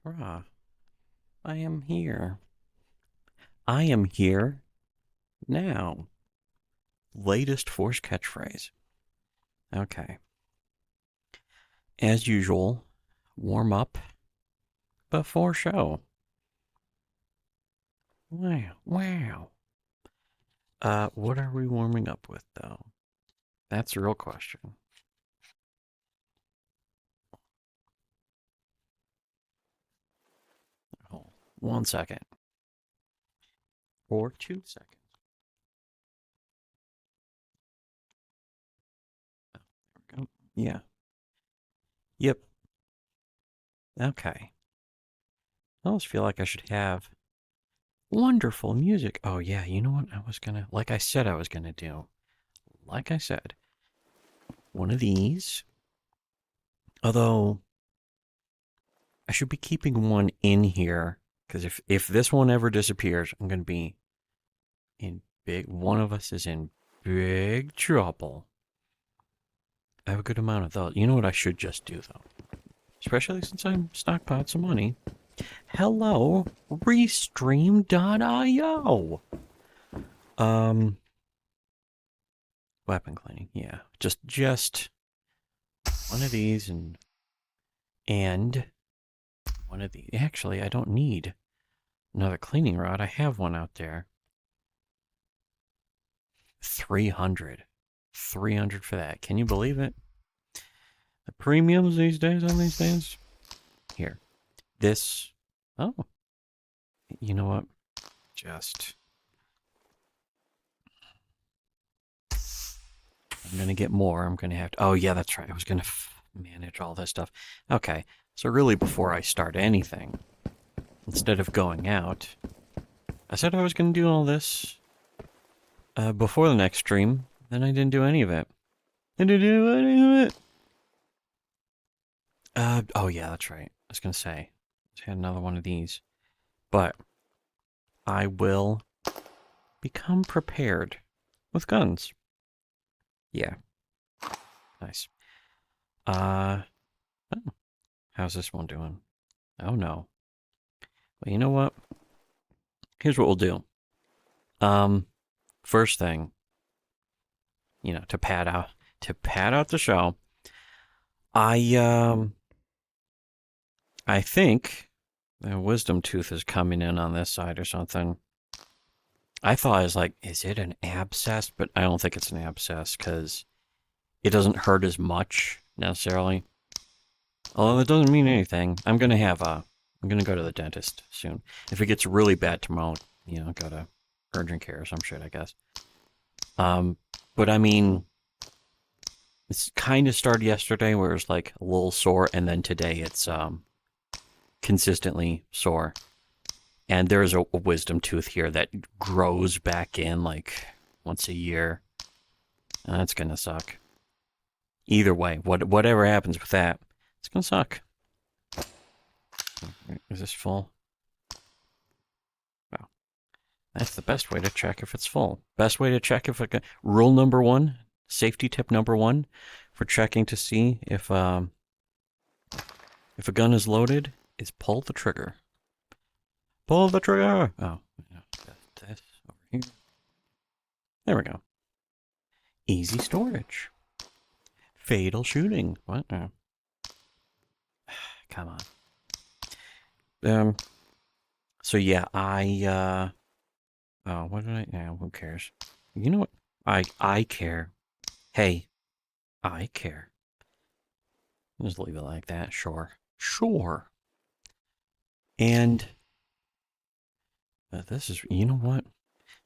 Hurrah. I am here. I am here now. Latest Force catchphrase. Okay. As usual, warm up before show. Wow. What are we warming up with, though? That's the real question. Hold 1 second. Or 2 seconds. Oh, there we go. Yeah. Yep. Okay. I almost feel like I should have wonderful music. Oh, yeah. You know what? Like I said, I was gonna do. Like I said, one of these. Although, I should be keeping one in here. Because if this one ever disappears, I'm going to be in one of us is in big trouble. I have a good amount of those. You know what I should just do, though? Especially since I'm stockpiled some money. Hello, Restream.io. Weapon cleaning, yeah. Just one of these and one of these. Actually, I don't need another cleaning rod. I have one out there. 300. 300 for that. Can you believe it? The premiums these days on these things? Here. This. Oh. You know what? I'm going to get more. I'm going to have to. Oh, yeah, that's right. I was going to manage all this stuff. Okay. So, really, before I start anything, instead of going out, I said I was going to do all this before the next stream. Then I didn't do any of it. Oh, yeah, that's right. I was going to say, I had another one of these. But I will become prepared with guns. Yeah. Nice. Oh, how's this one doing? Oh, no. Well, you know what? Here's what we'll do. First thing, to pad out the show. I think the wisdom tooth is coming in on this side or something. I thought I was like, is it an abscess? But I don't think it's an abscess because it doesn't hurt as much necessarily. Although that doesn't mean anything. I'm gonna go to the dentist soon. If it gets really bad tomorrow, go to urgent care or some shit, I guess. But I mean, it's kind of started yesterday where it was like a little sore, and then today it's consistently sore. And there's a wisdom tooth here that grows back in like once a year. That's gonna suck. Either way, whatever happens with that, it's gonna suck. Is this full? Wow. That's the best way to check if it's full. Best way to check if rule number one, safety tip number one, for checking to see if a gun is loaded, is pull the trigger. Pull the trigger! Oh, this over here. There we go. Easy storage. Fatal shooting. What? Oh. Come on. So yeah, oh, what did I? Yeah, who cares? You know what? I care. Hey, I care. Just leave it like that. Sure. And this is, you know what?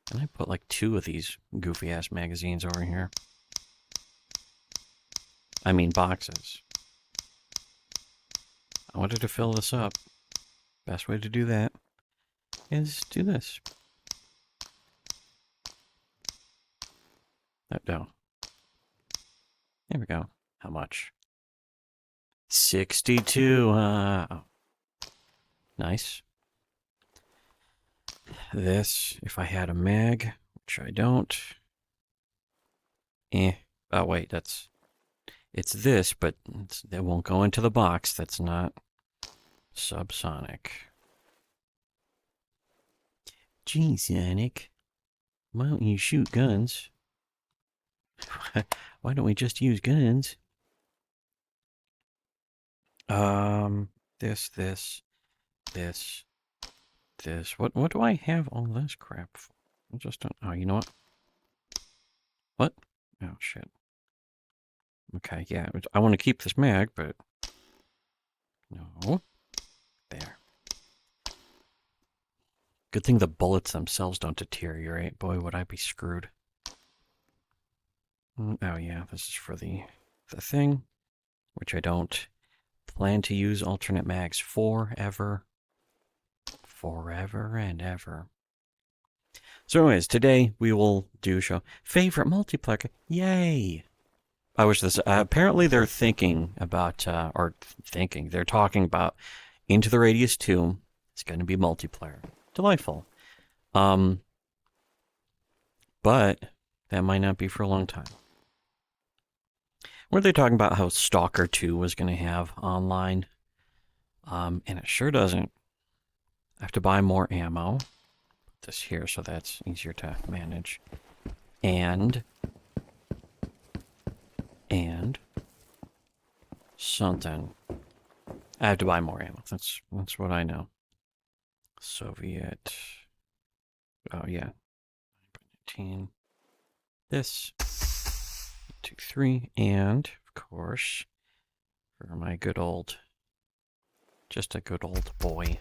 Can I put like 2 of these goofy ass magazines over here? I mean boxes. I wanted to fill this up. Best way to do that is do this. No. There we go. How much? 62. Oh. Nice. This, if I had a mag, which I don't. Oh, wait, it's this, but it won't go into the box. That's not Subsonic. Gee, Sonic. Why don't you shoot guns? Why don't we just use guns? This. What do I have all this crap for? I just don't. Oh, you know what? What? Oh, shit. Okay, yeah. I want to keep this mag, but... No. There. Good thing the bullets themselves don't deteriorate. Boy, would I be screwed. Oh, yeah. This is for the thing, which I don't plan to use alternate mags forever. Forever and ever. So anyways, today we will do show favorite multiplayer. Yay! I wish this. Apparently, they're thinking about, they're talking about Into the Radius 2. It's going to be multiplayer. Delightful. But that might not be for a long time. Were they talking about how Stalker 2 was going to have online? And it sure doesn't. I have to buy more ammo. Put this here so that's easier to manage. And something. I have to buy more ammo. That's what I know. Soviet. Oh yeah. 19. This. 2, 3, and of course, for my good old, just a good old boy.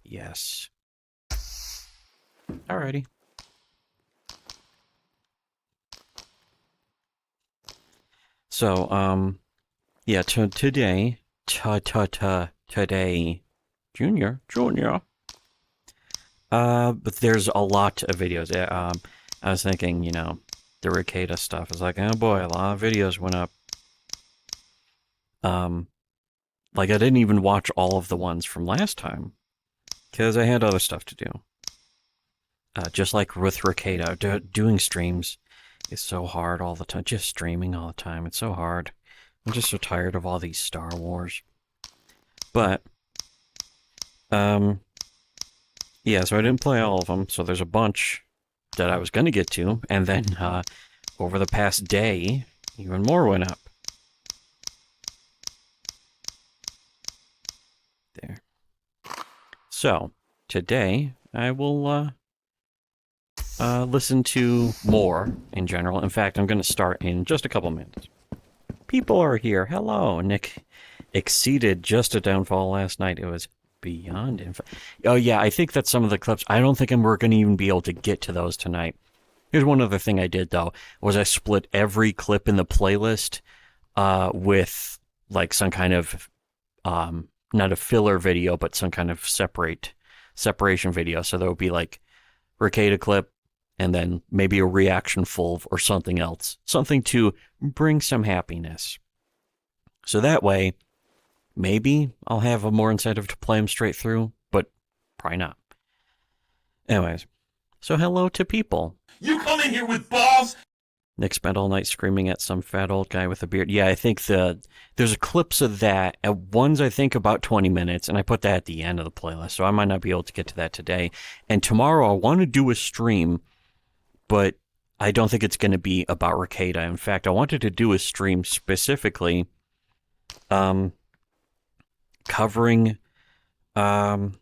Yes. Alrighty. So, yeah, today, Junior. But there's a lot of videos. I was thinking, you know, the Rekieta stuff is like, oh boy, a lot of videos went up. Like I didn't even watch all of the ones from last time because I had other stuff to do. Just like with Rekieta, doing streams is so hard all the time. Just streaming all the time, it's so hard. I'm just so tired of all these Star Wars. But, yeah, so I didn't play all of them. So there's a bunch that I was going to get to, and then over the past day, even more went up. There. So, today, I will listen to more in general. In fact, I'm going to start in just a couple minutes. People are here. Hello. Nick exceeded just a downfall last night. It was beyond oh yeah, I think that some of the clips, I don't think we're going to even be able to get to those tonight. Here's one other thing I did though, was I split every clip in the playlist with like some kind of not a filler video, but some kind of separation video. So there would be like Rekieta clip and then maybe a reaction full or something else, something to bring some happiness. So that way maybe I'll have a more incentive to play them straight through, but probably not. Anyways, so hello to people. You come in here with balls? Nick spent all night screaming at some fat old guy with a beard. Yeah, I think there's clips of that. One's, I think, about 20 minutes, and I put that at the end of the playlist, so I might not be able to get to that today. And tomorrow I want to do a stream, but I don't think it's going to be about Rekieta. In fact, I wanted to do a stream specifically covering, once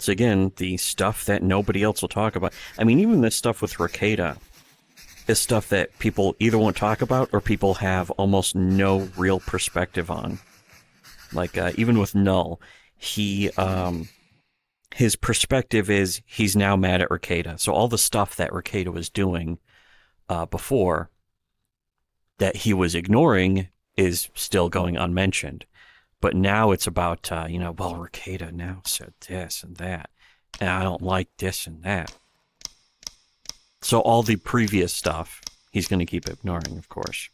again, the stuff that nobody else will talk about. I mean, even this stuff with Rekieta is stuff that people either won't talk about or people have almost no real perspective on. Like, even with Null, his perspective is he's now mad at Rekieta. So all the stuff that Rekieta was doing before that he was ignoring is still going unmentioned. But now it's about, well, Rekieta now said this and that, and I don't like this and that. So all the previous stuff, he's going to keep ignoring, of course.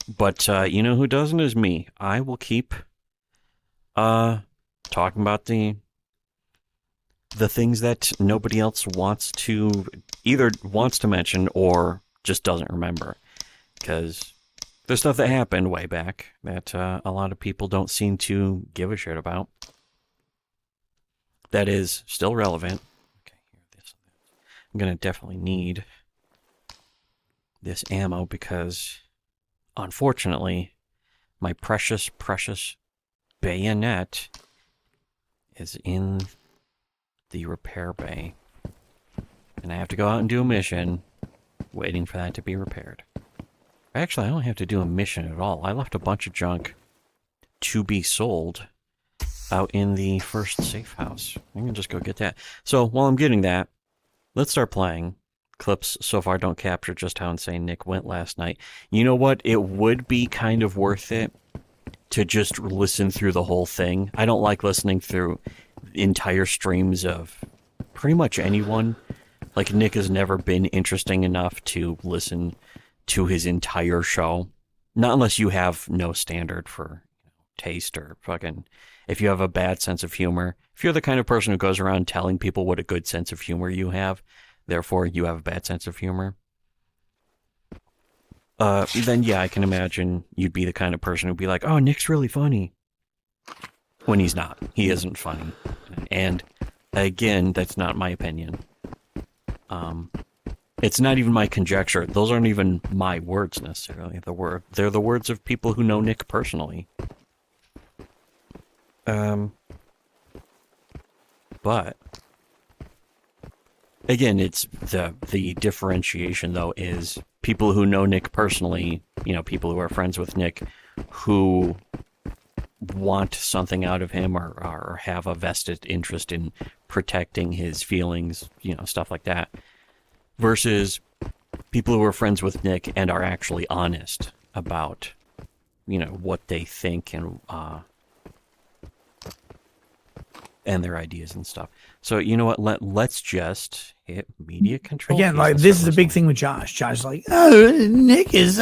But you know who doesn't is me. I will keep talking about the things that nobody else either wants to mention or just doesn't remember. Because The stuff that happened way back that a lot of people don't seem to give a shit about. That is still relevant. Okay, here, this. I'm going to definitely need this ammo because, unfortunately, my precious, precious bayonet is in the repair bay. And I have to go out and do a mission waiting for that to be repaired. Actually, I don't have to do a mission at all. I left a bunch of junk to be sold out in the first safe house. I can just go get that. So while I'm getting that, let's start playing. Clips so far don't capture just how insane Nick went last night. You know what? It would be kind of worth it to just listen through the whole thing. I don't like listening through entire streams of pretty much anyone. Like, Nick has never been interesting enough to listen to his entire show. Not unless you have no standard for taste or fucking... If you have a bad sense of humor. If you're the kind of person who goes around telling people what a good sense of humor you have, therefore you have a bad sense of humor, then yeah, I can imagine you'd be the kind of person who'd be like, oh, Nick's really funny. When he's not. He isn't funny. And again, that's not my opinion. It's not even my conjecture. Those aren't even my words necessarily. They're the words of people who know Nick personally. But again, it's the differentiation though is people who know Nick personally, you know, people who are friends with Nick, who want something out of him or have a vested interest in protecting his feelings, you know, stuff like that, versus people who are friends with Nick and are actually honest about, you know, what they think and their ideas and stuff. So you know what? Let's just hit media control. Again, like this is a big thing with Josh. Josh's like, oh, Nick is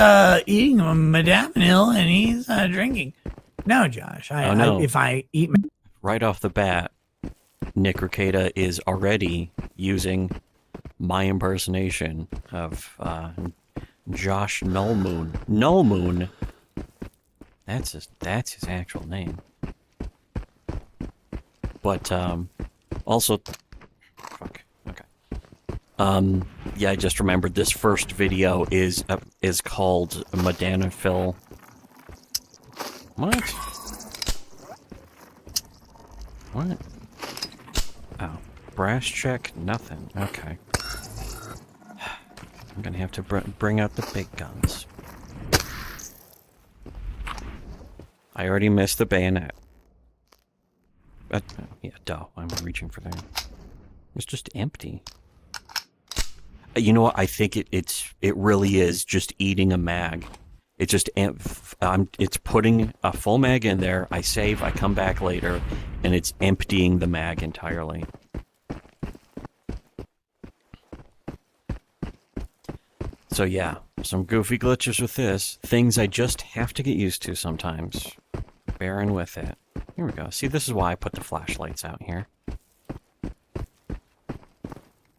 eating a modafinil and he's drinking. No, Josh. If I eat right off the bat, Nick Rekieta is already using my impersonation of Josh Nullmoon. Nullmoon. That's his actual name. But also, fuck. Okay. Yeah, I just remembered this first video is called Modafinil. What? What? Oh, brass check, nothing. Okay. I'm gonna have to bring out the big guns. I already missed the bayonet. Yeah, duh. I'm reaching for that. It's just empty. You know what? I think it really is just eating a mag. It just it's putting a full mag in there. I save. I come back later, and it's emptying the mag entirely. So yeah, some goofy glitches with this. Things I just have to get used to sometimes. Bearing with it. Here we go. See, this is why I put the flashlights out here.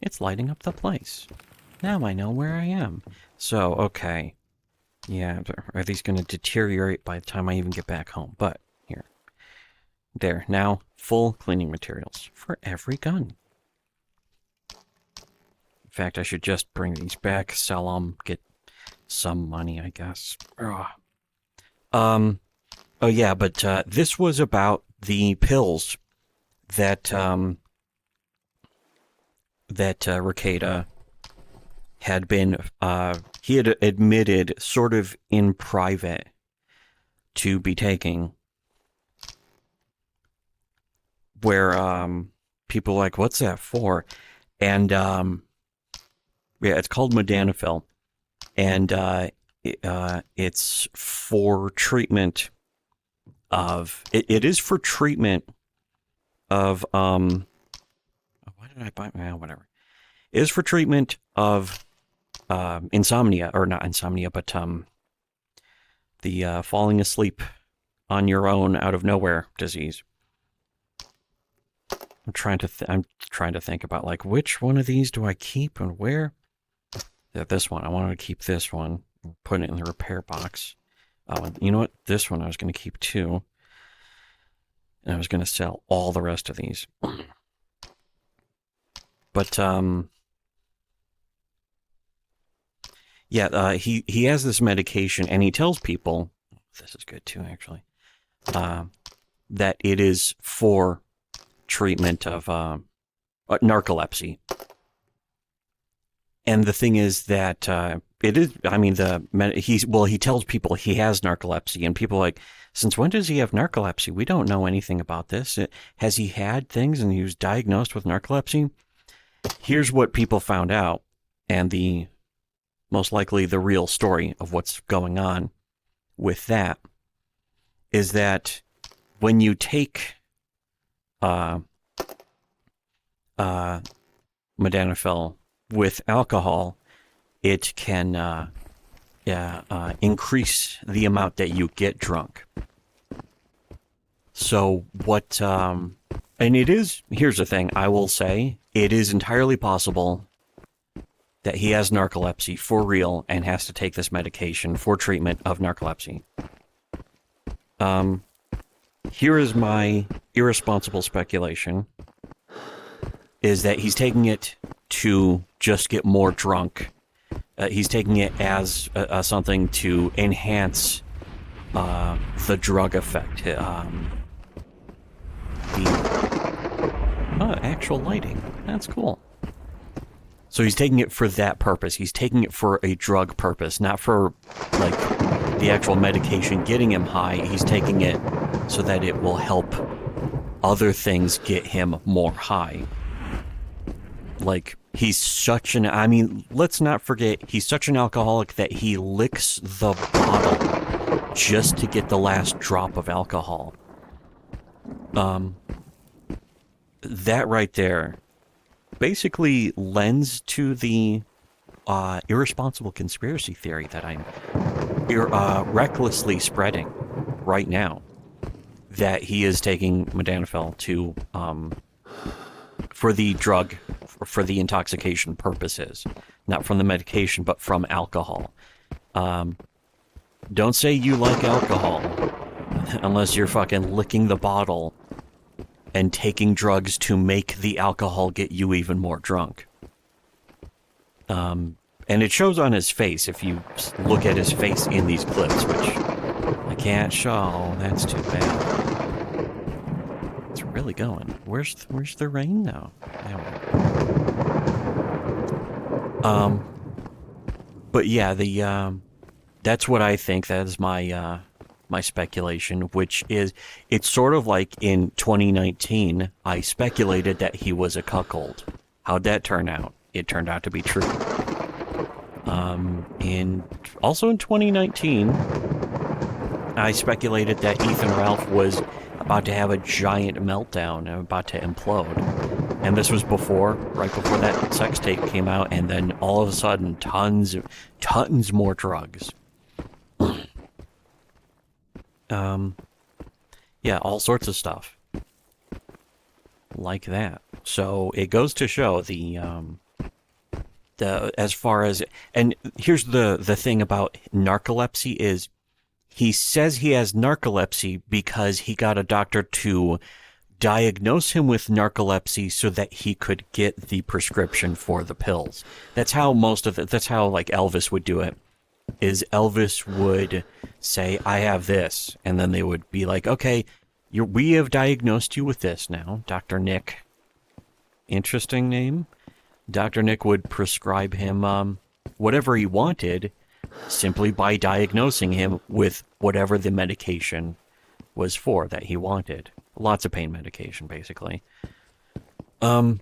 It's lighting up the place. Now I know where I am. So, okay. Yeah, are these going to deteriorate by the time I even get back home? But, here. There. Now, full cleaning materials for every gun. In fact, I should just bring these back, sell them, get some money, I guess. Ugh. Oh yeah, but this was about the pills that Rekieta had been he had admitted sort of in private to be taking, where people are like, what's that for? And yeah, it's called modafinil, and it's for treatment of it is for treatment of why did I buy whatever. It is for treatment of insomnia, or not insomnia, but the falling asleep on your own out of nowhere disease. I'm trying to think about like which one of these do I keep and where. Yeah, this one. I wanted to keep this one. Put it in the repair box. Oh, you know what? This one I was going to keep too. And I was going to sell all the rest of these. But, yeah, he has this medication, and he tells people, this is good too, actually, that it is for treatment of narcolepsy. And the thing is that it is, I mean, he tells people he has narcolepsy, and people are like, since when does he have narcolepsy? We don't know anything about this. Has he had things and he was diagnosed with narcolepsy? Here's what people found out, and most likely the real story of what's going on with that is that when you take modafinil with alcohol, it can increase the amount that you get drunk. So what, and it is, here's the thing, I will say, it is entirely possible that he has narcolepsy for real and has to take this medication for treatment of narcolepsy. Here is my irresponsible speculation, is that he's taking it to just get more drunk. He's taking it as something to enhance the drug effect. Actual lighting. That's cool. So he's taking it for that purpose. He's taking it for a drug purpose, not for, like, the actual medication getting him high. He's taking it so that it will help other things get him more high. Like, he's such an... I mean, let's not forget, he's such an alcoholic that he licks the bottle just to get the last drop of alcohol. That right there basically lends to the irresponsible conspiracy theory that I'm recklessly spreading right now, that he is taking modafinil to for the drug, for the intoxication purposes, not from the medication, but from alcohol. Don't say you like alcohol unless you're fucking licking the bottle and taking drugs to make the alcohol get you even more drunk. And it shows on his face if you look at his face in these clips, which I can't show. That's too bad. It's really going. Where's the rain now? But yeah, that's what I think. That is my my speculation, which is, it's sort of like in 2019, I speculated that he was a cuckold. How'd that turn out? It turned out to be true. Also in 2019, I speculated that Ethan Ralph was about to have a giant meltdown and about to implode. And this was right before that sex tape came out, and then all of a sudden, tons more drugs. Yeah, all sorts of stuff like that. So it goes to show as far as, and here's the thing about narcolepsy is, he says he has narcolepsy because he got a doctor to diagnose him with narcolepsy so that he could get the prescription for the pills. That's how that's how like Elvis would do it. Is Elvis would say, I have this, and then they would be like, okay, we have diagnosed you with this now, Dr. Nick. Interesting name. Dr. Nick would prescribe him whatever he wanted, simply by diagnosing him with whatever the medication was for that he wanted. Lots of pain medication, basically. And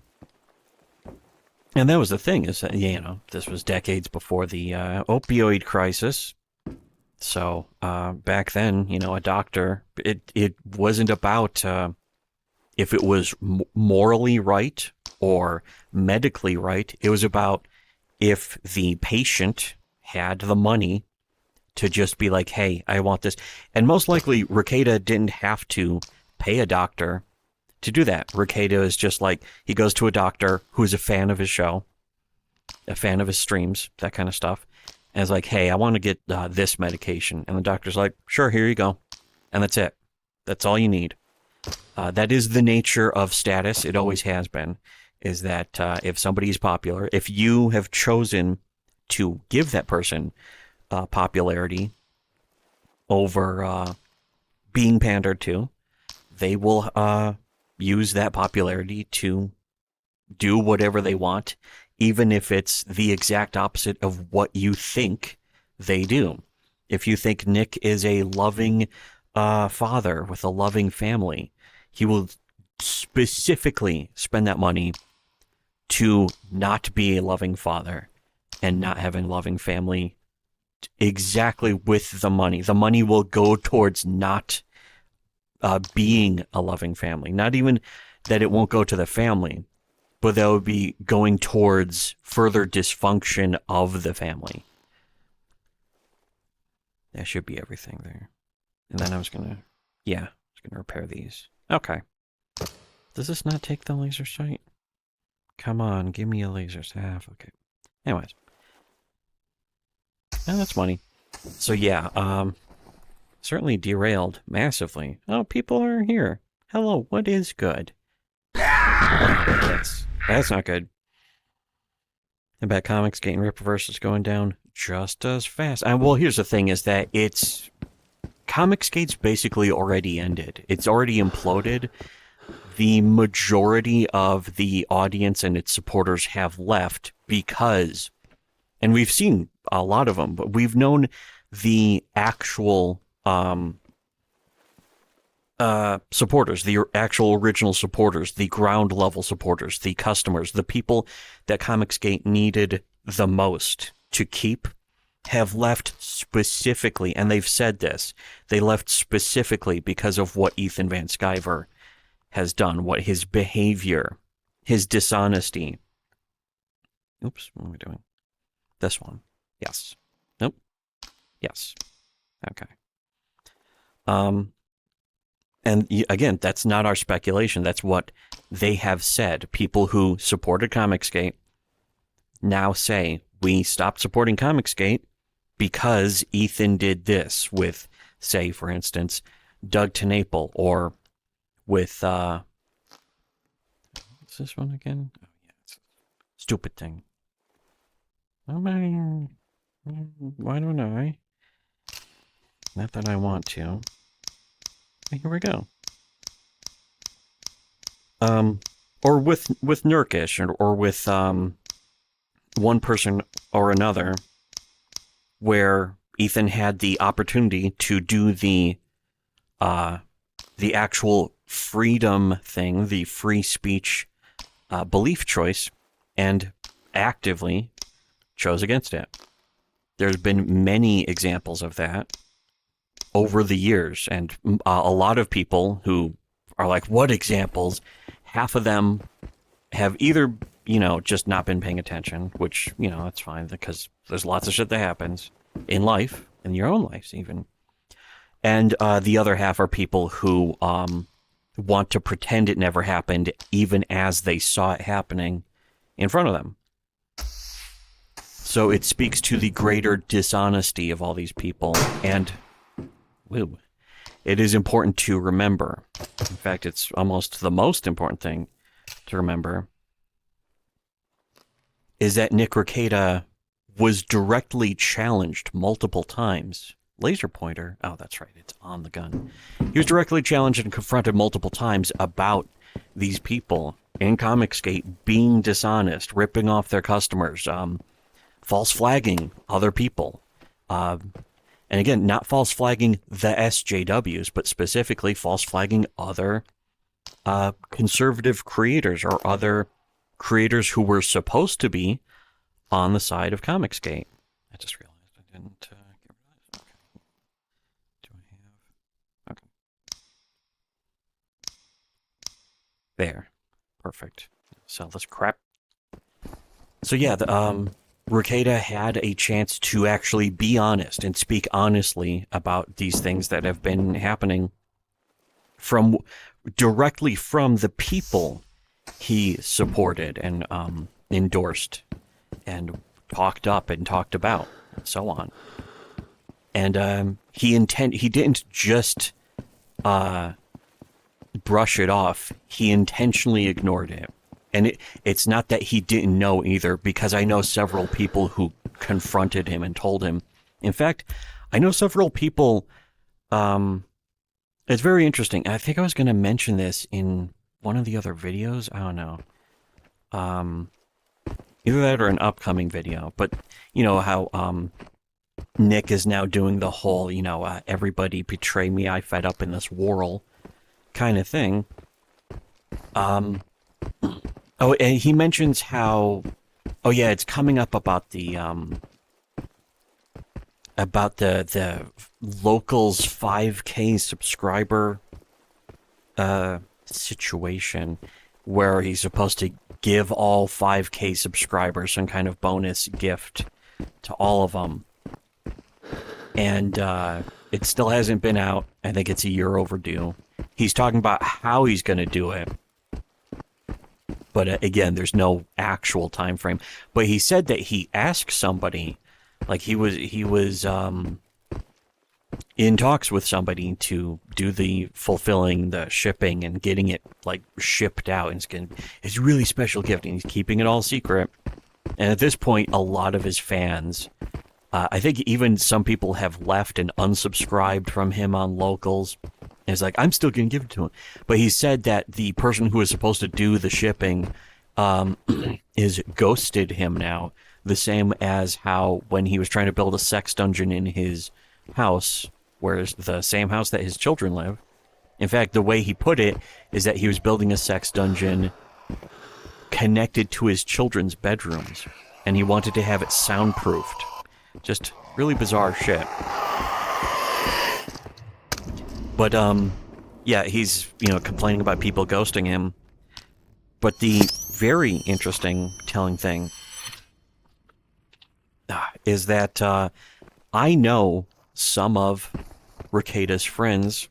that was the thing, is that, you know, this was decades before the opioid crisis. So back then, you know, a doctor, it wasn't about if it was morally right or medically right. It was about if the patient had the money to just be like, hey, I want this. And most likely, Rekieta didn't have to pay a doctor to do that. Rekieta is just like, he goes to a doctor who's a fan of his show, a fan of his streams, that kind of stuff, and is like, hey, I want to get this medication. And the doctor's like, sure, here you go. And that's it. That's all you need. That is the nature of status. It always has been, is that if somebody is popular, if you have chosen to give that person popularity over being pandered to, they will use that popularity to do whatever they want, even if it's the exact opposite of what you think they do. If you think Nick is a loving father with a loving family, he will specifically spend that money to not be a loving father and not having a loving family exactly with the money. The money will go towards not being a loving family. Not even that it won't go to the family, but that would be going towards further dysfunction of the family. That should be everything there. And then I was going to repair these. Okay. Does this not take the laser sight? Come on, give me a laser staff. Okay. Anyways. And that's money. So yeah, certainly derailed massively. Oh, people are here. Hello, what is good? That's not good. I bet Comicsgate and Rippaverse is going down just as fast. Well, here's the thing, is that Comicsgate's basically already ended. It's already imploded. The majority of the audience and its supporters have left because, and we've seen a lot of them, but we've known the actual supporters, the actual original supporters, the ground level supporters, the customers, the people that Comicsgate needed the most to keep, have left specifically, and they've said this, they left specifically because of what Ethan Van Sciver has done, what his behavior, his dishonesty. Oops, what am I doing? This one. Yes. Nope. Yes. Okay. And again, that's not our speculation. That's what they have said. People who supported Comicsgate now say, we stopped supporting Comicsgate because Ethan did this with, say, for instance, Doug TenNapel, or with, what's this one again? Oh, yeah, it's a stupid thing. Why don't I? Not that I want to. Here we go. Or with Nurkish, or with one person or another, where Ethan had the opportunity to do the actual freedom thing, the free speech belief choice, and actively chose against it. There's been many examples of that over the years, and a lot of people who are like, what examples? Half of them have either, just not been paying attention, which, that's fine, because there's lots of shit that happens in life, in your own lives even. And the other half are people who want to pretend it never happened, even as they saw it happening in front of them. So it speaks to the greater dishonesty of all these people, and it is important to remember. In fact, it's almost the most important thing to remember, is that Nick Rekieta was directly challenged multiple times. Laser pointer. Oh, that's right. It's on the gun. He was directly challenged and confronted multiple times about these people in Comicsgate being dishonest, ripping off their customers, false flagging other people. And again, not false flagging the SJWs, but specifically false flagging other conservative creators, or other creators who were supposed to be on the side of Comicsgate. I just realized I didn't get rid of this. Okay. Do I have... Okay. There. Perfect. Sell this crap. So yeah, Rekieta had a chance to actually be honest and speak honestly about these things that have been happening directly from the people he supported and endorsed and talked up and talked about. so on. And he didn't just brush it off. He intentionally ignored it. And it's not that he didn't know either, because I know several people who confronted him and told him. In fact, I know several people. It's very interesting. I think I was going to mention this in one of the other videos. I don't know. Either that or an upcoming video. But you know how Nick is now doing the whole, everybody betray me, I fed up in this whirl kind of thing. Oh, and he mentions how, oh yeah, it's coming up about the locals 5K subscriber situation, where he's supposed to give all 5K subscribers some kind of bonus gift to all of them. And it still hasn't been out. I think it's a year overdue. He's talking about how he's going to do it. But again, there's no actual time frame. But he said that he asked somebody, like he was in talks with somebody to do the fulfilling the shipping and getting it like shipped out. And it's a really special gift, and he's keeping it all secret. And at this point, a lot of his fans, I think even some people have left and unsubscribed from him on locals. And it's like, I'm still going to give it to him. But he said that the person who was supposed to do the shipping is ghosted him now. The same as how when he was trying to build a sex dungeon in his house, whereas the same house that his children live. In fact, the way he put it is that he was building a sex dungeon connected to his children's bedrooms. And he wanted to have it soundproofed. Just really bizarre shit. But, yeah, he's, complaining about people ghosting him. But the very interesting telling thing is that I know some of Rekieta's friends.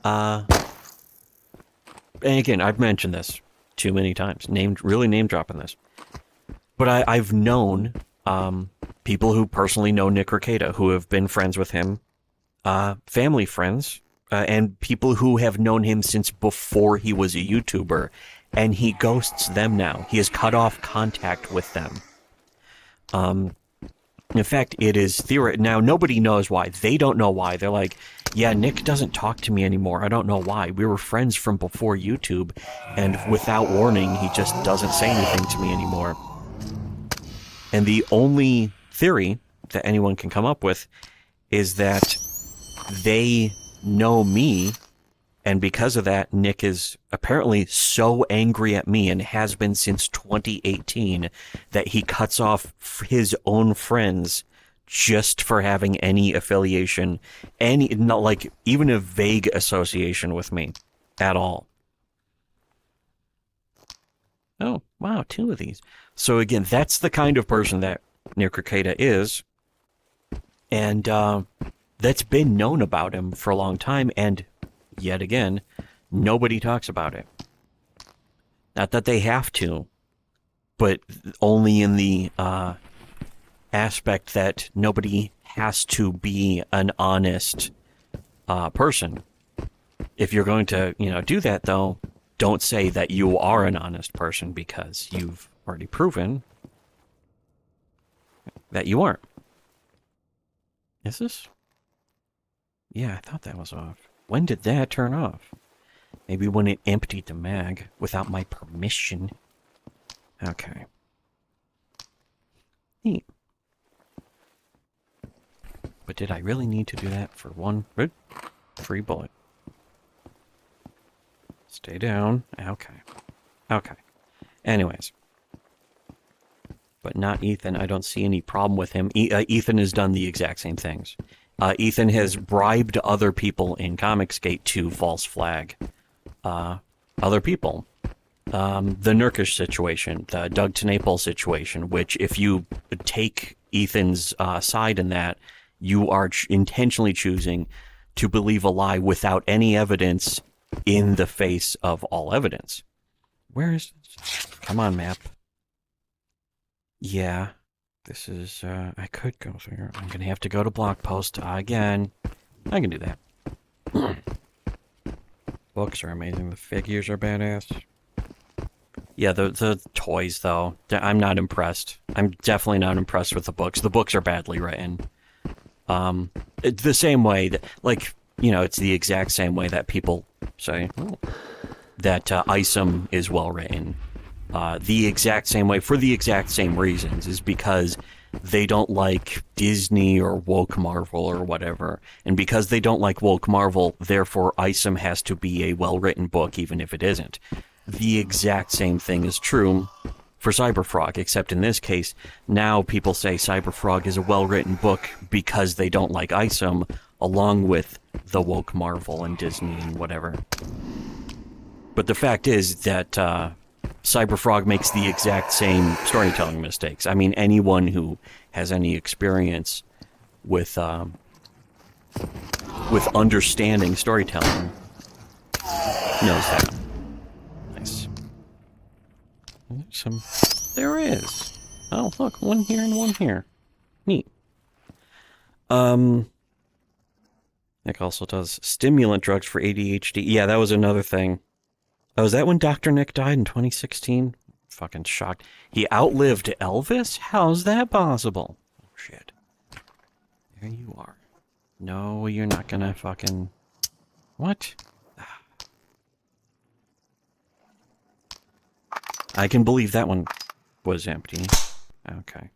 And again, I've mentioned this too many times. Really name dropping this. But I've known people who personally know Nick Rekieta, who have been friends with him. Family friends, and people who have known him since before he was a YouTuber, and he ghosts them now. He has cut off contact with them. In fact, it is theory. Now, nobody knows why. They don't know why. They're like, yeah, Nick doesn't talk to me anymore. I don't know why. We were friends from before YouTube, and without warning, he just doesn't say anything to me anymore. And the only theory that anyone can come up with is that they know me, and because of that, Nick is apparently so angry at me, and has been since 2018, that he cuts off his own friends just for having any affiliation, not like even a vague association with me at all. Oh, wow, 2 of these. So again, that's the kind of person that Nick Rekieta is, and that's been known about him for a long time, and yet again, nobody talks about it. Not that they have to, but only in the aspect that nobody has to be an honest person. If you're going to, do that, though, don't say that you are an honest person, because you've already proven that you aren't. Is this? Yeah, I thought that was off. When did that turn off? Maybe when it emptied the mag without my permission. Okay. Neat. But did I really need to do that for one free bullet? Stay down. Okay. Okay. Anyways. But not Ethan. I don't see any problem with him. Ethan has done the exact same things. Ethan has bribed other people in Comicsgate to false flag other people. The Nurkish situation, the Doug TenNapel situation, which if you take Ethan's side in that, you are intentionally choosing to believe a lie without any evidence in the face of all evidence. Where is... Come on, map. Yeah. This is, I could go through. I'm gonna have to go to blog post again. I can do that. Books are amazing. The figures are badass. Yeah, the toys, though. I'm not impressed. I'm definitely not impressed with the books. The books are badly written. The same way that, like, you know, it's the exact same way that people say that Isom is well written. The exact same way, for the exact same reasons, is because they don't like Disney or woke Marvel or whatever. And because they don't like woke Marvel, therefore Isom has to be a well-written book, even if it isn't. The exact same thing is true for Cyberfrog, except in this case, now people say Cyberfrog is a well-written book because they don't like Isom, along with the woke Marvel and Disney and whatever. But the fact is that Cyberfrog makes the exact same storytelling mistakes. I mean, anyone who has any experience with understanding storytelling knows that. Nice. There is. Oh, look, one here and one here. Neat. Nick also does stimulant drugs for ADHD. Yeah, that was another thing. Oh, is that when Dr. Nick died in 2016? Fucking shocked. He outlived Elvis? How's that possible? Oh, shit. There you are. No, you're not gonna fucking... What? I can believe that one was empty. Okay.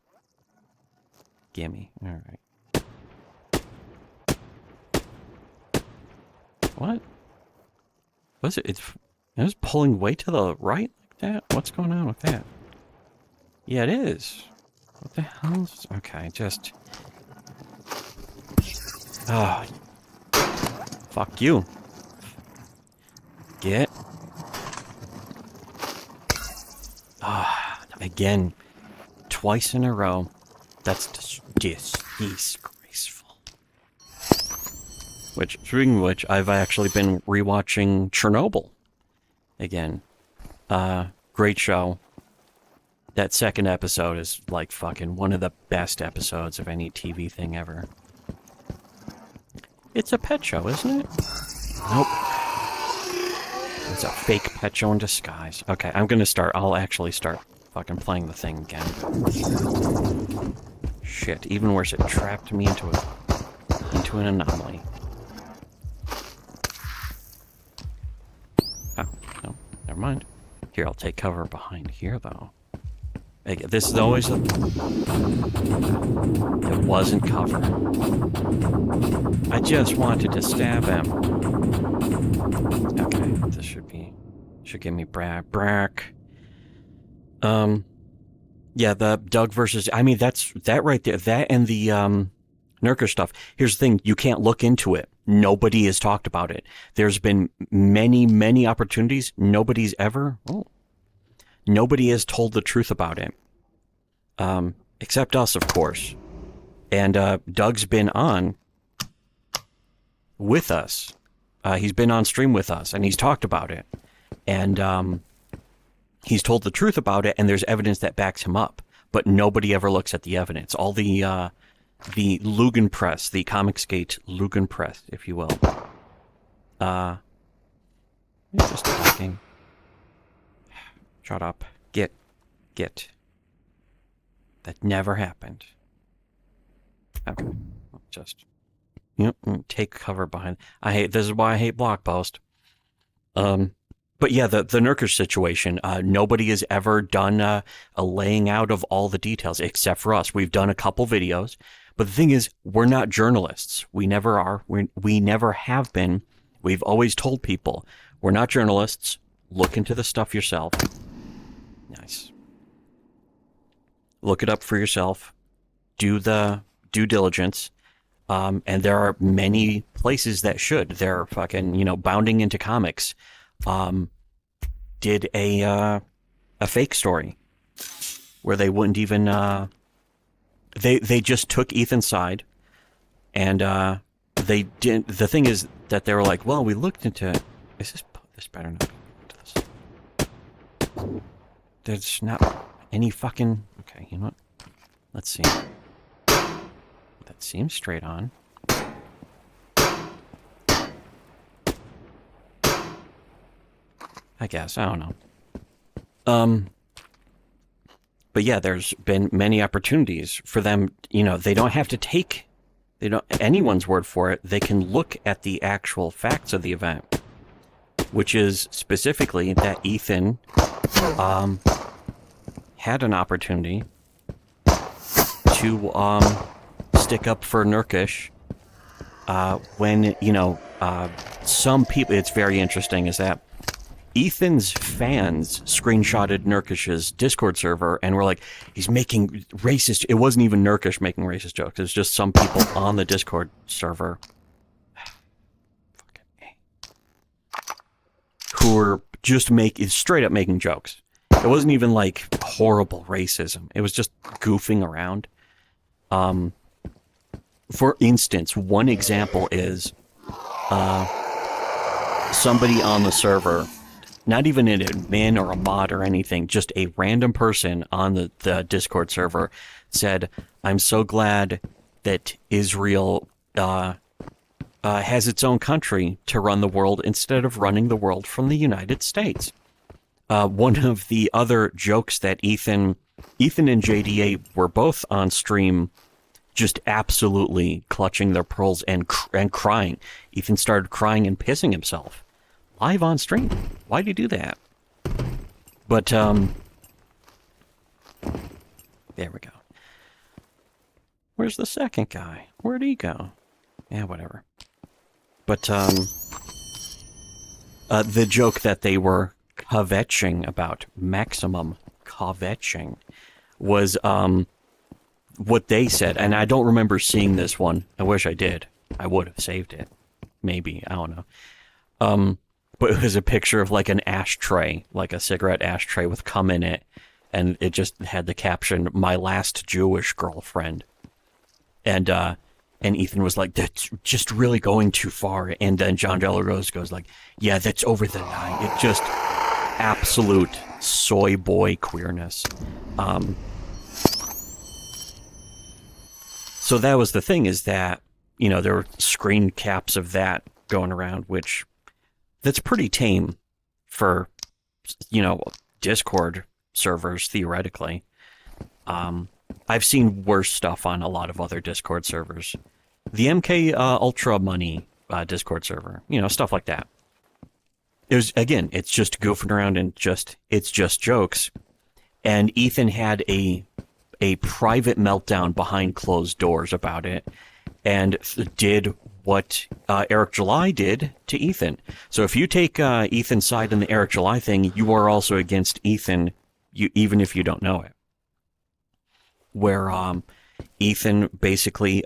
Gimme. Alright. What? Was it? It was pulling way to the right like that? What's going on with that? Yeah, it is. What the hell? Okay, just... Ah. Fuck you. Get... Ah, again. Twice in a row. That's disgraceful. Which, speaking of which, I've actually been rewatching Chernobyl again. Great show. That second episode is like fucking one of the best episodes of any TV thing ever. It's a pet show, isn't it? Nope. It's a fake pet show in disguise. Okay, I'm gonna start. I'll actually start fucking playing the thing again. Shit, even worse, it trapped me into an anomaly. Oh, no, never mind. Here, I'll take cover behind here, though. This is always a... It wasn't cover. I just wanted to stab him. Okay, this should give me brack. Yeah, the Doug versus... I mean, that right there. That and the, Nurker stuff. Here's the thing. You can't look into it. Nobody has talked about it. There's been many, many opportunities. Nobody has told the truth about it. Except us, of course. And, Doug's been on with us. He's been on stream with us, and he's talked about it. And, he's told the truth about it, and there's evidence that backs him up. But nobody ever looks at the evidence. All the Lugan Press, the Comicsgate Lugan Press, if you will. Just talking. Shut up. Get. That never happened. Okay. Just, take cover behind. This is why I hate Block Post. But yeah, the Nurkish situation, nobody has ever done a laying out of all the details, except for us. We've done a couple videos, but the thing is, we're not journalists. We never are. We never have been. We've always told people, we're not journalists. Look into the stuff yourself. Nice. Look it up for yourself. Do the due diligence. And there are many places that should. They're fucking, Bounding Into Comics. Did a fake story where they wouldn't even they just took Ethan's side, and they didn't. The thing is that they were like, well, we looked into it. This better not be into this. There's not any fucking... Okay, you know what? Let's see. That seems straight on. I guess. I don't know. But yeah, there's been many opportunities for them. You know, they don't have to take anyone's word for it. They can look at the actual facts of the event, which is specifically that Ethan had an opportunity to stick up for Nurkish when, you know, some people, it's very interesting, is that Ethan's fans screenshotted Nurkish's Discord server and were like, he's making racist. It wasn't even Nurkish making racist jokes. It was just some people on the Discord server who were just straight up making jokes. It wasn't even like horrible racism. It was just goofing around. For instance, one example is somebody on the server, not even an admin or a mod or anything, just a random person on the Discord server said, I'm so glad that Israel has its own country to run the world instead of running the world from the United States. One of the other jokes that Ethan and JDA were both on stream just absolutely clutching their pearls and crying. Ethan started crying and pissing himself live on stream. Why'd he do that? But, there we go. Where's the second guy? Where'd he go? Yeah, whatever. But, the joke that they were kvetching about, maximum kvetching, was, what they said, and I don't remember seeing this one. I wish I did. I would have saved it. Maybe. I don't know. But it was a picture of like an ashtray, like a cigarette ashtray with cum in it, and it just had the caption, "My last Jewish girlfriend." And Ethan was like, "That's just really going too far." And then John Delarose goes like, "Yeah, that's over the line." It just absolute soy boy queerness. So that was the thing, is that, you know, there were screen caps of that going around, which that's pretty tame for, you know, Discord servers, theoretically. I've seen worse stuff on a lot of other Discord servers. The MK Ultra Money Discord server, you know, stuff like that. It was, again, it's just goofing around and it's just jokes. And Ethan had a private meltdown behind closed doors about it, and did what Eric July did to Ethan. So if you take Ethan's side in the Eric July thing, you are also against Ethan, even if you don't know it. Where Ethan basically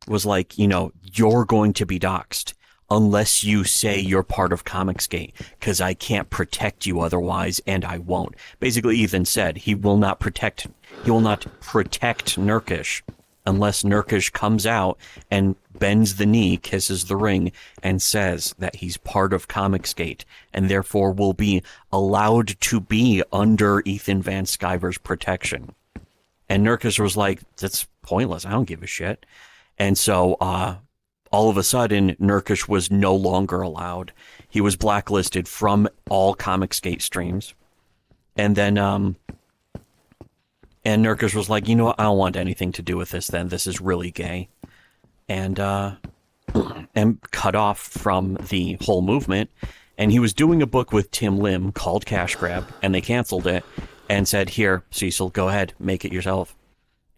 was like, you know, you're going to be doxxed unless you say you're part of Comicsgate, because I can't protect you otherwise, and I won't. Basically, Ethan said he will not protect Nurkish unless Nurkish comes out and bends the knee, kisses the ring, and says that he's part of Comicsgate, and therefore will be allowed to be under Ethan Van Sciver's protection. And Nurkish was like, that's pointless, I don't give a shit. And so, all of a sudden, Nurkish was no longer allowed. He was blacklisted from all Comicsgate streams. And then, and Nurkish was like, you know what, I don't want anything to do with this then. This is really gay. And cut off from the whole movement. And he was doing a book with Tim Lim called Cash Grab, and they canceled it and said, here, Cecil, go ahead, make it yourself.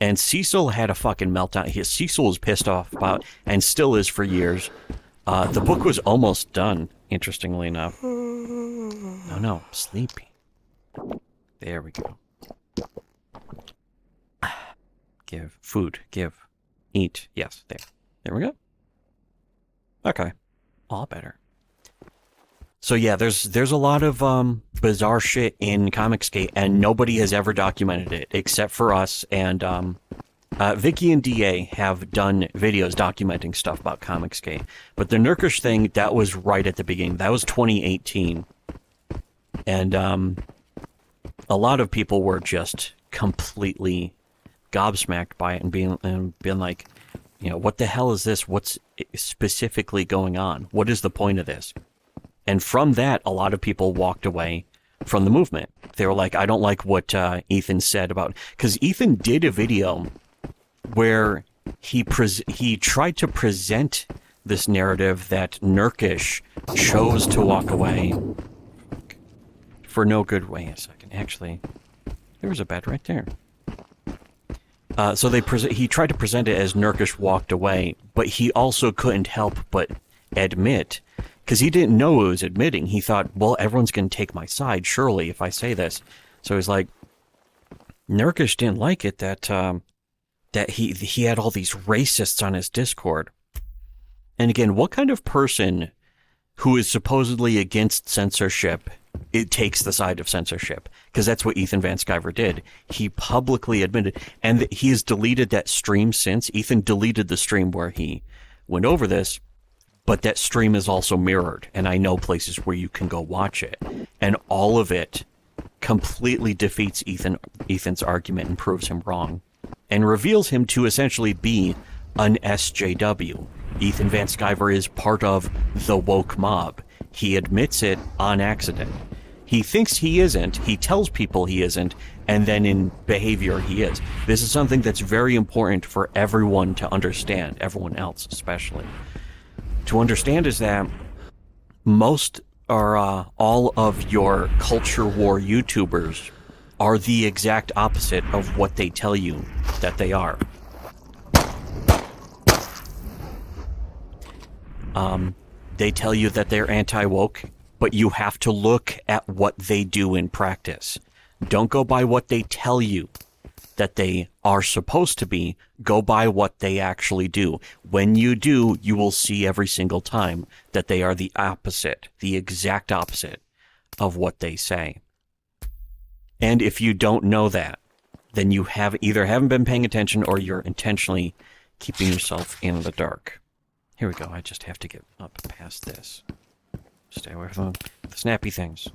And Cecil had a fucking meltdown. Cecil was pissed off about, and still is for years. The book was almost done, interestingly enough. Oh no, sleepy. There we go. Give, food, give, eat. Yes, there we go. Okay, all better. So yeah, there's a lot of bizarre shit in Comicsgate, and nobody has ever documented it except for us. And Vicky and DA have done videos documenting stuff about Comicsgate. But the Nurkish thing, that was right at the beginning. That was 2018. And a lot of people were just completely gobsmacked by it and being like, what the hell is this? What's specifically going on? What is the point of this? And from that, a lot of people walked away from the movement. They were like, I don't like what Ethan said about, because Ethan did a video where he tried to present this narrative that Nurkish chose to walk away for no good way. A second, actually, there was a bed right there. So he tried to present it as Nurkish walked away, but he also couldn't help but admit, because he didn't know it was admitting. He thought, well, everyone's going to take my side, surely, if I say this. So he's like, Nurkish didn't like it that he had all these racists on his Discord. And again, what kind of person who is supposedly against censorship, it takes the side of censorship? Because that's what Ethan Van Sciver did. He publicly admitted, and he has deleted that stream since. Ethan deleted the stream where he went over this, but that stream is also mirrored, and I know places where you can go watch it. And all of it completely defeats Ethan's argument and proves him wrong, and reveals him to essentially be an SJW. Ethan Van Sciver is part of the woke mob. He admits it on accident. He thinks he isn't, he tells people he isn't, and then in behavior he is. This is something that's very important for everyone to understand, everyone else especially. To understand is that most or all of your culture war YouTubers are the exact opposite of what they tell you that they are. They tell you that they're anti-woke, but you have to look at what they do in practice. Don't go by what they tell you that they are supposed to be. Go by what they actually do. When you do, you will see every single time that they are the opposite, the exact opposite of what they say. And if you don't know that, then you haven't been paying attention, or you're intentionally keeping yourself in the dark. Here we go. I just have to get up past this. Stay away from the snappy things.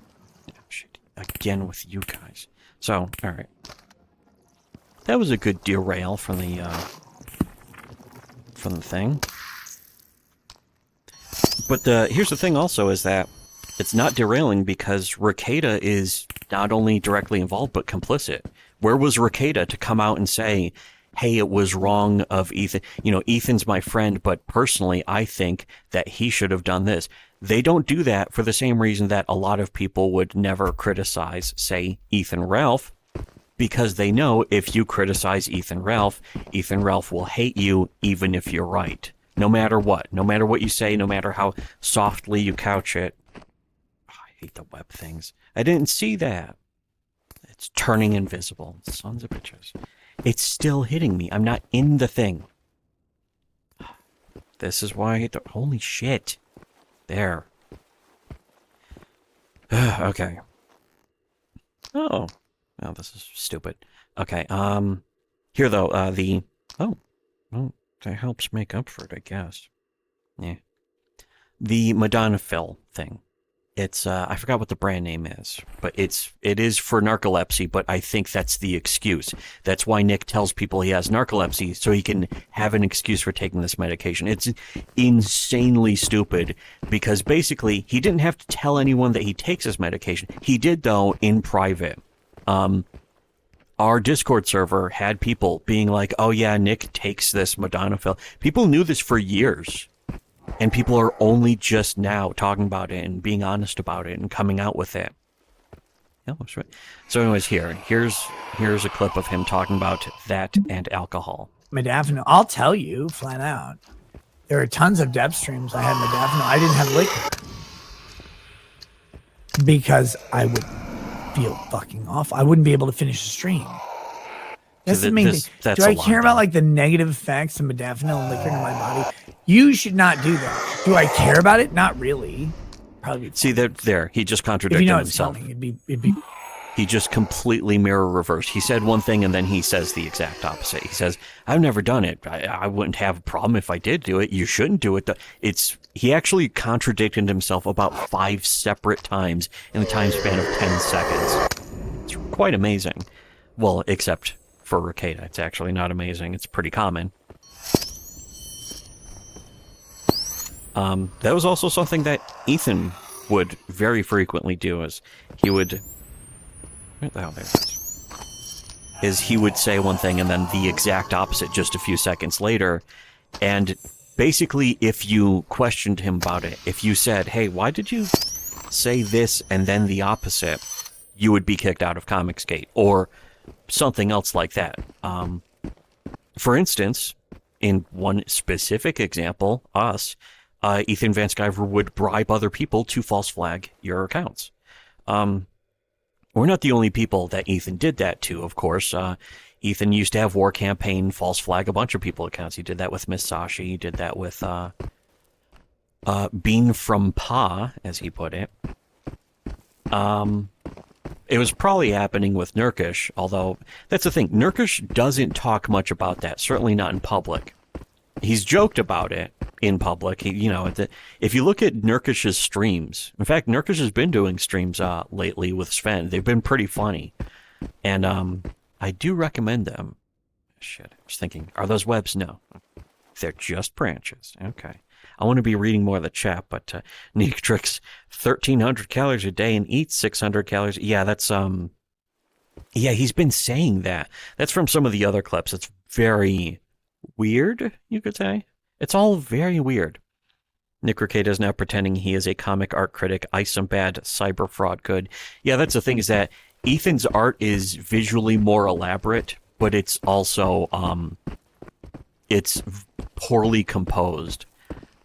Oh, shit. Again with you guys. So, alright. That was a good derail from the thing. But here's the thing also, is that it's not derailing because Rekieta is not only directly involved, but complicit. Where was Rekieta to come out and say, hey, it was wrong of Ethan. Ethan's my friend, but personally, I think that he should have done this. They don't do that for the same reason that a lot of people would never criticize, say, Ethan Ralph, because they know if you criticize Ethan Ralph will hate you even if you're right. No matter what you say, no matter how softly you couch it. Oh, I hate the web things. I didn't see that. It's turning invisible. Sons of bitches. It's still hitting me. I'm not in the thing. This is why I hate the... Holy shit. There. Okay. Oh, this is stupid. Okay, here though, that helps make up for it, I guess. Yeah. The Modafinil thing. It's, I forgot what the brand name is, but it is for narcolepsy, but I think that's the excuse. That's why Nick tells people he has narcolepsy, so he can have an excuse for taking this medication. It's insanely stupid, because basically, he didn't have to tell anyone that he takes this medication. He did, though, in private. Our Discord server had people being like, oh yeah, Nick takes this Modafinil. People knew this for years. And people are only just now talking about it and being honest about it and coming out with it. Yeah, that's right. So anyways, here's a clip of him talking about that and alcohol. Modafinil, I'll tell you flat out. There are tons of depth streams I had modafinil. I didn't have liquor. Because I would feel fucking off. I wouldn't be able to finish the stream. That's the main thing. Do I care about like the negative effects of modafinil and liquor in my body? You should not do that. Do I care about it? Not really. Probably. See, there. He just contradicted himself. It'd be. He just completely mirror reversed. He said one thing and then he says the exact opposite. He says, "I've never done it. I wouldn't have a problem if I did do it. You shouldn't do it." He actually contradicted himself about 5 separate times in the time span of 10 seconds. It's quite amazing. Well, except for Rekieta. It's actually not amazing. It's pretty common. That was also something that Ethan would very frequently do, is he would... Where the hell there it is. Is he would say one thing and then the exact opposite just a few seconds later, and basically if you questioned him about it, if you said, hey, why did you say this and then the opposite, you would be kicked out of Comicsgate, or something else like that. For instance, in one specific example, Ethan Van Sciver would bribe other people to false flag your accounts. We're not the only people that Ethan did that to, of course. Ethan used to have War Campaign false flag a bunch of people accounts. He did that with Miss Sasha. He did that with Bean from Pa, as he put it. It was probably happening with Nurkish, although that's the thing. Nurkish doesn't talk much about that, certainly not in public. He's joked about it in public. If you look at Nurkish's streams, in fact, Nurkish has been doing streams lately with Sven. They've been pretty funny, and I do recommend them. Shit, I was thinking, are those webs? No, they're just branches. Okay. I want to be reading more of the chat, but Nick drinks 1,300 calories a day and eats 600 calories. Yeah, that's yeah, he's been saying that. That's from some of the other clips. It's very weird, you could say. It's all very weird. Nick Rekieta is now pretending he is a comic art critic. Some bad cyber fraud good. Yeah, that's the thing, is that Ethan's art is visually more elaborate, but it's also it's poorly composed.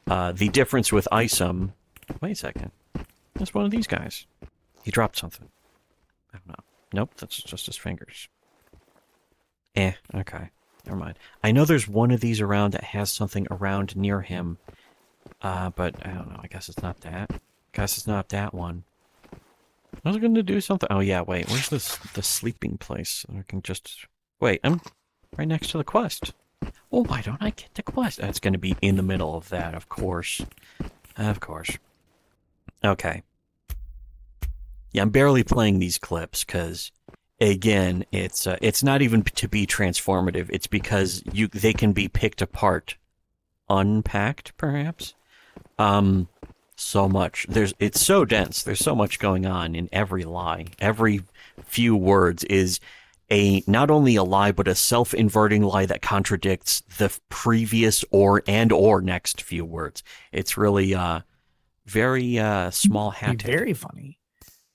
The difference with Isom... Wait a second. That's one of these guys. He dropped something. I don't know. Nope, that's just his fingers. Okay. Never mind. I know there's one of these around that has something around near him. But I don't know. I guess it's not that. Guess it's not that one. I was going to do something... Oh, yeah, wait. Where's the sleeping place? I can just... Wait, I'm right next to the quest. Well, why don't I get the quest? That's going to be in the middle of that, of course. Of course. Okay. Yeah, I'm barely playing these clips because, again, it's not even to be transformative. It's because they can be picked apart, unpacked, perhaps. So much. It's so dense. There's so much going on in every lie. Every few words is not only a lie, but a self-inverting lie that contradicts the previous or next few words. It's really very small-hatted. Very funny.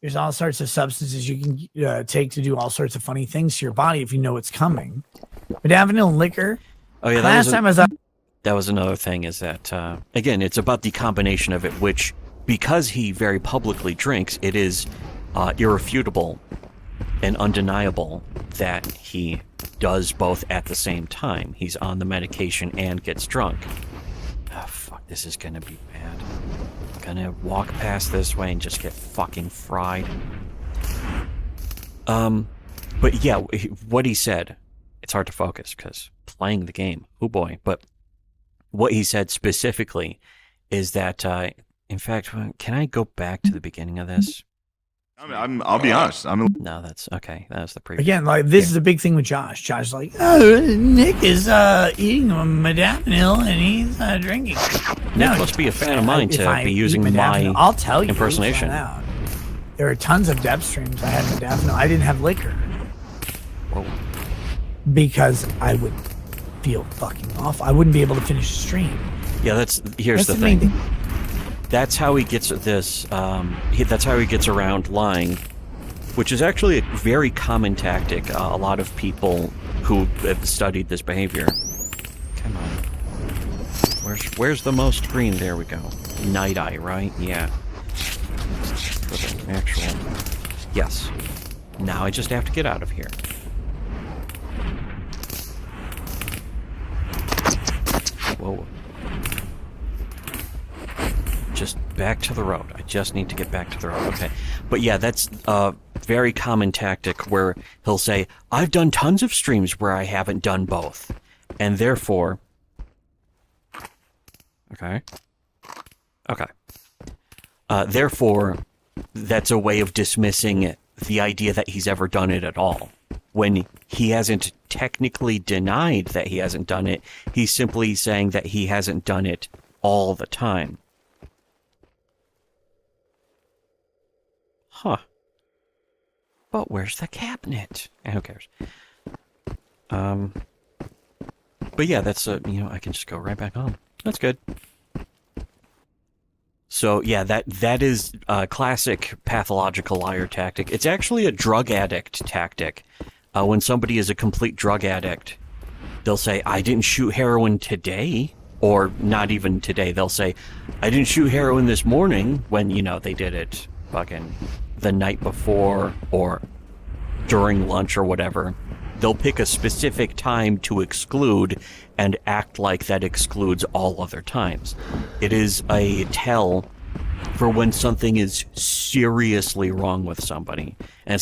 There's all sorts of substances you can take to do all sorts of funny things to your body if you know it's coming. Modafinil and liquor. Oh yeah, that was another thing. Is that again? It's about the combination of it, which, because he very publicly drinks, it is irrefutable and undeniable that he does both at the same time. He's on the medication and gets drunk. Oh, fuck, this is gonna be bad. I'm gonna walk past this way and just get fucking fried. But yeah, what he said, it's hard to focus because playing the game, oh boy. But what he said specifically is that, in fact, can I go back to the beginning of this? I'll be honest. No, that's okay. That was the previous. Again, like this is a big thing with Josh. Josh is like, oh, Nick is eating modafinil and he's drinking. Nick must be a fan of mine to be using my I'll tell you, impersonation. There are tons of depth streams I had modafinil. I didn't have liquor. Whoa. Because I would feel fucking off. I wouldn't be able to finish the stream. Yeah, here's the thing. That's how he gets this. That's how he gets around lying, which is actually a very common tactic. A lot of people who have studied this behavior. Come on. Where's the most green? There we go. Night Eye, right? Yeah. For the actual. Yes. Now I just have to get out of here. Whoa. Just back to the road. I just need to get back to the road. Okay. But yeah, that's a very common tactic where he'll say, I've done tons of streams where I haven't done both. And therefore... Okay. Therefore, that's a way of dismissing the idea that he's ever done it at all. When he hasn't technically denied that he hasn't done it. He's simply saying that he hasn't done it all the time. Huh. But where's the cabinet? Who cares? But yeah, that's I can just go right back home. That's good. So yeah, that is a classic pathological liar tactic. It's actually a drug addict tactic. When somebody is a complete drug addict, they'll say, "I didn't shoot heroin today," or not even today. They'll say, "I didn't shoot heroin this morning," when they did it fucking the night before or during lunch or whatever. They'll pick a specific time to exclude and act like that excludes all other times. It is a tell for when something is seriously wrong with somebody. And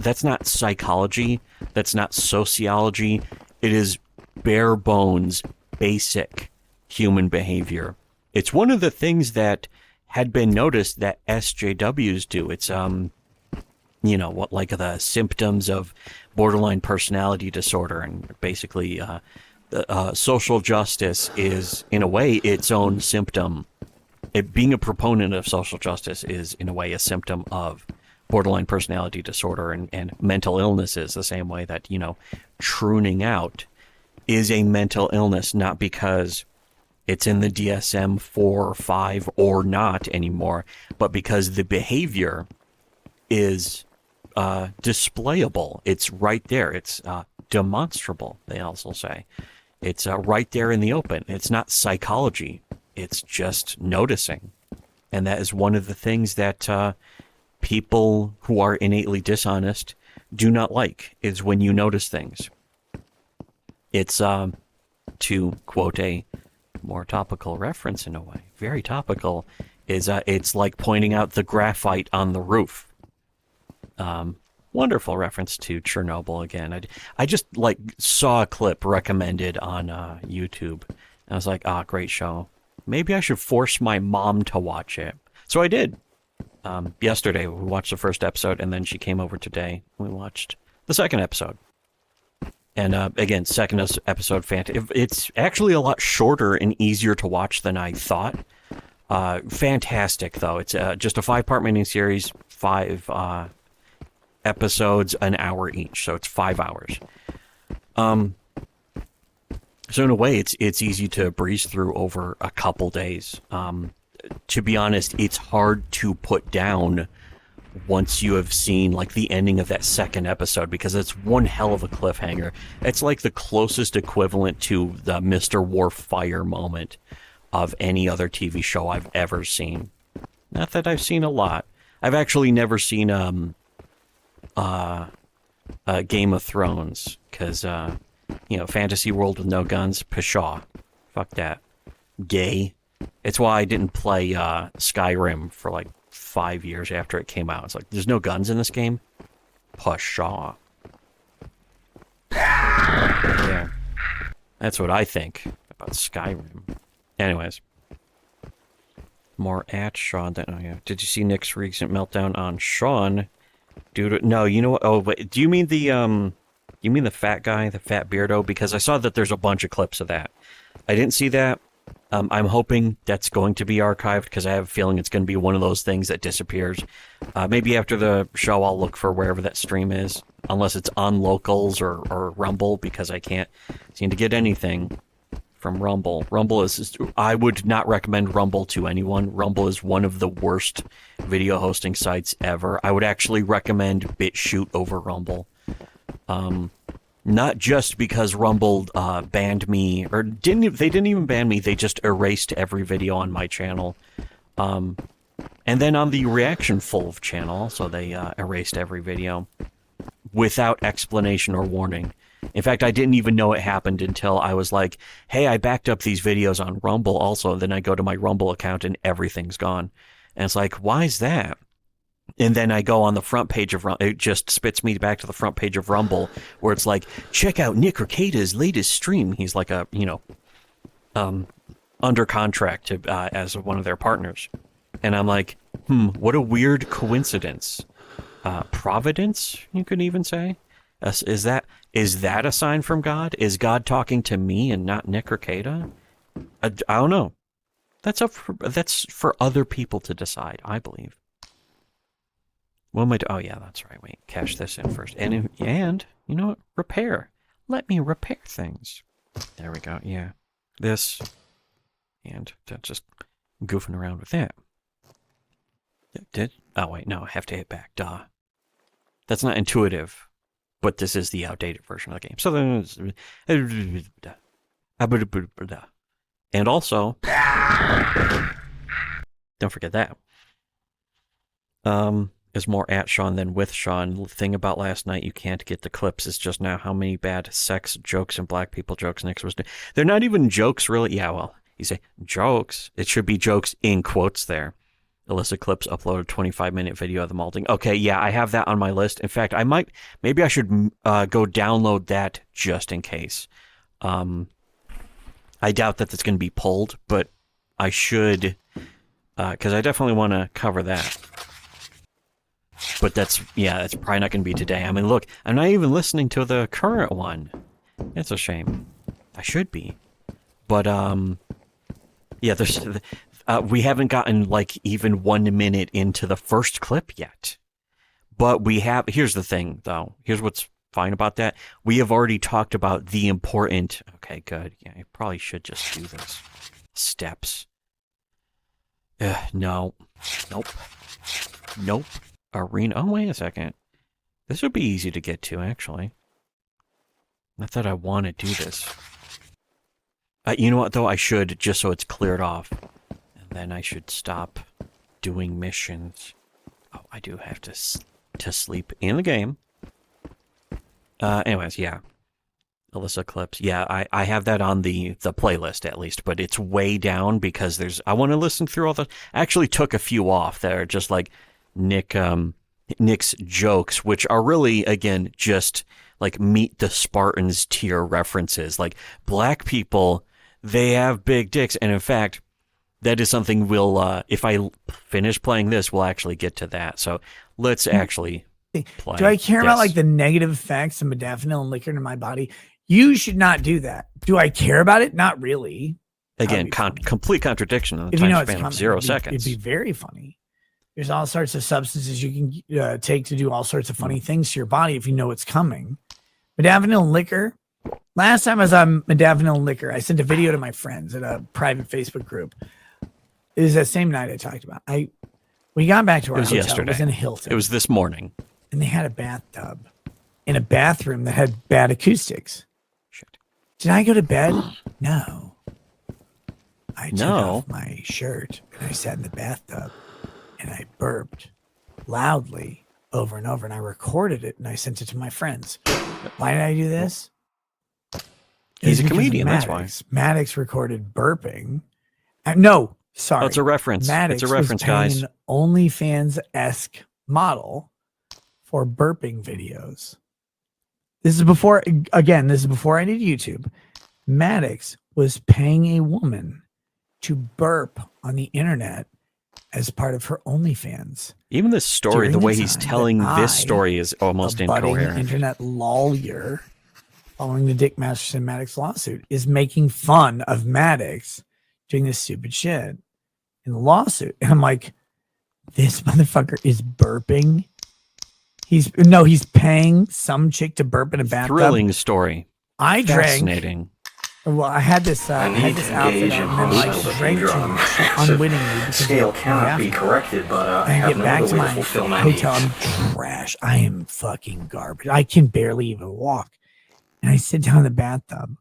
that's not psychology, that's not sociology. It is bare bones, basic human behavior. It's one of the things that had been noticed that SJWs do. It's what, like the symptoms of borderline personality disorder, and basically social justice is in a way its own symptom. Being a proponent of social justice is in a way a symptom of borderline personality disorder and mental illnesses, the same way that pruning out is a mental illness, not because it's in the DSM-4 or 5 or not anymore, but because the behavior is displayable. It's right there. It's demonstrable, they also say. It's right there in the open. It's not psychology. It's just noticing. And that is one of the things that people who are innately dishonest do not like, is when you notice things. It's, to quote a more topical reference in a way, very topical, is it's like pointing out the graphite on the roof. Wonderful reference to Chernobyl again. I just saw a clip recommended on YouTube. And I was like, great show. Maybe I should force my mom to watch it. So I did. Yesterday we watched the first episode, and then she came over today. We watched the second episode. And again, second episode, fantastic. It's actually a lot shorter and easier to watch than I thought. Fantastic, though. It's just a 5-part miniseries, 5 episodes, an hour each, so it's 5 hours. So in a way, it's easy to breeze through over a couple days. To be honest, it's hard to put down once you have seen the ending of that second episode, because it's one hell of a cliffhanger. It's like the closest equivalent to the Mr. Worf fire moment of any other TV show I've ever seen. Not that I've seen a lot. I've actually never seen Game of Thrones, because fantasy world with no guns, pshaw, fuck that, gay. It's why I didn't play Skyrim for 5 years after it came out. It's like, there's no guns in this game, pshaw. Yeah, that's what I think about Skyrim. Anyways, more at Sean. Did you see Nick's recent meltdown on Sean? Dude, no, you know what? Oh, wait, do you mean the fat guy, the fat beardo? Because I saw that there's a bunch of clips of that. I didn't see that. I'm hoping that's going to be archived, because I have a feeling it's going to be one of those things that disappears. Maybe after the show, I'll look for wherever that stream is, unless it's on Locals or Rumble, because I can't seem to get anything from Rumble. Rumble is, I would not recommend Rumble to anyone. Rumble is one of the worst video hosting sites ever. I would actually recommend BitChute over Rumble. Not just because Rumble banned me, or they didn't even ban me, they just erased every video on my channel. And then on the Reaction Full channel, so they erased every video without explanation or warning. In fact, I didn't even know it happened until I was like, hey, I backed up these videos on Rumble also. Then I go to my Rumble account and everything's gone. And it's like, why is that? And then I go on the front page of Rumble. It just spits me back to the front page of Rumble, where it's like, check out Nick Rekieta's latest stream. He's like a, under contract to, as one of their partners. And I'm like, what a weird coincidence. Providence, you could even say. Is that Is that a sign from God? Is God talking to me and not Nick Rekieta? I don't know. That's for other people to decide, I believe. What am I doing? Oh, yeah, that's right. Wait, cash this in first. And you know what? Repair. Let me repair things. There we go. Yeah. This. And just goofing around with that. Oh, wait, no. I have to hit back. Duh. That's not intuitive. But this is the outdated version of the game. So then and also, don't forget that. Is more at Sean than with Sean. The thing about last night, you can't get the clips. Is just now how many bad sex jokes and black people jokes Nick was doing. They're not even jokes, really. Yeah, well, you say jokes. It should be jokes in quotes there. Alyssa Clips uploaded a 25-minute video of the malting. Okay, yeah, I have that on my list. In fact, maybe I should go download that just in case. I doubt that it's going to be pulled, but I should, because I definitely want to cover that. But that's probably not going to be today. I mean, look, I'm not even listening to the current one. It's a shame. I should be. But, yeah, we haven't gotten, like, even 1 minute into the first clip yet. But here's the thing, though. Here's what's fine about that. We have already talked about the important... Okay, good. Yeah, I probably should just do this. Steps. No. Nope. Nope. Arena. Oh, wait a second. This would be easy to get to, actually. Not that I want to do this. You know what, though? I should, just so it's cleared off. And then I should stop doing missions. Oh, I do have to sleep in the game. Anyways, yeah. Alyssa Clips. Yeah, I have that on the playlist, at least. But it's way down because I want to listen through all the... I actually took a few off that are just like Nick's jokes, which are really, again, just like Meet the Spartans tier references. Like, black people, they have big dicks. And in fact, that is something we'll, if I finish playing this, we'll actually get to that. So let's actually play. Do I care about like the negative effects of modafinil and liquor in my body? You should not do that. Do I care about it? Not really. Again, complete contradiction in the if time span of 0 seconds. It'd be very funny. There's all sorts of substances you can take to do all sorts of funny things to your body if you know it's coming. Modafinil and liquor. Last time I was on modafinil and liquor, I sent a video to my friends in a private Facebook group. It was that same night I talked about. We got back to our hotel. Yesterday. It was in Hilton. It was this morning. And they had a bathtub in a bathroom that had bad acoustics. Shit. Did I go to bed? No. I took off my shirt and I sat in the bathtub and I burped loudly over and over and I recorded it and I sent it to my friends. Why did I do this? He's a comedian, that's why. Maddox recorded burping. No, sorry. Oh, it's a reference. Maddox it's a reference, was paying guys. An OnlyFans-esque model for burping videos. This is before I did YouTube. Maddox was paying a woman to burp on the internet as part of her OnlyFans. Even this story, the way he's telling this story is almost incoherent. Internet lawyer following the Dick Masterson Maddox lawsuit is making fun of Maddox doing this stupid shit in the lawsuit. And I'm like, this motherfucker is burping. He's paying some chick to burp in a bathtub. Thrilling story. I Fascinating. Well, I had this outfit on, and then I drank too much unwittingly. Scale cannot be corrected, but I get have no back other to way my to fulfill my hotel. needs. I'm trash. I am fucking garbage. I can barely even walk. And I sit down in the bathtub.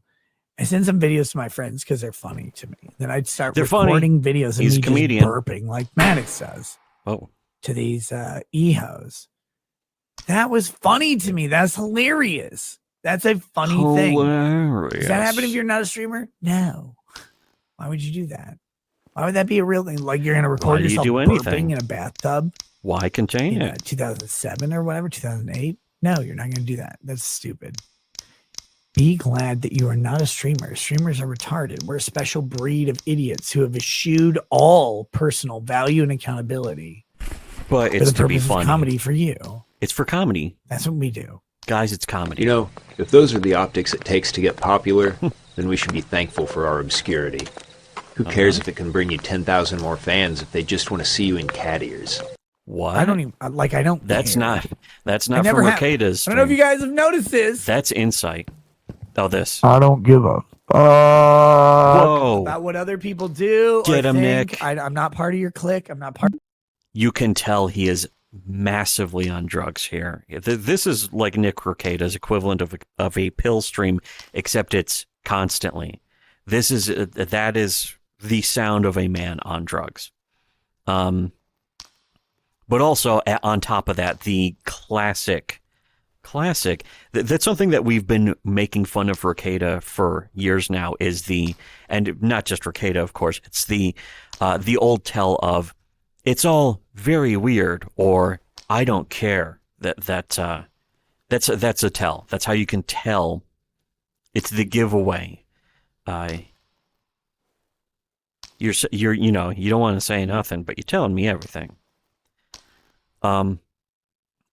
I send some videos to my friends because they're funny to me. Then I'd start recording videos of me just burping like Maddox does. Oh, to these ehos. That was funny to me. That's hilarious. That's a funny thing. Does that happen if you're not a streamer? No. Why would you do that? Why would that be a real thing? Like you're going to record yourself burping in a bathtub? Why contain it? 2007 or whatever, 2008? No, you're not going to do that. That's stupid. Be glad that you are not a streamer. Streamers are retarded. We're a special breed of idiots who have eschewed all personal value and accountability. But it's to be funny. Comedy for you. It's for comedy. That's what we do. Guys, it's comedy. You know, if those are the optics it takes to get popular, then we should be thankful for our obscurity. Who cares if it can bring you 10,000 more fans if they just want to see you in cat ears? What? I don't even like. I don't. That's care. not from never have. Rekieta's. I don't know if you guys have noticed this. That's insight. Oh, this. I don't give a fuck Whoa. about what other people do. Get or him, think. Nick. I'm not part of your clique. I'm not part. You can tell he is massively on drugs here. This is like Nick Rekieta's equivalent of a pill stream, except it's constantly. That is the sound of a man on drugs. But also on top of that, the classic. That's something that we've been making fun of Rekieta for years now. And not just Rekieta, of course. It's the old tell of, it's all very weird, or I don't care. That's a tell. That's how you can tell. It's the giveaway. You don't want to say nothing, but you're telling me everything. And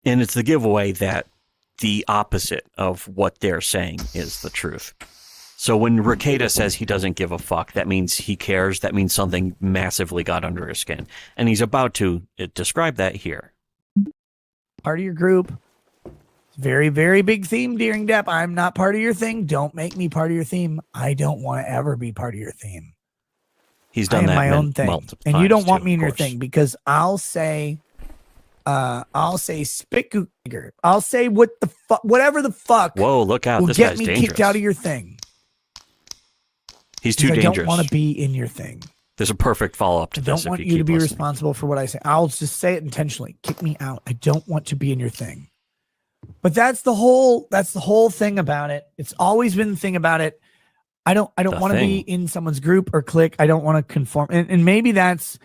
it's the giveaway that the opposite of what they're saying is the truth. So when Rekieta says he doesn't give a fuck, that means he cares. That means something massively got under his skin. And he's about to describe that here. Part of your group. Very, very big theme during Depp. I'm not part of your thing. Don't make me part of your theme. I don't want to ever be part of your theme. He's done I am that my own thing. And you don't want me in your thing because I'll say spit googer. I'll say whatever the fuck. Whoa, look out. Will This get guy's me dangerous. kicked out of your thing. He's too dangerous. I don't want to be in your thing. There's a perfect follow-up to I this. don't want you to be responsible for what I say. I'll just say it intentionally. Kick me out. I don't want to be in your thing. But that's the whole thing about it. It's always been the thing about it. I don't want to be in someone's group or clique. I don't want to conform. And maybe that's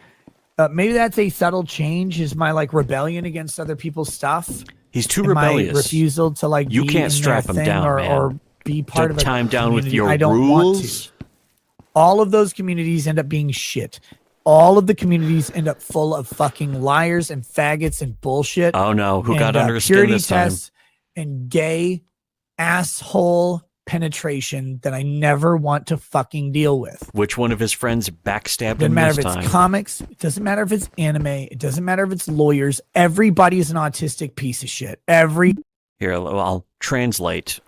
a subtle change, is my like rebellion against other people's stuff. He's too rebellious. My refusal to like you be can't in strap their him thing down, or be part of a time down with community. your I don't rules. want to. All of those communities end up being shit. All of the communities end up full of fucking liars and faggots and bullshit. Oh no, who got under his skin purity this time? tests and gay asshole penetration that I never want to fucking deal with. Which one of his friends backstabbed Doesn't him matter this if time? it's comics. It doesn't matter if it's anime. It doesn't matter if it's lawyers. Everybody is an autistic piece of shit. Here, I'll translate.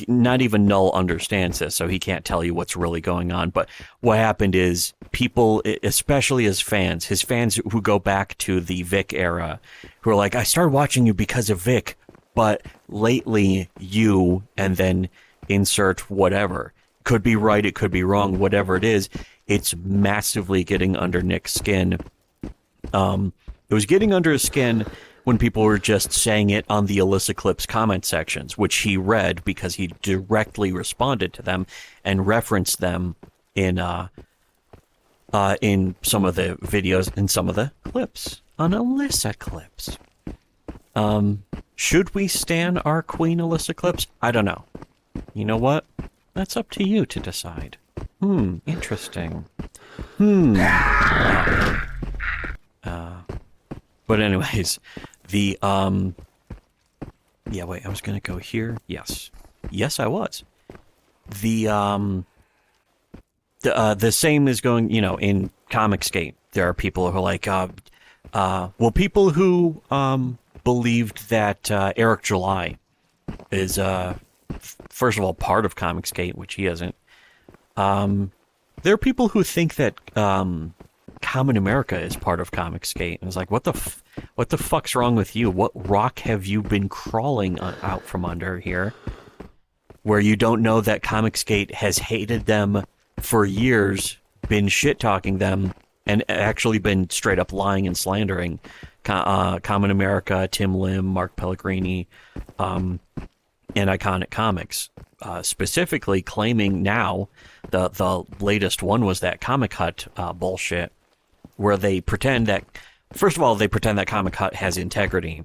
Not even Null understands this, so he can't tell you what's really going on. But what happened is people, especially his fans who go back to the Vic era, who are like, I started watching you because of Vic, but lately you, and then insert whatever. Could be right, it could be wrong, whatever it is. It's massively getting under Nick's skin. It was getting under his skin when people were just saying it on the Alyssa Clips comment sections, which he read because he directly responded to them and referenced them in some of the videos and some of the clips on Alyssa Clips. Should we stan our queen Alyssa Clips? I don't know. You know what? That's up to you to decide. Interesting. But anyways, wait, I was gonna go here. Yes, I was. The same is going, in Comicsgate. There are people who are like, people who believed that Eric July is first of all part of Comicsgate, which he isn't. There are people who think that Common America is part of Comicsgate, and it's like, what the fuck's wrong with you? What rock have you been crawling out from under here, where you don't know that Comicsgate has hated them for years, been shit talking them, and actually been straight up lying and slandering Common America, Tim Lim, Mark Pellegrini, and Iconic Comics, specifically claiming now the latest one was that Comic Hut bullshit, where they pretend that, first of all, Comic Hut has integrity,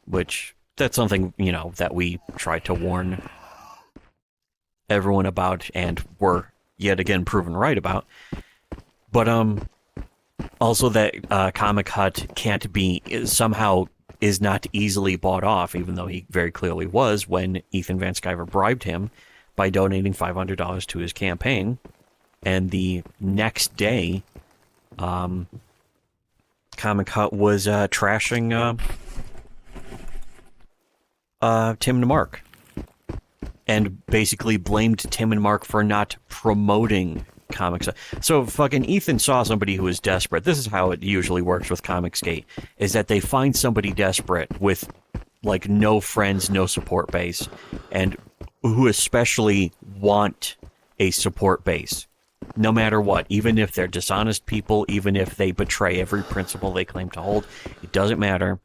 which that's something, that we try to warn everyone about and were yet again proven right about. But also that Comic Hut can't be somehow is not easily bought off, even though he very clearly was when Ethan Van Sciver bribed him by donating $500 to his campaign. And the next day, Comic Hut was trashing Tim and Mark, and basically blamed Tim and Mark for not promoting comics. So fucking Ethan saw somebody who was desperate. This is how it usually works with Comicsgate, is that they find somebody desperate with like no friends, no support base, and who especially want a support base, no matter what, even if they're dishonest people, even if they betray every principle they claim to hold, it doesn't matter.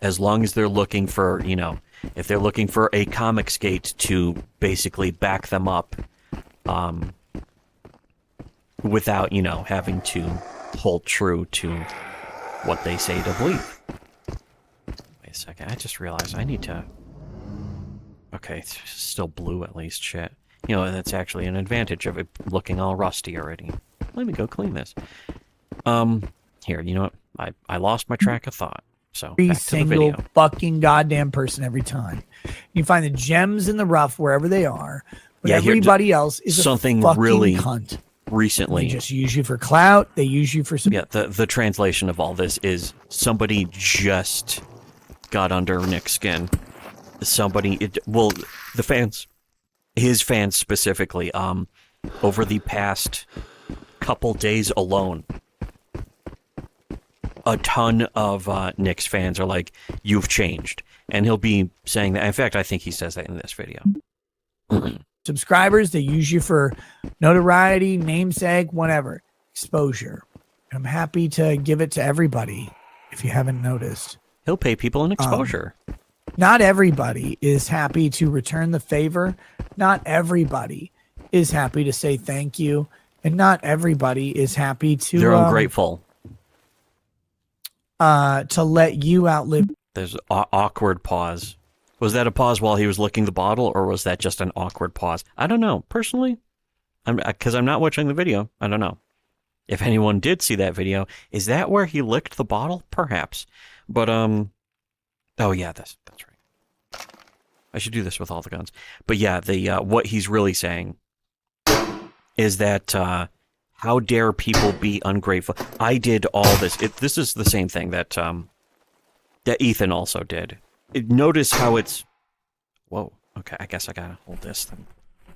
As long as they're looking for, you know, if they're looking for a Comicsgate to basically back them up, without, you know, having to hold true to what they say to believe. Wait a second, I just realized I need to... Okay, it's still blue at least, shit. You know, that's actually an advantage of it looking all rusty already. Let me go clean this. Here, you know what? I lost my track of thought. So, every back to the single video. fucking goddamn person every time. You find the gems in the rough wherever they are, but everybody else is something a fucking really cunt. Recently, They just use you for clout. They use you for some. Yeah, the translation of all this is somebody just got under Nick's skin. The fans, his fans specifically, over the past couple days alone, a ton of Nick's fans are like, "You've changed," and he'll be saying that. In fact, I think he says that in this video. Subscribers, they use you for notoriety, namesake, whatever, exposure. I'm happy to give it to everybody if you haven't noticed. He'll pay people an exposure. Not everybody is happy to return the favor. Not everybody is happy to say thank you. And not everybody is happy to... They're ungrateful. To let you outlive... There's an awkward pause. Was that a pause while he was licking the bottle, or was that just an awkward pause? I don't know. Personally, because I'm not watching the video, I don't know. If anyone did see that video, is that where he licked the bottle? Perhaps. But, oh yeah, that's right. I should do this with all the guns. But yeah, what he's really saying is that, how dare people be ungrateful? I did all this. This is the same thing that Ethan also did. Notice how it's... Whoa. Okay, I guess I gotta hold this thing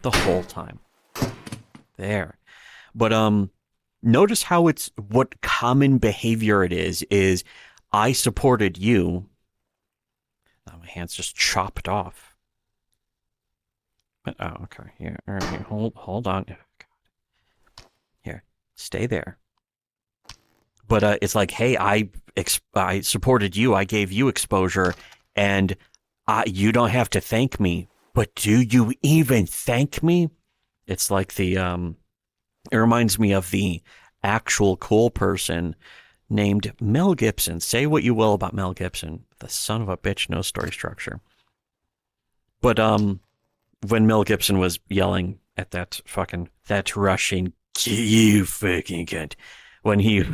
the whole time. There. But, notice how it's... What common behavior it is I supported you. Oh, my hand's just chopped off. Oh, okay. Here. All right. Hold on. Oh, God. Here. Stay there. But, it's like, hey, I supported you. I gave you exposure. And you don't have to thank me, but do you even thank me? It's like it reminds me of the actual cool person named Mel Gibson. Say what you will about Mel Gibson. The son of a bitch, no story structure. But when Mel Gibson was yelling at that Russian, you fucking cunt, when he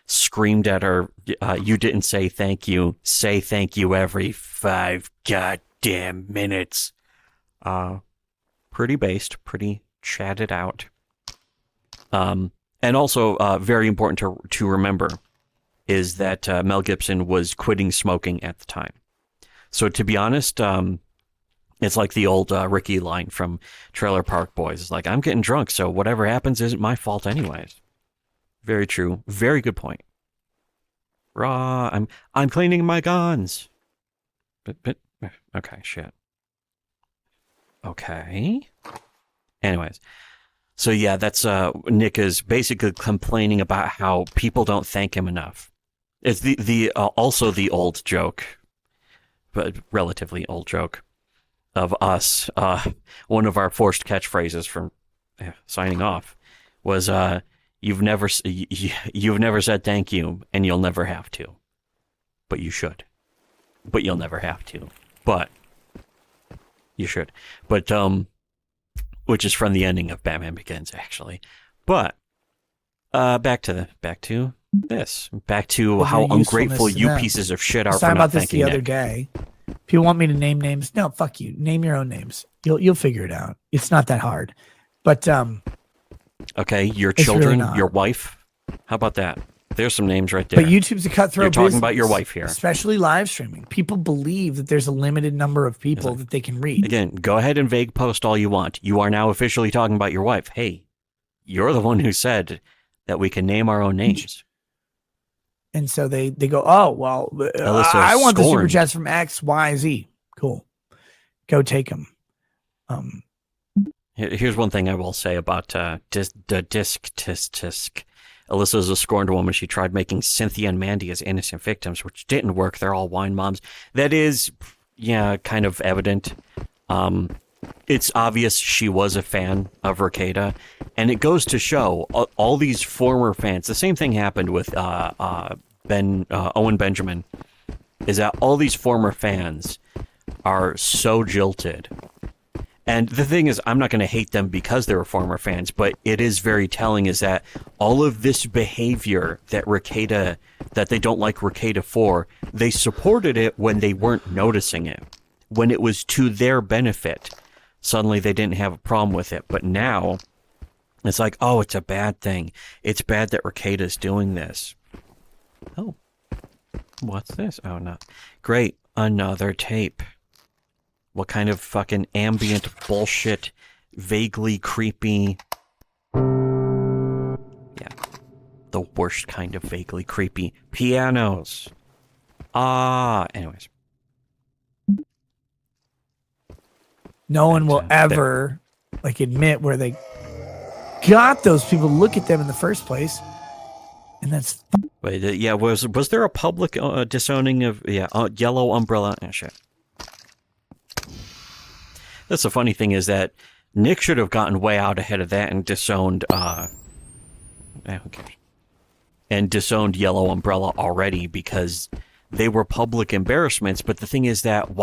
screamed at her, you didn't say thank you every 5 goddamn minutes. Pretty based, pretty chatted out. And also, very important to remember is that Mel Gibson was quitting smoking at the time. So to be honest, it's like the old Ricky line from Trailer Park Boys. It's like, I'm getting drunk, so whatever happens isn't my fault anyways. Very true. Very good point. Raw. I'm cleaning my guns. But okay, shit. Okay. Anyways, so yeah, that's Nick is basically complaining about how people don't thank him enough. It's the also the old joke, but relatively old joke of us. One of our forced catchphrases from signing off was You've never said thank you, and you'll never have to. But you should. But you'll never have to. But you should. But which is from the ending of Batman Begins, actually. But back to this. Back to Of how your usefulness ungrateful to you them. pieces of shit I are was for talking not about this the thanking other Nick. day. People want me to name names. No, fuck you. Name your own names. You'll figure it out. It's not that hard. But Okay, your It's really children, not. your wife. How about that? There's some names right there. But YouTube's a cutthroat You're talking business, about your wife here. especially live streaming. People believe that there's a limited number of people that they can reach. Again, go ahead and vague post all you want. You are now officially talking about your wife. Hey, you're the one who said that we can name our own names. And so they go, oh, well, Alyssa I want the super scorned. chats from X, Y, Z. Cool. Go take them. Here's one thing I will say about the disc tisk. Alyssa is a scorned woman. She tried making Cynthia and Mandy as innocent victims, which didn't work. They're all wine moms. That is, kind of evident. It's obvious she was a fan of Rekieta, and it goes to show all these former fans. The same thing happened with Owen Benjamin, is that all these former fans are so jilted. And the thing is, I'm not going to hate them because they were former fans, but it is very telling is that all of this behavior that they don't like Rekieta for, they supported it when they weren't noticing it. When it was to their benefit, suddenly they didn't have a problem with it. But now, it's like, oh, it's a bad thing. It's bad that Rekieta is doing this. Oh, what's this? Oh, no. Great, another tape. What kind of fucking ambient bullshit, vaguely creepy... Yeah, the worst kind of vaguely creepy pianos. Anyways. No one will ever admit where they got those people to look at them in the first place. And that's... Wait, was there a public disowning of... Yellow Umbrella? Oh, shit. That's the funny thing is that Nick should have gotten way out ahead of that and disowned, who cares? And disowned Yellow Umbrella already because they were public embarrassments. But the thing is that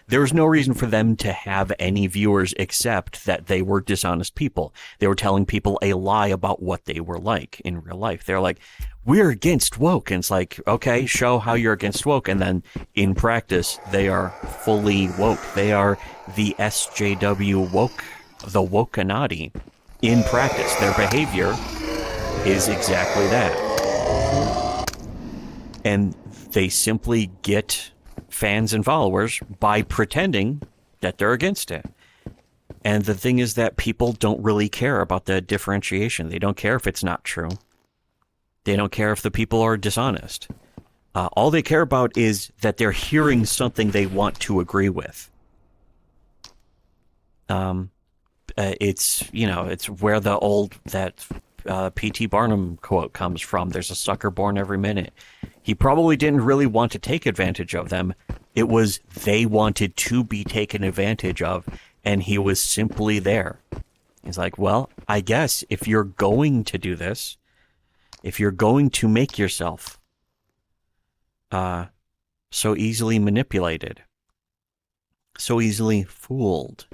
there was no reason for them to have any viewers except that they were dishonest people. They were telling people a lie about what they were like in real life. They're like, we're against woke. And it's like, okay, show how you're against woke. And then in practice, they are fully woke. They are the SJW woke, the wokenati. In practice, their behavior is exactly that. And they simply get fans and followers by pretending that they're against it. And the thing is that people don't really care about the differentiation. They don't care if it's not true. They don't care if the people are dishonest. All they care about is that they're hearing something they want to agree with. It's where that P.T. Barnum quote comes from. There's a sucker born every minute. He probably didn't really want to take advantage of them. It was they wanted to be taken advantage of, and he was simply there. He's like, well, I guess if you're going to do this, if you're going to make yourself so easily manipulated, so easily fooled,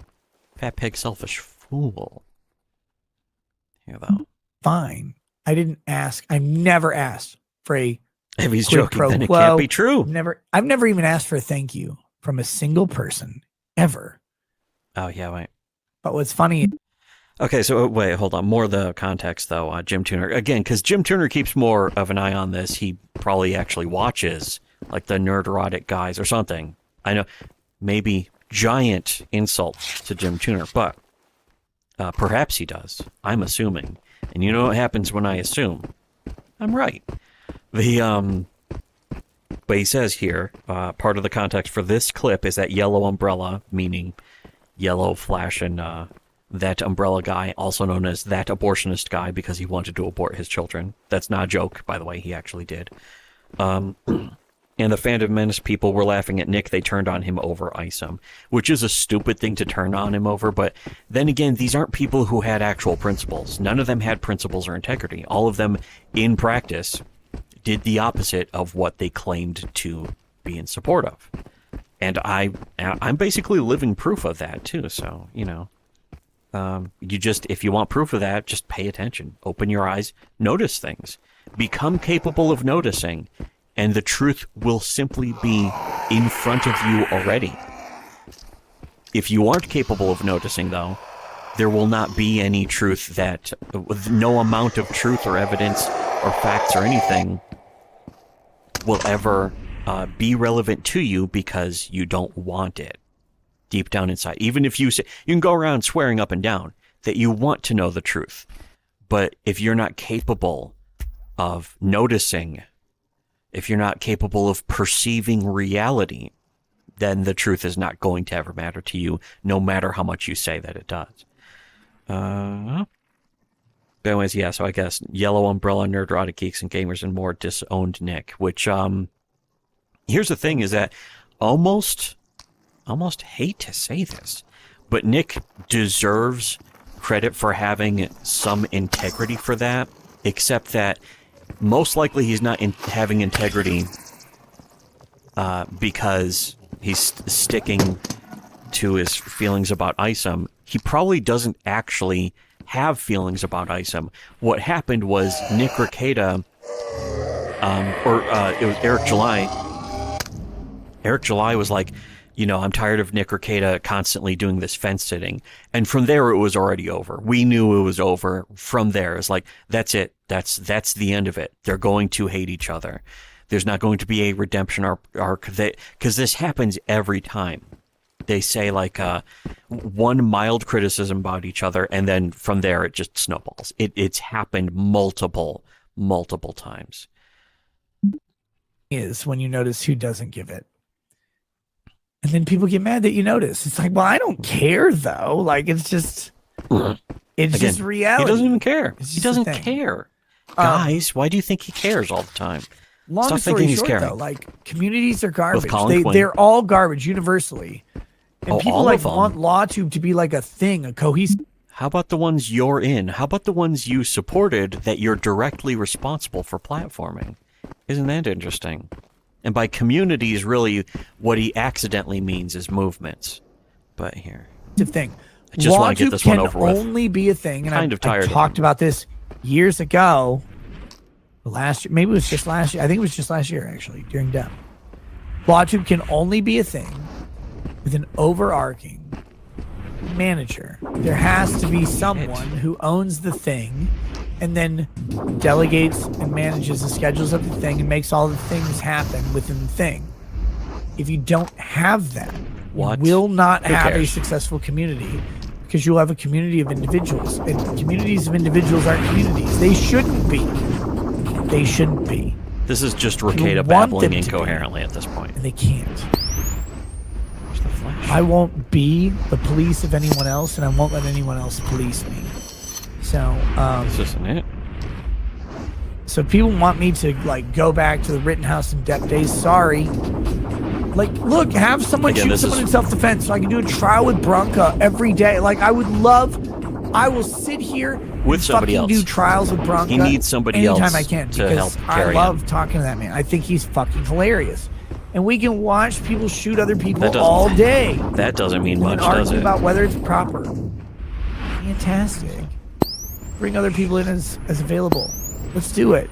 fat pig selfish fool. Here though. Fine. I didn't ask. I never asked for a... If he's joking, then it can't be true. I've never even asked for a thank you from a single person, ever. Oh, yeah, wait. But what's funny... Okay, so wait, hold on. More of the context, though. Jim Tuner. Again, because Jim Tuner keeps more of an eye on this. He probably actually watches, like, the Nerd-Erotic guys or something. I know, maybe giant insult to Jim Tuner, but perhaps he does. I'm assuming. And you know what happens when I assume? I'm right. But he says here, part of the context for this clip is that Yellow Umbrella, meaning Yellow Flash and that umbrella guy, also known as that abortionist guy because he wanted to abort his children. That's not a joke, by the way, he actually did. And the Phantom Menace people were laughing at Nick. They turned on him over Isom, which is a stupid thing to turn on him over. But then again, these aren't people who had actual principles. None of them had principles or integrity. All of them, in practice, did the opposite of what they claimed to be in support of. And I'm basically living proof of that, too. So, if you want proof of that, just pay attention. Open your eyes, notice things. Become capable of noticing, and the truth will simply be in front of you already. If you aren't capable of noticing, though, there will not be any truth that, with no amount of truth or evidence or facts or anything will ever be relevant to you because you don't want it deep down inside. Even if you say, you can go around swearing up and down that you want to know the truth, but if you're not capable of noticing, if you're not capable of perceiving reality, then the truth is not going to ever matter to you, no matter how much you say that it does. But anyways, yeah, so I guess Yellow Umbrella, Nerdrotic Geeks and Gamers and More disowned Nick, which, here's the thing is that almost hate to say this, but Nick deserves credit for having some integrity for that, except that most likely he's not having integrity because he's sticking to his feelings about Isom. He probably doesn't actually have feelings about Isom. What happened was Nick Rekieta, it was Eric July. Eric July was like, I'm tired of Nick Rekieta constantly doing this fence sitting. And from there, it was already over. We knew it was over from there. It's like, that's it. That's the end of it. They're going to hate each other. There's not going to be a redemption arc because this happens every time. They say like one mild criticism about each other, and then from there it just snowballs. It's happened multiple times. Is when you notice who doesn't give it. And then people get mad that you notice. It's like, well, I don't care though. Like it's just just reality. He doesn't even care. He doesn't care. Guys, why do you think he cares all the time? Long Stop story thinking he's short, caring. though, like communities are garbage. Quinn. They're all garbage universally. And people all like of them. want LawTube to be like a thing, a cohesive. How about the ones you're in? How about the ones you supported that you're directly responsible for platforming? Isn't that interesting? And by communities, really, what he accidentally means is movements. But here, thing. I just want to get this one over with. Can only be a thing, and Kind of tired I of talked about this years ago. Last year, maybe it was just last year. I think it was just last year, actually, during DEM. LawTube can only be a thing with an overarching manager. There has to be someone who owns the thing and then delegates and manages the schedules of the thing and makes all the things happen within the thing. If you don't have that, you will not have a successful community because you'll have a community of individuals. And communities of individuals aren't communities. They shouldn't be. They shouldn't be. This is just Rekieta babbling incoherently at this point. And they can't. Where's the flash? I won't be the police of anyone else, and I won't let anyone else police me. So, this isn't it. So people want me to like go back to the Rittenhouse and Depp days. Sorry. Like, look, have someone shoot someone in self-defense so I can do a trial with Bronca every day. Like, I will sit here with somebody else. Do trials with Bronca. He needs somebody else anytime I can to help carry I love talking to that man. I think he's fucking hilarious. And we can watch people shoot other people all day. That doesn't mean much, does does it? About whether it's proper. Fantastic. Bring other people in as available. Let's do it.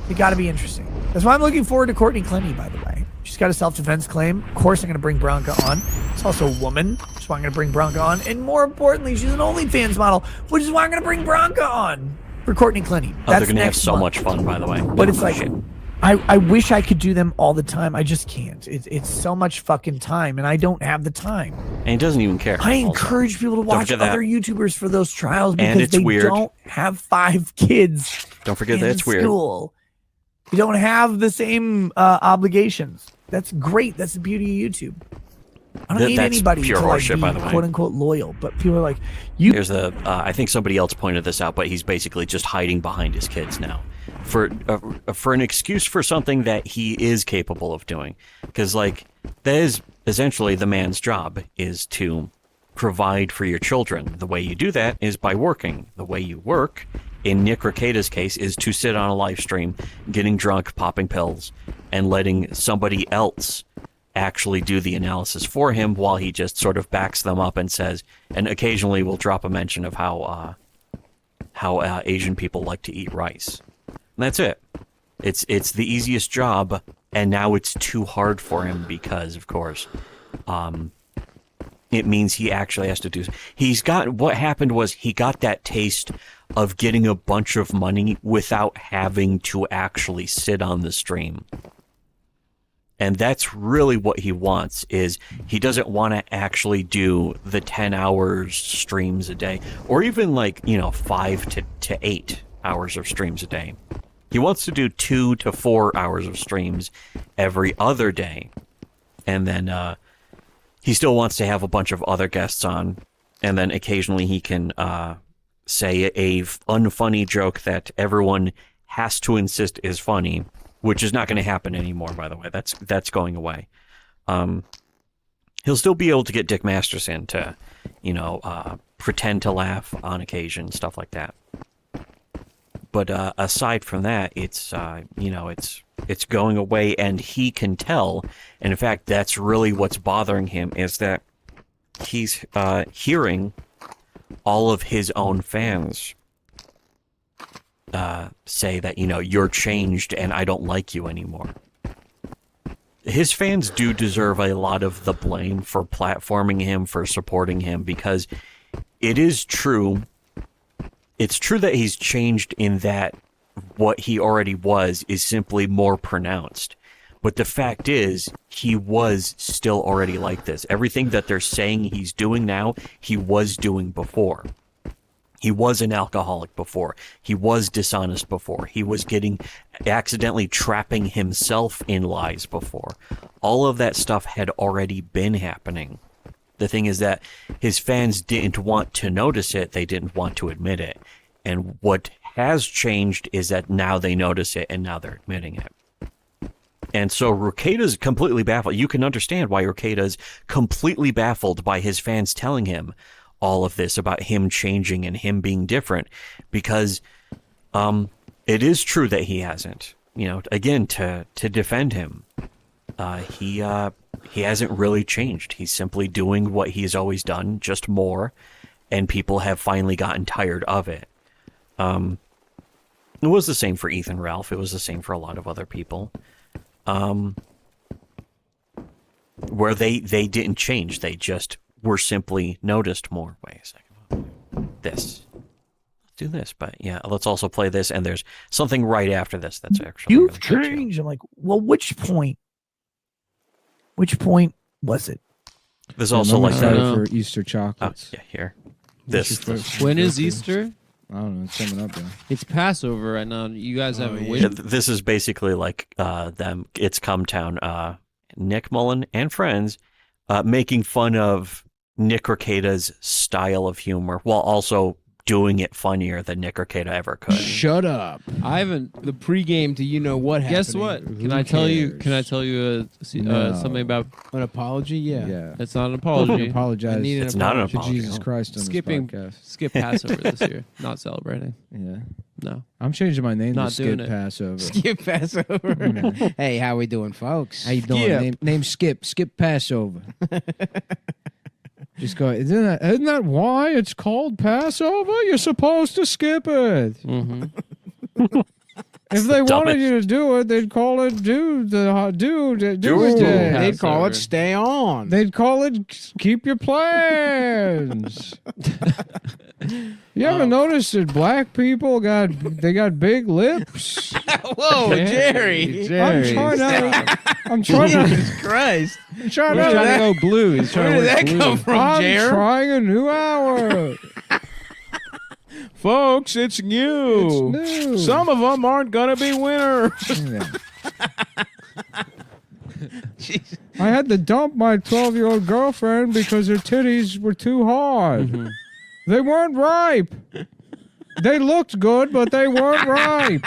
It got to be interesting. That's why I'm looking forward to Courtney Clinty, by the way. She's got a self-defense claim. Of course, I'm going to bring Bronca on. She's also a woman, which is why I'm going to bring Bronca on. And more importantly, she's an OnlyFans model, which is why I'm going to bring Bronca on for Courtney Clinty. They're going to have so much fun, by the way. But it's like, I wish I could do them all the time. I just can't. It's so much fucking time, and I don't have the time. And he doesn't even care. I encourage people to watch other YouTubers for those trials because they don't have 5 kids. Don't forget that it's weird. You don't have the same obligations. That's great. That's the beauty of YouTube. I don't need anybody to like be quote unquote loyal, but people are like, you. There's I think somebody else pointed this out, but he's basically just hiding behind his kids now for an excuse for something that he is capable of doing. Because like that is essentially the man's job, is to provide for your children. The way you do that is by working. The way you work, in Nick Rekieta's case, is to sit on a live stream, getting drunk, popping pills, and letting somebody else actually do the analysis for him, while he just sort of backs them up and says, and occasionally will drop a mention of how Asian people like to eat rice. And that's it. It's the easiest job, and now it's too hard for him because, of course, it means he actually has to do. What happened was he got that taste of getting a bunch of money without having to actually sit on the stream. And that's really what he wants, is he doesn't want to actually do the 10 hours streams a day, or even 5 to 8 hours of streams a day. He wants to do 2 to 4 hours of streams every other day. And then he still wants to have a bunch of other guests on. And then occasionally he can say a unfunny joke that everyone has to insist is funny, which is not going to happen anymore, by the way. That's going away. He'll still be able to get Dick Masterson to, pretend to laugh on occasion, stuff like that. But aside from that, it's going away, and he can tell. And in fact, that's really what's bothering him, is that he's hearing all of his own fans say that, you're changed and I don't like you anymore. His fans do deserve a lot of the blame for platforming him, for supporting him, because it is true. It's true that he's changed in that what he already was is simply more pronounced. But the fact is, he was still already like this. Everything that they're saying he's doing now, he was doing before. He was an alcoholic before. He was dishonest before. He was accidentally trapping himself in lies before. All of that stuff had already been happening. The thing is that his fans didn't want to notice it. They didn't want to admit it. And what has changed is that now they notice it, and now they're admitting it. And so Rekieta's completely baffled. You can understand why Rekieta's completely baffled by his fans telling him all of this about him changing and him being different, because it is true that he hasn't. Again, to defend him, he hasn't really changed. He's simply doing what he's always done, just more, and people have finally gotten tired of it. It was the same for Ethan Ralph. It was the same for a lot of other people. Where they didn't change. They just were simply noticed more. Wait a second. This. Let's do this. But yeah, let's also play this. And there's something right after this that's actually... You've changed. I'm like, well, which point? Which point was it? There's also like that for Easter chocolates. Yeah, here. This. When is Easter? I don't know. It's coming up, yeah. It's Passover. I know you guys haven't waited. This is basically like them. It's Cumtown. Nick Mullen and friends making fun of Nick Rekieta's style of humor while also doing it funnier than Nick Rekieta ever could. Shut up! I haven't. The pregame to what happened. Guess what? Can I tell you something about an apology? Yeah. It's not an apology. Apologize. It's not an to apology. Jesus Christ on Skipping. this podcast. Skip Passover this year. Not celebrating. Yeah. No. I'm changing my name Not to doing Skip it. Passover. Skip Passover. Hey, how we doing, folks? How you doing? Name Skip. Skip Passover. Just go. Isn't that why it's called Passover? You're supposed to skip it. Mm-hmm. If they wanted you to do it, they'd call it do it day. They'd call it stay on. They'd call it keep your plans. You ever noticed that black people got big lips? Whoa, Jerry. I'm trying to. Jesus Christ. I'm trying He's to trying to go blue. He's trying Where to did that blue. come from, I'm Jerry? trying a new hour. Folks, it's new. It's new. Some of them aren't going to be winners. I had to dump my 12-year-old girlfriend because her titties were too hard. Mm-hmm. They weren't ripe. They looked good, but they weren't ripe.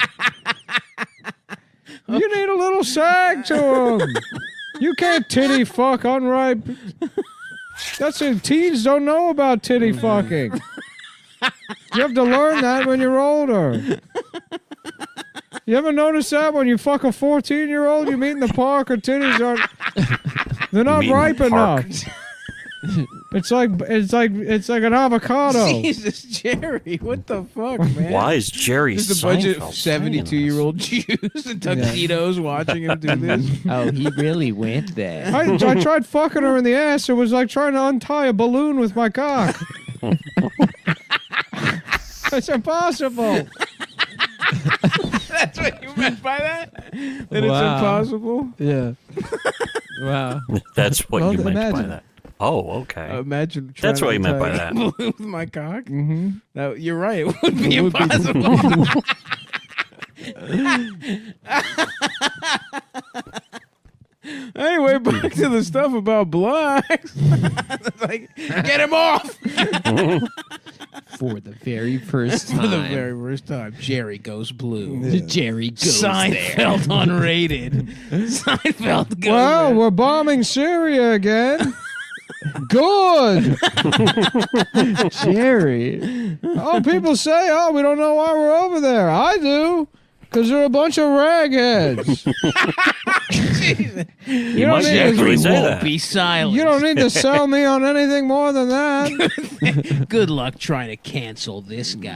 You need a little sag to them. You can't titty fuck unripe. Teens don't know about titty fucking. You have to learn that when you're older. You ever notice that when you fuck a 14-year-old you meet in the park, her titties aren't... They're not mean ripe park. enough. It's like an avocado. Jesus, Jerry, what the fuck, man? Why is Jerry Just a bunch of Seinfeld saying 72-year-old Jews in tuxedos watching him do this. Oh, he really went there. I tried fucking her in the ass. It was like trying to untie a balloon with my cock. It's impossible. That's what you meant by that? That Wow. it's impossible? Yeah. Wow. That's what Well, you meant by imagine. that. Oh, okay. Imagine trying That's to what you meant by untie that. a balloon with my cock. Mm-hmm. No, you're right. It would be It would be- impossible. Anyway, back to the stuff about blacks. It's like, get him off! For the very first time. For the very first time, Jerry goes blue. Jerry goes Seinfeld unrated. Seinfeld goes Well, there. we're bombing Syria again. Good. Jerry. Oh, people say, oh, we don't know why we're over there. I do. Because they're a bunch of ragheads. You don't must need- actually say won't that. be silent. You don't need to sell me on anything more than that. Good luck trying to cancel this guy.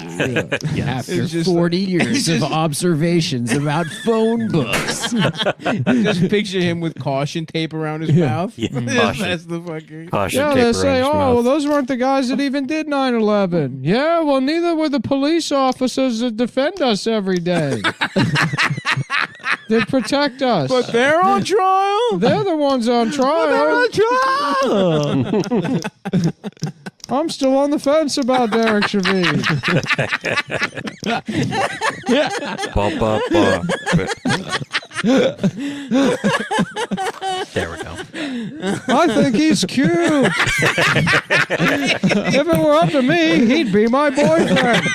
After It's just 40 years of observations about phone books. Just picture him with caution tape around his mouth. Yeah, caution. That's the fucking. Caution Yeah, tape they around say, his oh, mouth. well, those weren't the guys that even did 9/11. Yeah, well, neither were the police officers that defend us every day. That protect us. But they're on trial. They're the ones on trial. I'm still on the fence about Derek Chauvin. Ba, ba, ba. There we go. I think he's cute. If it were up to me, he'd be my boyfriend.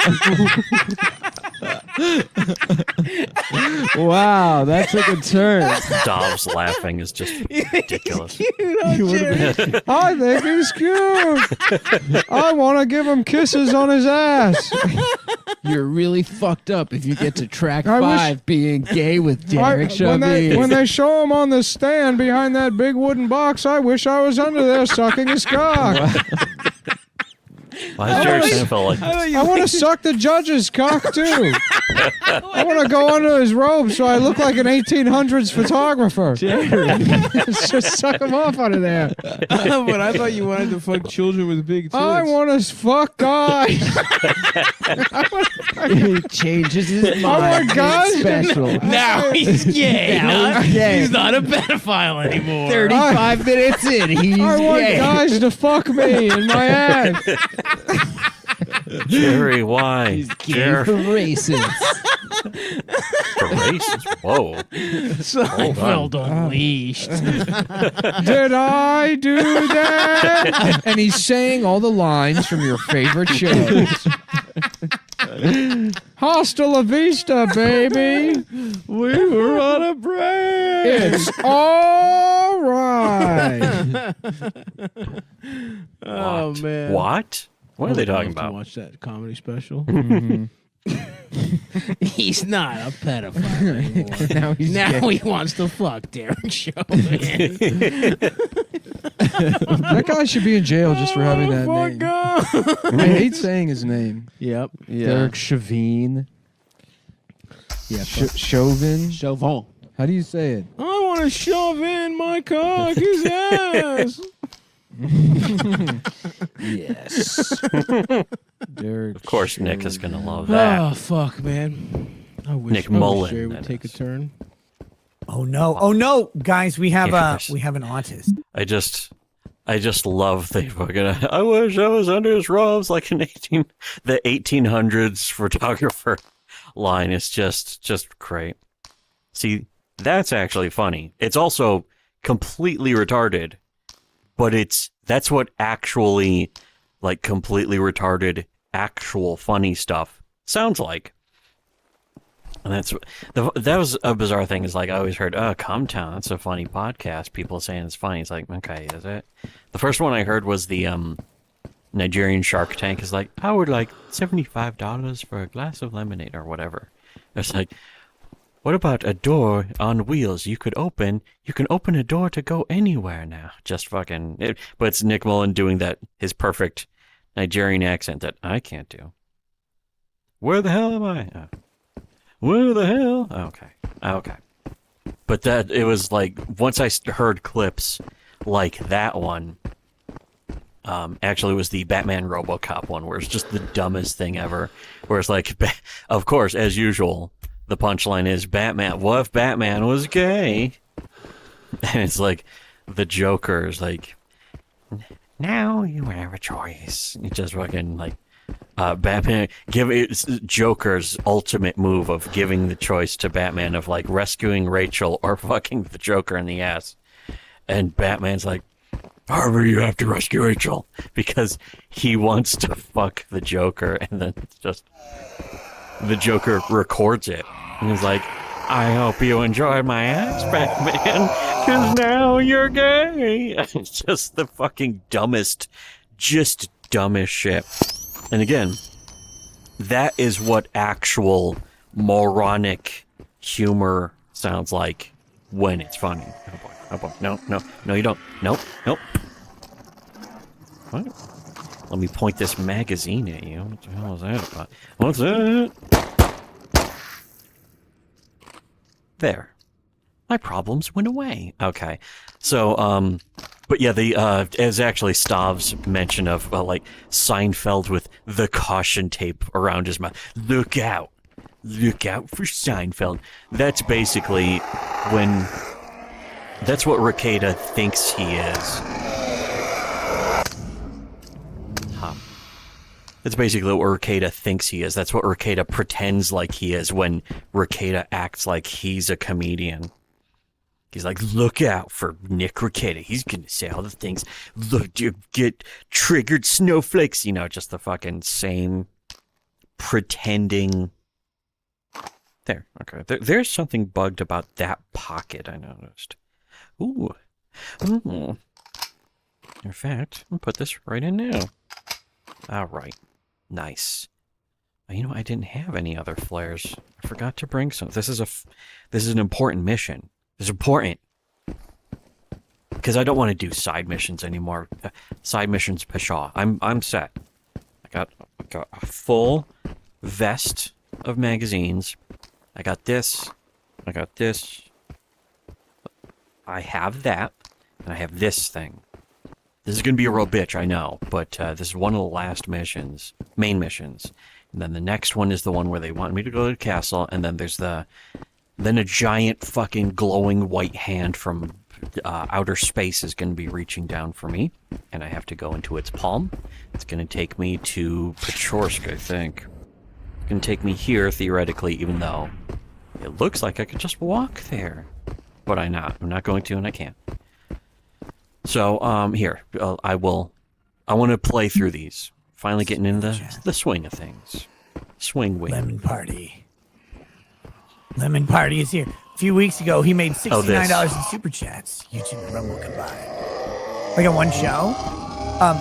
Wow, that took a turn. Dom's laughing is just ridiculous. I think he's cute. I want to give him kisses on his ass. You're really fucked up if you get to track I wish- 5 being gay with Derek when Chauvin. they show him on the stand behind that big wooden box, I wish I was under there sucking his cock. Why is Jerry Seinfeld like this? I want to suck the judge's cock too. I want to go under his robe so I look like an 1800s photographer. Just suck him off out of there. But I thought you wanted to fuck children with big tits. I want to fuck guys. He changes his mind. want guys to- Special. Now he's gay. Now he's gay. He's not a pedophile anymore. 35 minutes in, he's I want gay. guys to fuck me in my ass. Jerry, why? He's gay Jerry, for races. for racist. Whoa. Seinfeld unleashed. Did I do that? And he's saying all the lines from your favorite shows. Hasta la vista, baby. We were on a break. It's all right. Oh What? man. What? What are they I'd talking love to about? Watch that comedy special. He's not a pedophile anymore. Now he's Now gay. he wants to fuck Derek Chauvin. That guy should be in jail just for having that name. I hate saying his name. Yep. Derek Chauvin. Yeah. Chauvin. Chauvin. How do you say it? I want to shove in my cock his ass. Yes. Derek. Of course, Nick is going to love that. Oh fuck, man. I wish, Nick I wish Mullen, Jerry would that take a is. turn. Oh no! Oh no, guys, we have Yes. we have an autist. I just love the fucking. I wish I was under his robes like the 1800s photographer line is just great. See, that's actually funny. It's also completely retarded, but that's what actually like completely retarded actual funny stuff sounds like. And that was a bizarre thing. Is like I always heard, "Oh, Comtown, that's a funny podcast." People saying it's funny. It's like, okay, is it? The first one I heard was the Nigerian Shark Tank. Is like, I would like $75 for a glass of lemonade or whatever. It's like, What about a door on wheels you could open? You can open a door to go anywhere now. Just fucking... but it's Nick Mullen doing that, his perfect Nigerian accent that I can't do. Where the hell am I? Where the hell? Okay. But that, it was like, once I heard clips like that one, actually it was the Batman RoboCop one, where it's just the dumbest thing ever. Where it's like, of course, as usual, the punchline is, Batman, what if Batman was gay? And it's like, the Joker is like, now you have a choice. It's just fucking like, Batman, it's Joker's ultimate move of giving the choice to Batman of like rescuing Rachel or fucking the Joker in the ass. And Batman's like, however, you have to rescue Rachel, because he wants to fuck the Joker, and then it's just the Joker records it and is like, I hope you enjoyed my ass, Batman, because now you're gay. It's just the fucking dumbest shit. And again, that is what actual moronic humor sounds like when it's funny. Oh boy. No, you don't. Nope. What? Let me point this magazine at you. What the hell is that about? What's that? There. My problems went away. Okay. So, but yeah, as actually Stav's mention of, like, Seinfeld with the caution tape around his mouth. Look out for Seinfeld. That's basically that's what Rekieta thinks he is. That's basically what Rekieta thinks he is. That's what Rekieta pretends like he is when Rekieta acts like he's a comedian. He's like, look out for Nick Rekieta. He's going to say all the things. Look, you get triggered snowflakes. You know, just the fucking same pretending. There, okay. There's something bugged about that pocket, I noticed. Ooh. In fact, I'll put this right in now. All right. Nice. You know, I didn't have any other flares. I forgot to bring some. This is an important mission. It's important. Because I don't want to do side missions anymore. Side missions, pshaw. I'm set. I got a full vest of magazines. I got this. I got this. I have that. And I have this thing. This is going to be a real bitch, I know. But this is one of the last missions. Main missions. And then the next one is the one where they want me to go to the castle. And then there's then a giant fucking glowing white hand from outer space is going to be reaching down for me. And I have to go into its palm. It's going to take me to Pechorsk, I think. It's going to take me here, theoretically, even though it looks like I could just walk there. But I'm not going to, and I can't. So, here. I want to play through these. Finally getting into the swing of things. Swing wing. Lemon Party. Lemon Party is here. A few weeks ago, he made $69 in super chats. YouTube and Rumble combined. Like on one show.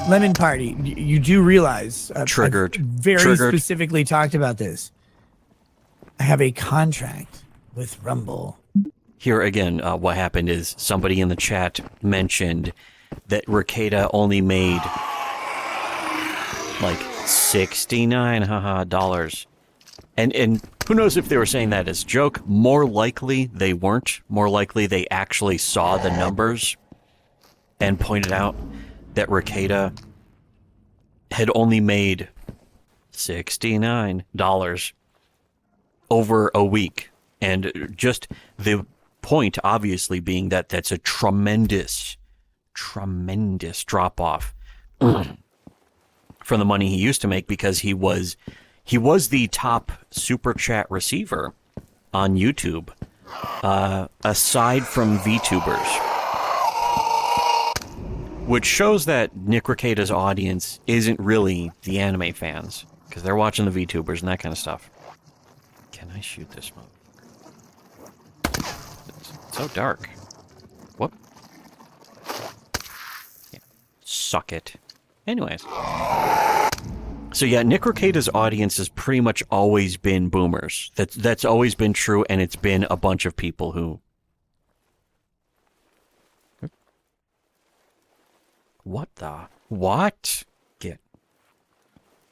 Lemon Party. You do realize Triggered. Very specifically talked about this. I have a contract with Rumble. Here again, what happened is somebody in the chat mentioned that Rekieta only made like $69 and who knows if they were saying that as a joke. More likely they weren't. More likely they actually saw the numbers and pointed out that Rekieta had only made $69 over a week. And just the point obviously being that that's a tremendous drop off from the money he used to make, because he was the top super chat receiver on YouTube, aside from VTubers, which shows that Nick Rekieta's audience isn't really the anime fans, because they're watching the VTubers and that kind of stuff. Can I shoot this one? It's so dark. Whoop. Yeah. Suck it. Anyways. So yeah, Nick Rekieta's audience has pretty much always been boomers. That's always been true, and it's been a bunch of people who... What the... What? Get...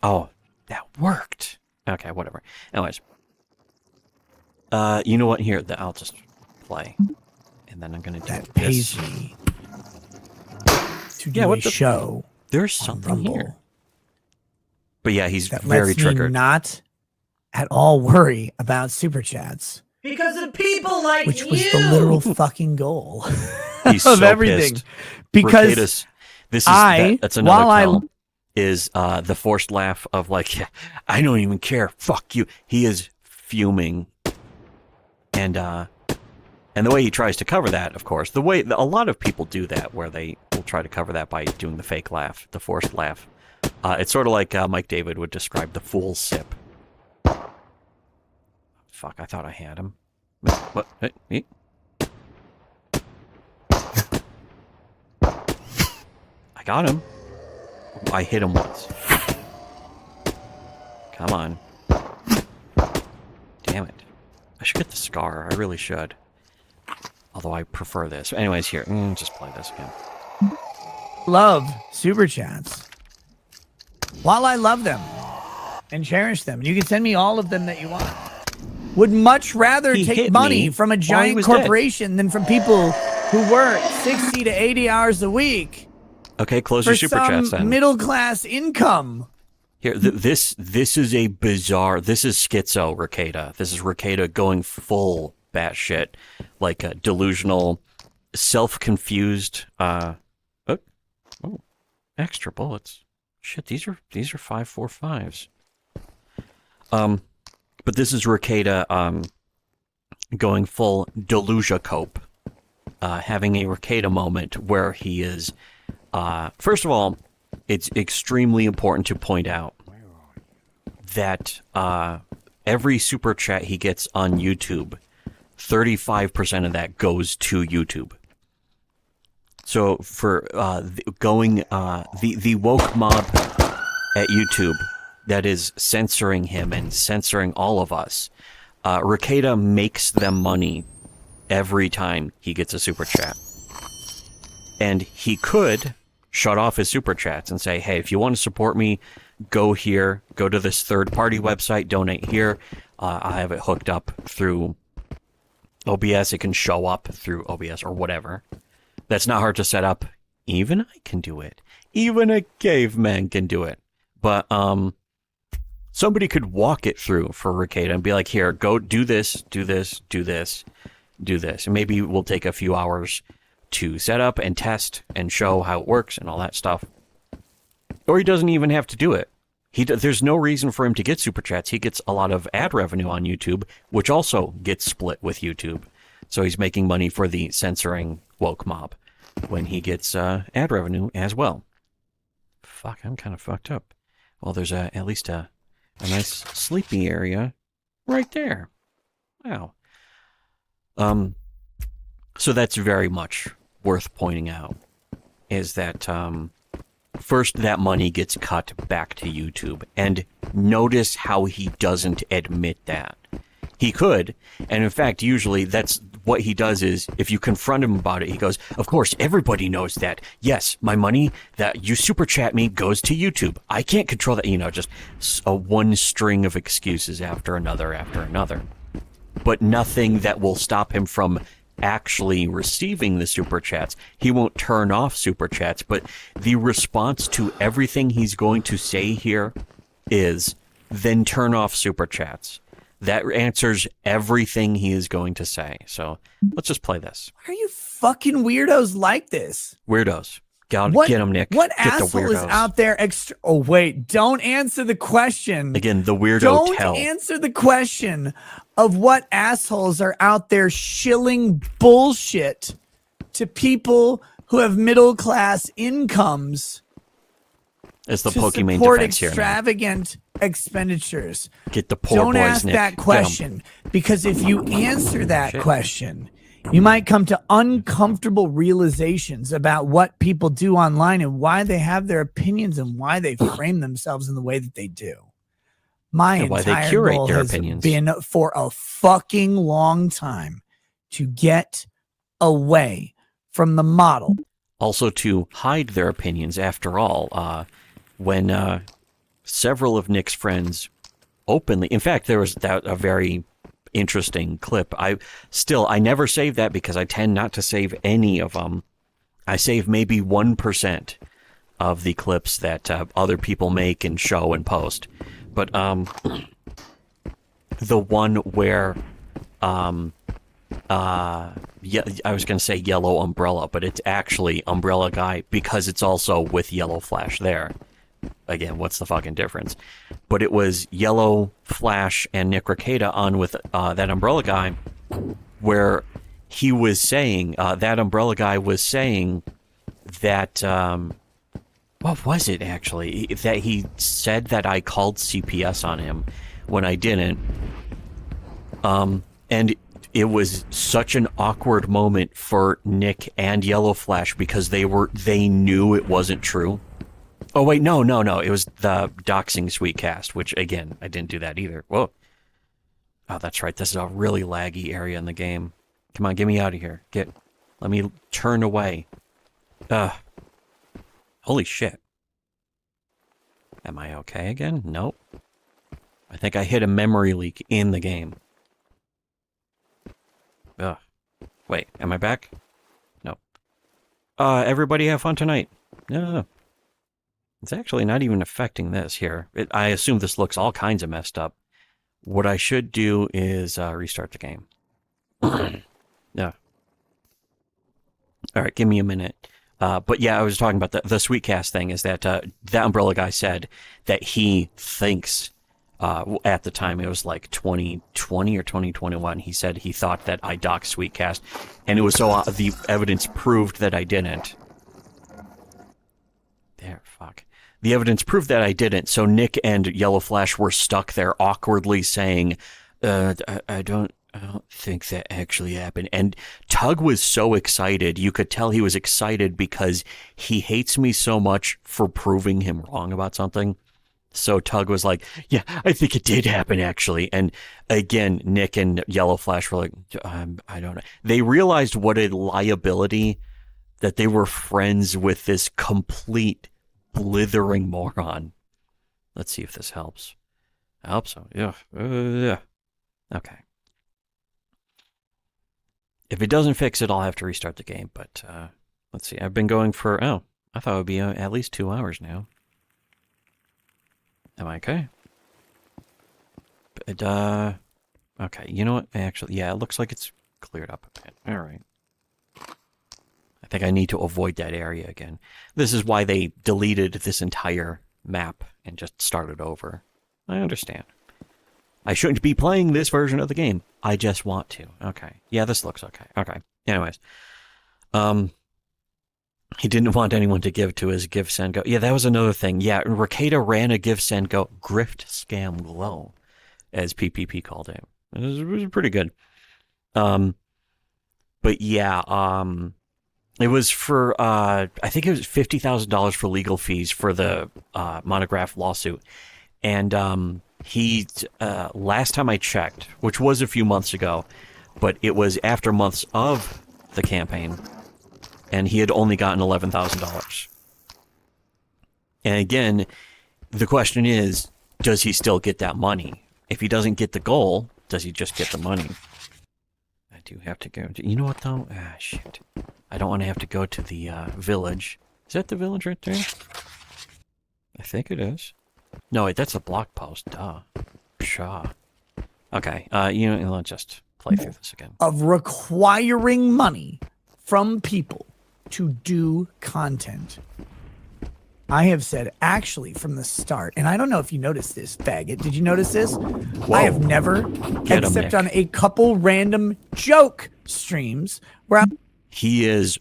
Oh, that worked. Okay, whatever. Anyways. You know what? Here, I'll just play. And then I'm going to do That this. pays me to do a show. There's something Rumble. here. But yeah, he's That very lets me triggered. not at all worry about super chats. Because of people like which you. was the literal fucking goal He's of so everything. pissed. Because Rekieta's, this is that's another while tell, is the forced laugh of like, I don't even care. Fuck you. He is fuming. And the way he tries to cover that, of course, the way a lot of people do that, where they will try to cover that by doing the fake laugh, the forced laugh. It's sort of like Mike David would describe the fool sip. Fuck, I thought I had him. What? Hey. I got him. I hit him once. Come on. Damn it. I should get the scar. I really should. Although I prefer this. Anyways, here. Just play this again. love super chats. While I love them and cherish them, and you can send me all of them that you want, would much rather take money from a giant corporation than from people who work 60 to 80 hours a week. Okay, close your super chats then. Middle class income. Here, this is a bizarre. This is schizo Rekieta. This is Rekieta going full batshit, like a delusional, self-confused. Extra bullets. Shit, these are 5.45s. But this is Rekieta going full delusia cope, having a Rekieta moment where he is. First of all, it's extremely important to point out that every super chat he gets on YouTube, 35% of that goes to YouTube. So for the woke mob at YouTube that is censoring him and censoring all of us, Rekieta makes them money every time he gets a super chat. And he could shut off his super chats and say, hey, if you want to support me, go here, go to this third-party website, donate here. I have it hooked up through OBS. It can show up through OBS or whatever. That's not hard to set up. Even I can do it. Even a caveman can do it. But somebody could walk it through for Rekieta and be like, here, go do this, do this, do this, do this. And maybe we'll take a few hours to set up and test and show how it works and all that stuff. Or he doesn't even have to do it. There's no reason for him to get super chats. He gets a lot of ad revenue on YouTube, which also gets split with YouTube. So he's making money for the censoring woke mob when he gets ad revenue as well. Fuck, I'm kind of fucked up. Well, there's at least a nice sleepy area right there. Wow. So that's very much worth pointing out, is that first that money gets cut back to YouTube, and notice how he doesn't admit that. He could, and in fact, usually that's what he does is, if you confront him about it, he goes, of course, everybody knows that. Yes, my money that you super chat me goes to YouTube. I can't control that. Just a one string of excuses after another. But nothing that will stop him from actually receiving the super chats. He won't turn off super chats, but the response to everything he's going to say here is, then turn off super chats. That answers everything he is going to say. So let's just play this. Why are you fucking weirdos like this? Weirdos. Get them, Nick. What Get asshole is out there Oh, wait. Don't answer the question. Again, the weirdo Don't tell. answer the question of what assholes are out there shilling bullshit to people who have middle-class incomes. It's the to Pokemon support defense here. extravagant expenditures. Get the poor Don't boys, ask Nick. that question, because if you answer that Shit. question, You might come to uncomfortable realizations about what people do online and why they have their opinions and why they frame themselves in the way that they do. My And why they entire curate goal their has opinions. been for a fucking long time to get away from the model. Also to hide their opinions. After all, when several of Nick's friends openly, in fact, there was a very interesting clip. I never save that because I tend not to save any of them. I save maybe 1% of the clips that other people make and show and post. But the one where yeah, I was going to say Yellow Umbrella, but it's actually Umbrella Guy because it's also with Yellow Flash there. Again, what's the fucking difference? But it was Yellow Flash and Nick Rekieta on with that Umbrella Guy, where he was saying, that Umbrella Guy was saying that, what was it actually? That he said that I called CPS on him when I didn't. And it was such an awkward moment for Nick and Yellow Flash because they knew it wasn't true. Oh, wait, no. It was the doxing Sweetcast, which, again, I didn't do that either. Whoa. Oh, that's right. This is a really laggy area in the game. Come on, get me out of here. Let me turn away. Holy shit. Am I okay again? Nope. I think I hit a memory leak in the game. Ugh. Wait, am I back? Nope. Everybody have fun tonight. No. It's actually not even affecting this here. I assume this looks all kinds of messed up. What I should do is restart the game. Yeah. All right, give me a minute. But yeah, I was talking about the Sweetcast thing is that that Umbrella Guy said that he thinks at the time, it was like 2020 or 2021, he said he thought that I doxed Sweetcast, and it was so the evidence proved that I didn't. There, fuck. The evidence proved that I didn't, so Nick and Yellow Flash were stuck there awkwardly saying, I don't think that actually happened. And Tug was so excited. You could tell he was excited because he hates me so much for proving him wrong about something. So Tug was like, yeah, I think it did happen, actually. And again, Nick and Yellow Flash were like, I don't know. They realized what a liability that they were friends with this complete blithering moron. Let's see if this helps. I hope so. Yeah. Yeah. Okay. If it doesn't fix it, I'll have to restart the game. But let's see. I've been going for, I thought it would be at least 2 hours now. Am I okay? But, okay, you know what? Actually, yeah, it looks like it's cleared up a bit. All right. I think I need to avoid that area again. This is why they deleted this entire map and just started over. I understand. I shouldn't be playing this version of the game. I just want to. Okay. Yeah, this looks okay. Okay. Anyways. He didn't want anyone to give to his Give, Send, Go. Yeah, that was another thing. Yeah, Rekieta ran a Give, Send, Go grift, scam, glow, as PPP called it. It was pretty good. But yeah, it was for, I think it was $50,000 for legal fees for the Monograph lawsuit. And he, last time I checked, which was a few months ago, but it was after months of the campaign, and he had only gotten $11,000. And again, the question is, does he still get that money? If he doesn't get the goal, does he just get the money? I do have to go. You know what, though? Ah, shit. I don't want to have to go to the village. Is that the village right there? I think it is. No, wait, that's a block post. Duh. Pshaw. Okay, you know, let's just play through this again. Of requiring money from people to do content. I have said actually from the start, and I don't know if you noticed this, faggot. Did you notice this? Whoa. I have never, except on a couple random joke streams, where he is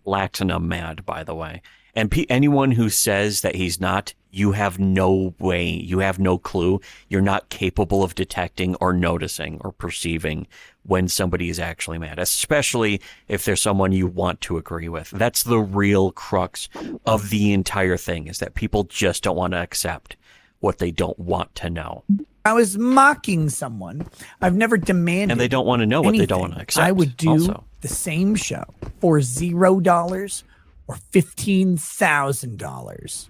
platinum mad, by the way. And anyone who says that he's not, you have no way, you have no clue. You're not capable of detecting or noticing or perceiving when somebody is actually mad, especially if there's someone you want to agree with. That's the real crux of the entire thing, is that people just don't want to accept what they don't want to know. I was mocking someone. I've never demanded. And they don't want to know what they don't want to accept. I would do also the same show for $0 or $15,000.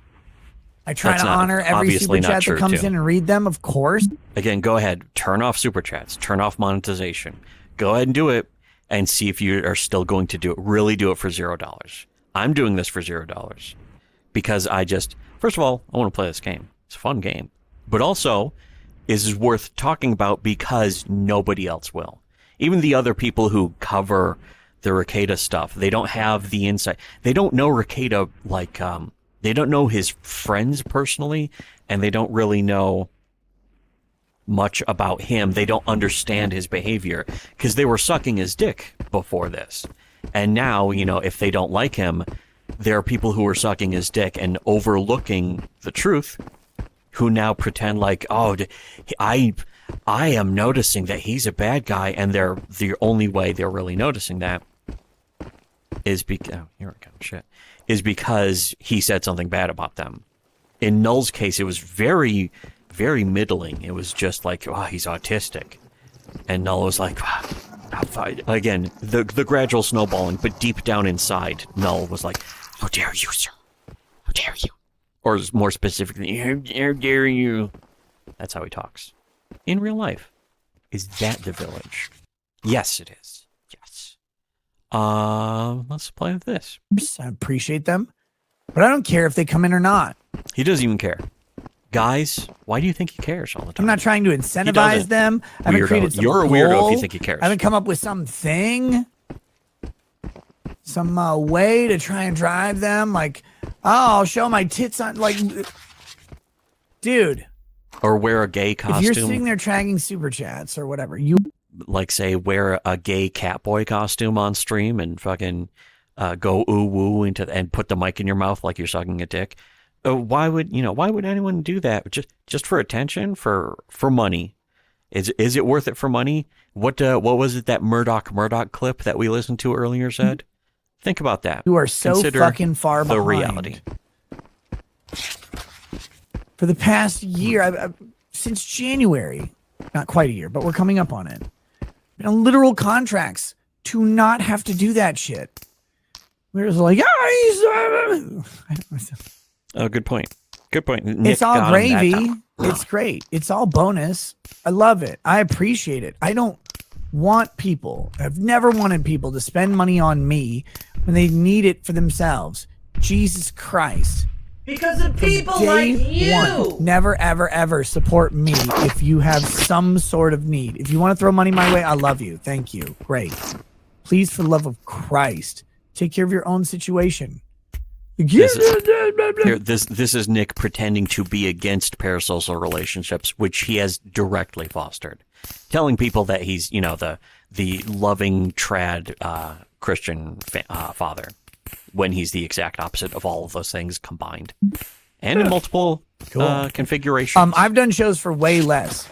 I try That's to not- honor every obviously super not chat true, that comes too. in and read them, of course. Again, go ahead, turn off super chats, turn off monetization. Go ahead and do it and see if you are still going to do it. Really do it for $0. I'm doing this for $0 because first of all, I want to play this game. It's a fun game. But also, is worth talking about because nobody else will. Even the other people who cover the Rekieta stuff, they don't have the insight. They don't know Rekieta like, they don't know his friends personally, and they don't really know much about him. They don't understand his behavior because they were sucking his dick before this. And now, if they don't like him, there are people who are sucking his dick and overlooking the truth, who now pretend like, oh, I am noticing that he's a bad guy, and the only way they're really noticing that is because he said something bad about them. In Null's case, it was very, very middling. It was just like, oh, he's autistic, and Null was like, again, the gradual snowballing, but deep down inside, Null was like, how dare you, sir? How dare you? Or more specifically, how dare you? That's how he talks. In real life. Is that the village? Yes, it is. Yes. Let's play with this. I appreciate them, but I don't care if they come in or not. He doesn't even care. Guys, why do you think he cares all the time? I'm not trying to incentivize them. I haven't created some You're a weirdo goal. if you think he cares. I haven't come up with something, some way to try and drive them. Like, oh, I'll show my tits on. Like, dude. Or wear a gay costume. If you're sitting there tracking super chats or whatever, you like say wear a gay Catboy costume on stream and fucking go ooh woo and put the mic in your mouth like you're sucking a dick. Why would anyone do that? Just for attention, for money? Is it worth it for money? What was it that Murdoch clip that we listened to earlier said? Think about that. You are so Consider fucking far the behind. reality. For the past year, since January, not quite a year, but we're coming up on it. Been on literal contracts to not have to do that shit. We're just like, Oh, good point. Good point. It's all gravy. It's great. It's all bonus. I love it. I appreciate it. I don't want people. I've never wanted people to spend money on me when they need it for themselves. Jesus Christ. Because of people Day like you. one, never, ever, ever support me if you have some sort of need. If you want to throw money my way, I love you. Thank you. Great. Please, for the love of Christ, take care of your own situation. This is Nick pretending to be against parasocial relationships, which he has directly fostered, telling people that he's, the loving trad Christian father, when he's the exact opposite of all of those things combined, and in multiple configurations. I've done shows for way less.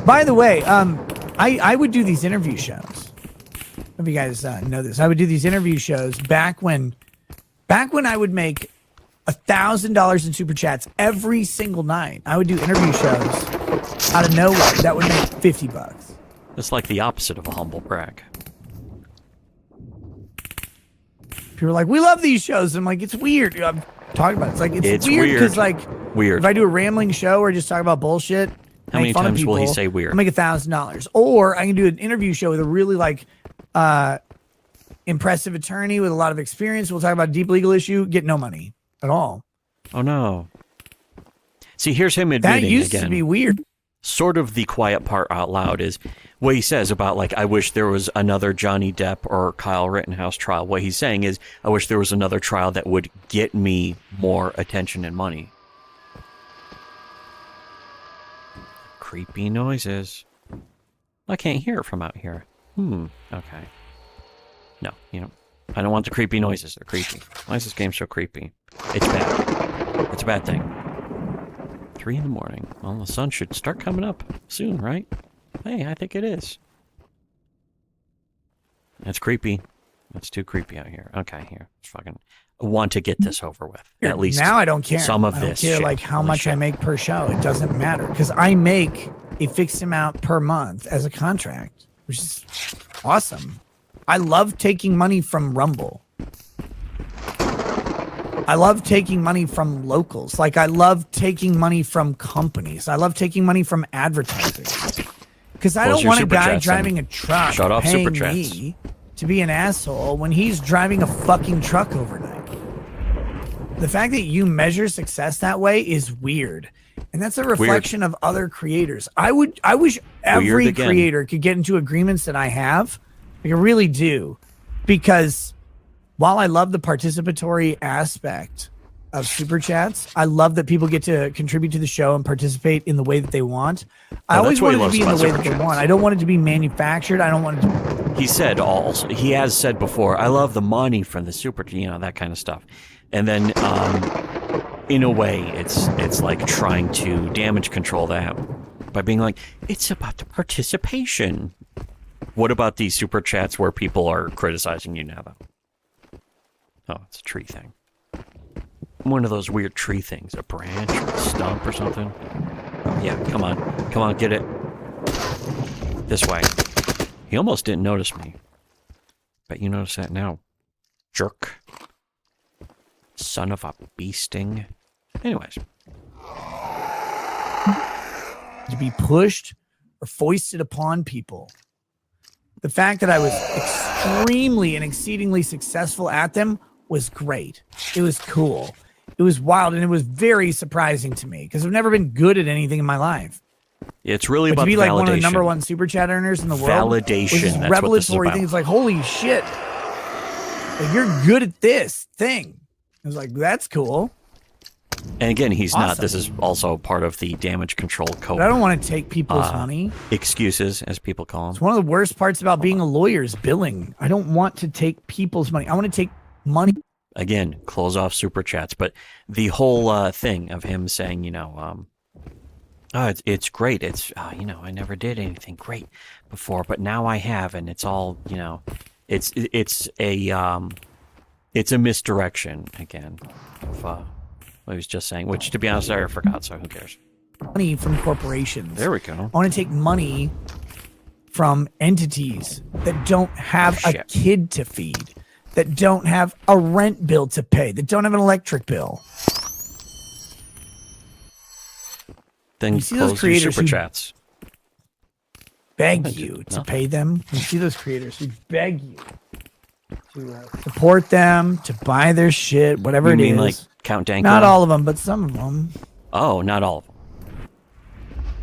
By the way, I would do these interview shows. If you guys know this, I would do these interview shows back when I would make $1,000 in super chats every single night. I would do interview shows out of nowhere that would make $50. It's like the opposite of a humble brag. People are like, we love these shows. I'm like, it's weird. I'm talking about it. It's like it's weird because weird. If I do a rambling show or just talk about bullshit, how many times will he say weird? I'll make $1,000. Or I can do an interview show with a really impressive attorney with a lot of experience. We'll talk about a deep legal issue. Get no money at all. Oh no. See, here's him admitting that used again. To be weird. Sort of the quiet part out loud is what he says about, like, I wish there was another Johnny Depp or Kyle Rittenhouse trial. What he's saying is, I wish there was another trial that would get me more attention and money. Creepy noises. I can't hear it from out here. Okay. No, I don't want the creepy noises. They're creepy. Why is this game so creepy? It's bad. It's a bad thing. 3 in the morning. Well, the sun should start coming up soon, right? Hey, I think it is. That's creepy. That's too creepy out here. Okay, here. Let's fucking want to get this over with. Here, At least now I don't care. some of I don't this care shit. like how Holy much shit. I make per show. It doesn't matter because I make a fixed amount per month as a contract, which is awesome. I love taking money from Rumble. I love taking money from locals. Like I love taking money from companies. I love taking money from advertisers. Because I Close don't your want a super guy chats driving and a truck shut off paying super chats. me to be an asshole when he's driving a fucking truck overnight. The fact that you measure success that way is weird. And that's a reflection of other creators. I wish every again. creator could get into agreements that I have. Like I really do. Because while I love the participatory aspect of super chats, I love that people get to contribute to the show and participate in the way that they want. I always want it to be in the way that they want. I don't want it to be manufactured. I don't want it to. He said also, he has said before, I love the money from the super, that kind of stuff. And then, in a way, it's like trying to damage control that by being like, it's about the participation. What about these super chats where people are criticizing you now, though? Oh, it's a tree thing. One of those weird tree things, a branch or a stump or something. Yeah, come on, get it. This way. He almost didn't notice me. Bet you notice that now. Jerk. Son of a bee sting. Anyways. To be pushed or foisted upon people. The fact that I was extremely and exceedingly successful at them was great. It was cool. It was wild, and it was very surprising to me because I've never been good at anything in my life. It's really But about to be validation. like one of the number one super chat earners in the world. Validation. Was this That's what this is revelatory about. thing. It's like, holy shit. Like, you're good at this thing. I was like, that's cool. And again, he's not. Awesome. This is also part of the damage control code. But I don't want to take people's money. Excuses, as people call It's them. one of the worst parts about being a lawyer is billing. I don't want to take people's money. I want to take money. Again, close off super chats. But the whole thing of him saying, oh, it's great. It's, I never did anything great before, but now I have, and it's all, it's a misdirection again of what he was just saying. Which, to be honest, I forgot. So who cares? Money from corporations. There we go. I want to take money from entities that don't have a Shit. kid to feed, that don't have a rent bill to pay, that don't have an electric bill. Then You see those close your creators super who- chats. Beg I you did to nothing. pay them. You see those creators who beg you to support them, to buy their shit, whatever You it mean is. like Count Danko? Not all of them, but some of them. Oh, not all of them.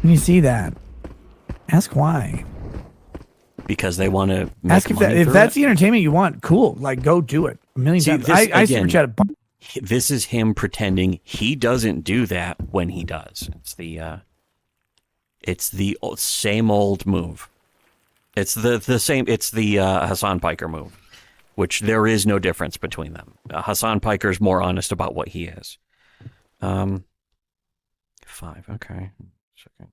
When you see that, ask why. Because they want to make Ask if money if through that's it. the entertainment you want. Cool, like go do it a million See, times. this, I super again, chat. This is him pretending he doesn't do that when he does. It's the same old move. It's the same. It's the Hassan Piker move, which there is no difference between them. Hassan Piker is more honest about what he is. 5. Okay. Second.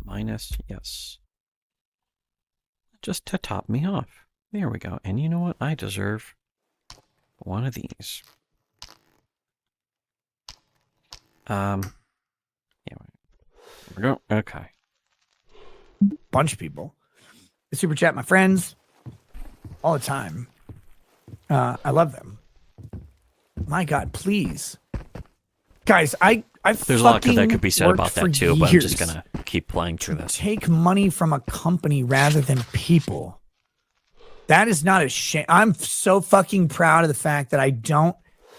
Minus. Yes. Just to top me off. There we go. And you know what? I deserve one of these. Yeah. There we go. Okay. Bunch of people. I super chat my friends all the time. I love them. My God, please, guys, There's a lot that fucking could be said worked about for that too, but I'm just years gonna keep playing through this. take money from a company rather than people. That is not a shame. I'm so fucking proud of the fact that I don't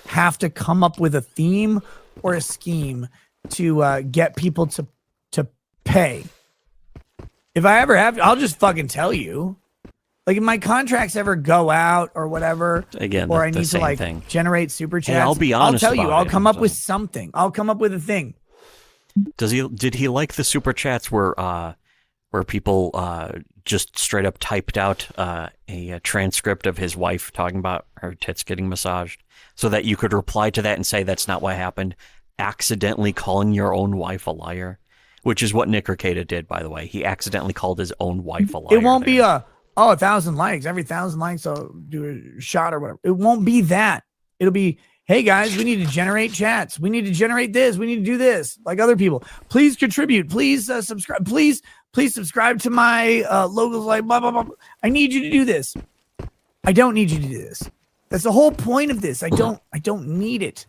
have to come up with a theme or a scheme to get people to pay. If I ever have, I'll just fucking tell you. Like if my contracts ever go out or whatever, Again, or the I need to same like thing. generate super chats, I'll be honest I'll tell you, about I'll it. come up with So- something. I'll come up with a thing. Did he like the super chats where people just straight up typed out a transcript of his wife talking about her tits getting massaged, so that you could reply to that and say that's not what happened? accidentally calling your own wife a liar, which is what Nick Rekieta did, by the way. He accidentally called his own wife a liar. It won't be 1,000 likes. Every 1,000 likes, I'll do a shot or whatever. It won't be that. It'll be, hey guys, we need to generate chats. We need to generate this. We need to do this like other people. Please contribute. Please subscribe. Please subscribe to my logos. Like blah blah blah. I need you to do this. I don't need you to do this. That's the whole point of this. I don't need it.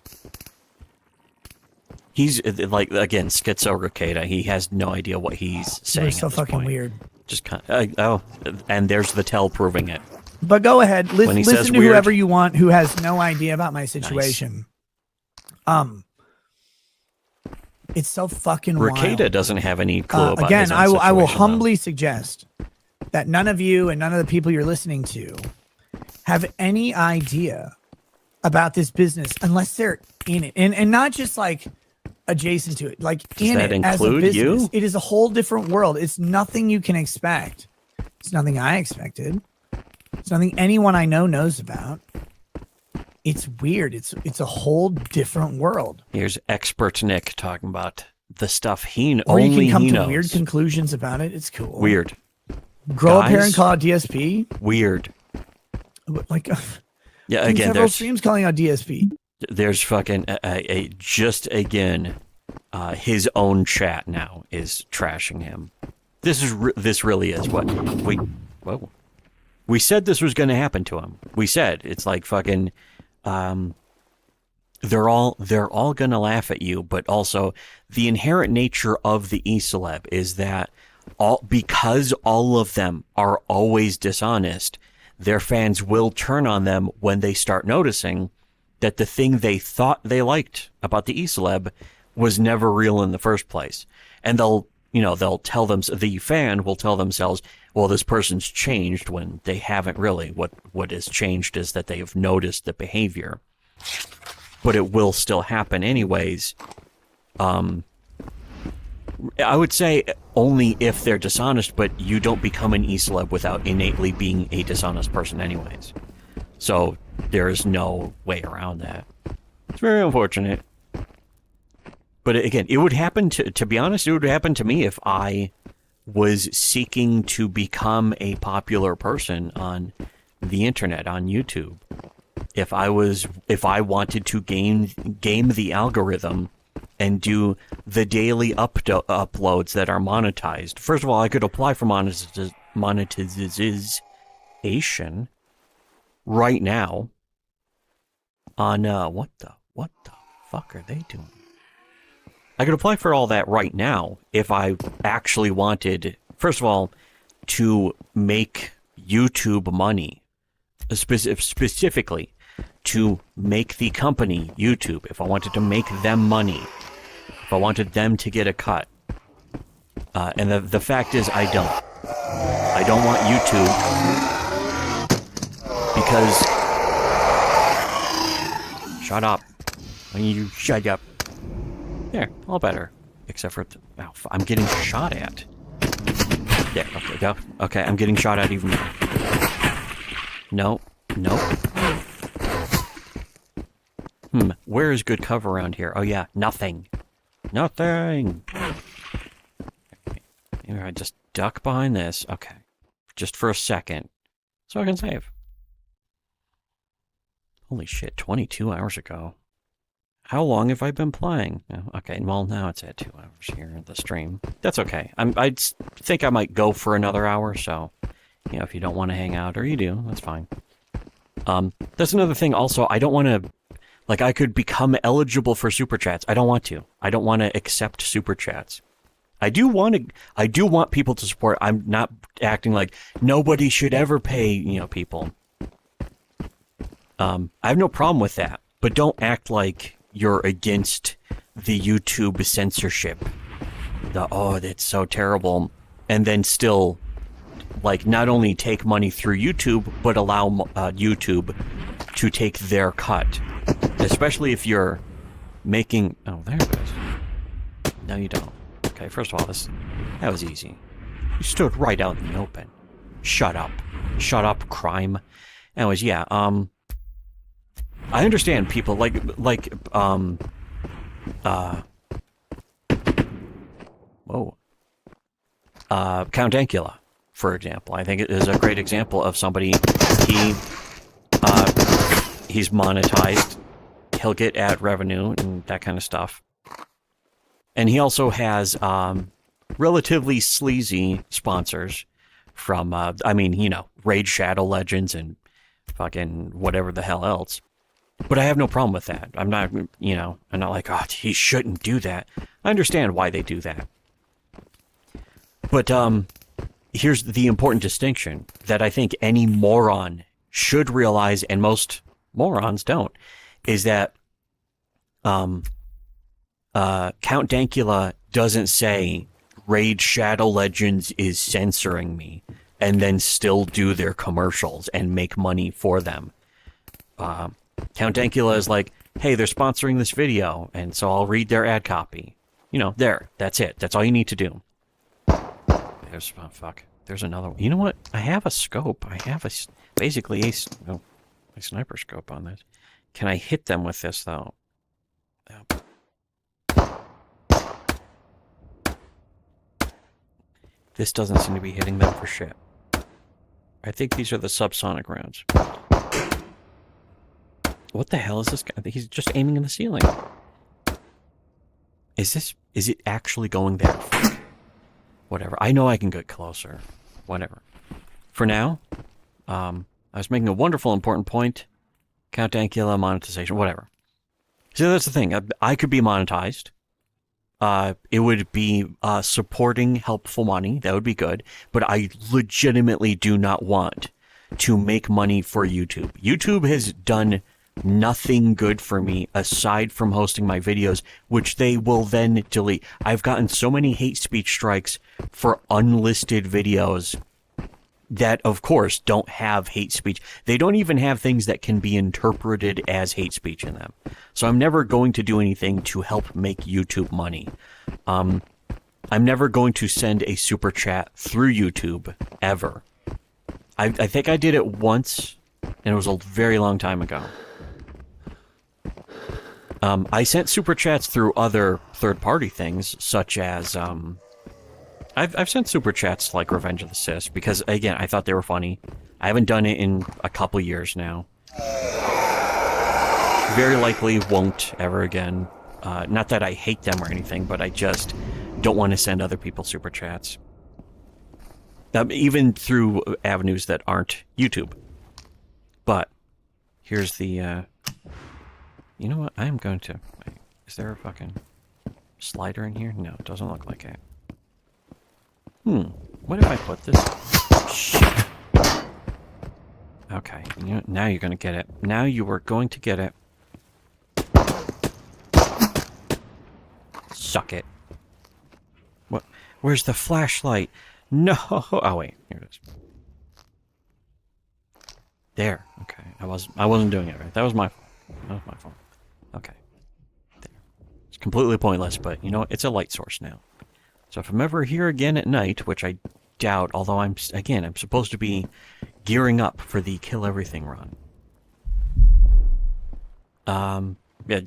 He's like, again, schizo Rekieta. He has no idea what he's saying. It's so fucking weird. Just kind of, and there's the tell proving it. But go ahead. Listen to weird, whoever you want who has no idea about my situation. Nice. It's so fucking Rekieta wild. doesn't have any clue about again, his own I will situation, humbly suggest that none of you and none of the people you're listening to have any idea about this business unless they're in it. And not just like adjacent to it, like Does in that it as a include business. you? It is a whole different world. It's nothing you can expect. It's nothing I expected. It's nothing anyone I know knows about. It's weird. It's a whole different world. Here's expert Nick talking about the stuff he Or only you can come he to knows. weird conclusions about it. It's cool. Weird. Grow up here Guys? and call out DSP. Weird. Like, Yeah, again, several there's streams calling out DSP. fucking just again, his own chat now is trashing him. This really is what we said this was going to happen to him. We said it's like fucking. They're all going to laugh at you, but also the inherent nature of the e-celeb is that because all of them are always dishonest, their fans will turn on them when they start noticing that the thing they thought they liked about the e-celeb was never real in the first place. And they'll tell them, the fan will tell themselves, well, this person's changed, when they haven't really. What has changed is that they have noticed the behavior. But it will still happen anyways. I would say only if they're dishonest, but you don't become an e-celeb without innately being a dishonest person anyways. So there is no way around that. It's very unfortunate. But again, it would happen to be honest, it would happen to me if I was seeking to become a popular person on the internet, on YouTube. If I wanted to game the algorithm and do the daily uploads that are monetized. First of all, I could apply for monetization right now on what the fuck are they doing? I could apply for all that right now if I actually wanted, first of all, to make YouTube money, specifically to make the company YouTube. If I wanted to make them money, if I wanted them to get a cut, and the fact is, I don't want YouTube because shut up. You shut up. There, all better. Except for, I'm getting shot at. Yeah, okay, go. Okay, I'm getting shot at even more. No. Where is good cover around here? Oh yeah, nothing. Nothing! Here, I just duck behind this. Okay. Just for a second. So I can save. Holy shit, 22 hours ago. How long have I been playing? Okay, well, now it's at 2 hours here in the stream. That's okay. I think I might go for another hour, so, if you don't want to hang out, or you do, that's fine. That's another thing also, I don't want to, I could become eligible for super chats. I don't want to. I don't want to accept super chats. I do want people to support. I'm not acting like nobody should ever pay, people. I have no problem with that, but don't act like you're against the YouTube censorship. That's so terrible. And then still, not only take money through YouTube, but allow YouTube to take their cut. Especially if you're making... Oh, there it is. No, you don't. Okay, first of all, that was easy. You stood right out in the open. Shut up. Shut up, crime. Anyways, yeah, I understand people Count Dankula, for example. I think it is a great example of somebody, he's monetized, he'll get ad revenue and that kind of stuff. And he also has relatively sleazy sponsors from, Raid Shadow Legends and fucking whatever the hell else. But I have no problem with that. I'm not like, oh, he shouldn't do that. I understand why they do that. But here's the important distinction that I think any moron should realize, and most morons don't, is that Count Dankula doesn't say Raid Shadow Legends is censoring me and then still do their commercials and make money for them. Count Dankula is like, hey, they're sponsoring this video, and so I'll read their ad copy. That's it. That's all you need to do. There's another one. You know what? I have a scope. I have basically a sniper scope on this. Can I hit them with this, though? This doesn't seem to be hitting them for shit. I think these are the subsonic rounds. What the hell is this guy? He's just aiming in the ceiling. Is it actually going there? Whatever. I know I can get closer. Whatever. For now, I was making a wonderful, important point. Count Dankula, monetization, whatever. So that's the thing. I could be monetized. It would be supporting helpful money. That would be good. But I legitimately do not want to make money for YouTube. YouTube has done nothing good for me aside from hosting my videos, which they will then delete. I've gotten so many hate speech strikes for unlisted videos that, of course, don't have hate speech. They don't even have things that can be interpreted as hate speech in them. So I'm never going to do anything to help make YouTube money. I'm never going to send a super chat through YouTube, ever. I think I did it once, and it was a very long time ago. I sent super chats through other third-party things, such as, I've sent super chats like Revenge of the Sis, because, again, I thought they were funny. I haven't done it in a couple years now. Very likely won't ever again. Not that I hate them or anything, but I just don't want to send other people super chats. Even through avenues that aren't YouTube. But, here's the, you know what? I am going to... Is there a fucking slider in here? No, it doesn't look like it. What if I put this... Shit. Okay, now you're going to get it. Now you are going to get it. Suck it. What? Where's the flashlight? No! Oh, wait. Here it is. There. Okay. I wasn't doing it right. That was my fault. That was my fault. Okay. There. It's completely pointless, but you know what? It's a light source now. So if I'm ever here again at night, which I doubt, although I'm supposed to be gearing up for the kill everything run.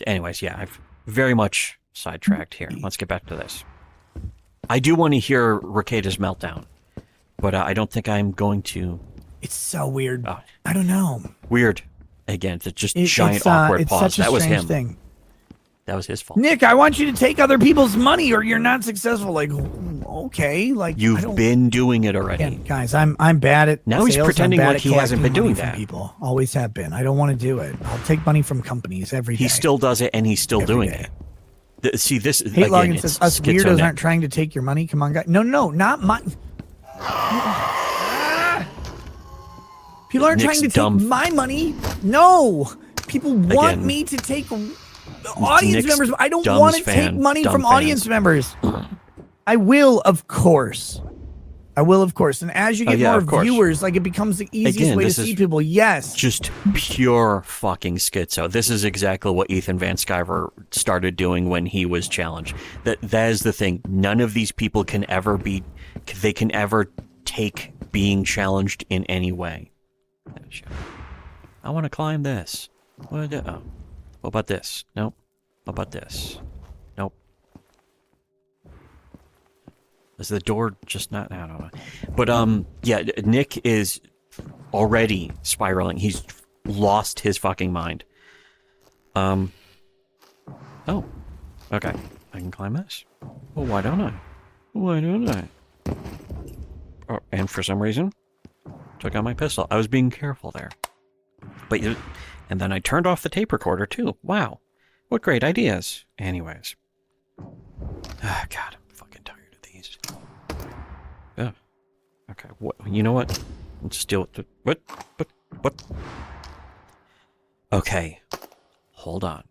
Anyways, yeah, I've very much sidetracked here. Let's get back to this. I do want to hear Rekieta's meltdown, but I don't think I'm going to. It's so weird. Oh. I don't know. Weird. Again, it's just giant awkward pause. That was him. Thing. That was his fault. Nick, I want you to take other people's money or you're not successful. Like, okay, like you've been doing it already. Again, guys, I'm bad at now sales. He's pretending like he hasn't been doing that. People always have been. I don't want to do it. I'll take money from companies every day. He still does it, and he's still doing it. See, this Hate Login says us weirdos aren't trying to take your money. Come on, guys. No, not my. People aren't trying to take my money. No, people want me to take audience members. I don't want to take money from audience members. I will, of course. And as you get more viewers, like, it becomes the easiest way to see people. Yes. Just pure fucking schizo. This is exactly what Ethan Van Sciver started doing when he was challenged. That is the thing. None of these people can ever take being challenged in any way. I want to climb this. What about this? Nope. What about this? Is the door just not? I don't know. But yeah, Nick is already spiraling. He's lost his fucking mind. Oh, okay. I can climb this. Well, why don't I? Why don't I? Oh, and for some reason, took out my pistol. I was being careful there. But and then I turned off the tape recorder too. Wow, what great ideas. Anyways, ah, God, I'm fucking tired of these. Ugh. Okay, what? You know what? Let's deal with the what? Okay, hold on.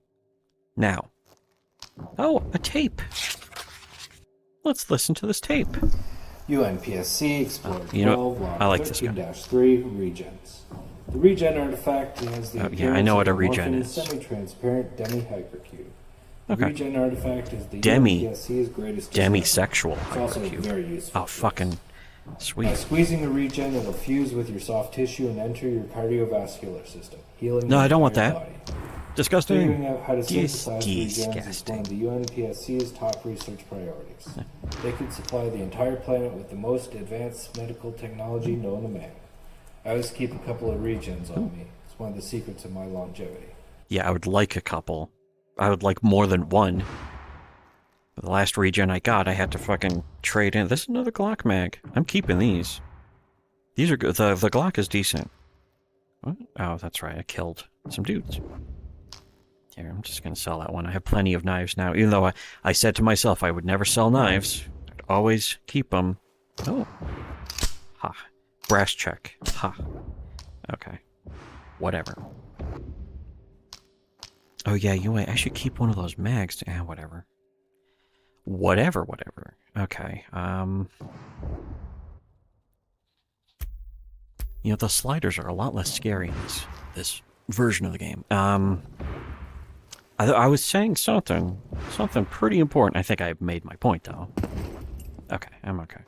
Now, oh, a tape. Let's listen to this tape. UNPSC Explorer you know, 12, log I like this guy. 13-3, Regens. The Regen artifact has the yeah, I know what a regen amorphous, is. semi-transparent demi-hypercube. The Okay. Regen artifact is the Demi. UNPSC's greatest Demisexual It's also hypercube. very useful. Oh, fucking By sweet. squeezing the Regen, it'll fuse with your soft tissue and enter your cardiovascular system, healing No, your I don't want entire that. body. Disgusting. Figuring out how to synthesize regens is Disgusting. one of the UNPSC's top research priorities. They could supply the entire planet with the most advanced medical technology known to man. I always keep a couple of regens on me. It's one of the secrets of my longevity. Yeah, I would like a couple. I would like more than one. The last regen I got, I had to fucking trade in. This is another Glock mag. I'm keeping these. These are good. The Glock is decent. What? Oh, that's right. I killed some dudes. Here, I'm just going to sell that one. I have plenty of knives now. Even though I said to myself I would never sell knives. I'd always keep them. Oh. Ha. Brass check. Ha. Okay. Whatever. Oh, yeah, I should keep one of those mags. Whatever. Whatever. Okay. You know, the sliders are a lot less scary in this version of the game. I was saying something pretty important. I think I made my point, though. Okay, I'm okay.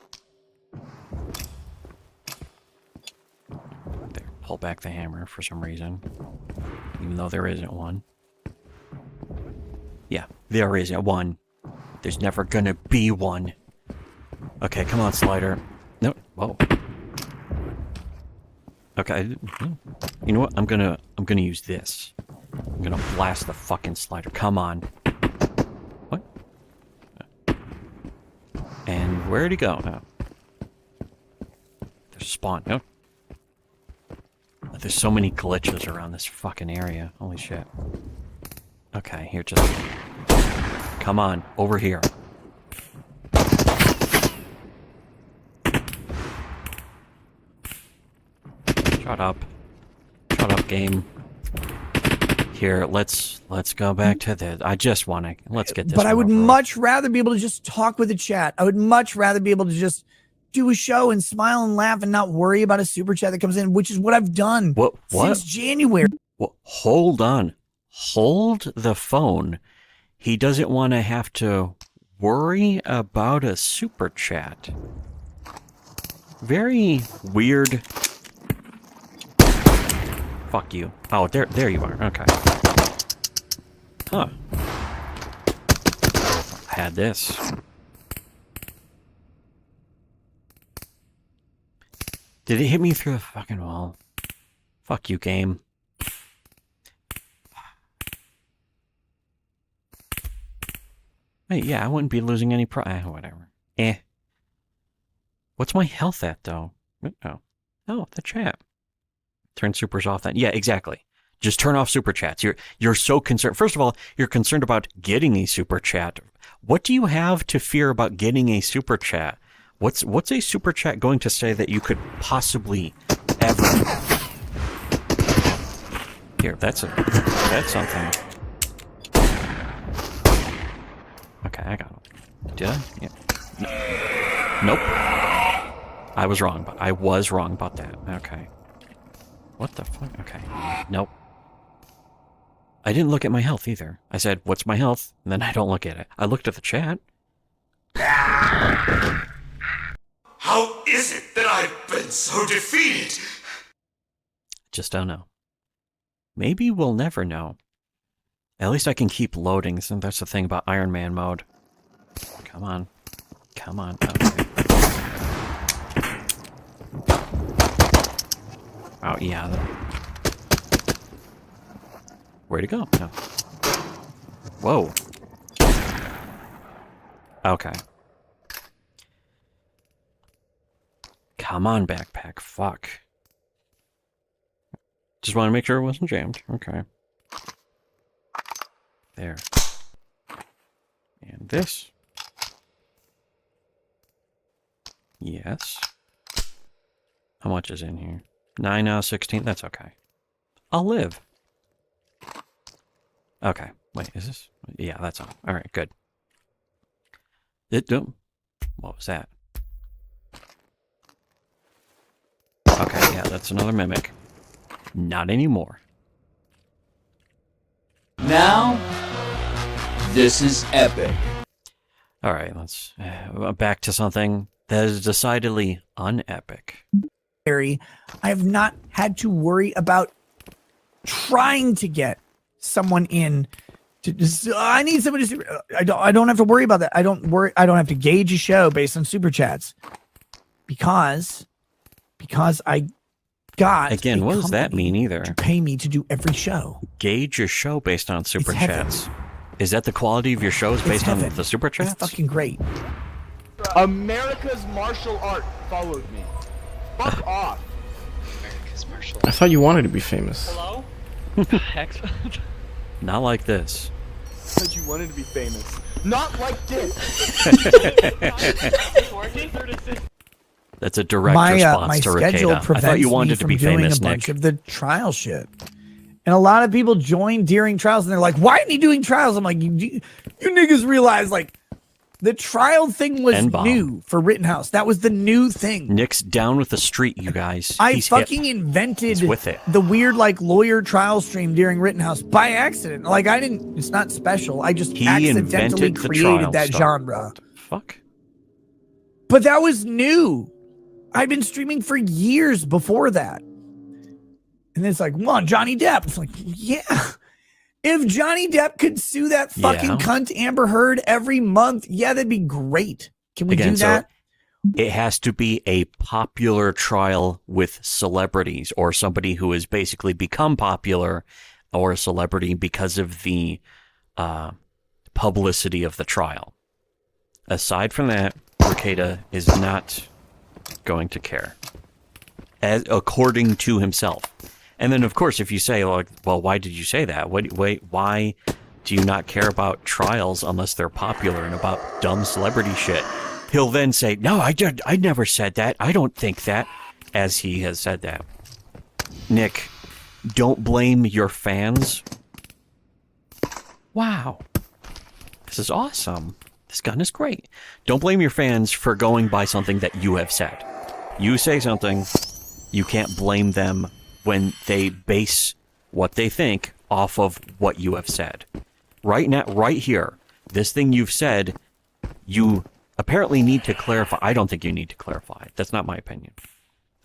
There, pull back the hammer for some reason, even though there isn't one. Yeah, there isn't one. There's never gonna be one. Okay, come on, slider. No, whoa. Okay, you know what? I'm gonna use this. I'm gonna blast the fucking slider. Come on. What? And where'd he go? No. There's a spawn. No. There's so many glitches around this fucking area. Holy shit. Okay, here, just... Come on, over here. Shut up. Shut up, game. Here, let's go back to the... I just want to... Let's get this. But I would over with. much rather be able to just talk with the chat. I would much rather be able to just do a show and smile and laugh and not worry about a super chat that comes in, which is what I've done since January. Well, hold on. Hold the phone. He doesn't want to have to worry about a super chat. Very weird. Fuck you. Oh, there you are. Okay. Huh. Had this. Did it hit me through the fucking wall? Fuck you, game. Hey, yeah, I wouldn't be losing any whatever. What's my health at, though? Oh, the chat. Turn supers off then. Yeah, exactly. Just turn off super chats. You're so concerned. First of all, you're concerned about getting a super chat. What do you have to fear about getting a super chat? What's a super chat going to say that you could possibly ever? Here, that's something. Okay, I got it. Did I? Yeah. Nope. I was wrong, but I was wrong about that. Okay. What the fuck? Okay. Nope. I didn't look at my health either. I said, what's my health? And then I don't look at it. I looked at the chat. How is it that I've been so defeated? Just don't know. Maybe we'll never know. At least I can keep loading, so that's the thing about Iron Man mode. Come on. Come on. Okay. Oh, yeah. Where'd it go? No. Whoa. Okay. Come on, backpack. Fuck. Just want to make sure it wasn't jammed. Okay. There. And this. Yes. How much is in here? 9 out of 16. That's okay. I'll live. Okay. Wait, is this? Yeah, that's on. All right, good. What was that? Okay, yeah, that's another mimic. Not anymore. Now, this is epic. All right, let's back to something that is decidedly unepic. I have not had to worry about trying to get someone in to I need somebody to I don't have to worry about that. I don't have to gauge a show based on super chats because I got again, what does that mean either? To pay me to do every show. Gauge your show based on super chats. Is that the quality of your shows based on the super chats? It's fucking great. America's martial art followed me. Fuck off. America's martial I thought you wanted to be famous. Hello? Not like this. I thought you wanted to be famous. Not like this. That's a direct response to Rekieta. I thought you wanted to be famous, Nick. Bunch of the trial shit. And a lot of people join during trials and they're like, why aren't you doing trials? I'm like, you niggas realize, like, the trial thing was new for Rittenhouse. That was the new thing. Nick's down with the street, you guys. I fucking invented the weird, like, lawyer trial stream during Rittenhouse by accident. Like, I didn't, it's not special. I just accidentally created that genre. Fuck. But that was new. I've been streaming for years before that. And it's like, well, Johnny Depp. It's like, yeah. If Johnny Depp could sue that fucking cunt Amber Heard every month, yeah, that'd be great. Can we do that? So it has to be a popular trial with celebrities or somebody who has basically become popular or a celebrity because of the publicity of the trial. Aside from that, Rekieta is not going to care, according to himself. And then, of course, if you say, like, well, why did you say that? Why do you not care about trials unless they're popular and about dumb celebrity shit? He'll then say, no, I never said that. I don't think that, as he has said that. Nick, don't blame your fans. Wow. This is awesome. This gun is great. Don't blame your fans for going by something that you have said. You say something, you can't blame them when they base what they think off of what you have said. Right now, right here, this thing you've said, you apparently need to clarify. I don't think you need to clarify. That's not my opinion.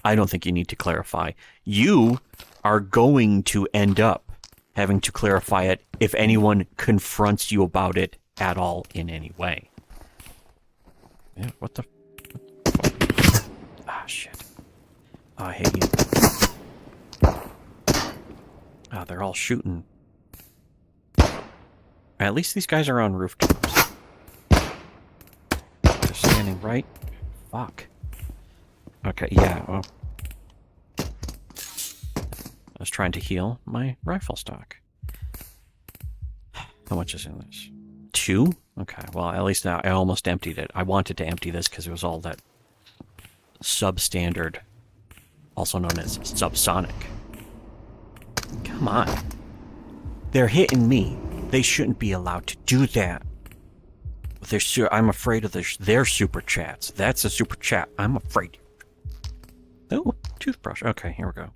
I don't think you need to clarify. You are going to end up having to clarify it if anyone confronts you about it at all in any way. Yeah, what the... Ah, shit. Oh, I hate you. Oh, they're all shooting. At least these guys are on rooftops. They're standing right. Fuck. Okay, yeah, well. I was trying to heal my rifle stock. How much is in this? 2? Okay, well, at least now I almost emptied it. I wanted to empty this because it was all that substandard, also known as subsonic. Come on. They're hitting me. They shouldn't be allowed to do that. I'm afraid of their super chats. That's a super chat. I'm afraid. Oh, toothbrush. Okay, here we go.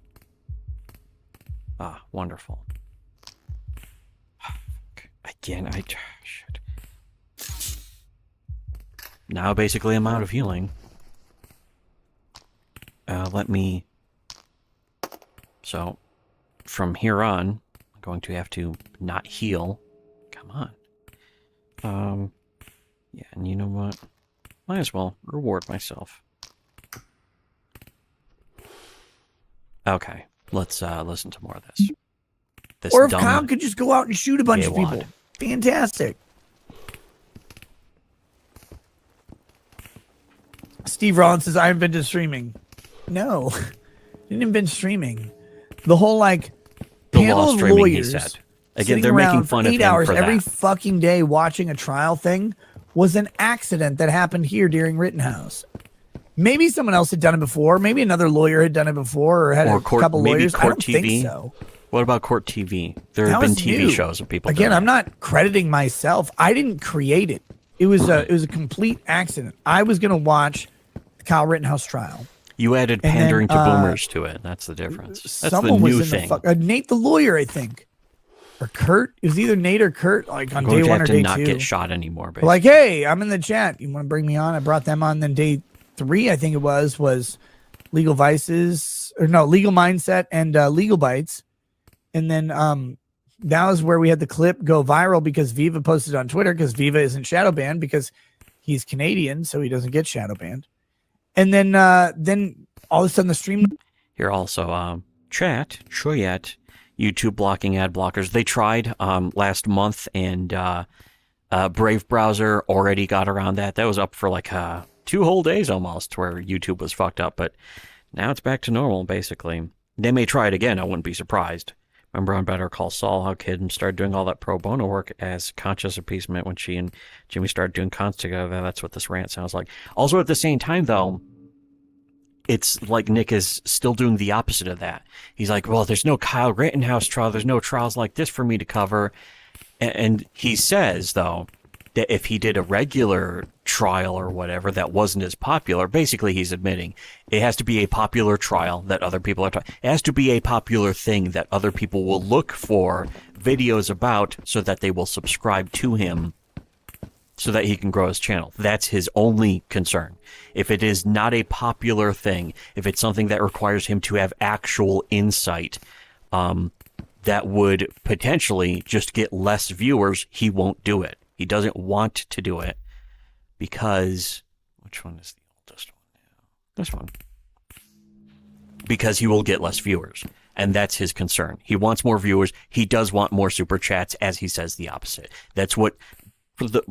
Ah, wonderful. Again, shit. Now basically I'm out of healing. Let me... So... From here on, I'm going to have to not heal. Come on. Yeah, and you know what? Might as well reward myself. Okay, let's listen to more of this. Or if Kyle could just go out and shoot a bunch of people. Fantastic. Steve Rollins says, I haven't been to streaming. No, didn't invent streaming. The whole panel of streaming, lawyers he said. Again, they're making fun of him 8 hours for every that. fucking day watching a trial thing was an accident that happened here during Rittenhouse. Maybe someone else had done it before. Maybe another lawyer had done it before, or had a couple lawyers. I don't think so. What about Court TV? There have been TV shows of people. Again, I'm not crediting myself. I didn't create it. It was a complete accident. I was going to watch the Kyle Rittenhouse trial. You added pandering to boomers to it. That's the difference. That's someone the new was in thing. Nate the lawyer, I think, or Kurt. It was either Nate or Kurt. On day 1 or day 2. Not get shot anymore. Basically. Like, hey, I'm in the chat. You want to bring me on? I brought them on. Then day 3, I think it was Legal Vices Legal Mindset and Legal Bites. And then that was where we had the clip go viral because Viva posted on Twitter because Viva isn't shadow banned because he's Canadian, so he doesn't get shadow banned. And then all of a sudden the stream. Here also, chat, Choyette, YouTube blocking ad blockers. They tried last month, and Brave Browser already got around that. That was up for 2 whole days almost where YouTube was fucked up, but now it's back to normal, basically. They may try it again. I wouldn't be surprised. Remember on Better Call Saul how Kid started doing all that pro bono work as conscious appeasement when she and Jimmy started doing cons together. That's what this rant sounds like. Also, at the same time, though, it's like Nick is still doing the opposite of that. He's like, well, there's no Kyle Rittenhouse trial. There's no trials like this for me to cover. And he says, though, that if he did a regular trial or whatever that wasn't as popular, basically he's admitting it has to be a popular trial that other people are talking. It has to be a popular thing that other people will look for videos about so that they will subscribe to him so that he can grow his channel. That's his only concern. If it is not a popular thing, if it's something that requires him to have actual insight, that would potentially just get less viewers, he won't do it. He doesn't want to do it because, which one is the oldest one now? This one. Because he will get less viewers. And that's his concern. He wants more viewers. He does want more super chats, as he says the opposite. That's what,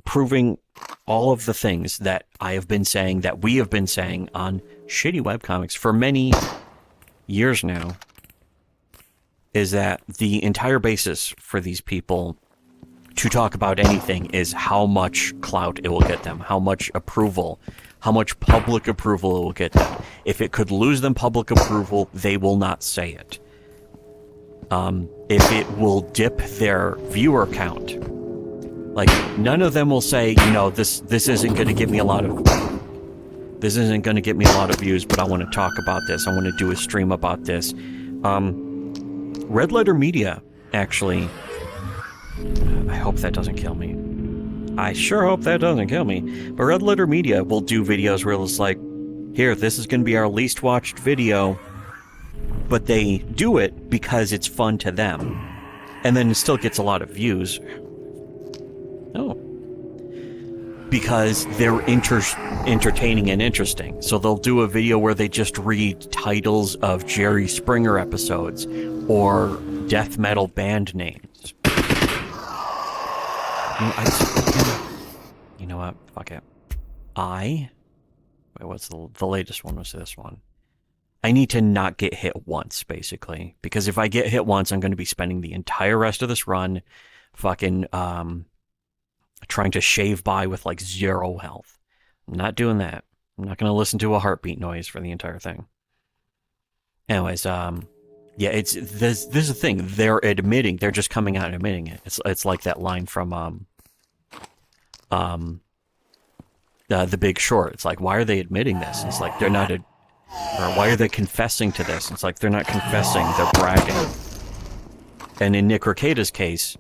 proving all of the things that I have been saying, that we have been saying on Shitty Webcomics for many years now, is that the entire basis for these people to talk about anything is how much clout it will get them, how much approval, how much public approval it will get them. If it could lose them public approval, they will not say it. If it will dip their viewer count, none of them will say, this isn't going to get me a lot of views, but I want to talk about this. I want to do a stream about this. Red Letter Media, actually. I hope that doesn't kill me. I sure hope that doesn't kill me. But Red Letter Media will do videos where it's like, here, this is going to be our least watched video. But they do it because it's fun to them. And then it still gets a lot of views. Oh. Because they're entertaining and interesting. So they'll do a video where they just read titles of Jerry Springer episodes or death metal band names. You know what? Fuck it. Wait, what's the latest one was this one? I need to not get hit once, basically. Because if I get hit once, I'm going to be spending the entire rest of this run fucking trying to shave by with 0 health. I'm not doing that. I'm not going to listen to a heartbeat noise for the entire thing. Anyways, yeah, it's this is the thing. They're just coming out and admitting it. It's like that line from The Big Short. It's like, why are they admitting this? It's like they're not or why are they confessing to this? It's like they're not confessing, they're bragging. And in Nick Rekieta's case,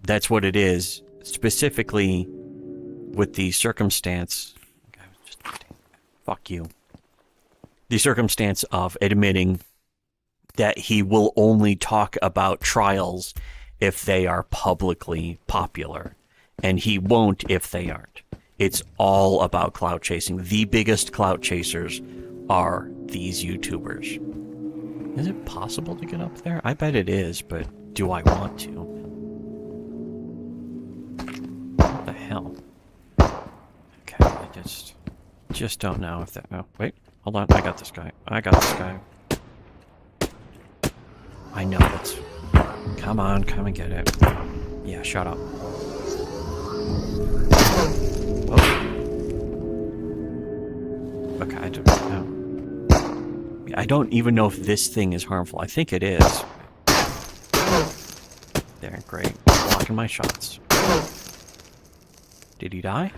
that's what it is, specifically with the circumstance. Fuck you. The circumstance of admitting that he will only talk about trials if they are publicly popular, and he won't if they aren't. It's all about clout chasing. The biggest clout chasers are these YouTubers. Is it possible to get up there? I bet it is, but do I want to? What the hell? Okay, I just don't know if that... Oh, wait. Hold on. I got this guy. I know it's... Come on, come and get it. Yeah, shut up. Oh. Okay, I don't know. I don't even know if this thing is harmful. I think it is. There, great. Blocking my shots. Did he die?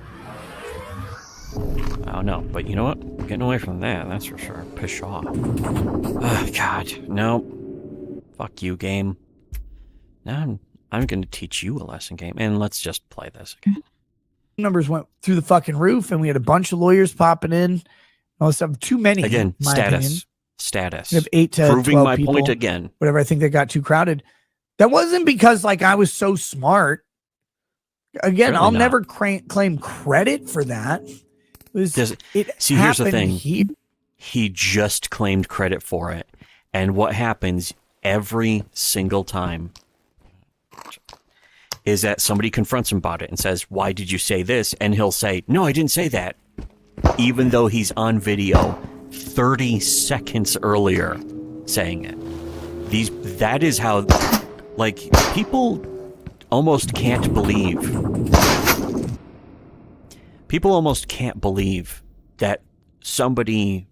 Oh no, but you know what? I'm getting away from that, that's for sure. Pshaw. Oh god, no. Fuck you, game. Now I'm gonna teach you a lesson, game. And let's just play this again. Numbers went through the fucking roof, and we had a bunch of lawyers popping in. All this stuff. Too many. Again, in my status. opinion. Status. We have 8 to Proving 12 my people, point again. Whatever. I think they got too crowded. That wasn't because like I was so smart. Again, Certainly I'll not. never claim credit for that. See, here's the thing. He just claimed credit for it. And what happens every single time is that somebody confronts him about it and says, why did you say this? And he'll say, no, I didn't say that. Even though he's on video 30 seconds earlier saying it. That is how, like, people almost can't believe. People almost can't believe that somebody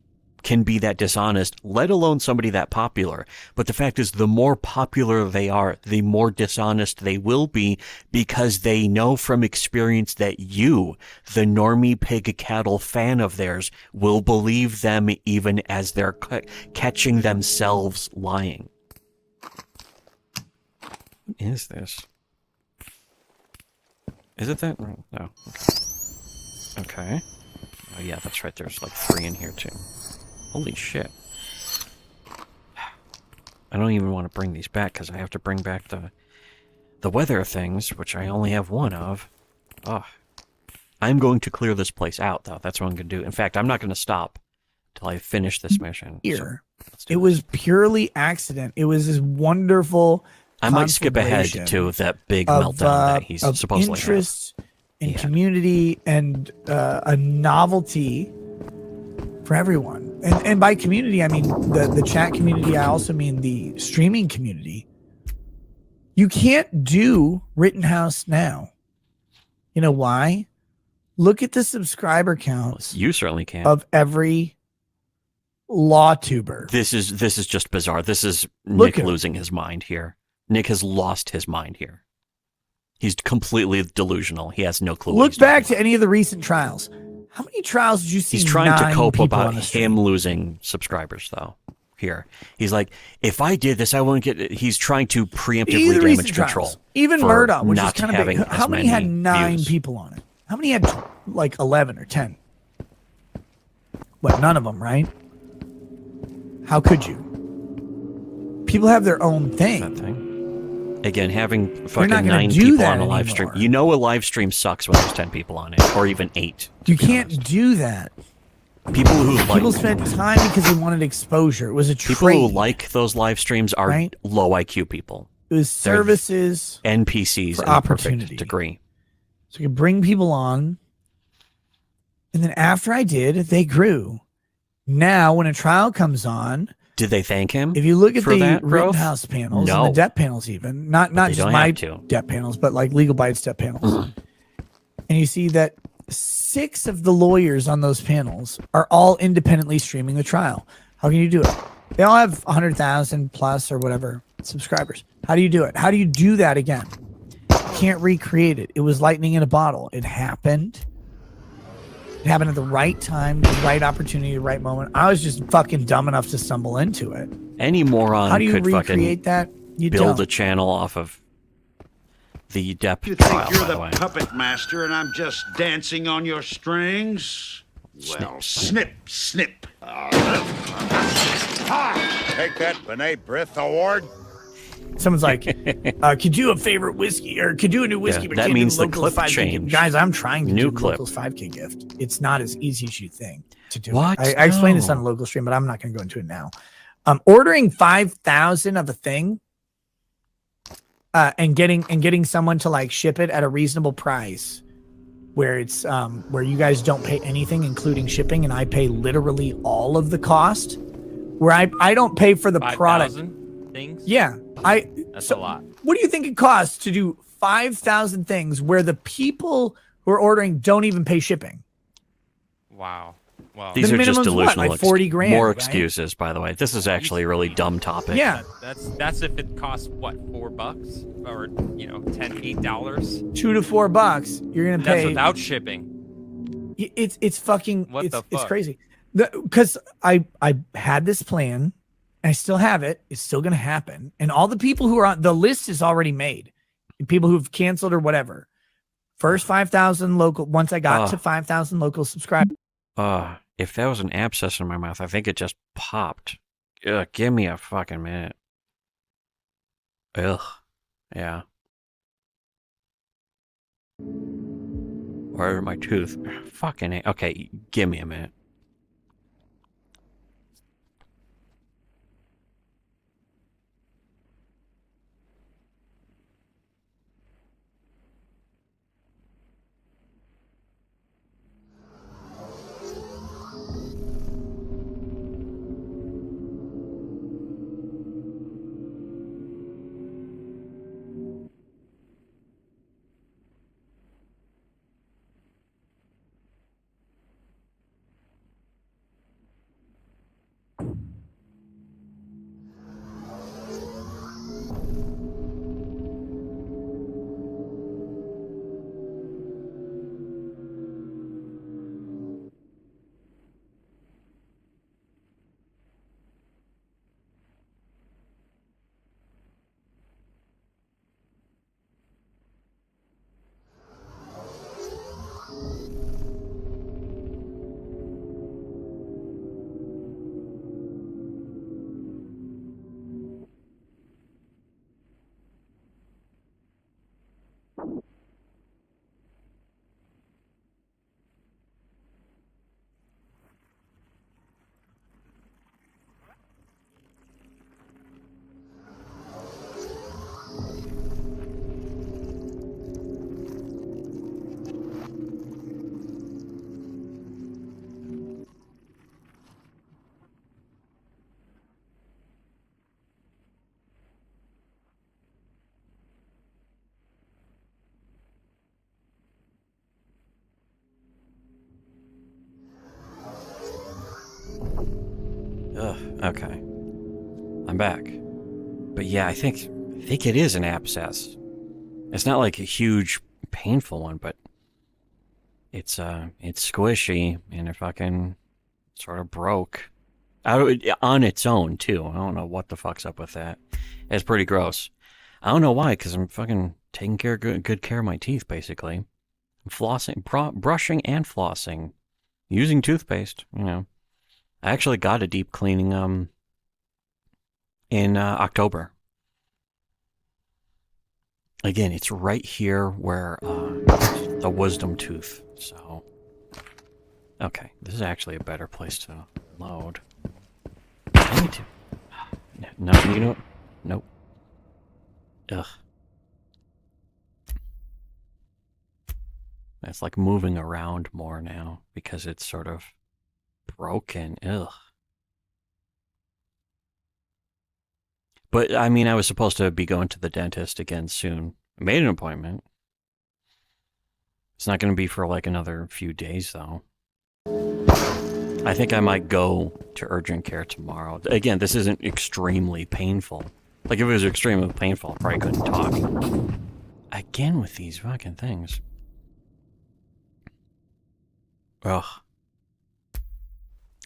can be that dishonest, let alone somebody that popular. But the fact is, the more popular they are, the more dishonest they will be, because they know from experience that you, the normie pig cattle fan of theirs, will believe them even as they're catching themselves lying. What is this? Is it that? No. Okay. Oh yeah, that's right. There's like 3 in here too. Holy shit. I don't even want to bring these back because I have to bring back the weather things, which I only have 1 of. Oh. I'm going to clear this place out, though. That's what I'm going to do. In fact, I'm not going to stop until I finish this mission. Here. So, it was purely accident. It was this wonderful I might skip ahead to that big meltdown that he's supposedly interest in community and a novelty for everyone. And by community, I mean the chat community. I also mean the streaming community. You can't do Rittenhouse now. You know why? Look at the subscriber counts. You certainly can. Of every LawTuber. This is just bizarre. This is Nick losing his mind here. Nick has lost his mind here. He's completely delusional. He has no clue. Look back to any of the recent trials. How many trials did you see? He's trying to cope about him losing subscribers, though. Here, he's like, if I did this, I won't get it. He's trying to preemptively damage control. Even Murdoch, which is kind of big. How many had 9 people on it? How many had like 11 or 10? What? None of them, right? How could you? People have their own thing. Again, having fucking 9 people on a live stream. You know a live stream sucks when there's 10 people on it, or even 8. You can't do that. People spent time because they wanted exposure. It was a trade. People who like those live streams are low IQ people. It was services, NPCs in a perfect degree. So you could bring people on, and then after I did, they grew. Now, when a trial comes on, did they thank him? If you look at for the Rittenhouse panels and the debt panels, even not just my debt panels, but like Legal Bytes debt panels, and you see that 6 of the lawyers on those panels are all independently streaming the trial. How can you do it? They all have 100,000 plus or whatever subscribers. How do you do it? How do you do that again? You can't recreate it. It was lightning in a bottle. It happened. It happened at the right time, the right opportunity, the right moment. I was just fucking dumb enough to stumble into it. Any moron How do you could recreate that? You build a channel off of the Depp You trial, think you're by the way. puppet master and I'm just dancing on your strings? Well, snip, snip. Take that B'nai Brith Award. Someone's like, could you a favorite whiskey or could you a new whiskey? Yeah, but that can't means do the Locals clip 5K changed. gift. Guys, I'm trying to New do clip. Locals 5K gift. It's not as easy as you think to do. What? I explained this No. on a local stream, but I'm not going to go into it now. Ordering 5,000 of a thing, and getting someone to like ship it at a reasonable price, where it's where you guys don't pay anything, including shipping, and I pay literally all of the cost. Where I don't pay for the product. 5,000 things. Yeah, That's a lot. What do you think it costs to do 5,000 things where the people who are ordering don't even pay shipping? Wow. Well, These are just delusional. Like 40 grand. More right? excuses, by the way. This is actually a really dumb topic. Yeah. That's if it costs what, $4 or $8. $2 to $4. You're gonna pay. That's without shipping. It's fucking. What the fuck? It's crazy. Because I had this plan, and I still have it. It's still gonna happen. And all the people who are on the list is already made. People who've canceled or whatever. First 5,000 local. Once I got to 5,000 local subscribers. If that was an abscess in my mouth, I think it just popped. Ugh, give me a fucking minute. Ugh. Yeah. Where my tooth? Fucking A. Okay, give me a minute. Okay. I'm back. But yeah, I think it is an abscess. It's not like a huge, painful one, but it's squishy and it fucking sort of broke. On its own, too. I don't know what the fuck's up with that. It's pretty gross. I don't know why, because I'm fucking taking good care of my teeth, basically. I'm flossing, brushing and flossing. Using toothpaste, I actually got a deep cleaning in October. Again, it's right here where the wisdom tooth. So, okay, this is actually a better place to load. I need to. No, you know what? Nope. Ugh. It's like moving around more now because it's sort of broken. Ugh. But, I mean, I was supposed to be going to the dentist again soon. I made an appointment. It's not going to be for like another few days, though. I think I might go to urgent care tomorrow. Again, this isn't extremely painful. Like, if it was extremely painful, I probably couldn't talk. Again with these fucking things. Ugh.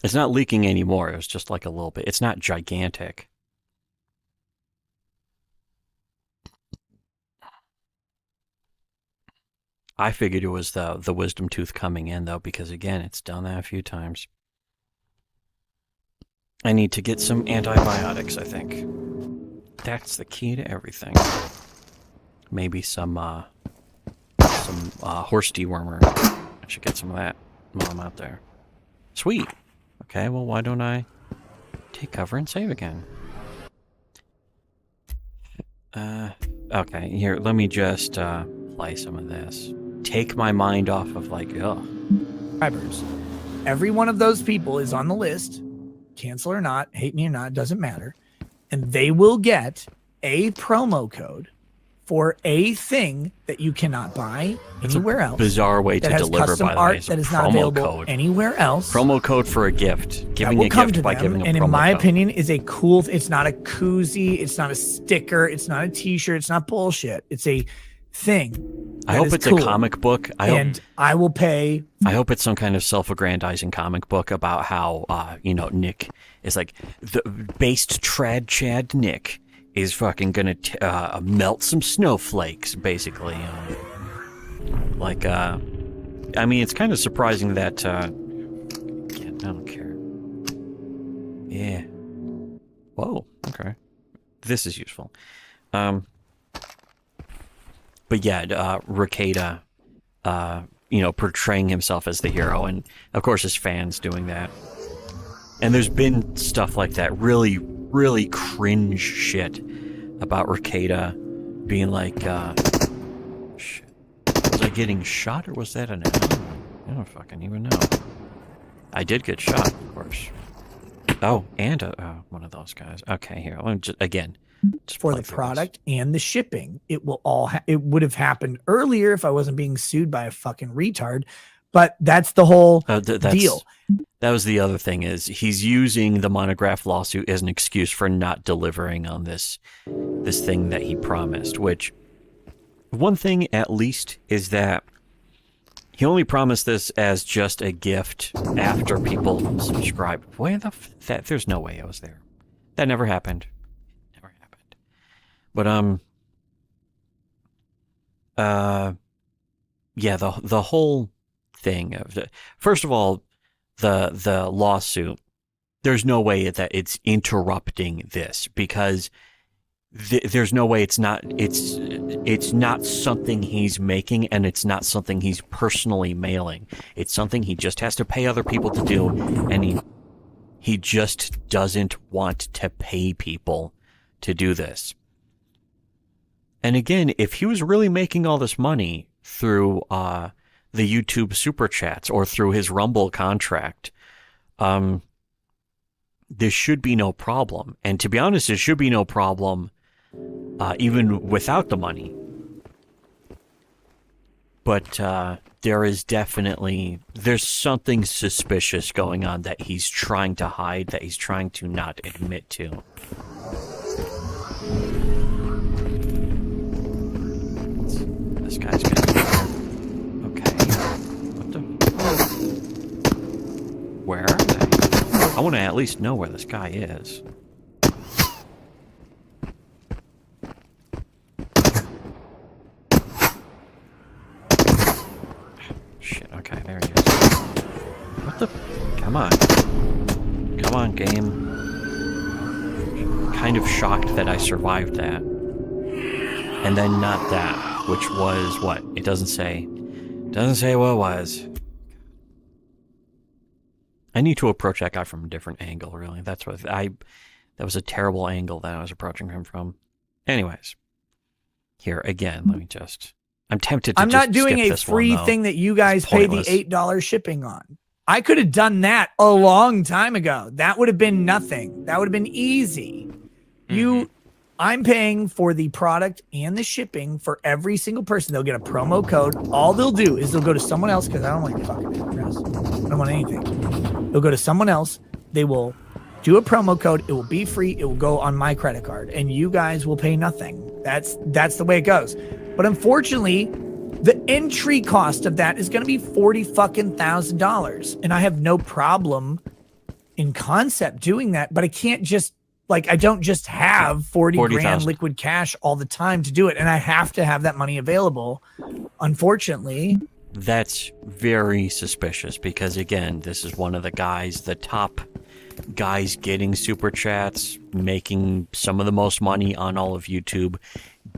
It's not leaking anymore. It was just like a little bit. It's not gigantic. I figured it was the wisdom tooth coming in, though, because, again, it's done that a few times. I need to get some antibiotics, I think. That's the key to everything. Maybe some horse dewormer. I should get some of that while I'm out there. Sweet. Okay, well, why don't I hit cover and save again. Okay, here, let me just play some of this. Take my mind off of like, ugh. Subscribers. Every one of those people is on the list, cancel or not, hate me or not, doesn't matter. And they will get a promo code for a thing that you cannot buy anywhere else. Bizarre way to deliver, by the way. That is not available anywhere else. Promo code for a gift. Giving a gift by giving a promo code. And in my opinion, is a cool. It's not a koozie. It's not a sticker. It's not a T-shirt. It's not bullshit. It's a thing. I hope it's cool. A comic book. I will pay. I hope it's some kind of self-aggrandizing comic book about how, Nick is like the based trad Chad Nick is fucking gonna melt some snowflakes, basically. I mean, it's kind of surprising that. I don't care. Yeah. Whoa. Okay. This is useful. But yeah, Rekieta, portraying himself as the hero, and of course his fans doing that. And there's been stuff like that, really, really cringe shit about Rekieta being like, shit. Was I getting shot or was that an animal? I don't fucking even know. I did get shot, of course. Oh, and one of those guys. Okay, here. Let me just for the product and the shipping. It will it would have happened earlier if I wasn't being sued by a fucking retard. But that's the whole deal. That was the other thing, is he's using the Monograph lawsuit as an excuse for not delivering on this thing that he promised, which one thing at least is that he only promised this as just a gift after people subscribed. Where there's no way I was there. That never happened. But yeah, the whole thing of first of all, the lawsuit, there's no way that it's interrupting this, because there's no way it's not something he's making, and it's not something he's personally mailing. It's something he just has to pay other people to do, and he just doesn't want to pay people to do this. And again, if he was really making all this money through the YouTube super chats or through his Rumble contract, there should be no problem. And to be honest, there should be no problem even without the money. But there's something suspicious going on that he's trying to hide, that he's trying to not admit to. This guy's gonna... Okay. What the... Where are they? I want to at least know where this guy is. Shit, okay, there he is. What the... Come on. Come on, game. Kind of shocked that I survived that. And then not that, which was what? It doesn't say. Doesn't say what it was. I need to approach that guy from a different angle, really. That was a terrible angle that I was approaching him from. Anyways. Here, again, let me just... I'm tempted to I'm not doing a free thing that you guys pay the $8 shipping on. I could have done that a long time ago. That would have been nothing. That would have been easy. I'm paying for the product and the shipping for every single person. They'll get a promo code. All they'll do is they'll go to someone else, because I don't like fucking address. I don't want anything. They'll go to someone else. They will do a promo code. It will be free. It will go on my credit card, and you guys will pay nothing. That's the way it goes. But unfortunately, the entry cost of that is going to be $40,000, and I have no problem in concept doing that, but I can't just. Like, I don't just have 40 grand liquid cash all the time to do it, and I have to have that money available, unfortunately. That's very suspicious, because, again, this is one of the top guys getting super chats, making some of the most money on all of YouTube,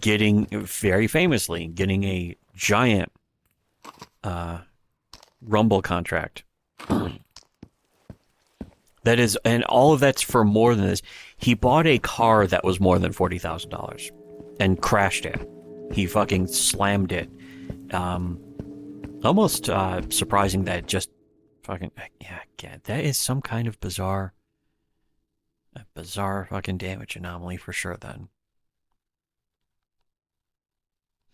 very famously, getting a giant Rumble contract. That is, and all of that's for more than this. He bought a car that was more than $40,000 and crashed it. He fucking slammed it. Almost surprising that just fucking yeah, that is some kind of bizarre fucking damage anomaly for sure. Then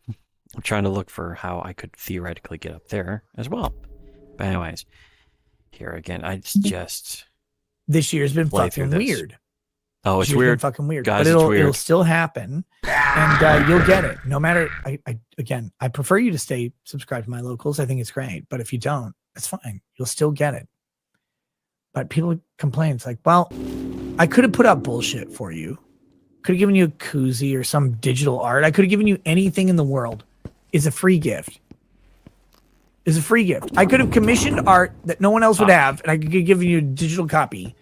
I'm trying to look for how I could theoretically get up there as well. But anyways, here again, I just this year's been fucking weird. Oh, it's weird. Fucking weird. Guys, but it's weird. It'll still happen, and you'll get it. No matter. I prefer you to stay subscribed to my locals. I think it's great. But if you don't, it's fine. You'll still get it. But people complain. It's like, well, I could have put out bullshit for you. Could have given you a koozie or some digital art. I could have given you anything in the world. It's a free gift. It's a free gift. I could have commissioned art that no one else would have, and I could give you a digital copy.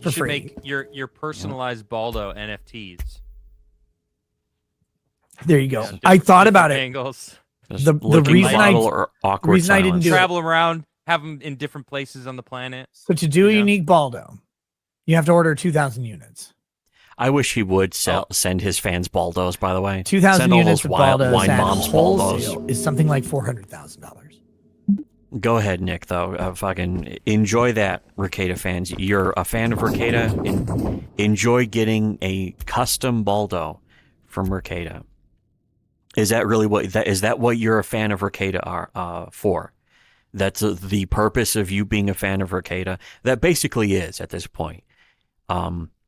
You should make your personalized Baldo NFTs. There you go. Yeah, I thought about it. Angles. The reason I didn't do travel around, have them in different places on the planet. So to do a unique Baldo, you have to order 2,000 units. I wish he would send his fans Baldos. By the way, 2,000 units of Baldos wine moms Baldos is something like $400,000. Go ahead, Nick, though. Fucking enjoy that, Rekieta fans. You're a fan of Rekieta. Enjoy getting a custom Baldo from Rekieta. Is that really is that what you're a fan of Rekieta for? That's the purpose of you being a fan of Rekieta? That basically is at this point.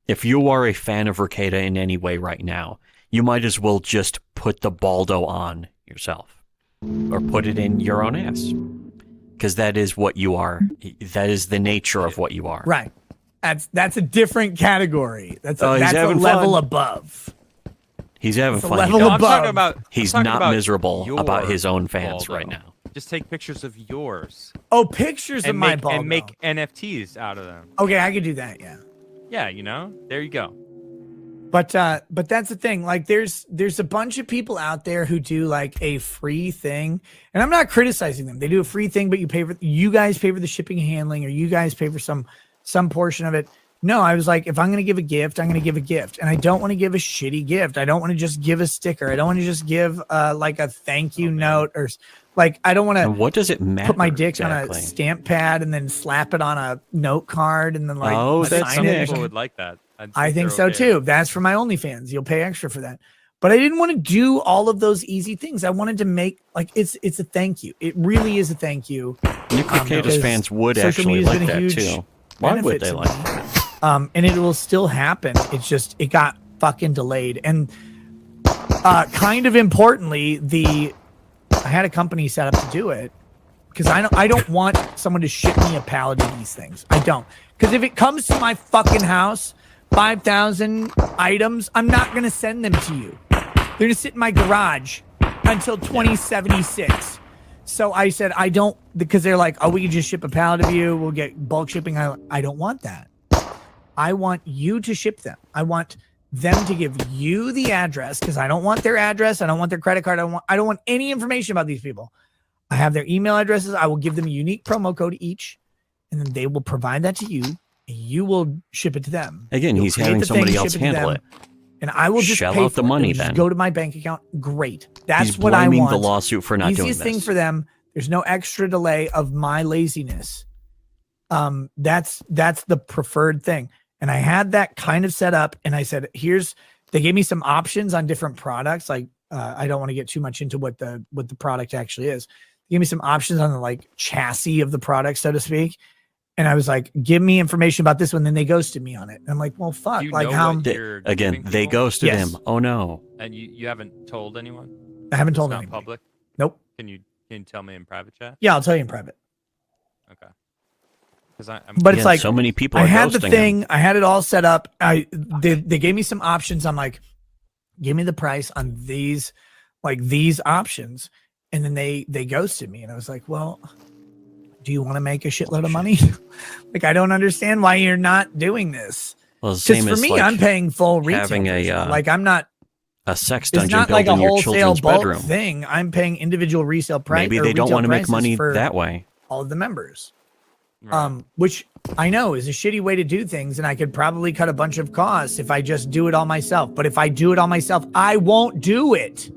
If you are a fan of Rekieta in any way right now, you might as well just put the Baldo on yourself. Or put it in your own ass. Because that is what you are. That is the nature of what you are. Right. That's a different category. That's a level fun. Above. He's having fun. Level above. He's not miserable about his own fans Baldo. right now. Just take pictures of yours. Oh, pictures of my Baldo. And make NFTs out of them. Okay, I could do that, yeah. Yeah, there you go. But that's the thing. Like, there's a bunch of people out there who do like a free thing, and I'm not criticizing them. They do a free thing, but you guys pay for the shipping and handling, or you guys pay for some portion of it. No, I was like, if I'm going to give a gift, I'm going to give a gift, and I don't want to give a shitty gift. I don't want to just give a sticker. I don't want to just give like a thank you note, or like I don't want to. What does it matter? Put my dick on a stamp pad and then slap it on a note card and then like that's sign it. People would like that. I think so too. That's for my OnlyFans. You'll pay extra for that. But I didn't want to do all of those easy things. I wanted to make like it's a thank you. It really is a thank you. Nick Rekieta's fans would actually like that too. Why would they like that? And it will still happen. It's just it got fucking delayed. And kind of importantly, I had a company set up to do it because I don't want someone to ship me a pallet of these things. I don't. Because if it comes to my fucking house, 5,000 items, I'm not going to send them to you. They're going to sit in my garage until 2076. So I said, I don't, because they're like, oh, we can just ship a pallet of you. We'll get bulk shipping. I don't want that. I want you to ship them. I want them to give you the address because I don't want their address. I don't want their credit card. I don't want any information about these people. I have their email addresses. I will give them a unique promo code each, and then they will provide that to you. You will ship it to them. Again, he's having somebody else handle it. And I will just shell pay out the money then. Go to my bank account. Great. That's he's what I want. Blaming the lawsuit for not doing this. Easiest thing for them. There's no extra delay of my laziness. That's the preferred thing. And I had that kind of set up. And I said, they gave me some options on different products. Like I don't want to get too much into what the product actually is. They gave me some options on the like chassis of the product, so to speak. And I was like, give me information about this one. Then they ghosted me on it. And I'm like, well, fuck. Like how again, they ghosted him. Oh no. And you haven't told anyone? I haven't told anyone. Not public? Nope. Can you tell me in private chat? Yeah, I'll tell you in private. Okay. But it's like so many people. I had the ghosting thing. him. I had it all set up. They gave me some options. I'm like, give me the price on these options, and then they ghosted me. And I was like, well, do you want to make a shitload of money? Like, I don't understand why you're not doing this. Well, because for me, like I'm paying full retail. Having like I'm not a sex dungeon it's not built like a in your wholesale children's bulk bedroom. thing. I'm paying individual resale price. Maybe they don't want to make money that way. All of the members. Right. Which I know is a shitty way to do things, and I could probably cut a bunch of costs if I just do it all myself. But if I do it all myself, I won't do it.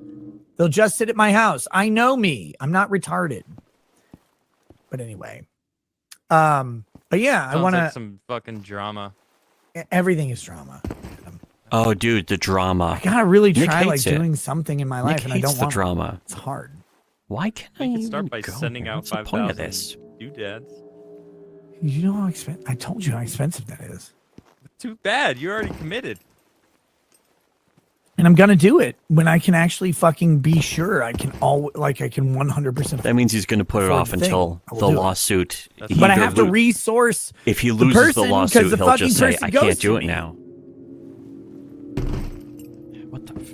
They'll just sit at my house. I know me. I'm not retarded. But anyway. But yeah, I want to like some fucking drama. Everything is drama. Oh, dude, the drama. I gotta really Nick try like hates it. doing something in my life, Nick and I hates don't the want drama. It's hard. Why can't I You can even start by go? sending out What's the point of 5,000 this? doodads. You know how expensive? I told you how expensive that is. Too bad. You're already committed. And I'm gonna do it when I can actually fucking be sure I can I can 100%. That means he's going to put it afford off the thing. until I will the do it. lawsuit. But I have to resource. If he the loses person, the 'cause lawsuit, the he'll fucking just say, person "I goes can't to do it me. now."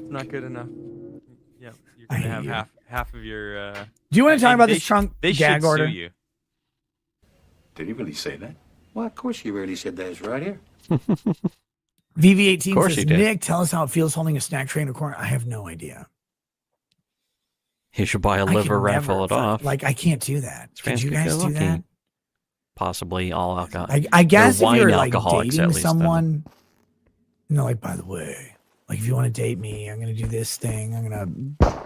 Not good enough. Yeah, you're gonna have half of your. Do you want to talk and about they this sh- trunk they gag should order? Sue you. Did he really say that? Well, of course he really said that. It's right here. VV18 Of course says, he did. Nick, tell us how it feels holding a snack tray in a corner. I have no idea. He should buy a I can liver, never raffle it off. Like, I can't do that. Could Fans you could guys get do lucky. that? Possibly all alcohol. I guess if wine you're like alcoholics, at dating least, though. someone, like, by the way, like if you want to date me, I'm going to do this thing. I'm going to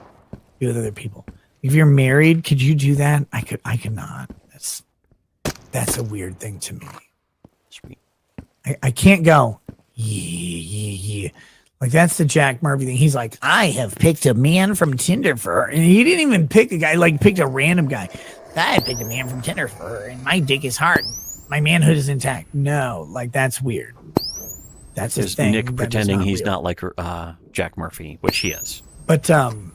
be with other people. If you're married, could you do that? I could not. That's a weird thing to me. Sweet. I can't go, yeah. Like, that's the Jack Murphy thing. He's like, I have picked a man from Tinder for her. And he didn't even pick a guy, like, picked a random guy. I picked a man from Tinder for her, and my dick is hard. My manhood is intact. No, like, that's weird. That's his Is thing. Nick That is pretending not he's real. not like Jack Murphy, which he is. But, In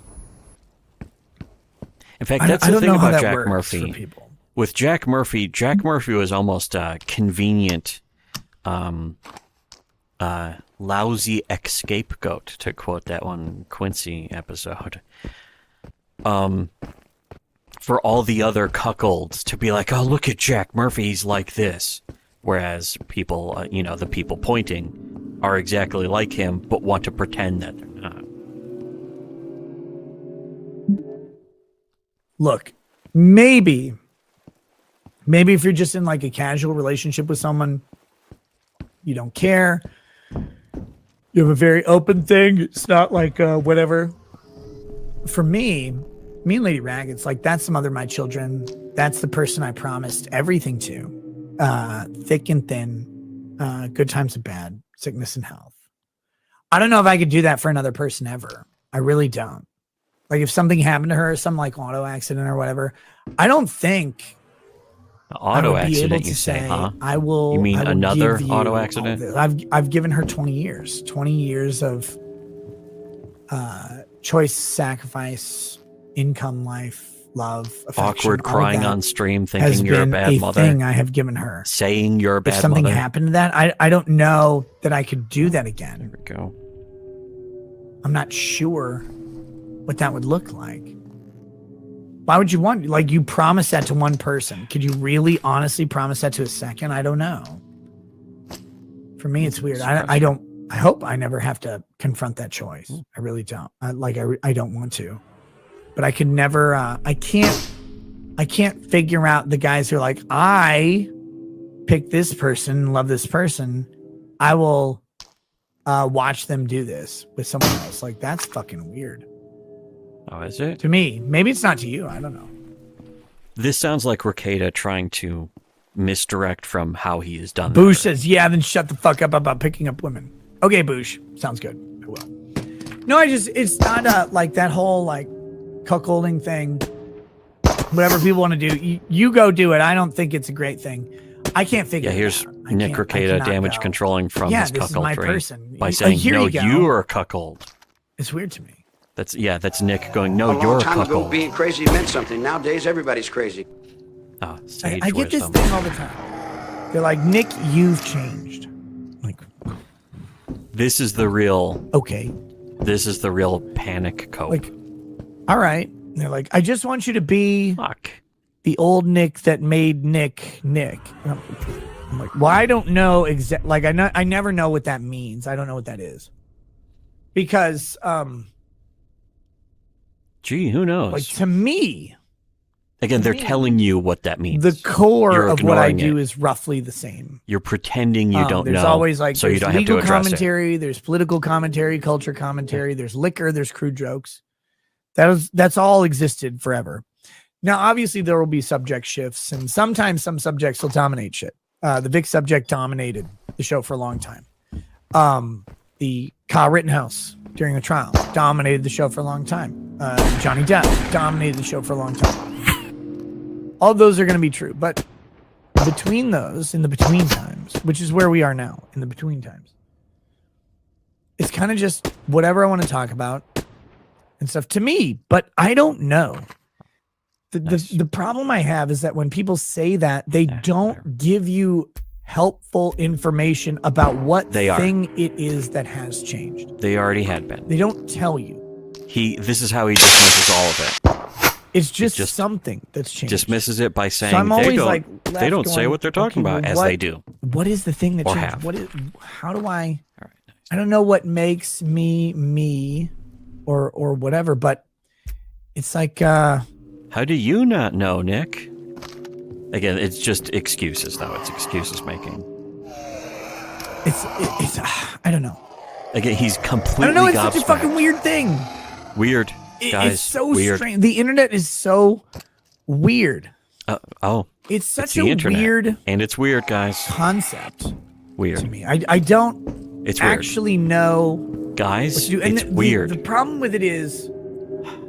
fact, I that's don't the thing know how about that Jack works for Murphy. people. With Jack Murphy was almost a convenient, lousy scapegoat, to quote that one Quincy episode. For all the other cuckolds to be like, oh, look at Jack Murphy, he's like this. Whereas people, the people pointing are exactly like him, but want to pretend that they're not. Look, maybe if you're just in like a casual relationship with someone, you don't care. You have a very open thing. It's not like whatever. For me and Lady Rag, it's like, that's the mother of my children. That's the person I promised everything to. Thick and thin, good times and bad, sickness and health. I don't know if I could do that for another person ever. I really don't. Like, if something happened to her, some like auto accident or whatever, I don't think Auto I would be able accident, to you say, huh? I will. You mean I will another give you auto all accident? this. I've given her 20 years of choice, sacrifice, income, life, love, affection. Awkward all of crying that on stream, has thinking you're a been bad mother. Thing I have given her. Saying you're a bad If something mother. happened to that, I don't know that I could do that again. There we go. I'm not sure what that would look like. Why would you want, like, you promise that to one person? Could you really honestly promise that to a second? I don't know. For me, it's weird. I hope I never have to confront that choice. I really don't. I don't want to, but I could never, I can't figure out the guys who are like, I pick this person, love this person. I will watch them do this with someone else. Like, that's fucking weird. Oh, is it? To me. Maybe it's not to you. I don't know. This sounds like Rekieta trying to misdirect from how he has done Boosh says, yeah, then shut the fuck up about picking up women. Okay, Boosh. Sounds good. I will. No, it's not like that whole like cuckolding thing. Whatever people want to do, you go do it. I don't think it's a great thing. I can't figure Yeah, it here's out. Nick Rekieta damage controlling from his this is my cuckoldry person. by saying, Here no, you go. you're a cuckold. It's weird to me. That's Nick going, no, A you're long a time ago, cuckold. being crazy meant something. Nowadays, everybody's crazy. Oh, sage I get this wisdom. thing all the time. They're like, Nick, you've changed. Like, This is the real. okay. This is the real panic cope. Like, all right. And they're like, I just want you to be Fuck. the old Nick that made Nick. And I'm like, well, I don't know exactly. Like, I never know what that means. I don't know what that is. Because, Gee, who knows? like, to me, Again, they're telling you what that means. The core You're of what I ignoring do it. is roughly the same. You're pretending you don't there's know. always like so you there's don't have legal to address commentary, there's political commentary, culture commentary, there's liquor, there's crude jokes. That's all existed forever. Now, obviously, there will be subject shifts, and sometimes some subjects will dominate shit. The Vic subject dominated the show for a long time. The Kyle Rittenhouse during the trial dominated the show for a long time. Johnny Depp dominated the show for a long time. All of those are going to be true, but between those, in the between times, which is where we are now, in the between times, it's kind of just whatever I want to talk about and stuff to me, but I don't know. The problem I have is that when people say that, they don't give you helpful information about what thing it is that has changed. They already had been. They don't tell you. This is how he dismisses all of it. It's just something that's changed. Dismisses it by saying so I'm always they don't say what they're talking about as they do. What is the thing that Or changed? have. What is? How do I? I don't know what makes me, or whatever. But it's like. How do you not know, Nick? Again, it's just excuses, though. It's excuses making. It's I don't know. Again, he's completely I don't know. It's gobsmacked. such a fucking weird thing. Weird, guys. It's so weird. strange. The internet is so weird. It's such the a internet. weird and it's weird, guys. Concept. Weird To me, I don't It's weird. actually know, guys. what to do. And It's weird. The problem with it is,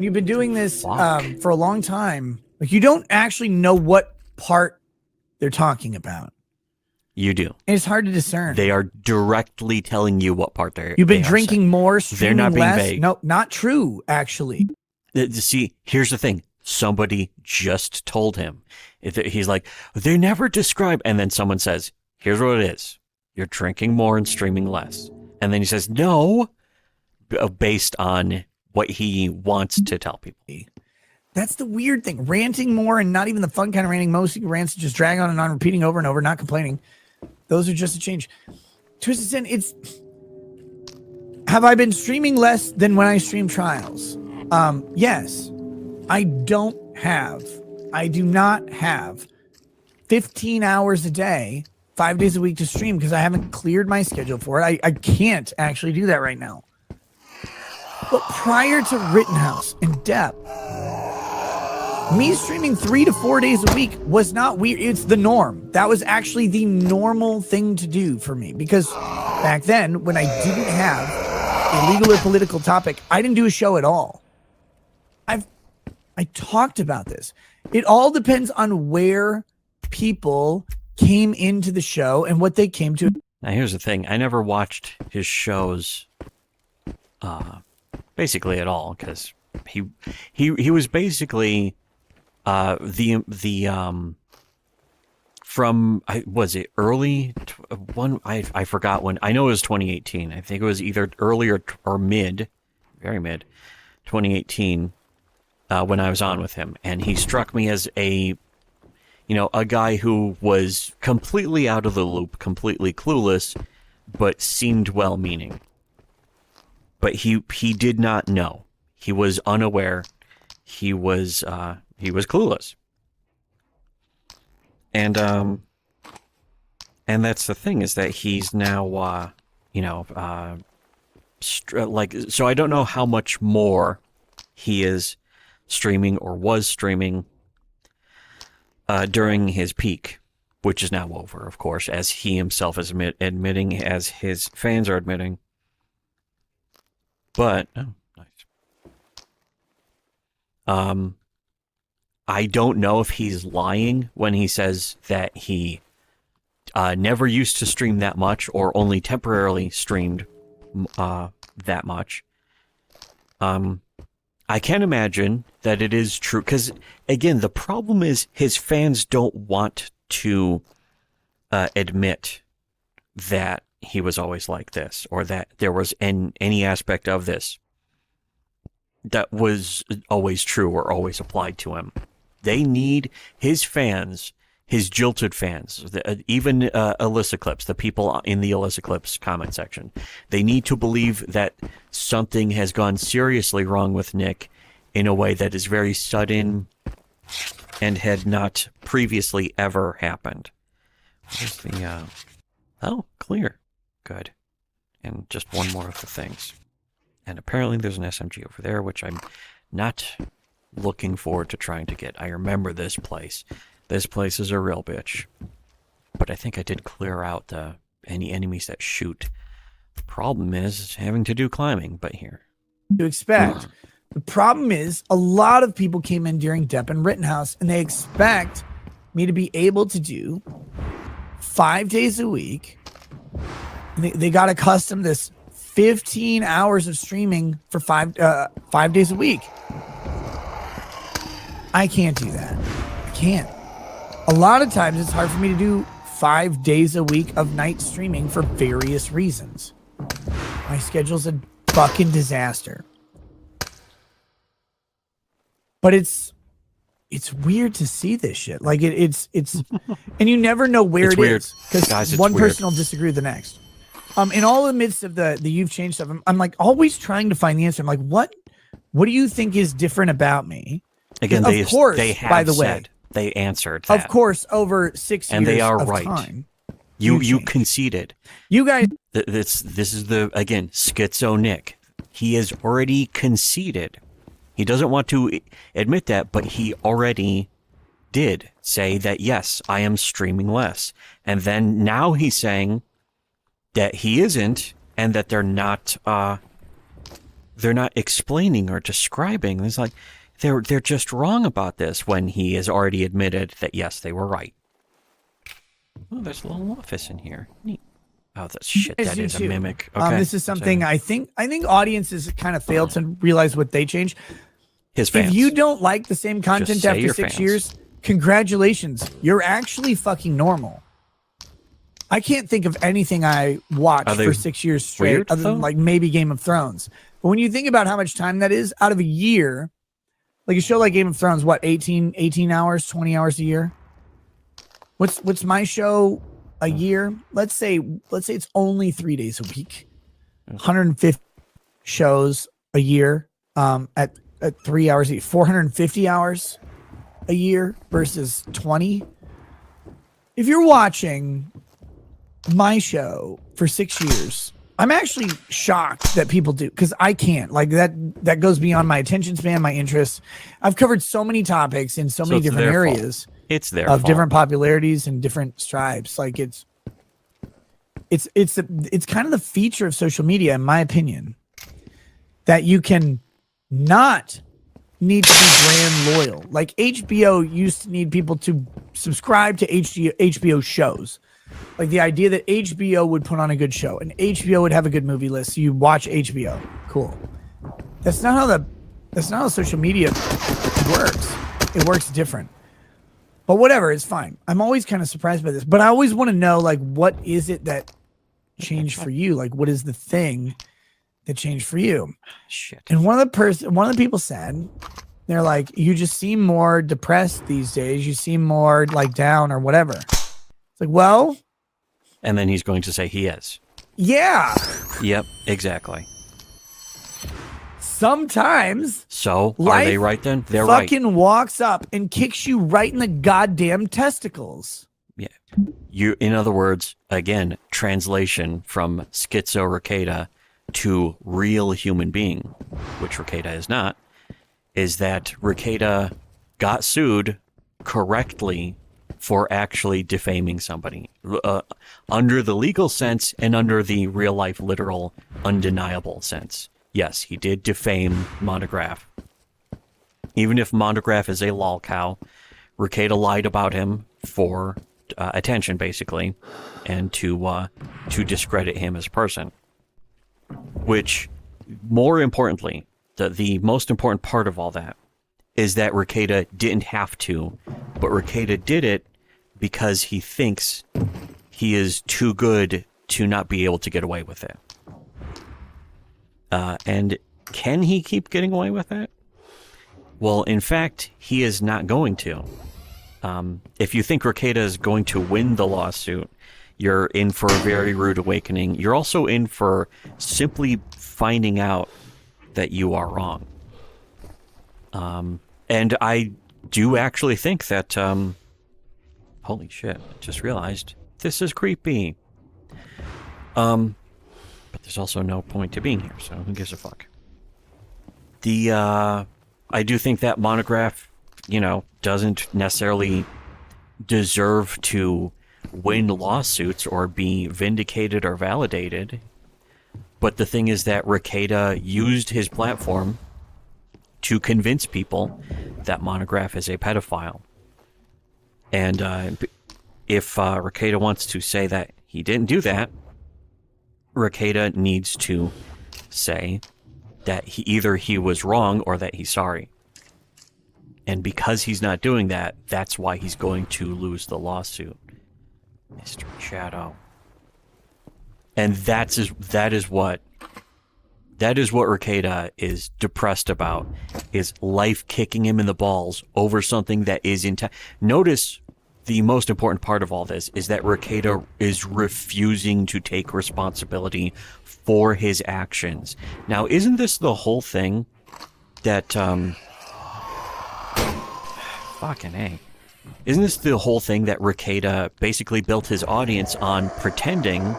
you've been doing this for a long time. Like you don't actually know what part they're talking about. You do. And it's hard to discern. They are directly telling you what part they're. You've been they are drinking saying. more, They're streaming not being less. vague. No, not true. Actually, See, here's the thing. Somebody just told him. He's like, they never describe. And then someone says, here's what it is. You're drinking more and streaming less. And then he says, no, based on what he wants to tell people. that's the weird thing. Ranting more and not even the fun kind of ranting. Most rants just drag on and on, repeating over and over, not complaining. Those are just a change. Twisted Sin, it's... Have I been streaming less than when I stream trials? Yes. I do not have 15 hours a day, 5 days a week to stream because I haven't cleared my schedule for it. I can't actually do that right now. But prior to Rittenhouse and Depp, me streaming 3 to 4 days a week was not weird. It's the norm. That was actually the normal thing to do for me because back then when I didn't have a legal or political topic, I didn't do a show at all. I talked about this. It all depends on where people came into the show and what they came to. Now, here's the thing. I never watched his shows basically at all because he was basically from was it early one I forgot when. I know it was 2018. I think it was either early or mid, very mid 2018 when I was on with him, and he struck me as a guy who was completely out of the loop, completely clueless, but seemed well-meaning. But he did not know. He was unaware. He was clueless. And that's the thing, is that he's now so I don't know how much more he is streaming or was streaming during his peak, which is now over, of course, as he himself is admitting, as his fans are admitting. But I don't know if he's lying when he says that he never used to stream that much or only temporarily streamed that much. I can imagine that it is true because, again, the problem is his fans don't want to admit that he was always like this or that there was any aspect of this that was always true or always applied to him. They need his fans, his jilted fans, even Alyssa Clips, the people in the Alyssa Clips comment section. They need to believe that something has gone seriously wrong with Nick in a way that is very sudden and had not previously ever happened. Where's the, oh, clear. Good. And just one more of the things. And apparently there's an SMG over there, which I'm not looking forward to trying to get. I remember this place. This place is a real bitch. But I think I did clear out any enemies that shoot. The problem is having to do climbing, but here. To expect. The problem is a lot of people came in during Depp and Rittenhouse, and they expect me to be able to do 5 days a week. They got accustomed to this 15 hours of streaming for 5 days a week. I can't do that. I can't. A lot of times it's hard for me to do 5 days a week of night streaming for various reasons. My schedule's a fucking disaster. But it's weird to see this shit. Like it's and you never know where it is because one person will disagree with the next. In all the midst of the you've changed stuff, I'm like always trying to find the answer. I'm like, what do you think is different about me? Again, of course, they have by the way, said, they answered that. Of course, over 6 years and they are of right. time. You conceded. You guys. This is the again Schizo Nick. He has already conceded. He doesn't want to admit that, but he already did say that, yes, I am streaming less. And then now he's saying that he isn't, and that they're not explaining or describing. It's like they're just wrong about this when he has already admitted that, yes, they were right. Oh, there's a little office in here. Neat. Oh, that shit, that is a mimic. Okay. This is something I think audiences kind of failed to realize what they changed. His fans. If you don't like the same content after 6 fans. years, congratulations. You're actually fucking normal. I can't think of anything I watched for 6 years straight other than like maybe Game of Thrones. But when you think about how much time that is out of a year, like a show like Game of Thrones, what, 18 hours, 20 hours a year? What's my show a year? Let's say it's only 3 days a week. 150 shows a year at 3 hours a year. 450 hours a year versus 20. If you're watching my show for 6 years, I'm actually shocked that people do, because I can't. Like that goes beyond my attention span, my interests. I've covered so many topics in so many different areas. It's their of fault. Different popularities and different stripes. Like it's kind of the feature of social media, in my opinion, that you can not need to be brand loyal. Like HBO used to need people to subscribe to HBO shows. Like the idea that HBO would put on a good show and HBO would have a good movie list. So you watch HBO. Cool. That's not how social media works. It works different. But whatever, it's fine. I'm always kind of surprised by this. But I always want to know, like, what is it that changed for you? Like, what is the thing that changed for you? Shit. And one of the people said, they're like, you just seem more depressed these days. You seem more like down or whatever. It's like, well. And then he's going to say he is. Yeah. Yep, exactly. Sometimes. So, are they right then? They're right. Fucking walks up and kicks you right in the goddamn testicles. Yeah. In other words, again, translation from Schizo Rekieta to real human being, which Rekieta is not, is that Rekieta got sued correctly for actually defaming somebody under the legal sense and under the real life, literal, undeniable sense. Yes, he did defame Monograph. Even if Monograph is a lol cow, Rekieta lied about him for attention, basically, and to discredit him as a person. Which, more importantly, the most important part of all that is that Rekieta didn't have to, but Rekieta did it because he thinks he is too good to not be able to get away with it. And can he keep getting away with it? Well, in fact, he is not going to. If you think Rekieta is going to win the lawsuit, you're in for a very rude awakening. You're also in for simply finding out that you are wrong. And I do actually think that, holy shit, I just realized this is creepy. But there's also no point to being here, so who gives a fuck? I do think that monograph, doesn't necessarily deserve to win lawsuits or be vindicated or validated. But the thing is that Rekieta used his platform to convince people that Monograph is a pedophile. And if Rekieta wants to say that he didn't do that, Rekieta needs to say that he was wrong or that he's sorry. And because he's not doing that, that's why he's going to lose the lawsuit. Mystery Shadow. And that is what Rekieta is depressed about, is life kicking him in the balls over something that is Notice the most important part of all this is that Rekieta is refusing to take responsibility for his actions. Now, isn't this the whole thing that fucking A. Isn't this the whole thing that Rekieta basically built his audience on pretending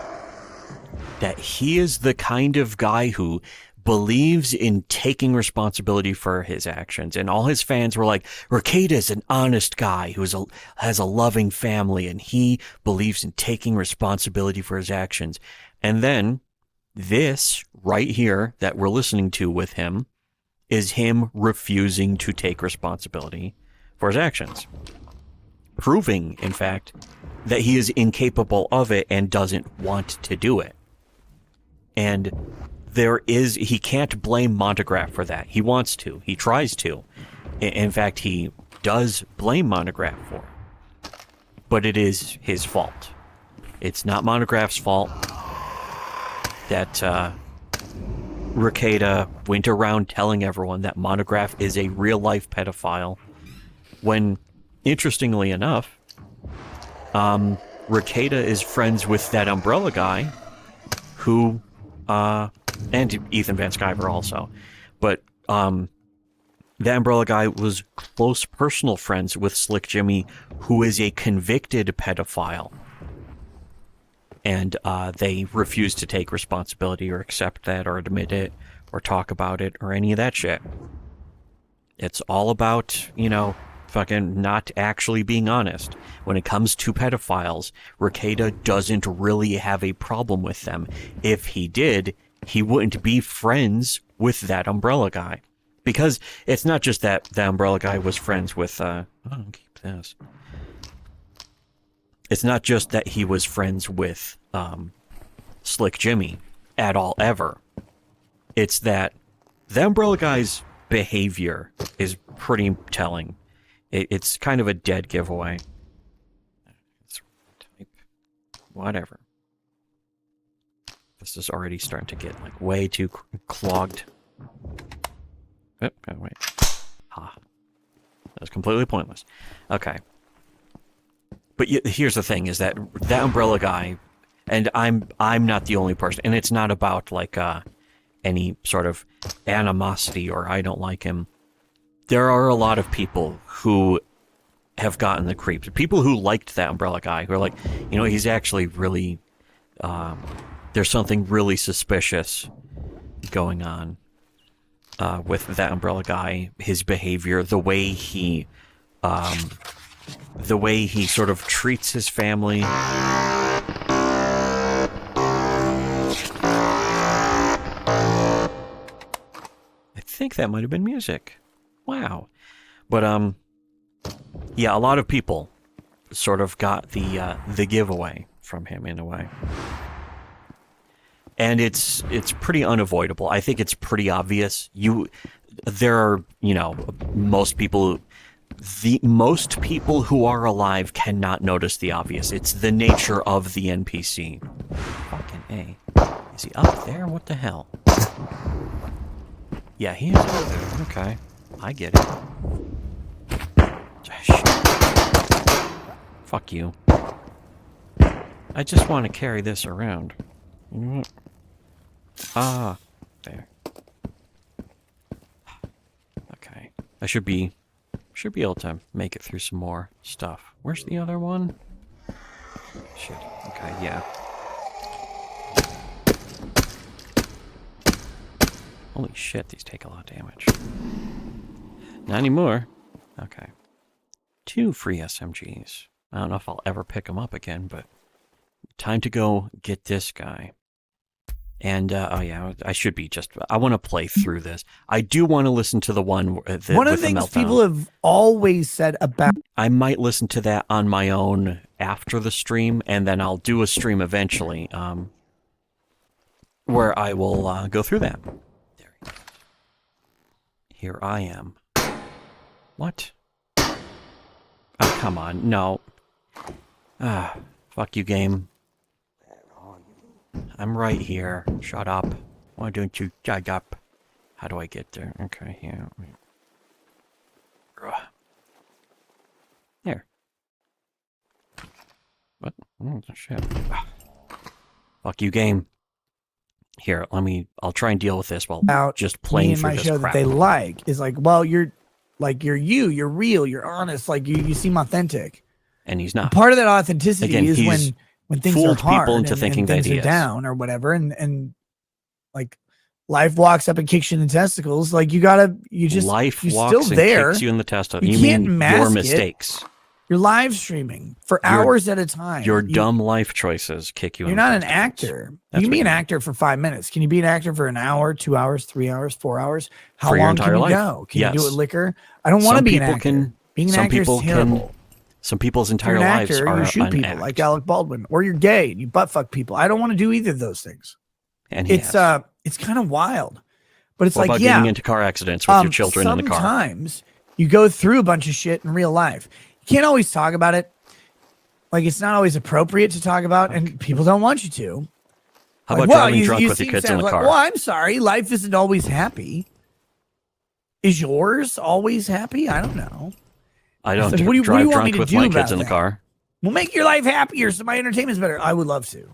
that he is the kind of guy who believes in taking responsibility for his actions? And all his fans were like, Rekieta is an honest guy who has a loving family, and he believes in taking responsibility for his actions. And then this right here that we're listening to with him is him refusing to take responsibility for his actions, proving, in fact, that he is incapable of it and doesn't want to do it. And he can't blame Monograph for that. He wants to. He tries to. In fact, he does blame Monograph for it. But it is his fault. It's not Monograph's fault that Rekieta went around telling everyone that Monograph is a real-life pedophile, when, interestingly enough, Rekieta is friends with that Umbrella guy who, and Ethan Van Sciver also, but the Umbrella guy was close personal friends with Slick Jimmy, who is a convicted pedophile. And they refuse to take responsibility or accept that or admit it or talk about it or any of that shit. It's all about, fucking not actually being honest. When it comes to pedophiles, Rekieta doesn't really have a problem with them. If he did, he wouldn't be friends with that Umbrella guy. Because it's not just that the Umbrella guy was friends with, keep this. It's not just that he was friends with Slick Jimmy at all, ever. It's that the Umbrella guy's behavior is pretty telling. It's kind of a dead giveaway. Let's type whatever. This is already starting to get way too clogged. Oh, wait. That was completely pointless. Okay. But here's the thing: is that Umbrella guy, and I'm not the only person, and it's not about any sort of animosity or I don't like him. There are a lot of people who have gotten the creeps. People who liked that Umbrella guy, who are like, he's actually really, there's something really suspicious going on with that Umbrella guy, his behavior, the way he sort of treats his family. I think that might have been music. Wow. But yeah, a lot of people sort of got the giveaway from him in a way. And it's pretty unavoidable. I think it's pretty obvious. There are, most people who are alive cannot notice the obvious. It's the nature of the NPC. Fucking A. Is he up there? What the hell? Yeah, he is up there. Okay. I get it. Shit. Fuck you. I just want to carry this around. You know what? There. Okay. I should be Should be able to make it through some more stuff. Where's the other one? Shit. Okay, yeah. Holy shit, these take a lot of damage. Not anymore. Okay. 2 free SMGs. I don't know if I'll ever pick them up again, but time to go get this guy. And, oh yeah, I should be I want to play through this. I do want to listen to the one One of the things people have always said about... I might listen to that on my own after the stream, and then I'll do a stream eventually, where I will go through that. There he goes. Here I am. What? Oh, come on. No. Ah, fuck you, game. I'm right here. Shut up. Why don't you shut up? How do I get there? Okay, yeah. There. What? Oh, shit. Fuck you, game. Here, I'll try and deal with this while just playing through this crap. That they like is like, well, you're you're real, you're honest, like you seem authentic. And he's not. Part of that authenticity Again, is when things are hard people into thinking and things that he are is. down or whatever, and like life walks up and kicks you in the testicles. Like you walks still and there. Kicks you in the testicles. You mean can't mask your mistakes. You're live streaming for hours at a time. Your dumb life choices kick you in the testicles. You're not an actor. You can be an actor for 5 minutes. Can you be an actor for an hour, 2 hours, 3 hours, 4 hours? How long can you go? Can you do it liquor? I don't want to be an actor. Being an actor is terrible. Some people's entire lives are you shoot people act. like Alec Baldwin, or you're gay and you butt fuck people. I don't want to do either of those things. And it's kind of wild, but it's what about getting into car accidents with your children in the car? Sometimes you go through a bunch of shit in real life. You can't always talk about it. Like it's not always appropriate to talk about, and people don't want you to. How about driving drunk with your kids in the car? Well, I'm sorry, life isn't always happy. Is yours always happy? I don't know. I don't drive drunk with my kids in the car. Well, make your life happier so my entertainment's better. I would love to.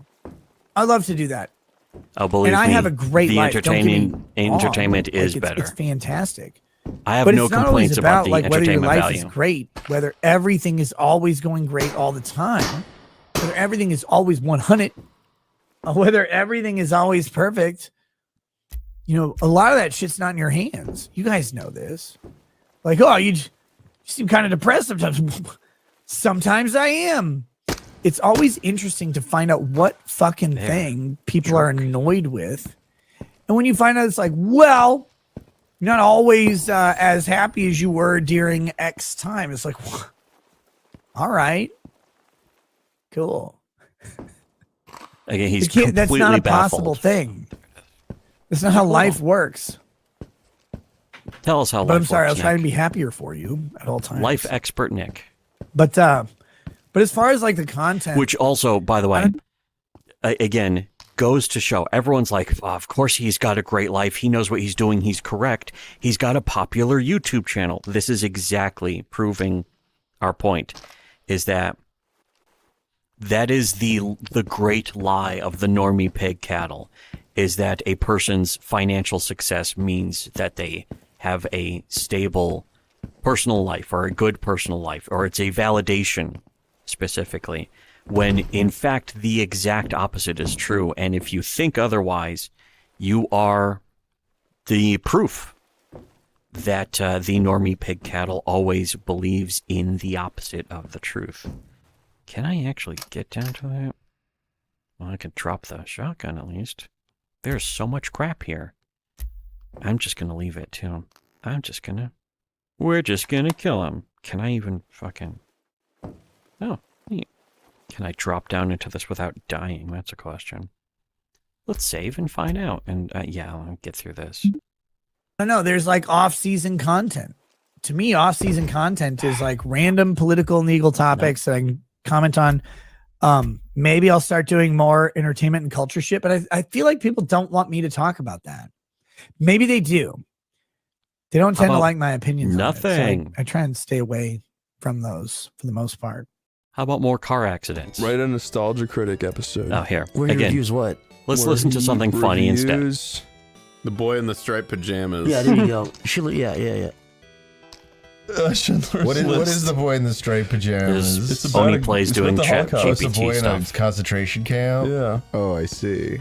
I'd love to do that. Oh, believe me, I have a great life. Entertainment is better. It's fantastic. I have no complaints about the whether your entertainment life value. is great, whether everything is always going great all the time, whether everything is always 100, whether everything is always perfect. You know, a lot of that shit's not in your hands. You guys know this. Like, oh, you seem kind of depressed sometimes. Sometimes I am. It's always interesting to find out what fucking thing people are annoyed with. And when you find out, it's like, well, you're not always as happy as you were during X time. It's like, all right, cool. Again, he's completely that's not a baffled. possible thing. That's not how life works. Tell us how life works. But I'm sorry, I'll try Nick. and be happier for you at all times. Life expert Nick. But as far as like the content, Which also, by the way, again, goes to show everyone's like, oh, of course he's got a great life. He knows what he's doing. He's correct. He's got a popular YouTube channel. This is exactly proving our point, is that is the great lie of the normie pig cattle, is that a person's financial success means that they have a stable personal life or a good personal life, or it's a validation specifically, when in fact the exact opposite is true. And if you think otherwise, you are the proof that the normie pig cattle always believes in the opposite of the truth. Can I actually get down to that? Well, I could drop the shotgun at least. There's so much crap here. I'm just gonna leave it to him. We're just gonna kill him. Can I even fucking... Oh, neat. Can I drop down into this without dying? That's a question. Let's save and find out. And yeah, I'll get through this. I know there's like off-season content. To me, off-season content is like random political and legal topics that I can comment on. Maybe I'll start doing more entertainment and culture shit, but I feel like people don't want me to talk about that. Maybe they do. They don't tend to like my opinions. Nothing. On it, so I try and stay away from those for the most part. How about more car accidents? Write a Nostalgia Critic episode. Oh, here. Where Again, reviews what? Let's listen to something funny instead. The boy in the striped pajamas. Yeah, there you go. Yeah. Schindler's What List. is the boy in the striped pajamas? It's about Only plays doing chat It's a GPT boy in stuff. a concentration camp. Yeah. Oh, I see.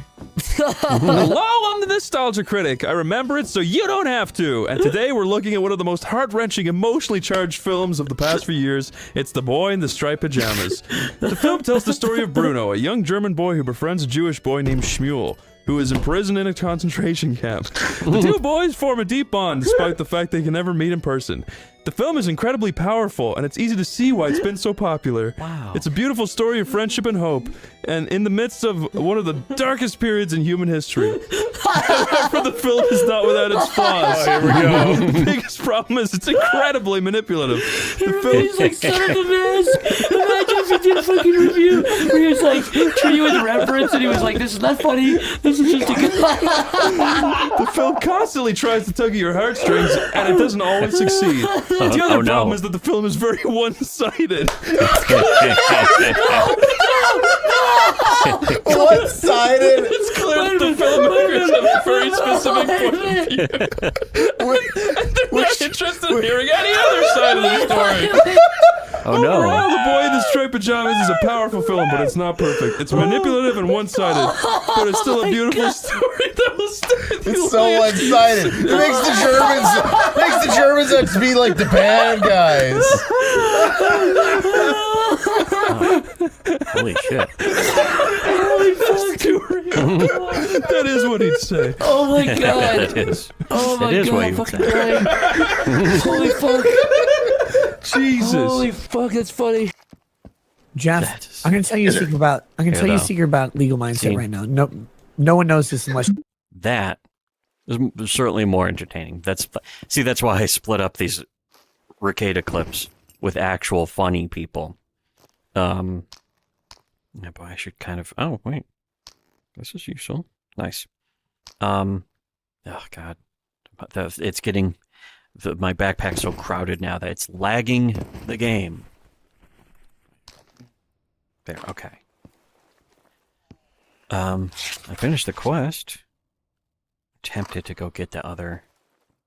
Hello, I'm the Nostalgia Critic. I remember it so you don't have to. And today we're looking at one of the most heart-wrenching, emotionally charged films of the past few years. It's The Boy in the Striped Pajamas. The film tells the story of Bruno, a young German boy who befriends a Jewish boy named Shmuel, who is imprisoned in a concentration camp. The two boys form a deep bond despite the fact they can never meet in person. The film is incredibly powerful, and it's easy to see why it's been so popular. Wow. It's a beautiful story of friendship and hope, and in the midst of one of the darkest periods in human history. However, the film is not without its flaws. Oh, here we go. The biggest problem is it's incredibly manipulative. The Everybody's like, son of a mess. Imagine if he did a fucking review where he was like, treat you with reference, and he was like, this is not funny. This is just a good The film constantly tries to tug at your heartstrings, and it doesn't always succeed. The other problem is that the film is very one-sided. One-sided? It's clear that the filmmakers have a very specific point of view. And they're not interested in hearing any other side of the story. Oh no. Overall, The Boy in the Striped Pajamas is a powerful film, but it's not perfect. It's manipulative and one-sided, but it's still a beautiful story that will stay. It's so one-sided. It makes the Germans have to be like the bad guys. Holy shit. Holy fuck. That is what he'd say. Oh my god. It is. Oh my It is god. what I'm you would fucking say. dying. Holy fuck. Jesus. Holy fuck, that's funny. Jeff, I'm gonna tell you a secret about. I'm gonna tell you a secret about legal mindset right now. No one knows this unless. That is certainly more entertaining. That's why I split up these Rekieta clips with actual funny people. Yeah, boy, I should kind of. Oh wait, this is useful. Nice. Oh god, it's getting. My backpack's so crowded now that it's lagging the game. There, okay. I finished the quest. Tempted to go get the other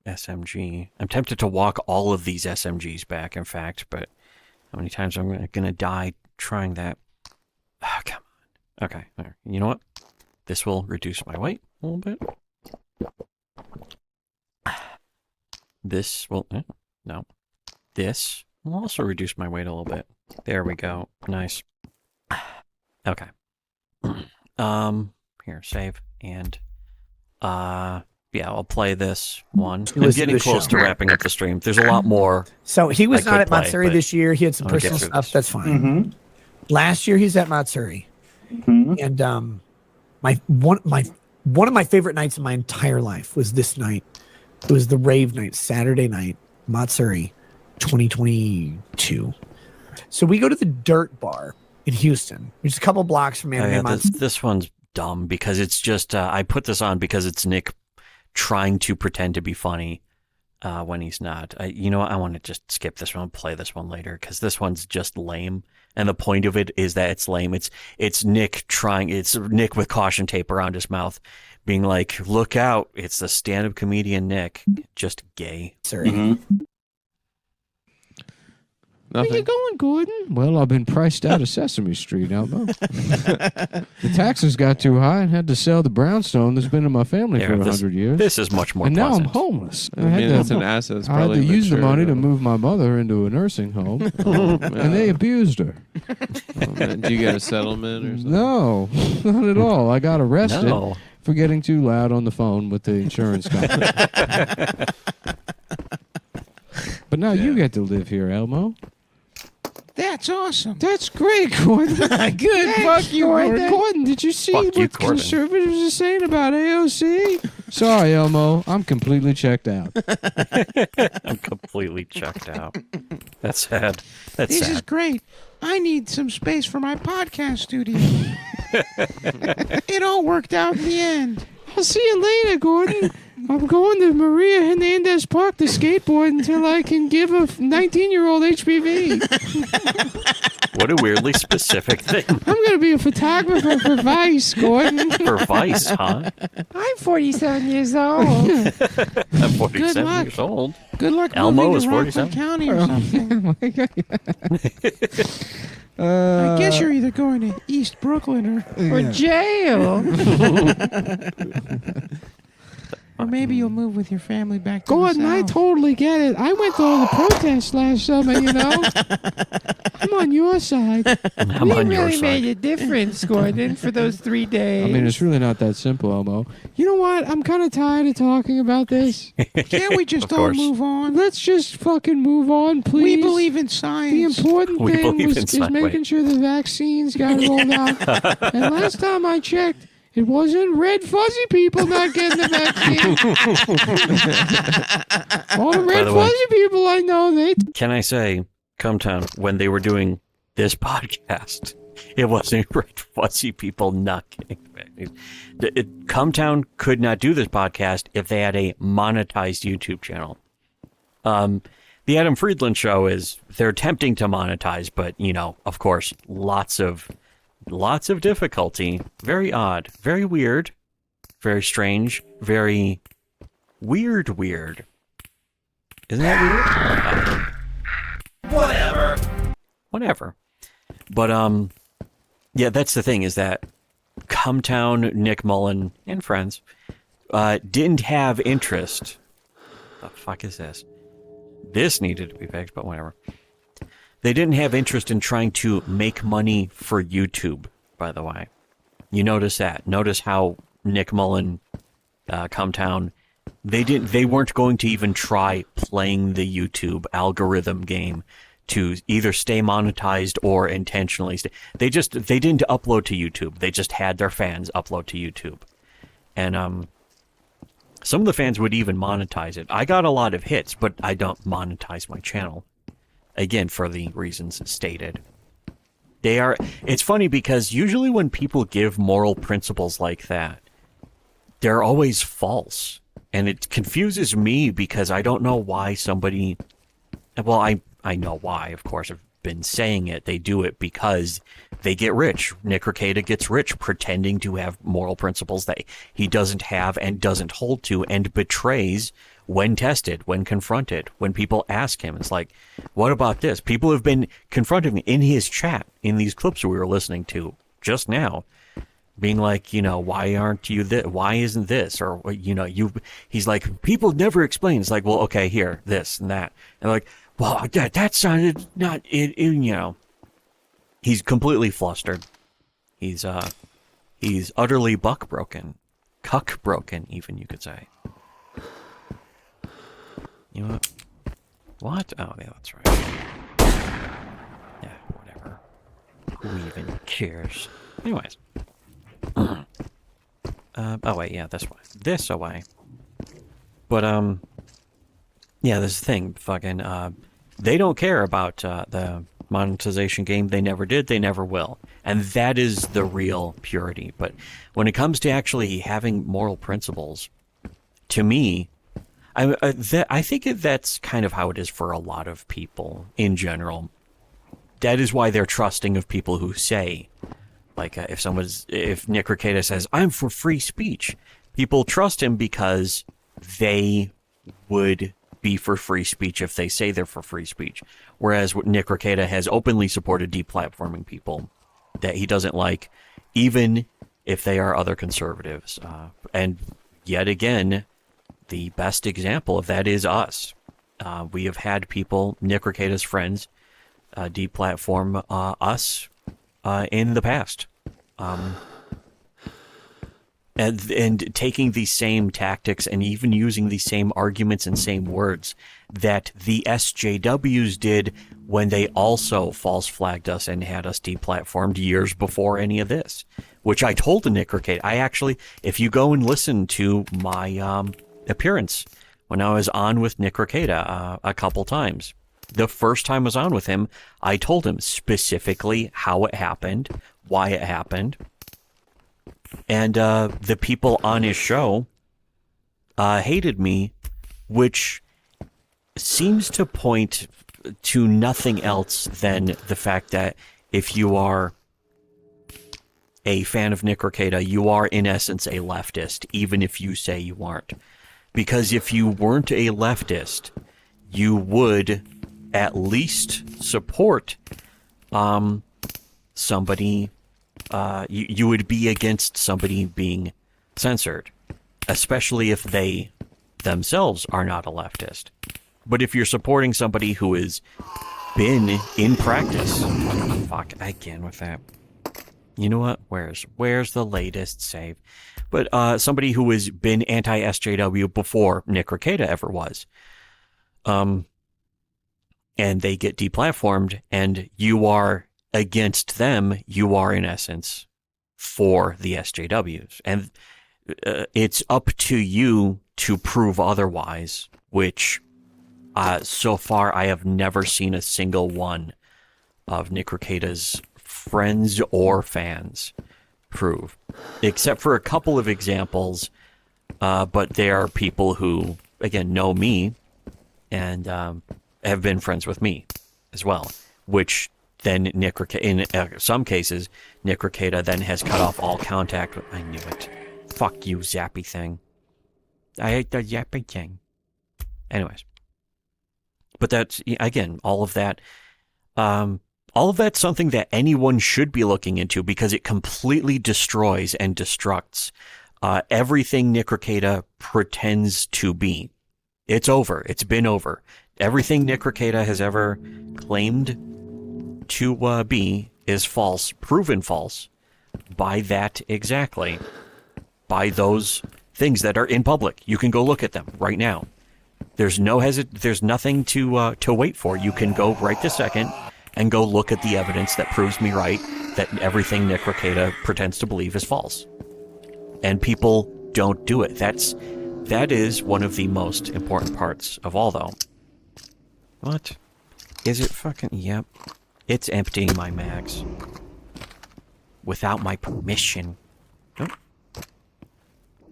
SMG. I'm tempted to walk all of these SMGs back, in fact, but how many times am I gonna die trying that? Oh, come on. Okay, there. You know what? This will reduce my weight a little bit. This will... no. This will also reduce my weight a little bit. There we go. Nice. Okay. Here, save. And, yeah, I'll play this one. I'm getting close to wrapping up the stream. There's a lot more. So he was I not could at play, Matsuri but this year. He had some I wanna get personal through stuff. this. That's fine. Last year he's at Matsuri. And one of my favorite nights of my entire life was this night. It was the rave night, Saturday night, Matsuri, 2022. So we go to the Dirt Bar in Houston, which is a couple blocks from Anime Matsuri. This one's dumb because it's just I put this on because it's Nick trying to pretend to be funny when he's not. You know what? I want to just skip this one and play this one later because this one's just lame. And the point of it is that it's lame. It's Nick trying. It's Nick with caution tape around his mouth, being like, "Look out! It's the stand-up comedian Nick, just gay." Sorry. Where you going, Gordon? Well, I've been priced out of Sesame Street, Elmo. The taxes got too high and had to sell the brownstone that's been in my family for 100 years. This is much more and now I'm pleasant. homeless. I mean, that's an asset. It's I had probably to use the mature, money to though. move my mother into a nursing home, and they abused her. Oh, man. Do you get a settlement or something? No, not at all. I got arrested No. for getting too loud on the phone with the insurance company. But now you get to live here, Elmo. That's awesome. That's great, Gordon. Good. Fuck you, Gordon. Gordon, did you see Fuck what you, Gordon. conservatives are saying about AOC? Sorry, Elmo. I'm completely checked out. I'm completely checked out. That's sad. That's This is sad. great. I need some space for my podcast studio. It all worked out in the end. I'll see you later, Gordon. I'm going to Maria Hernandez Park to skateboard until I can give a 19-year-old HPV. What a weirdly specific thing. I'm going to be a photographer for Vice, Gordon. For Vice, huh? I'm 47 years old. I'm Good 47 luck. years old. Good luck Elmo moving is to Rockland 47. County or something. I guess you're either going to East Brooklyn or jail. Or maybe you'll move with your family back to Gordon, the South. I totally get it. I went to all the protests last summer, you know. I'm on your side. I'm on your really side. made a difference, Gordon, for those 3 days. I mean, it's really not that simple, Elmo. You know what? I'm kind of tired of talking about this. Can't we just all move on? Let's just fucking move on, please. We believe in science. The important We thing believe was in is science. making sure the vaccines got rolled out. And last time I checked, it wasn't red fuzzy people not getting the vaccine. All the red the way- fuzzy people I know, they... Can I say, Cumtown, when they were doing this podcast, it wasn't red fuzzy people not getting vaccines. Cumtown could not do this podcast if they had a monetized YouTube channel. The Adam Friedland Show is, they're attempting to monetize, but, you know, of course, lots of difficulty. Very odd. Very weird. Very strange. Very weird. Isn't that weird? Whatever. But, yeah, that's the thing, is that Cumtown, Nick Mullen, and friends didn't have interest. The fuck is this? This needed to be fixed, but whatever. They didn't have interest in trying to make money for YouTube, by the way. You notice that. Notice how Nick Mullen, Cumtown, they weren't going to even try playing the YouTube algorithm game to either stay monetized or intentionally stay. They didn't upload to YouTube. They just had their fans upload to YouTube. And some of the fans would even monetize it. I got a lot of hits, but I don't monetize my channel. Again, for the reasons stated. It's funny because usually when people give moral principles like that, they're always false. And it confuses me because I don't know why somebody, well, I know why, of course, I've been saying it. They do it because they get rich. Nick Rekieta gets rich pretending to have moral principles that he doesn't have and doesn't hold to, and betrays when tested, when confronted, when people ask him. It's like, what about this? People have been confronting him in his chat, in these clips we were listening to just now, being like, you know, why aren't you this? Why isn't this? Or, you know, he's like, people never explain. It's like, well, okay, here, this and that. And like, well, that sounded not it, you know. He's completely flustered. He's utterly cuck broken, even, you could say. You know what? Oh, yeah, that's right. Yeah, whatever. Who even cares? Anyways. Oh, wait, yeah, this away. But, yeah, this thing, fucking, they don't care about, the monetization game. They never did, they never will. And that is the real purity. But when it comes to actually having moral principles, to me, I think that's kind of how it is for a lot of people in general. That is why they're trusting of people who say, like, if Nick Rekieta says, I'm for free speech, people trust him because they would be for free speech if they say they're for free speech. Whereas Nick Rekieta has openly supported deplatforming people that he doesn't like, even if they are other conservatives. And yet again, the best example of that is us. We have had people, Nick Rekieta's friends, deplatform us in the past. And taking the same tactics and even using the same arguments and same words that the SJWs did when they also false flagged us and had us deplatformed years before any of this. Which I told to Nick Rekieta. I actually, if you go and listen to my appearance when I was on with Nick Rekieta a couple times, the first time I was on with him, I told him specifically how it happened, why it happened. And the people on his show hated me, which seems to point to nothing else than the fact that if you are a fan of Nick Rekieta, you are in essence a leftist, even if you say you aren't. Because if you weren't a leftist, you would at least support somebody, you would be against somebody being censored, especially if they themselves are not a leftist. But if you're supporting somebody who has been in practice, fuck, again with that. You know what? Where's the latest save? But somebody who has been anti-SJW before Nick Rekieta ever was. And they get deplatformed, and you are against them, you are in essence for the SJWs. And it's up to you to prove otherwise, which so far I have never seen a single one of Nick Rekieta's friends or fans prove, except for a couple of examples, but they are people who, again, know me and have been friends with me as well, which then Nick Rekieta, in some cases, Nick Rekieta then has cut off all contact with. I knew it. Fuck you, zappy thing. I hate the zappy thing. Anyways. But that's, again, all of that's something that anyone should be looking into, because it completely destroys and destructs everything Nick Rekieta pretends to be. It's over. It's been over. Everything Nick Rekieta has ever claimed to be is false, proven false by that exactly. By those things that are in public. You can go look at them right now. There's nothing to wait for. You can go right this second and go look at the evidence that proves me right that everything Nick Rekieta pretends to believe is false. And people don't do it. That is one of the most important parts of all, though. What? Is it fucking... Yep. It's emptying my mags. Without my permission. Oh.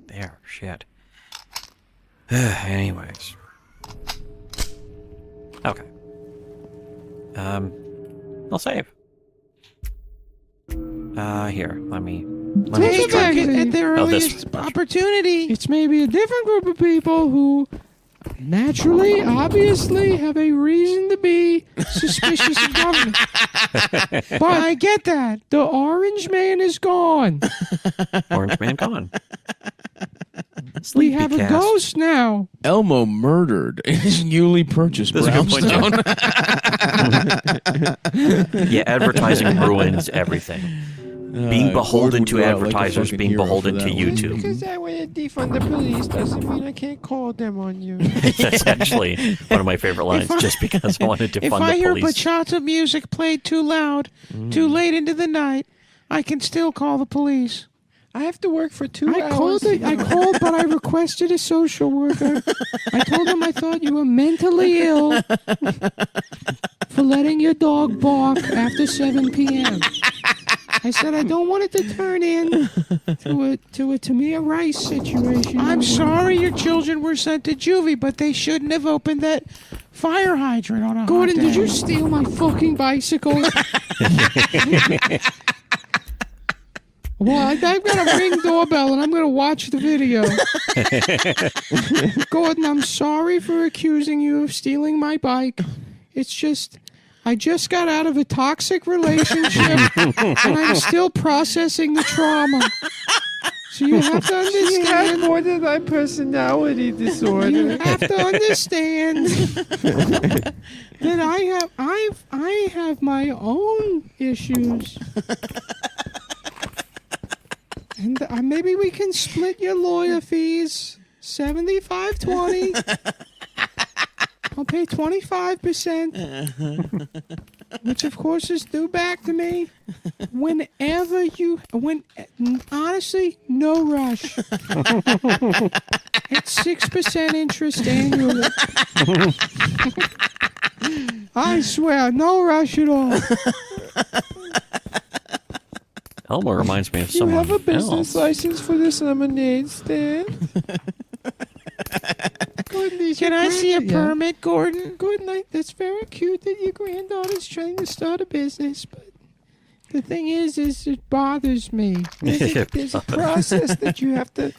There, shit. Anyways. Okay. I'll save. Here, let me Take it back at the this earliest opportunity. It's maybe a different group of people who naturally, obviously, have a reason to be suspicious of government. But I get that. The orange man is gone. Orange man gone. We have a ghost now. Elmo murdered in his newly purchased brownstone. Yeah, advertising ruins everything. Being beholden to advertisers, being beholden to YouTube. Because I want to defund the police doesn't mean I can't call them on you. That's actually one of my favorite lines, just because I wanted to defund the police. If I hear bachata music played too loud, too late into the night, I can still call the police. I have to work for 2 hours. I called, but I requested a social worker. I told him I thought you were mentally ill for letting your dog bark after 7 p.m. I said I don't want it to turn in to a Tamir Rice situation. I'm sorry your children were sent to juvie, but they shouldn't have opened that fire hydrant on a Gordon, did you steal my fucking bicycle? Well, I've got a Ring doorbell, and I'm going to watch the video. Gordon, I'm sorry for accusing you of stealing my bike. It's just... I just got out of a toxic relationship, and I'm still processing the trauma. So you have to understand... You have borderline personality disorder. You have to understand that I have my own issues. And maybe we can split your lawyer fees, 75-20. I'll pay 25%, which of course is due back to me whenever honestly, no rush. It's 6% interest annually. I swear, no rush at all. Elmo reminds me of You someone have a business else. license for this lemonade stand? Can I see a permit, Gordon? Gordon, that's very cute that your granddaughter's trying to start a business, but the thing is it bothers me. There's a process that you have to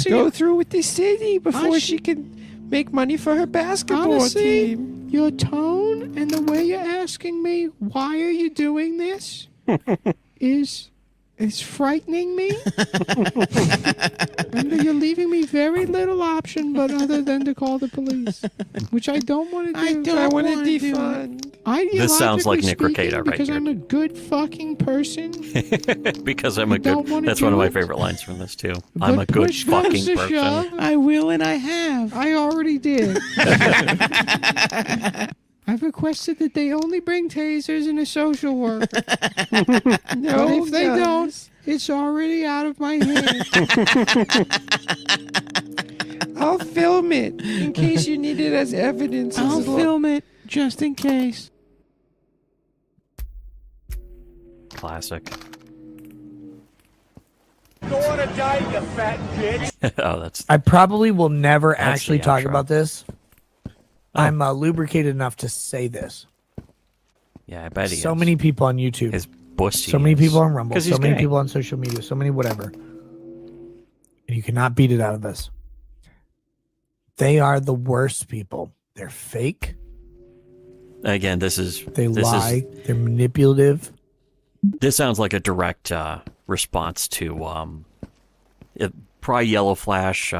go through with the city before she can make money for her basketball team. Your tone and the way you're asking me, why are you doing this, is frightening me. And you're leaving me very little option but other than to call the police, which I don't want to do. I want to defund. This sounds like Nick Rekieta right because here. I'm a good fucking person. Because I'm a good... That's one of my favorite lines from this, too. I'm a good fucking person. I will and I have. I already did. I've requested that they only bring tasers in a social work. No, but if they don't, it's already out of my hand. I'll film it in case you need it as evidence. I'll film it just in case. Classic. Don't want to die, you fat bitch. Oh, that's... I probably will never That's actually the talk outro. about this. I'm lubricated enough to say this. Yeah, I bet he So is. many people on YouTube. His pussy So many is. people on Rumble. 'Cause So he's many gay. people on social media. So many whatever. And you cannot beat it out of us. They are the worst people. They're fake. Again, this is... They this lie. They're manipulative. This sounds like a direct response to probably Yellow Flash.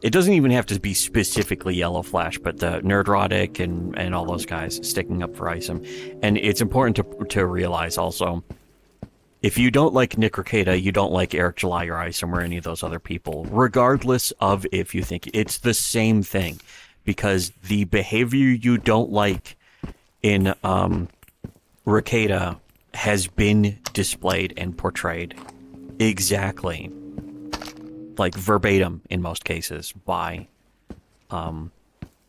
It doesn't even have to be specifically Yellow Flash, but the Nerdrotic and all those guys sticking up for Isom. And it's important to realize also, if you don't like Nick Rekieta, you don't like Eric July or Isom or any of those other people, regardless of if you think it's the same thing, because the behavior you don't like in Rekieta has been displayed and portrayed exactly, like verbatim in most cases, by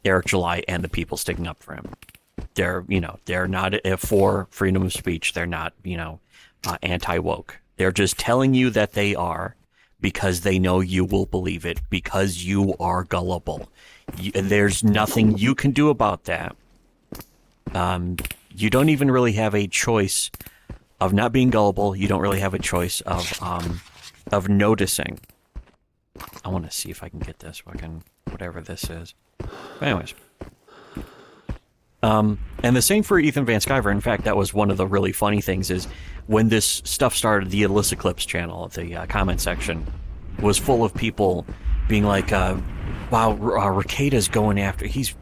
Eric July and the people sticking up for him. They're not for freedom of speech. They're not, anti-woke. They're just telling you that they are because they know you will believe it because you are gullible. There's nothing you can do about that. You don't even really have a choice of not being gullible. You don't really have a choice of noticing. I want to see if I can get this fucking whatever this is. But anyways. And the same for Ethan Van Sciver. In fact, that was one of the really funny things is when this stuff started, the Illicit Clips channel, the comment section, was full of people being like, wow, Rekieta's going after, he's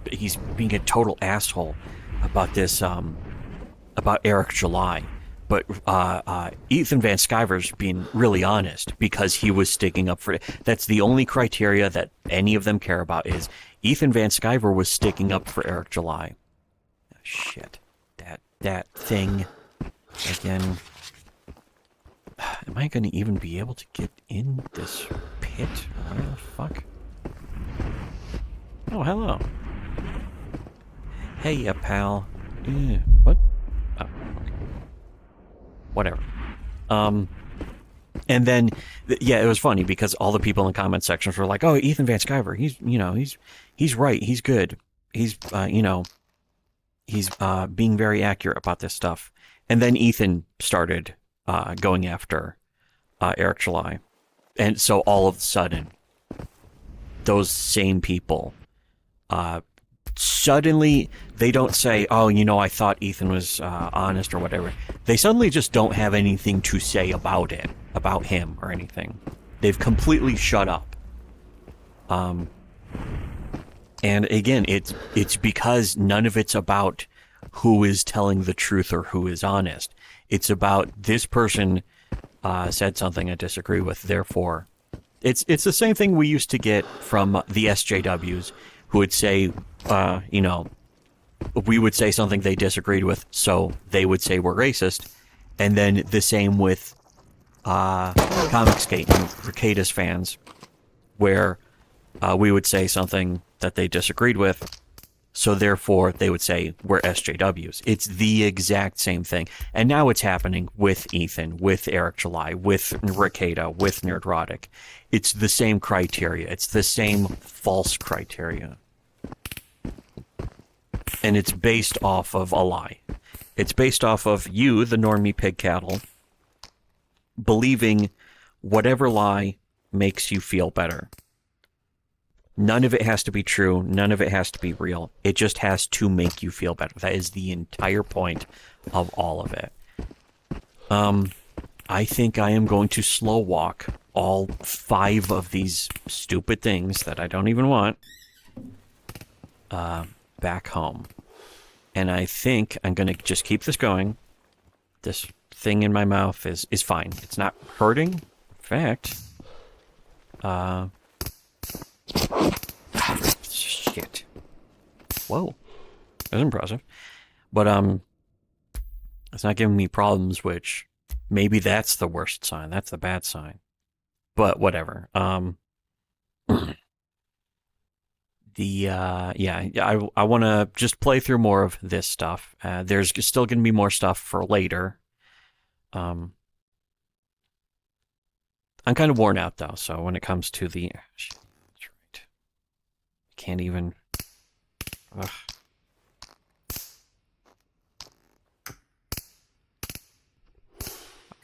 being a total asshole about this, about Eric July. But Ethan Van Sciver's being really honest because he was sticking up for it. That's the only criteria that any of them care about is Ethan Van Sciver was sticking up for Eric July. Oh, shit. That thing. Again. Am I going to even be able to get in this pit? What the fuck? Oh, hello. Hey, pal. What? Oh, okay. Whatever. And then, yeah, it was funny because all the people in the comment sections were like, "Oh, Ethan Van Sciver, he's right, he's good, he's he's being very accurate about this stuff." And then Ethan started going after Eric July, and so all of a sudden, those same people, suddenly they don't say, "Oh, I thought Ethan was honest" or whatever. They suddenly just don't have anything to say about it, about him or anything. They've completely shut up. And again, it's because none of it's about who is telling the truth or who is honest. It's about this person said something I disagree with, therefore. It's the same thing we used to get from the SJWs who would say, we would say something they disagreed with, so they would say we're racist. And then the same with Comicsgate and Rekieta's fans, where we would say something that they disagreed with, so therefore they would say we're SJWs. It's the exact same thing. And now it's happening with Ethan, with Eric July, with Rekieta, with Nerdrotic. It's the same criteria. It's the same false criteria. And it's based off of a lie. It's based off of you, the normie pig cattle, believing whatever lie makes you feel better. None of it has to be true. None of it has to be real. It just has to make you feel better. That is the entire point of all of it. I think I am going to slow walk all 5 of these stupid things that I don't even want back home. And I think I'm going to just keep this going. This thing in my mouth is fine. It's not hurting. In fact, shit. Whoa. That's impressive. But, it's not giving me problems, which maybe that's the worst sign. That's the bad sign. But whatever. I want to just play through more of this stuff. There's still going to be more stuff for later. I'm kind of worn out, though, so when it comes to the... That's right. Can't even... Ugh.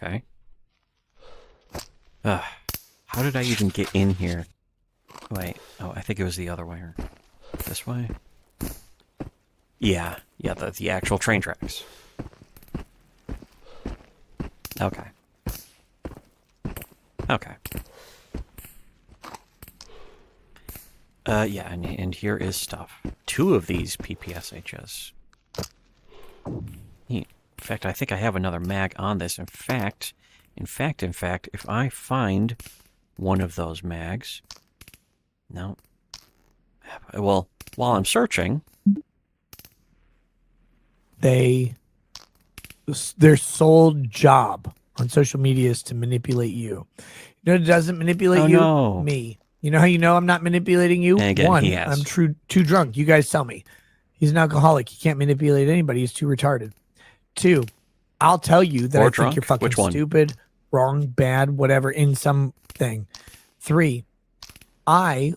Okay. How did I even get in here? Wait. Oh, I think it was the other way. This way? Yeah. Yeah, the actual train tracks. Okay. Okay. Yeah, and here is stuff. 2 of these PPSHs. Neat. In fact, I think I have another mag on this. In fact, if I find one of those mags... No. Well, while I'm searching... Their sole job on social media is to manipulate you. You know who doesn't manipulate you? No. Me. You know how you know I'm not manipulating you? And again, 1, he has. I'm too drunk. You guys tell me. He's an alcoholic. He can't manipulate anybody. He's too retarded. 2, I'll tell you that Or I drunk? think you're fucking Which one? stupid, wrong, bad, whatever, in something. 3, I'm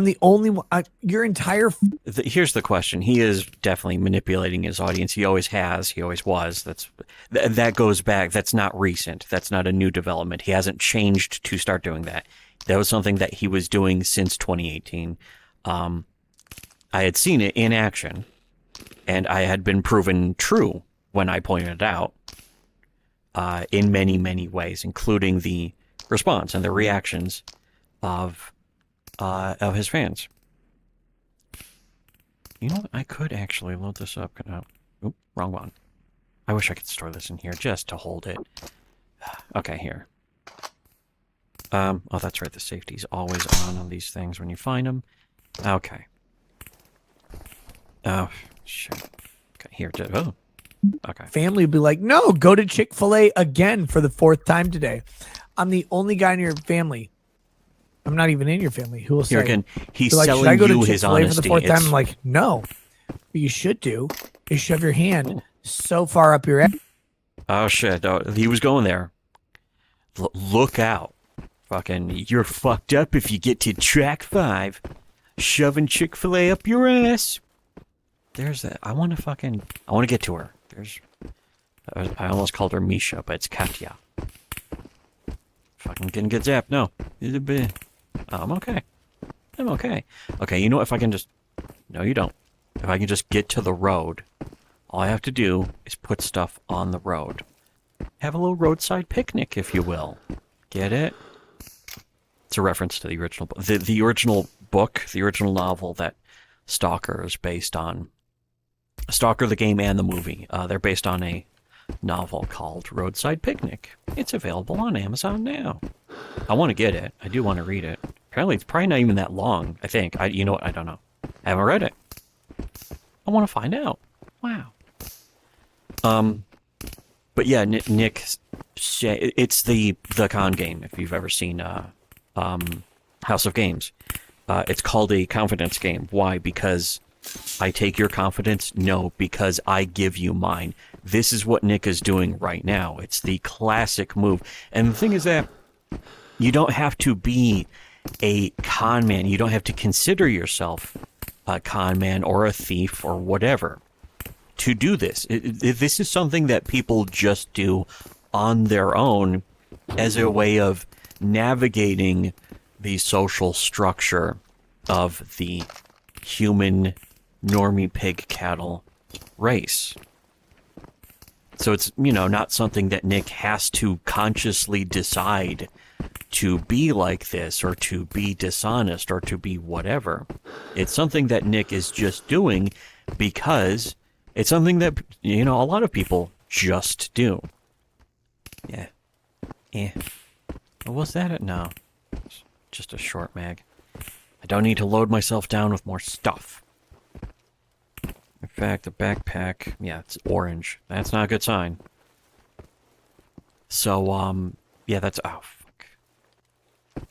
the only one. Your entire... Here's the question. He is definitely manipulating his audience. He always has. He always was. That goes back. That's not recent. That's not a new development. He hasn't changed to start doing that. That was something that he was doing since 2018. I had seen it in action, and I had been proven true when I pointed it out in many, many ways, including the response and the reactions of his fans. You know what? I could actually load this up. Oop, wrong one. I wish I could store this in here just to hold it. Okay, here. Oh, that's right. The safety's always on these things when you find them. Okay. Oh, shit. Okay, here. Oh, okay. Family would be like, no, go to Chick-fil-A again for the 4th time today. I'm the only guy in your family. I'm not even in your family. Who will say? Here again, he's like, selling should I go you to his Chick-fil-A honesty. for the 4th time? I'm like, no. What you should do is shove your hand so far up your ass. Oh, shit. Oh, he was going there. Look out. Fucking, you're fucked up if you get to track 5. Shoving Chick-fil-A up your ass. There's that. I want to get to her. I almost called her Misha, but it's Katya. Fucking getting good zap. No. I'm okay. I'm okay. Okay, you know what? If I can just... No, you don't. If I can just get to the road, all I have to do is put stuff on the road. Have a little roadside picnic, if you will. Get it? It's a reference to the original book. The original book, the original novel that Stalker is based on. Stalker, the game, and the movie. They're based on a novel called Roadside Picnic. It's available on Amazon now. I want to get it. I do want to read it. Apparently, it's probably not even that long, I think. You know what? I don't know. I haven't read it. I want to find out. Wow. But yeah, Nick, it's the con game, if you've ever seen House of Games. It's called a confidence game. Why? Because I take your confidence? No, because I give you mine. This is what Nick is doing right now. It's the classic move. And the thing is that you don't have to be a con man. You don't have to consider yourself a con man or a thief or whatever to do this. This is something that people just do on their own as a way of navigating the social structure of the human normie pig cattle race. So it's, not something that Nick has to consciously decide to be like this or to be dishonest or to be whatever. It's something that Nick is just doing because it's something that, a lot of people just do. Yeah. What was that? No. It's just a short mag. I don't need to load myself down with more stuff. In fact, the backpack, it's orange. That's not a good sign. So, that's... Oh, fuck.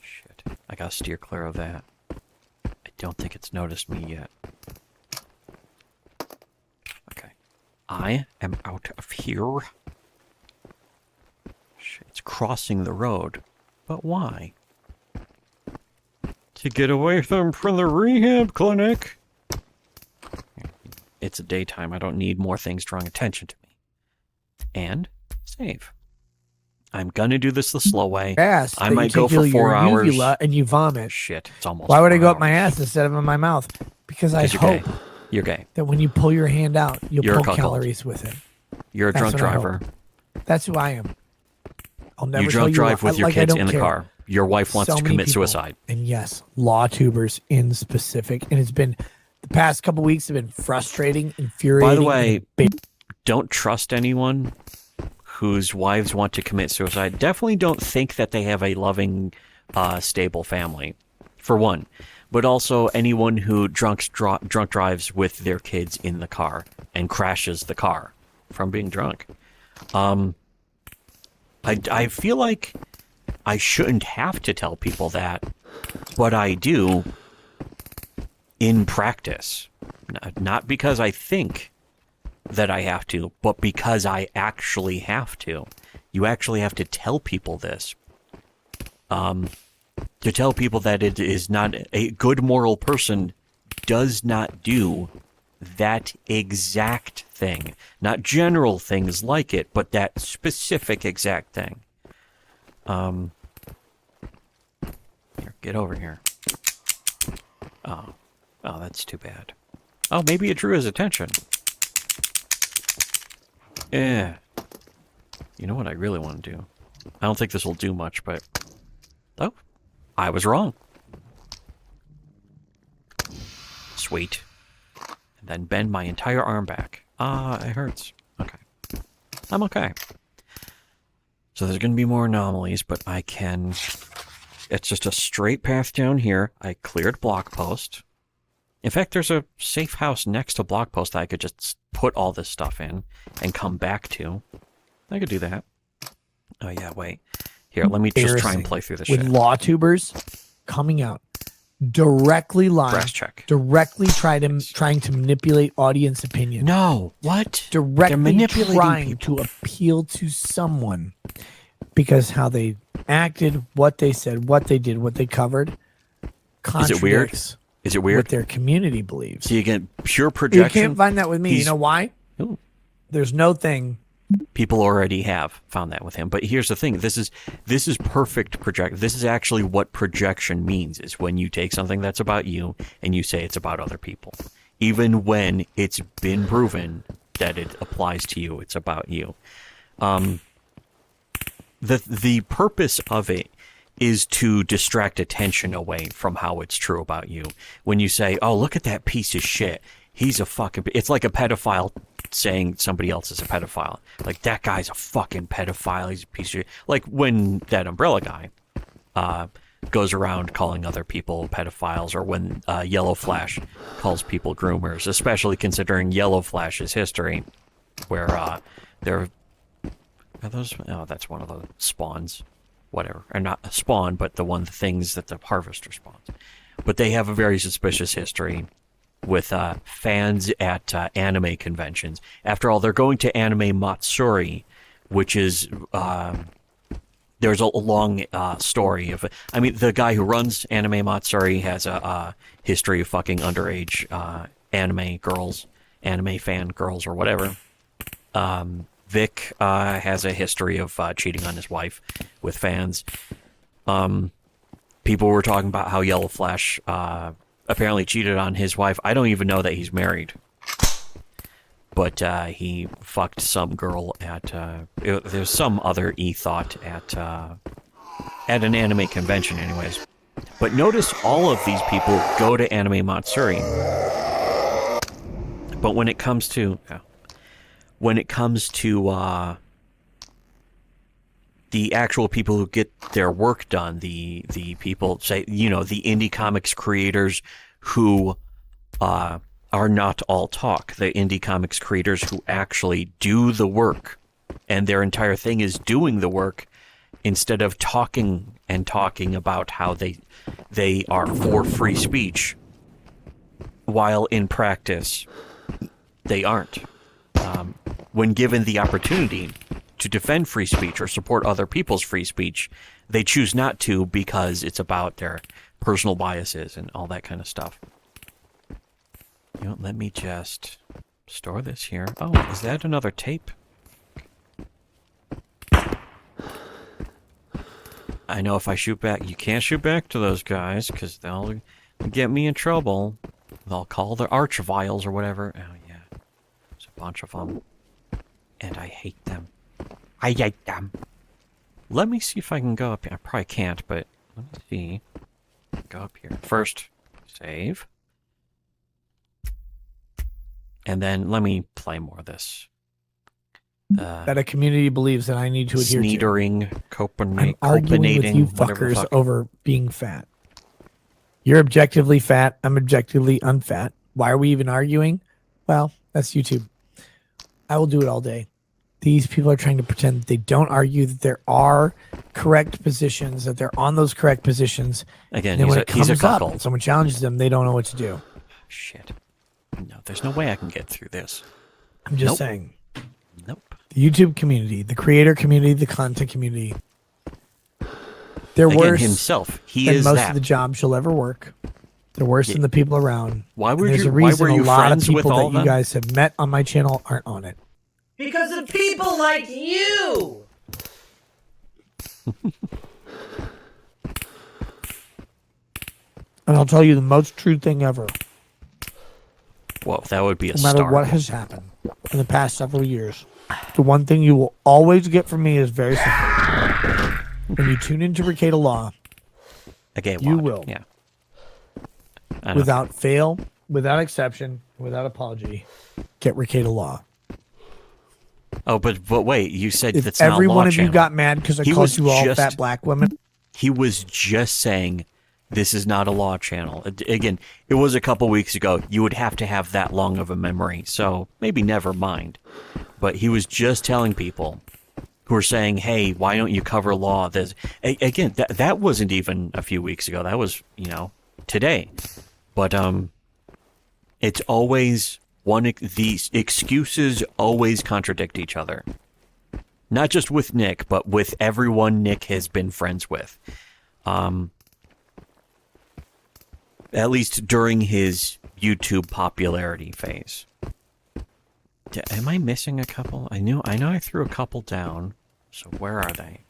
Shit. I gotta steer clear of that. I don't think it's noticed me yet. Okay. I am out of here. Shit, it's crossing the road. But why? To get away from the rehab clinic. It's a daytime. I don't need more things drawing attention to me. And save. I'm gonna do this the slow way. Ass I might go for 4 hours. Uvula and you vomit. Shit, it's almost. Why would I go up my ass instead of in my mouth? Because I hope you're gay. That when you pull your hand out, you'll You're pull calories with it. You're a drunk driver. That's who I am. I'll never you drunk drive with your kids in the car. Your wife wants to commit suicide. And yes, law tubers in specific. And it's been, the past couple weeks have been frustrating, infuriating. By the way, don't trust anyone whose wives want to commit suicide. Definitely don't think that they have a loving, stable family, for one. But also anyone who drunk drives with their kids in the car and crashes the car from being drunk. I feel like I shouldn't have to tell people that, but I do in practice. Not because I think that I have to, but because I actually have to. You actually have to tell people this. To tell people that it is not a good moral person does not do that exact thing. Not general things like it, but that specific exact thing. Here, get over here. Oh, that's too bad. Oh, maybe it drew his attention. Yeah. You know what I really want to do? I don't think this will do much, but... Oh, I was wrong. Sweet. And then bend my entire arm back. It hurts. Okay. I'm okay. So there's going to be more anomalies, but I can... It's just a straight path down here. I cleared block post. In fact, there's a safe house next to block post that I could just put all this stuff in and come back to. I could do that. Oh, yeah, wait. Here, let me just try and play through this shit. With law tubers coming out, directly lying, Brass check. directly trying to manipulate audience opinion. No, what? Directly trying to appeal to someone because how they acted, what they said, what they did, what they covered, contradicts. Is it weird? What their community believes. So you get pure projection. You can't find that with me. You know why? Ooh. There's no thing. People already have found that with him. But here's the thing. This is perfect project. This is actually what projection means, is when you take something that's about you and you say it's about other people. Even when it's been proven that it applies to you, it's about you. The purpose of it is to distract attention away from how it's true about you. When you say, oh, look at that piece of shit. He's a fucking... It's like a pedophile saying somebody else is a pedophile. Like, that guy's a fucking pedophile. He's a piece of shit. Like when that Umbrella guy goes around calling other people pedophiles, or when Yellow Flash calls people groomers, especially considering Yellow Flash's history, where they're... Are those... Oh, that's one of the spawns. Whatever. Or not a spawn, but the things that the harvester spawns. But they have a very suspicious history with fans at anime conventions. After all, they're going to Anime Matsuri, which is there's a long story of it. I mean, the guy who runs Anime Matsuri has a history of fucking underage anime girls, anime fan girls, or whatever. Vic has a history of cheating on his wife with fans. People were talking about how Yellow Flash apparently cheated on his wife. I don't even know that he's married. But he fucked some girl at there's some other e-thought at an anime convention anyways. But notice all of these people go to Anime Matsuri. But when it comes to the actual people who get their work done, the people, say, the indie comics creators who are not all talk, the indie comics creators who actually do the work, and their entire thing is doing the work instead of talking about how they are for free speech, while in practice they aren't. When given the opportunity to defend free speech or support other people's free speech, they choose not to because it's about their personal biases and all that kind of stuff. Let me just store this here. Oh, is that another tape? I know if I shoot back, you can't shoot back to those guys because they'll get me in trouble. They'll call the archviles or whatever. Oh, yeah. There's a bunch of them. And I hate them. I hate them. Let me see if I can go up here. I probably can't, but let me see. Go up here. First, save. And then let me play more of this. That a community believes that I need to adhere Sneedering, to. I'm arguing with you fuckers over being fat. You're objectively fat. I'm objectively unfat. Why are we even arguing? Well, that's YouTube. I will do it all day. These people are trying to pretend that they don't argue, that there are correct positions, that they're on those correct positions. Again, and then he's a cuckold. Up, someone challenges them, they don't know what to do. Shit. No, there's no way I can get through this. I'm just saying. Nope. The YouTube community, the creator community, the content community. They're worse himself. He than is most that. of the jobs you'll ever work. They're worse than the people around. Why were There's you? a reason Why were you a lot of friends with people all that of you them? guys have met on my channel aren't on it. Because of people like you! And I'll tell you the most true thing ever. Well, that would be a No matter start. what has happened in the past several years, the one thing you will always get from me is very simple. When you tune into Rekieta Law, you will, without fail, without exception, without apology, get Rekieta Law. Oh, but wait, you said If that's not every law one of you channel. got mad because I called you all fat black women. He was just saying this is not a law channel. Again, it was a couple weeks ago. You would have to have that long of a memory, so maybe never mind. But he was just telling people who were saying, hey, why don't you cover law? Again, that wasn't even a few weeks ago. That was, today. But it's always these excuses always contradict each other. Not just with Nick, but with everyone Nick has been friends with. At least during his YouTube popularity phase. Am I missing a couple? I know I threw a couple down. So where are they?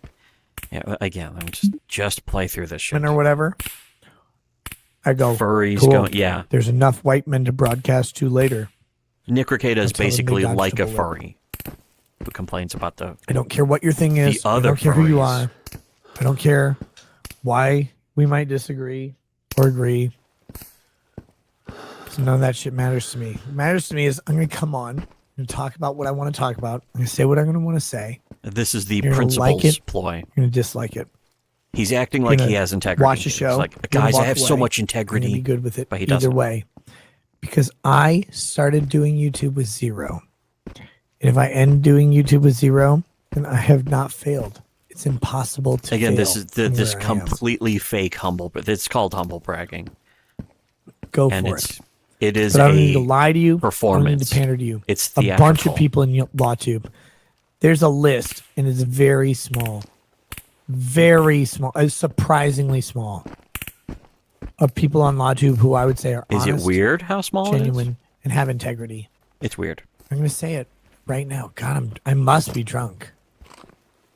Yeah, again, let me just play through this shit. Or whatever. I go, furries cool. going, yeah. There's enough white men to broadcast to later. Nick Rekieta is basically like a bullet. furry who complains about the. I don't care what your thing is. The I other don't care who you furries. are. I don't care why we might disagree or agree. So none of that shit matters to me. What matters to me is I'm going to come on and talk about what I want to talk about. I'm going to say what I'm going to want to say. This is the You're gonna principal's like it. ploy. You're going to dislike it. He's acting like he has integrity. Watch the show. He's like, you're gonna guys, I walk have so away, much you're integrity. gonna be good with it. But he either doesn't. way, because I started doing YouTube with 0. And if I end doing YouTube with 0, then I have not failed. It's impossible to Again, fail this is this from where I am. completely fake humble, but it's called humble bragging. Go and for it's, it. It is But I don't a need to lie to you. performance. I don't need to pander to you. It's a bunch of theatrical. people in LawTube. There's a list, and it's very small. very small, surprisingly small, of people on LawTube who I would say are Is honest, it weird how small genuine, it is? and have integrity. It's weird. I'm going to say it right now. God, I must be drunk.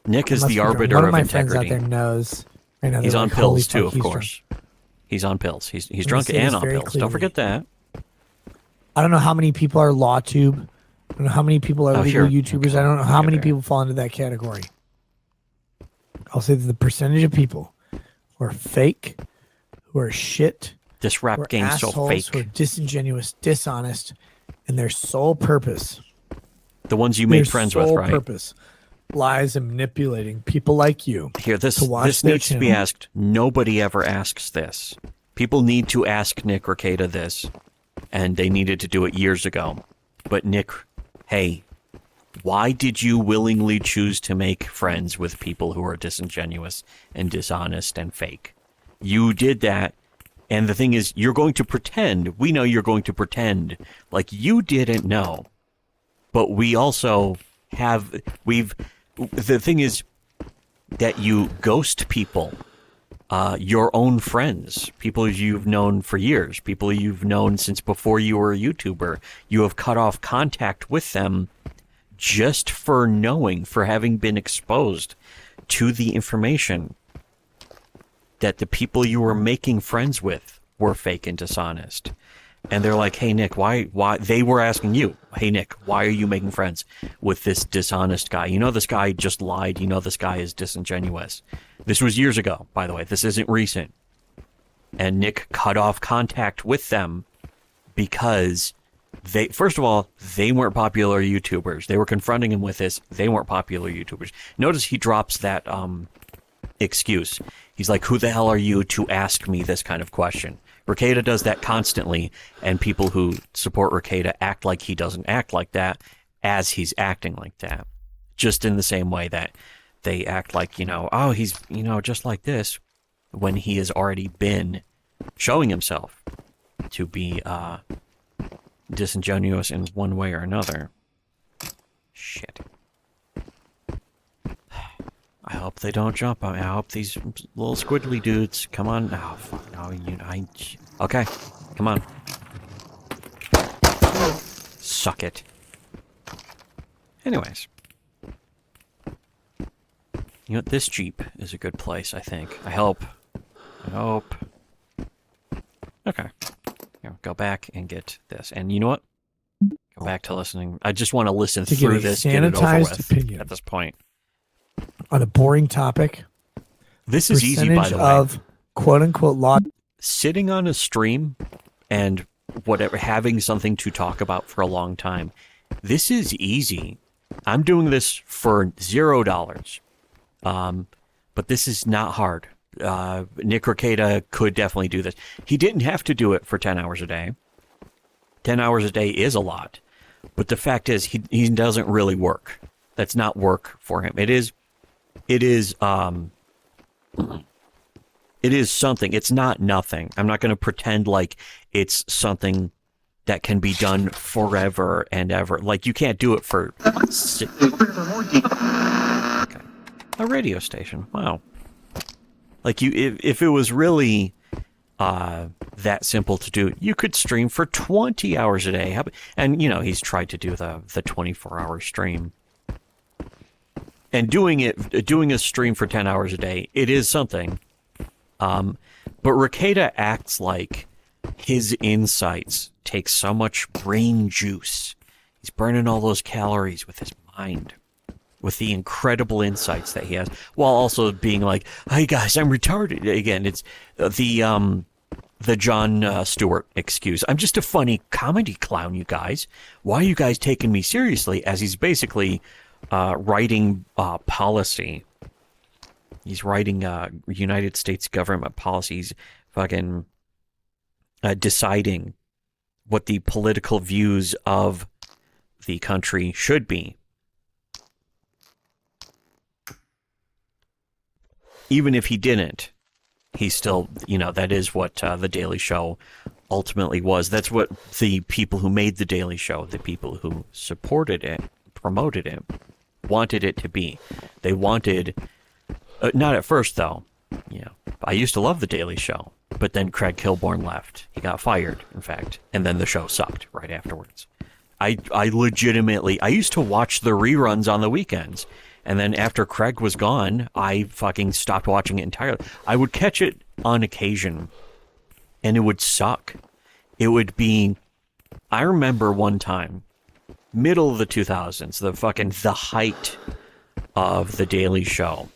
Nick is the arbiter One of of my integrity. friends out there knows. Right now, He's they're on like, "Holy pills too, fuck, of he's course. drunk." He's on pills. He's gonna drunk say and this on very pills. Don't clearly. forget that. I don't know how many people are LawTube. I don't know how many people are Oh, legal here. YouTubers. I don't know how many people fall into that category. I'll say that the percentage of people who are fake, who are shit, This who rap are game's so assholes, fake. who are disingenuous, dishonest, and their sole purpose, The ones you their made friends with, sole right? purpose lies in manipulating people like you. Here, this to watch this their needs to be channel. asked. Nobody ever asks this. People need to ask Nick Rekieta this, and they needed to do it years ago. But Nick, hey, why did you willingly choose to make friends with people who are disingenuous and dishonest and fake? You did that, and the thing is, you're going to pretend. We know you're going to pretend like you didn't know. But we also have, the thing is that you ghost people, your own friends, people you've known for years, people you've known since before you were a YouTuber. You have cut off contact with them just for knowing, for having been exposed to the information that the people you were making friends with were fake and dishonest. And they're like, hey, Nick, why? They were asking you, hey, Nick, why are you making friends with this dishonest guy? You know, this guy just lied. You know, this guy is disingenuous. This was years ago, by the way. This isn't recent. And Nick cut off contact with them because they, first of all, they weren't popular YouTubers. They were confronting him with this. They weren't popular YouTubers. Notice he drops that excuse. He's like, who the hell are you to ask me this kind of question? Rekieta does that constantly, and people who support Rekieta act like he doesn't act like that as he's acting like that. Just in the same way that they act like, oh, he's, just like this, when he has already been showing himself to be disingenuous in one way or another. Shit. I hope they don't jump on me. I hope these little squiggly dudes come on. Oh, fuck no. Okay, come on. Suck it. Anyways. You know what? This Jeep is a good place, I think. I hope. Okay. Here, go back and get this. And you know what? Go back to listening. I just want to listen To through get a this, get it over sanitized with opinion. at this point. On a boring topic. This is easy, by the way. Of quote unquote law. Sitting on a stream and whatever, having something to talk about for a long time. This is easy. I'm doing this for $0. But this is not hard. Nick Rekieta could definitely do this. He didn't have to do it for 10 hours a day. 10 hours a day is a lot. But the fact is, he doesn't really work. That's not work for him. It is something. It's not nothing. I'm not going to pretend like it's something that can be done forever and ever. Like, you can't do it for... Okay. A radio station. Wow. Like, if it was really that simple to do, you could stream for 20 hours a day. And, he's tried to do the 24-hour stream. And doing a stream for 10 hours a day, it is something. But Rekieta acts like his insights take so much brain juice. He's burning all those calories with his mind, with the incredible insights that he has, while also being like, hey guys, I'm retarded. Again, it's the Jon Stewart excuse. I'm just a funny comedy clown, you guys. Why are you guys taking me seriously? As he's basically writing policy. He's writing United States government policies, fucking deciding what the political views of the country should be. Even if he didn't, he still, that is what The Daily Show ultimately was. That's what the people who made The Daily Show, the people who supported it, promoted it, wanted it to be. They wanted Not at first, though. I used to love The Daily Show, but then Craig Kilborn left. He got fired, in fact, and then the show sucked right afterwards. I legitimately, I used to watch the reruns on the weekends, and then after Craig was gone, I fucking stopped watching it entirely. I would catch it on occasion, and it would suck. It would be, I remember one time, middle of the 2000s, the height of The Daily Show.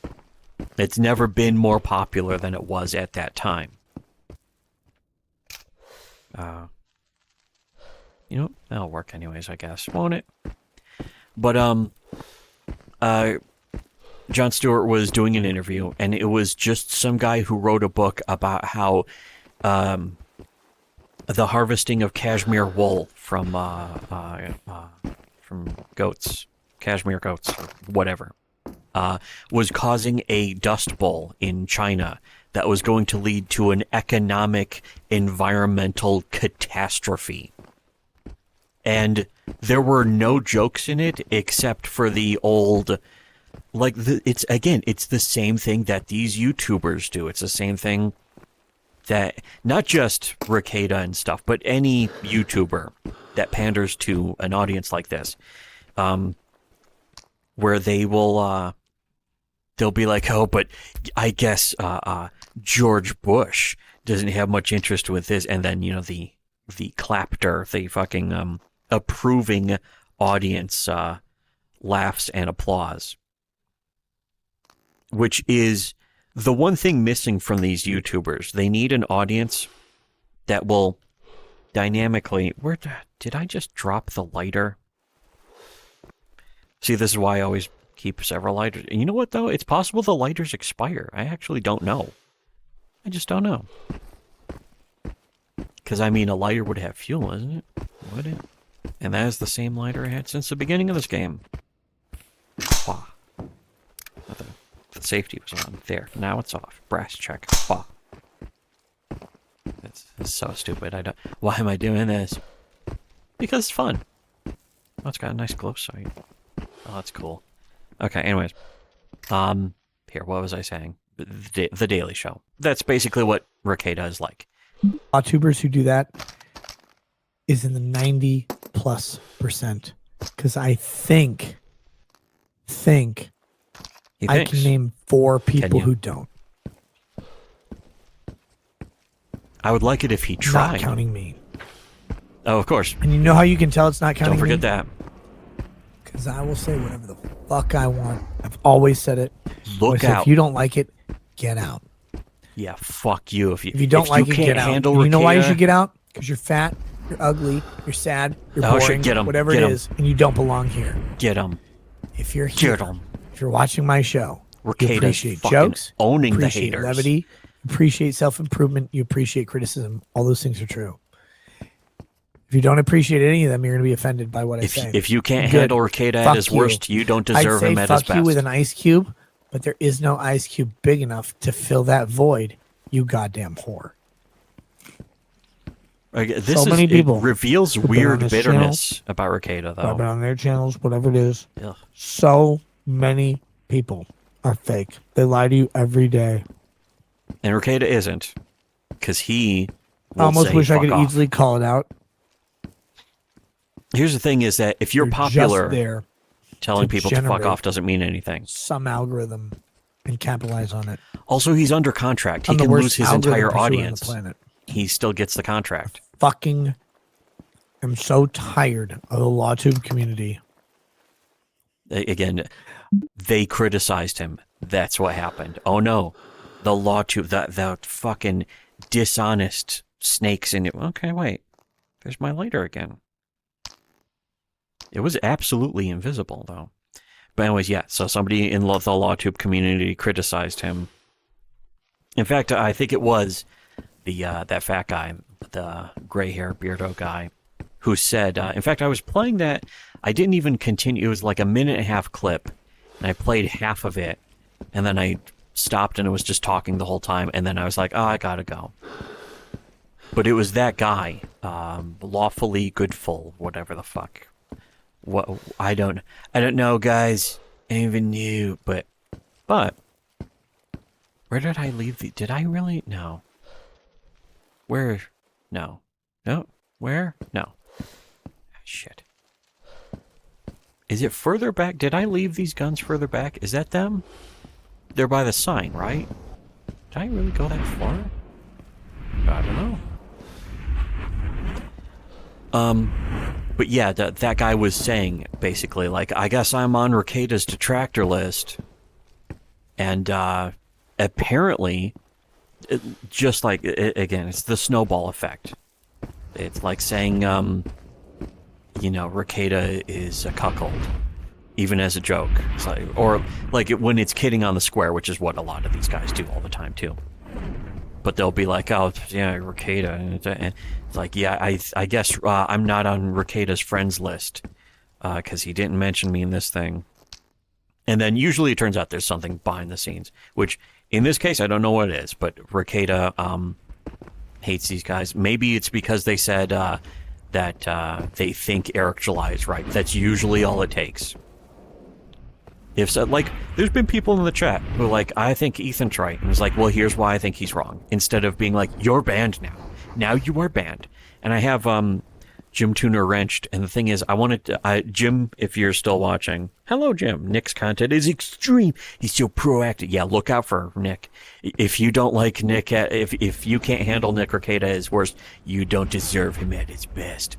It's never been more popular than it was at that time. That'll work anyways, I guess, won't it? But Jon Stewart was doing an interview, and it was just some guy who wrote a book about how the harvesting of cashmere wool from goats, cashmere goats, or whatever, was causing a dust bowl in China that was going to lead to an economic, environmental catastrophe. And there were no jokes in it except for the old, it's the same thing that these YouTubers do. It's the same thing that, not just Rekieta and stuff, but any YouTuber that panders to an audience like this, where they will, they'll be like, oh, but I guess George Bush doesn't have much interest with this, and then, the clapter, the fucking approving audience laughs and applause, which is the one thing missing from these YouTubers. They need an audience that will dynamically... Did I just drop the lighter? See, this is why I always keep several lighters. And you know what, though? It's possible the lighters expire. I actually don't know. I just don't know. Because, a lighter would have fuel, isn't it? Would it? And that is the same lighter I had since the beginning of this game. Wah. The safety was on. There. Now it's off. Brass check. Wah. It's so stupid. Why am I doing this? Because it's fun. Oh, it's got a nice glow sight. Oh, that's cool. Okay, anyways. Here, what was I saying? The Daily Show. That's basically what Rekieta is like. YouTubers who do that is in the 90+%. Because I think I can name 4 people who don't. I would like it if he tried. Not counting me. Oh, of course. And you know how you can tell it's not counting me? Don't forget that. Because I will say whatever the fuck I want. I've always said it. Look out. If you don't like it, get out. Yeah, fuck you. If you don't like it, get out. You know why you should get out? Because you're fat, you're ugly, you're sad, you're boring, whatever it is, and you don't belong here. Get them. If you're here, if you're watching my show, you Rekieta's appreciate jokes, owning the appreciate haters. levity, you appreciate self-improvement, you appreciate criticism. All those things are true. If you don't appreciate any of them, you're going to be offended by what I say. If you can't handle Rekieta at his worst, you don't deserve him at his best. I'd say fuck you with an ice cube, but there is no ice cube big enough to fill that void, you goddamn whore. Many people reveals weird bitterness about Rekieta, though. But on their channels, whatever it is, Ugh. so many people are fake. They lie to you every day. And Rekieta isn't, because he I almost wish I could easily call it out. Here's the thing: is that if you're popular, just there telling people to fuck off doesn't mean anything. Some algorithm and capitalize on it. Also, he's under contract. He can lose his entire audience. He still gets the contract. Fucking, I'm so tired of the LawTube community. Again, they criticized him. That's what happened. Oh no, the LawTube, that fucking dishonest snakes in it. Okay, wait. There's my lighter again. It was absolutely invisible, though. But anyways, yeah, so somebody in the LawTube community criticized him. In fact, I think it was that fat guy, the gray hair beardo guy, who said, in fact, I was playing that, I didn't even continue, it was like a 1.5-minute clip, and I played half of it, and then I stopped and it was just talking the whole time, and then I was like, oh, I gotta go. But it was that guy, lawfully goodful, whatever the fuck. What I don't know, guys. I even knew, but Where did I leave the... Did I really? No. Where? No. No. Where? No. Shit. Is it further back? Did I leave these guns further back? Is that them? They're by the sign, right? Did I really go that far? I don't know. But yeah, that guy was saying, basically, like, I guess I'm on Rekieta's detractor list. And, apparently, just like, again, it's the snowball effect. It's like saying, you know, Rekieta is a cuckold, even as a joke. It's like, or like when it's kidding on the square, which is what a lot of these guys do all the time too. But they'll be like, oh yeah, Rekieta, and it's like, yeah, I guess I'm not on Rekieta's friends list because he didn't mention me in this thing. And then usually it turns out there's something behind the scenes, which in this case I don't know what it is, but Rekieta hates these guys. Maybe it's because they said that they think Eric July is right. That's usually all it takes. If so, like, there's been people in the chat who are like, I think Ethan's right. And it's like, well, here's why I think he's wrong. Instead of being like, you're banned now. Now you are banned. And I have Jim Tuner wrenched. And the thing is, I wanted to... Jim, if you're still watching... Hello, Jim. Nick's content is extreme. He's so proactive. Yeah, look out for Nick. If you don't like Nick... If you can't handle Nick Rekieta at his worst, you don't deserve him at his best.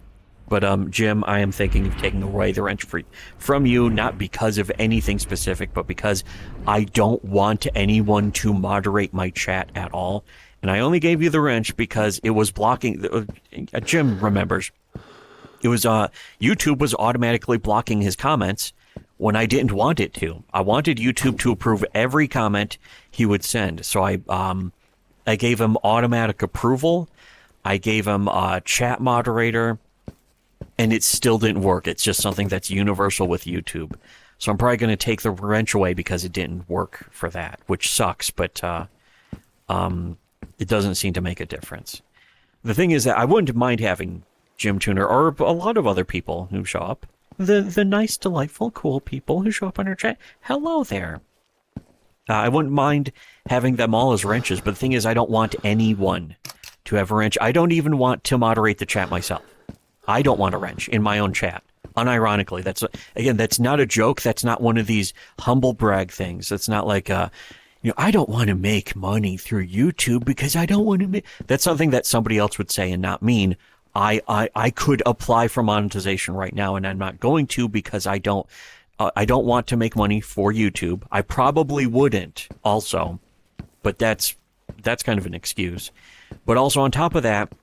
But, Jim, I am thinking of taking away the wrench from you, not because of anything specific, but because I don't want anyone to moderate my chat at all. And I only gave you the wrench because it was blocking... Jim remembers. It was, YouTube was automatically blocking his comments when I didn't want it to. I wanted YouTube to approve every comment he would send. So I gave him automatic approval. I gave him a chat moderator. And it still didn't work. It's just something that's universal with YouTube. So I'm probably going to take the wrench away because it didn't work for that, which sucks, but it doesn't seem to make a difference. The thing is that I wouldn't mind having Jim Tuner or a lot of other people who show up. The nice, delightful, cool people who show up on our chat. Hello there. I wouldn't mind having them all as wrenches, but the thing is I don't want anyone to have a wrench. I don't even want to moderate the chat myself. I don't want a wrench in my own chat. Unironically, that's not a joke. That's not one of these humble brag things. That's not like, I don't want to make money through YouTube because I don't want to make... That's something that somebody else would say and not mean. I could apply for monetization right now, and I'm not going to because I don't want to make money for YouTube. I probably wouldn't also, but that's kind of an excuse. But also on top of that,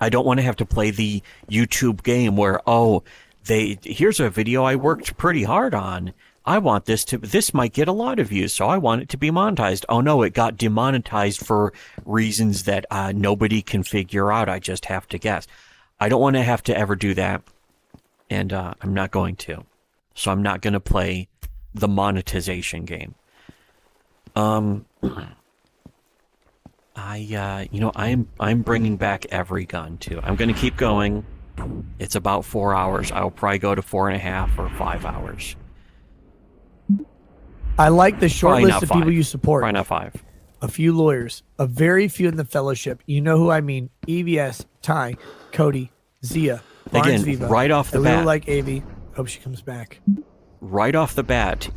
I don't want to have to play the YouTube game where, here's a video I worked pretty hard on. I want this might get a lot of views, so I want it to be monetized. Oh no, it got demonetized for reasons that nobody can figure out. I just have to guess. I don't want to have to ever do that, and I'm not going to. So I'm not going to play the monetization game. I'm bringing back every gun too. I'm going to keep going. It's about 4 hours. I'll probably go to 4.5 or 5 hours. I like the short Probably list of people you support. Probably not 5. A few lawyers, a very few in the fellowship. You know who I mean? EVS, Ty, Cody, Zia, Barnes Again, Viva. right off the I bat. really like Avi. Hope she comes back. Right off the bat,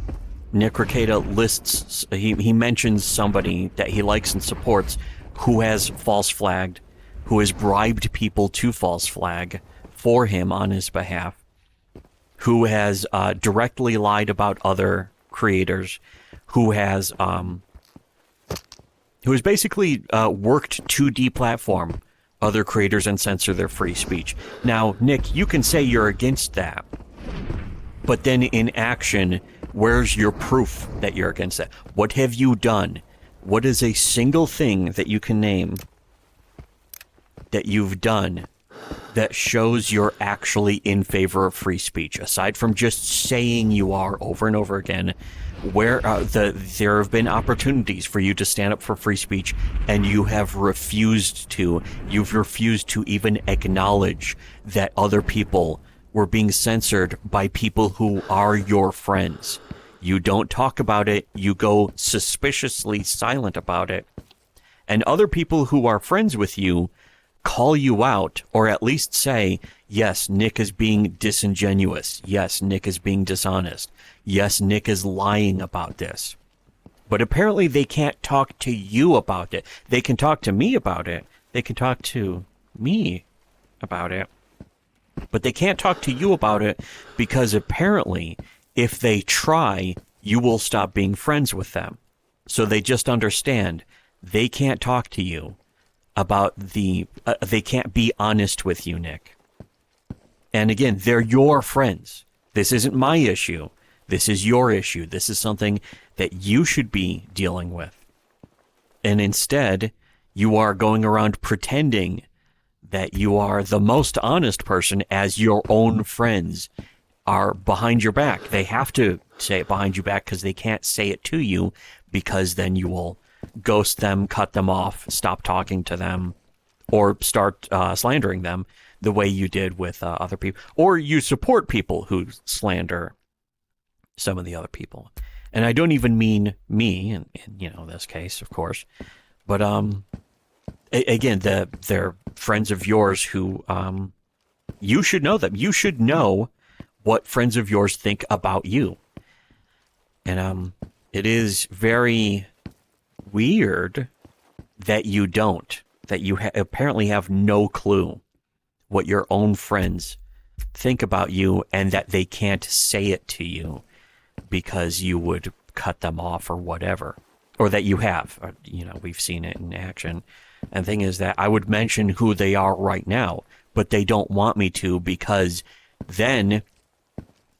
Nick Rekieta lists, he mentions somebody that he likes and supports who has false flagged, who has bribed people to false flag for him on his behalf, who has directly lied about other creators, who has basically worked to deplatform other creators and censor their free speech. Now, Nick, you can say you're against that, but then in action, where's your proof that you're against that? What have you done? What is a single thing that you can name that you've done that shows you're actually in favor of free speech, aside from just saying you are over and over again, where there have been opportunities for you to stand up for free speech and you have refused to. You've refused to even acknowledge that other people were being censored by people who are your friends. You don't talk about it. You go suspiciously silent about it. And other people who are friends with you call you out, or at least say, yes, Nick is being disingenuous. Yes, Nick is being dishonest. Yes, Nick is lying about this. But apparently they can't talk to you about it. They can talk to me about it. They can talk to me about it. But they can't talk to you about it because apparently if they try, you will stop being friends with them. So they just understand they can't talk to you about they can't be honest with you, Nick. And again, they're your friends. This isn't my issue. This is your issue. This is something that you should be dealing with. And instead, you are going around pretending that you are the most honest person as your own friends are behind your back. They have to say it behind your back because they can't say it to you, because then you will ghost them, cut them off, stop talking to them, or start slandering them the way you did with other people. Or you support people who slander some of the other people. And I don't even mean me in this case, of course. But again, they're friends of yours who you should know them. You should know what friends of yours think about you. And it is very weird that you don't, that you apparently have no clue what your own friends think about you, and that they can't say it to you because you would cut them off or whatever, or that you have. We've seen it in action. And the thing is that I would mention who they are right now, but they don't want me to, because then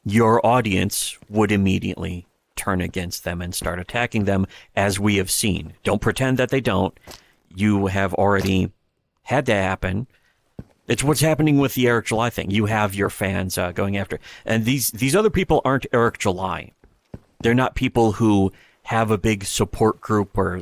your audience would immediately turn against them and start attacking them, as we have seen. Don't pretend that they don't. You have already had that happen. It's what's happening with the Eric July thing. You have your fans going after. And these other people aren't Eric July. They're not people who have a big support group or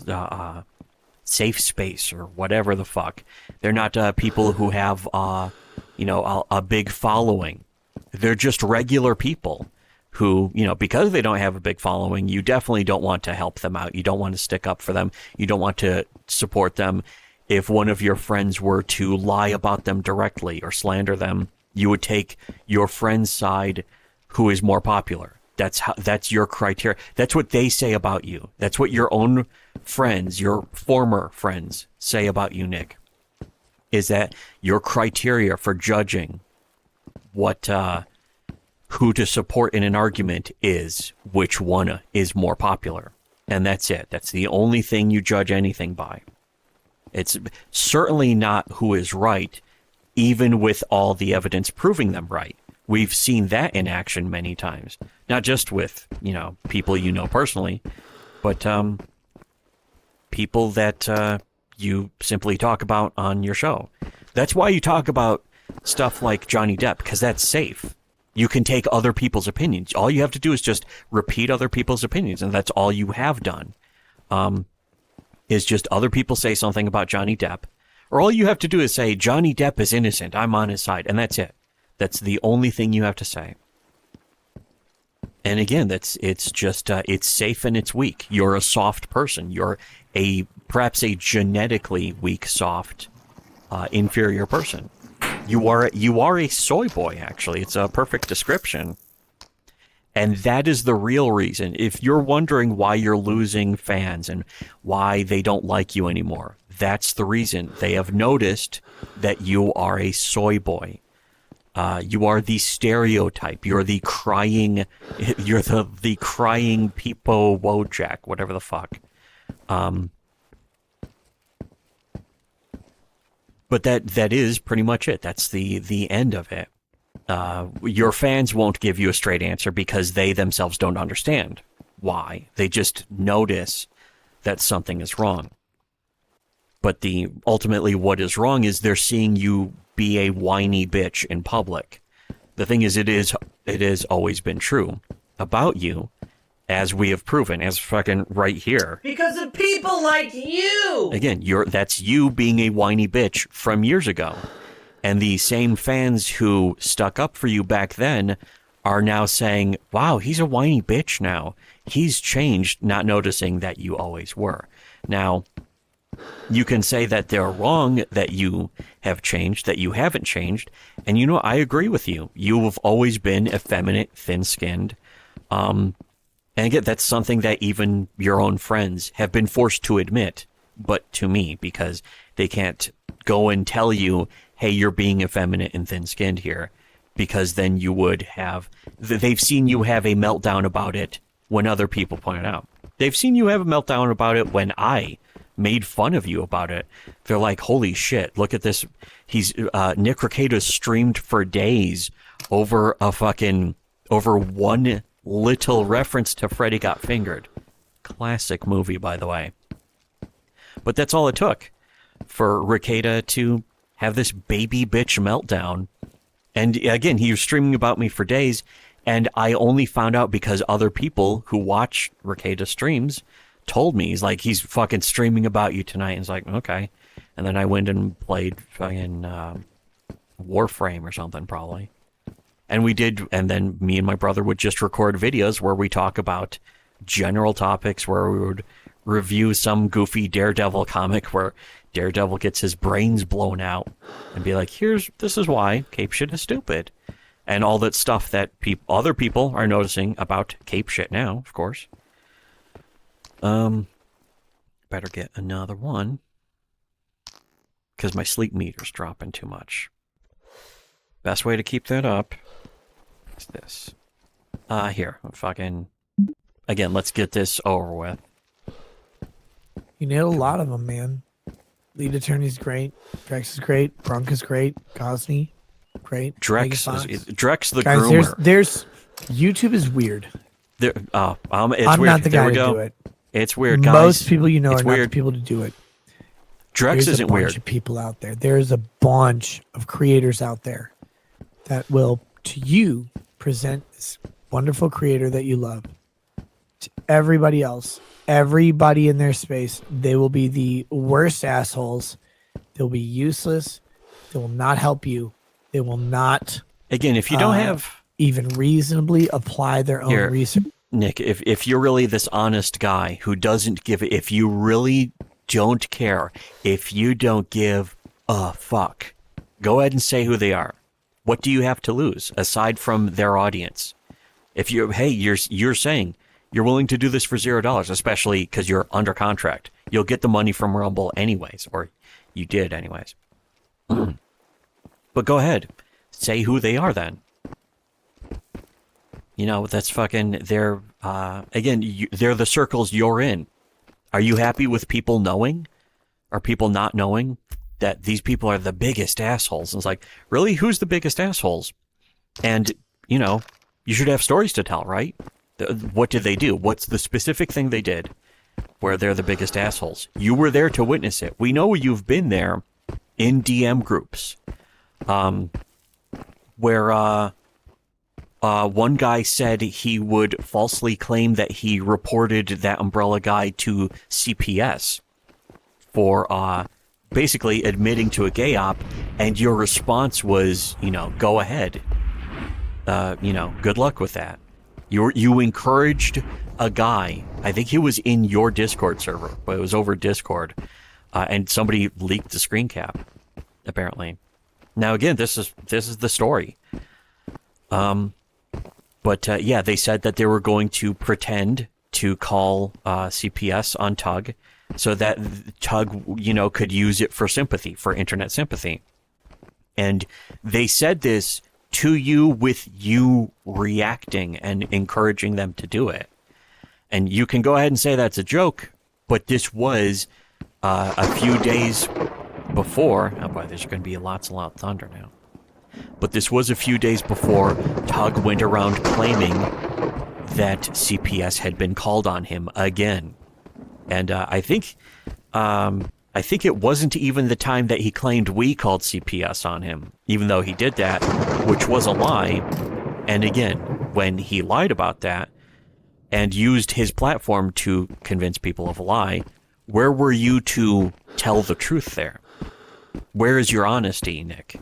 safe space or whatever the fuck. They're not people who have a big following. They're just regular people who, because they don't have a big following, you definitely don't want to help them out. You don't want to stick up for them. You don't want to support them. If one of your friends were to lie about them directly or slander them, you would take your friend's side who is more popular. That's your criteria. That's what they say about you. That's what your own friends, your former friends, say about you, Nick. Is that your criteria for judging what who to support in an argument is which one is more popular. And that's it. That's the only thing you judge anything by. It's certainly not who is right, even with all the evidence proving them right. We've seen that in action many times. Not just with, people you know personally, but people that you simply talk about on your show. That's why you talk about stuff like Johnny Depp, because that's safe. You can take other people's opinions. All you have to do is just repeat other people's opinions, and that's all you have done. Is just other people say something about Johnny Depp, or all you have to do is say, Johnny Depp is innocent, I'm on his side, and that's it. That's the only thing you have to say. And again, it's safe and it's weak. You're a soft person. You're perhaps a genetically weak, soft, inferior person. You are a soy boy, actually. It's a perfect description. And that is the real reason. If you're wondering why you're losing fans and why they don't like you anymore, that's the reason. They have noticed that you are a soy boy. You are the stereotype. You're the crying. You're the crying Peepo Wojak, whatever the fuck. But that is pretty much it. That's the end of it. Your fans won't give you a straight answer because they themselves don't understand why. They just notice that something is wrong. But ultimately what is wrong is they're seeing you be a whiny bitch in public. The thing is, it has always been true about you, as we have proven, as fucking right here. Because of people like you! Again, that's you being a whiny bitch from years ago. And the same fans who stuck up for you back then are now saying, wow, he's a whiny bitch now. He's changed, not noticing that you always were. Now, you can say that they're wrong, that you have changed, that you haven't changed. And I agree with you. You have always been effeminate, thin-skinned. And again, that's something that even your own friends have been forced to admit, but to me, because they can't go and tell you, hey, you're being effeminate and thin-skinned here, because then you would have, they've seen you have a meltdown about it when other people point it out. They've seen you have a meltdown about it when I made fun of you about it. They're like, holy shit, look at this. Nick Rekieta streamed for days over one little reference to Freddy Got Fingered. Classic movie, by the way. But that's all it took for Rekieta to have this baby bitch meltdown. And again, he was streaming about me for days, and I only found out because other people who watch Rekieta streams told me. He's like, he's fucking streaming about you tonight. And it's like, okay. And then I went and played fucking Warframe or something, probably. And we did, and then me and my brother would just record videos where we talk about general topics, where we would review some goofy Daredevil comic where Daredevil gets his brains blown out and be like, this is why Cape Shit is stupid. And all that stuff that other people are noticing about Cape Shit now, of course. Better get another one, because my sleep meter's dropping too much. Best way to keep that up is this. Here, again, let's get this over with. You nailed a lot of them, man. Lead Attorney's great. Drex is great. Brunk is great. Cosney, great. Drex the Guys, groomer. There's YouTube is weird. It's I'm weird. not the There guy we to go. do it. It's weird, guys. Most people are it's not weird. the people to do it. Drex There's isn't a bunch weird. of people out there. There's a bunch of creators out there that will, to you, present this wonderful creator that you love. To everybody else, everybody in their space, they will be the worst assholes. They'll be useless. They will not help you. They will not. Again, if you don't have even reasonably apply their own research. Nick, if you're really this honest guy who doesn't give, if you really don't care, if you don't give a fuck, go ahead and say who they are. What do you have to lose aside from their audience? If you're saying you're willing to do this for $0, especially because you're under contract, you'll get the money from Rumble anyways, or you did anyways. But go ahead, say who they are then. That's fucking, they're the circles you're in. Are you happy with people knowing? Are people not knowing that these people are the biggest assholes? And it's like, really? Who's the biggest assholes? And, you should have stories to tell, right? What did they do? What's the specific thing they did where they're the biggest assholes? You were there to witness it. We know you've been there in DM groups, where, one guy said he would falsely claim that he reported that umbrella guy to CPS for basically admitting to a gay op, and your response was, go ahead. Good luck with that. You encouraged a guy, I think he was in your Discord server, but it was over Discord, and somebody leaked the screen cap, apparently. Now again, this is the story. But they said that they were going to pretend to call CPS on Tug so that Tug, could use it for sympathy, for internet sympathy. And they said this to you with you reacting and encouraging them to do it. And you can go ahead and say that's a joke, but this was a few days before. Oh boy, there's going to be lots and lots of thunder now. But this was a few days before Tug went around claiming that CPS had been called on him again. And I think it wasn't even the time that he claimed we called CPS on him, even though he did that, which was a lie. And again, when he lied about that and used his platform to convince people of a lie, where were you to tell the truth there? Where is your honesty, Nick?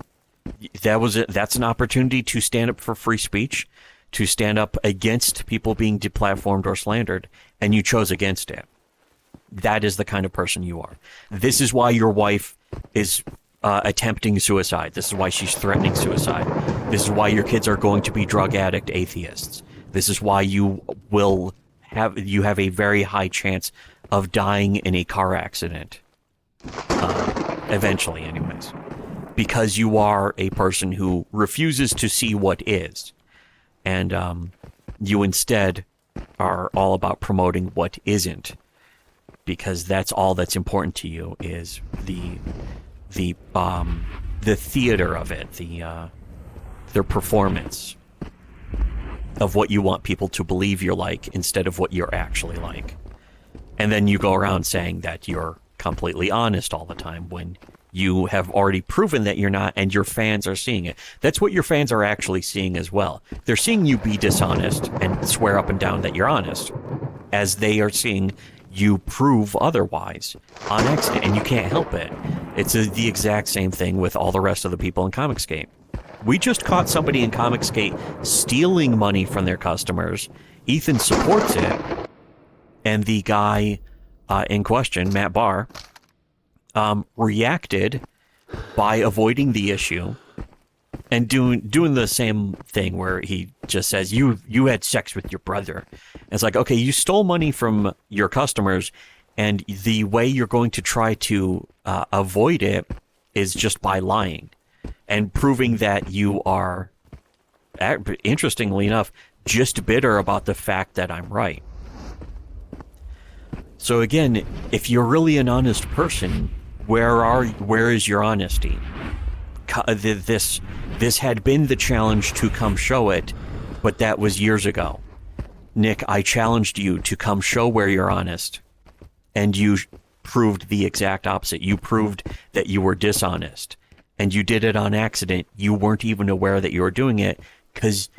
That's an opportunity to stand up for free speech, to stand up against people being deplatformed or slandered, and you chose against it. That is the kind of person you are. This is why your wife is attempting suicide. This is why she's threatening suicide. This is why your kids are going to be drug addict atheists. This is why you have a very high chance of dying in a car accident. Eventually, anyways. Because you are a person who refuses to see what is. And you instead are all about promoting what isn't. Because that's all that's important to you is the theater of it, their performance of what you want people to believe you're like instead of what you're actually like. And then you go around saying that you're completely honest all the time when you have already proven that you're not, and your fans are seeing it. That's what your fans are actually seeing as well. They're seeing you be dishonest and swear up and down that you're honest, as they are seeing you prove otherwise on accident, and you can't help it. It's the exact same thing with all the rest of the people in Comicsgate. We just caught somebody in Comicsgate stealing money from their customers. Ethan supports it, and the guy in question, Matt Barr, reacted by avoiding the issue and doing the same thing where he just says, you had sex with your brother. And it's like, okay, you stole money from your customers, and the way you're going to try to avoid it is just by lying and proving that you are, interestingly enough, just bitter about the fact that I'm right. So again, if you're really an honest person, where is your honesty? This had been the challenge to come show it, but that was years ago. Nick, I challenged you to come show where you're honest, and you proved the exact opposite. You proved that you were dishonest, and you did it on accident. You weren't even aware that you were doing it, because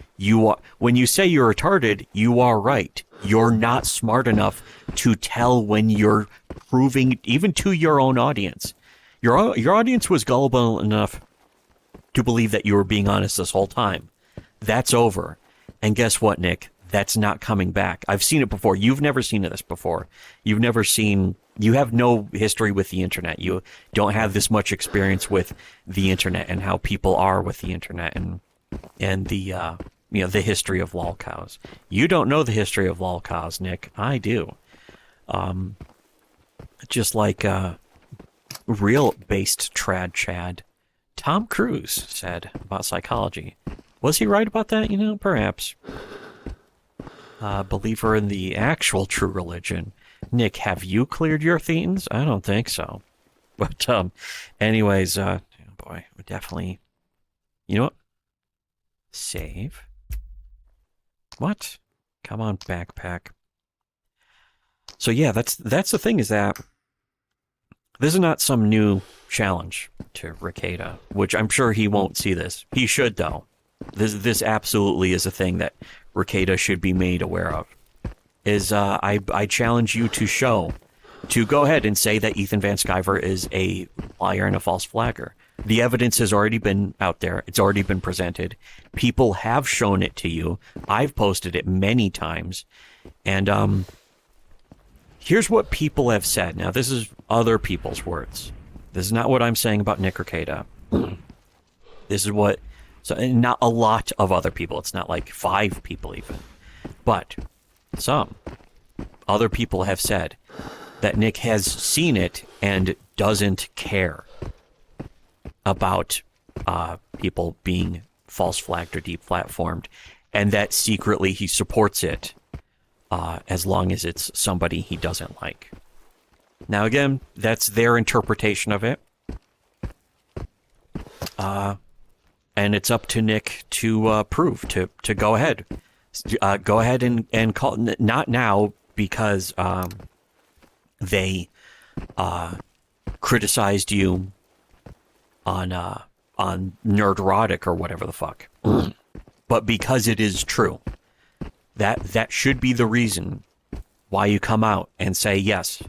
when you say you're retarded, you are right. You're not smart enough to tell when you're proving, even to your own audience. Your audience was gullible enough to believe that you were being honest this whole time. That's over. And guess what, Nick? That's not coming back. I've seen it before. You've never seen this before. You have no history with the internet. You don't have this much experience with the internet and how people are with the internet and the the history of lol cows. You don't know the history of lol cows, Nick. I do. Just like real based trad chad Tom Cruise said about psychology. Was he right about that? Perhaps. Believer in the actual true religion. Nick, have you cleared your thetans? I don't think so. But anyways, boy, we definitely. You know what? Save. What? Come on, backpack. So yeah, that's the thing, is that this is not some new challenge to Rekieta, which I'm sure he won't see this. He should, though. This absolutely is a thing that Rekieta should be made aware of. I challenge you to go ahead and say that Ethan Van Sciver is a liar and a false flagger. The evidence has already been out there. It's already been presented. People have shown it to you. I've posted it many times. And here's what people have said. Now, this is other people's words. This is not what I'm saying about Nick Rekieta. This is what... So, not a lot of other people. It's not like 5 people even. But some other people have said that Nick has seen it and doesn't care about people being false flagged or deplatformed, and that secretly he supports it as long as it's somebody he doesn't like. Now again, that's their interpretation of it. And it's up to Nick to prove, to go ahead. Go ahead and call, not now, because they criticized you on Nerdrotic or whatever the fuck. But because it is true. That should be the reason why you come out and say yes.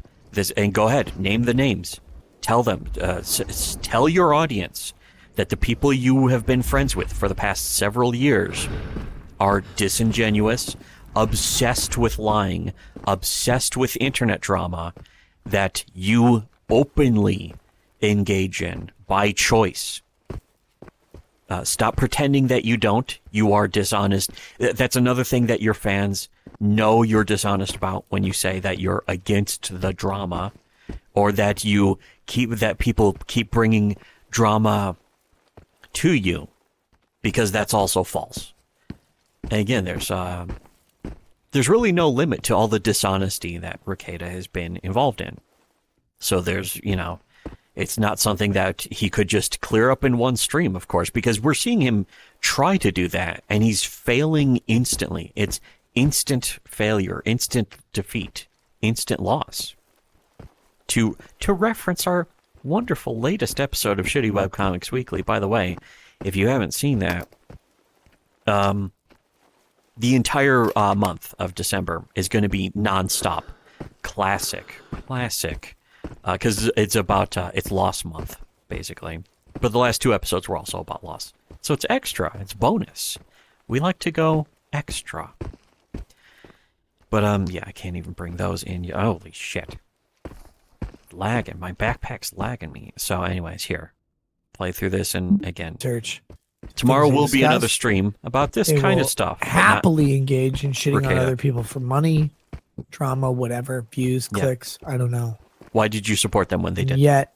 And go ahead, name the names. Tell them, tell your audience that the people you have been friends with for the past several years are disingenuous, obsessed with lying, obsessed with internet drama that you openly engage in by choice. Stop pretending that you don't. You are dishonest. That's another thing that your fans know you're dishonest about when you say that you're against the drama, or that people keep bringing drama to you, because that's also false. And again, there's really no limit to all the dishonesty that Rekieta has been involved in. So there's, it's not something that he could just clear up in one stream, of course, because we're seeing him try to do that, and he's failing instantly. It's instant failure, instant defeat, instant loss. To reference our wonderful latest episode of Shitty Web Comics Weekly, by the way, if you haven't seen that, the entire month of December is going to be nonstop classic, because it's about it's Lost Month, basically. But the last 2 episodes were also about Lost, so it's extra, it's bonus. We like to go extra. But yeah, I can't even bring those in. Holy shit, lagging. My backpack's lagging me. So, anyways, here, play through this, and again, search. Tomorrow will be another stream about this kind of stuff. Happily engage in shitting on other people for money, drama, whatever, views, clicks. I don't know. Why did you support them when they did? Yet,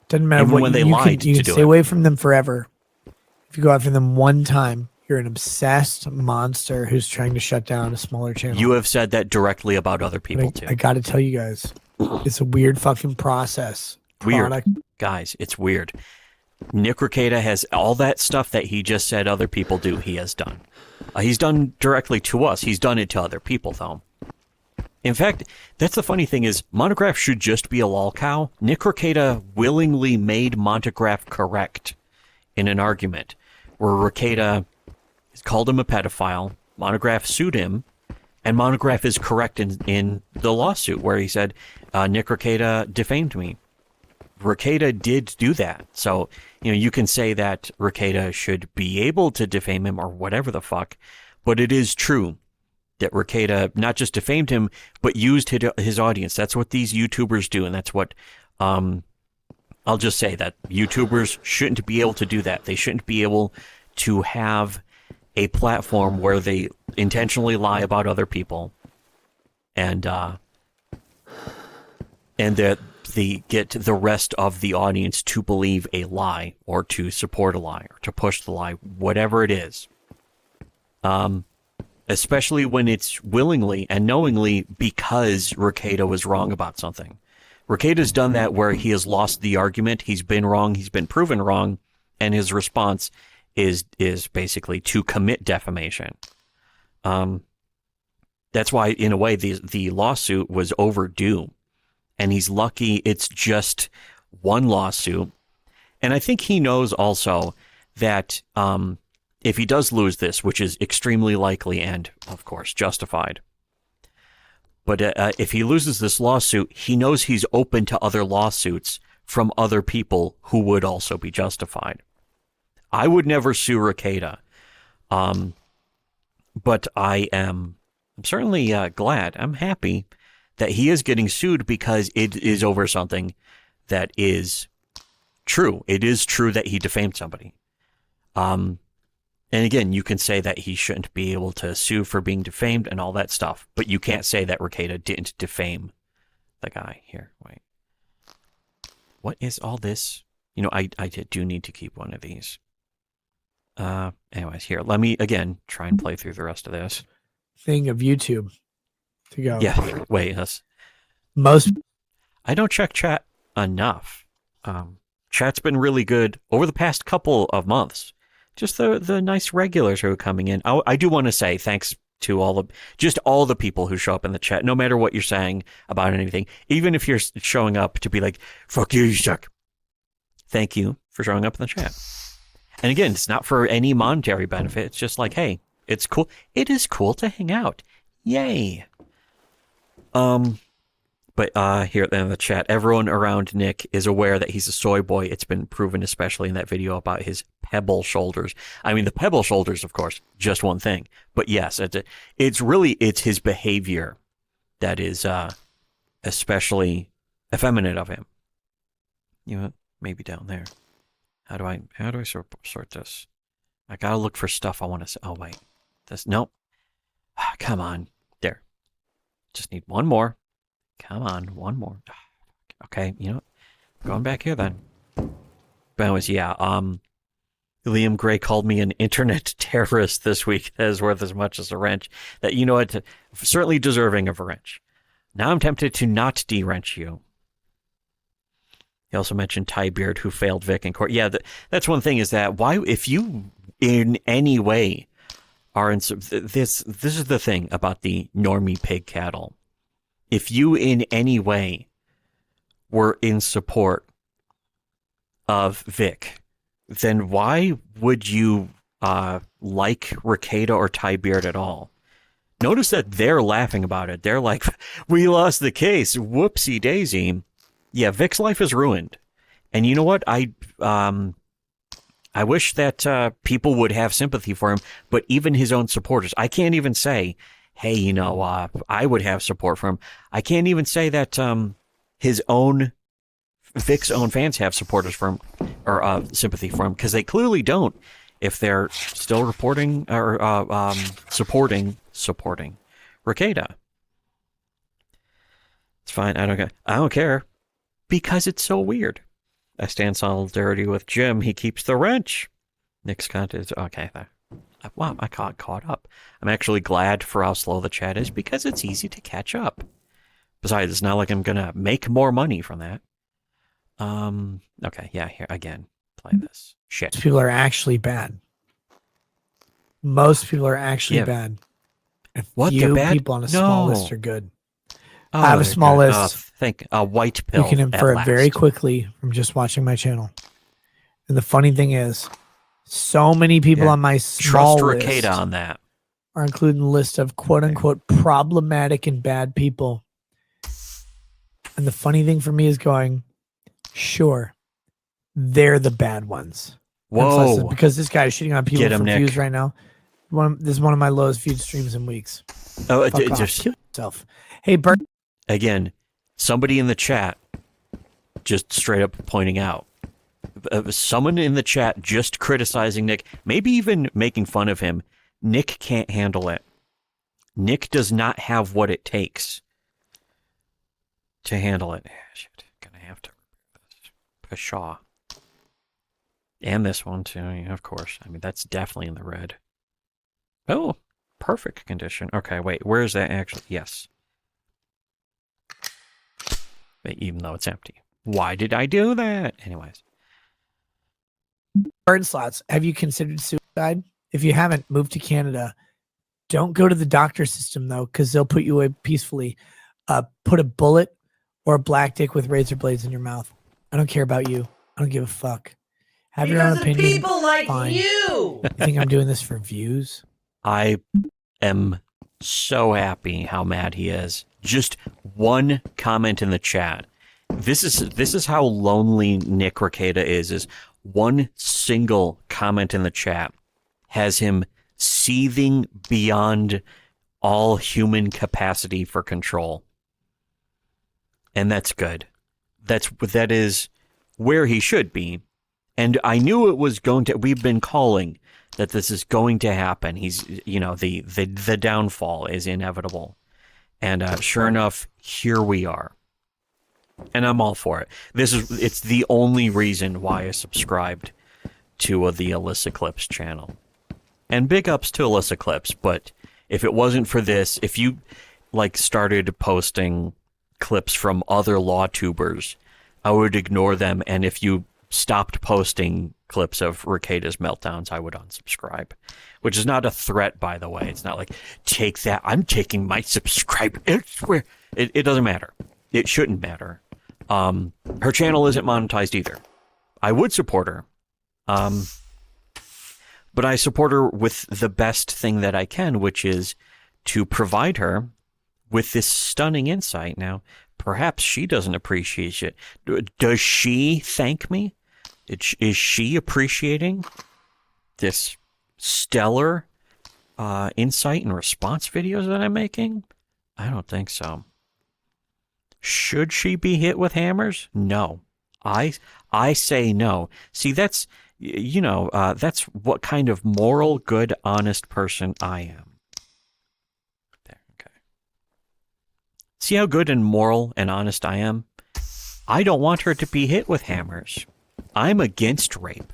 doesn't matter even what when they you lied can, you to can do stay it. away from them forever. If you go after them one time, you're an obsessed monster who's trying to shut down a smaller channel. You have said that directly about other people too. I got to tell you guys, it's a weird fucking process. Weird, guys. It's weird. Nick Rekieta has all that stuff that he just said other people do. He has done. He's done directly to us. He's done it to other people, though. In fact, that's the funny thing is, Monograph should just be a lol cow. Nick Rekieta willingly made Monograph correct in an argument where Rekieta called him a pedophile. Monograph sued him, and Monograph is correct in the lawsuit where he said, Nick Rekieta defamed me. Rekieta did do that. So, you can say that Rekieta should be able to defame him or whatever the fuck, but it is true that Rekieta not just defamed him, but used his audience. That's what these YouTubers do, and that's what, I'll just say that YouTubers shouldn't be able to do that. They shouldn't be able to have a platform where they intentionally lie about other people, and that they get the rest of the audience to believe a lie, or to support a lie, or to push the lie, whatever it is. Especially when it's willingly and knowingly because Rekieta was wrong about something. Rekieta's done that where he has lost the argument, he's been wrong, he's been proven wrong, and his response is basically to commit defamation. That's why, in a way, the lawsuit was overdue. And he's lucky it's just one lawsuit. And I think he knows also that if he does lose this, which is extremely likely and, of course, justified, but if he loses this lawsuit, he knows he's open to other lawsuits from other people who would also be justified. I would never sue Rekieta, but I'm certainly glad, I'm happy that he is getting sued, because it is over something that is true. It is true that he defamed somebody. And again, you can say that he shouldn't be able to sue for being defamed and all that stuff, but you can't say that Rekieta didn't defame the guy. Here, wait. What is all this? I do need to keep one of these. Anyways, here, let me, again, try and play through the rest of this. Thing of YouTube. To go. Yeah, wait, I don't check chat enough. Chat's been really good over the past couple of months. Just the nice regulars who are coming in. I do want to say thanks to all the people who show up in the chat, no matter what you're saying about anything. Even if you're showing up to be like, fuck you, you suck. Thank you for showing up in the chat. And again, it's not for any monetary benefit. It's just like, hey, it's cool. It is cool to hang out. Yay. But But here in the chat, everyone around Nick is aware that he's a soy boy. It's been proven, especially in that video about his pebble shoulders. I mean, the pebble shoulders, of course, just one thing. But yes, it's his behavior that is especially effeminate of him. You know, maybe down there. How do I sort this? I gotta look for stuff I want to. Oh wait, nope. Come on, there. Just need one more. Come on, one more. Okay, you know what? Going back here then. But anyways, yeah, Liam Gray called me an internet terrorist this week. That is worth as much as a wrench. That, you know what, certainly deserving of a wrench. Now I'm tempted to not de-wrench you. He also mentioned Ty Beard, who failed Vic in court. Yeah, that's one thing, is that why, if you in any way are in, this is the thing about the normie pig cattle. If you in any way were in support of Vic, then why would you like Rekieta or Ty Beard at all? Notice that they're laughing about it. They're like, we lost the case. Whoopsie daisy. Yeah, Vic's life is ruined. And you know what? I wish that people would have sympathy for him, but even his own supporters. I can't even say, hey, you know, I would have support for him. I can't even say that Vic's own fans have supporters for him, or sympathy for him, because they clearly don't. If they're still reporting or supporting Rekieta, it's fine. I don't care, because it's so weird. I stand solidarity with Jim. He keeps the wrench. Nick's content is okay. Wow, I got caught up. I'm actually glad for how slow the chat is, because it's easy to catch up. Besides, it's not like I'm gonna make more money from that. Okay, yeah, here again. Play this. Shit. People are actually bad. Most people are actually bad. A few people on a small list are good. I have a small list. Think a white pill. You can infer it very quickly from just watching my channel. And the funny thing is, so many people on my small list Rekieta on that are included in the list of quote unquote problematic and bad people. And the funny thing for me is going, sure, they're the bad ones. Whoa! Because this guy is shitting on people for views right now. This is one of my lowest viewed streams in weeks. Oh, just kill yourself. Hey, Bert. Again, somebody in the chat just straight up pointing out. Someone in the chat just criticizing Nick, maybe even making fun of him. Nick can't handle it. Nick does not have what it takes to handle it. Shit, gonna have to Pshaw. And this one too, yeah, of course. I mean, that's definitely in the red. Oh, perfect condition. Okay, wait, where is that actually? Yes. Even though it's empty. Why did I do that? Anyways. Bird slots. Have you considered suicide? If you haven't, move to Canada. Don't go to the doctor system, though, because they'll put you away peacefully. Put a bullet or a black dick with razor blades in your mouth. I don't care about you. I don't give a fuck. Have your own opinion. People like Fine. you. You think I'm doing this for views? I am so happy how mad he is. Just one comment in the chat. This is how lonely Nick Rekieta is one single comment in the chat has him seething beyond all human capacity for control. And that's good. That is where he should be. And I knew it was going to, we've been calling that this is going to happen. He's, you know, the downfall is inevitable. And sure enough, here we are. And I'm all for it. It's the only reason why I subscribed to the Alyssa Clips channel. And big ups to Alyssa Clips, but if it wasn't for this, if you started posting clips from other law tubers, I would ignore them, and if you stopped posting clips of Rekieta's meltdowns, I would unsubscribe. Which is not a threat, by the way. It's not like, take that, I'm taking my subscribe elsewhere. It doesn't matter. It shouldn't matter. Her channel isn't monetized either. I would support her. But I support her with the best thing that I can, which is to provide her with this stunning insight. Now, perhaps she doesn't appreciate it. Does she thank me? Is she appreciating this stellar insight and response videos that I'm making? I don't think so. Should she be hit with hammers? No. I say no. See, that's, that's what kind of moral, good, honest person I am. There, okay. See how good and moral and honest I am? I don't want her to be hit with hammers. I'm against rape.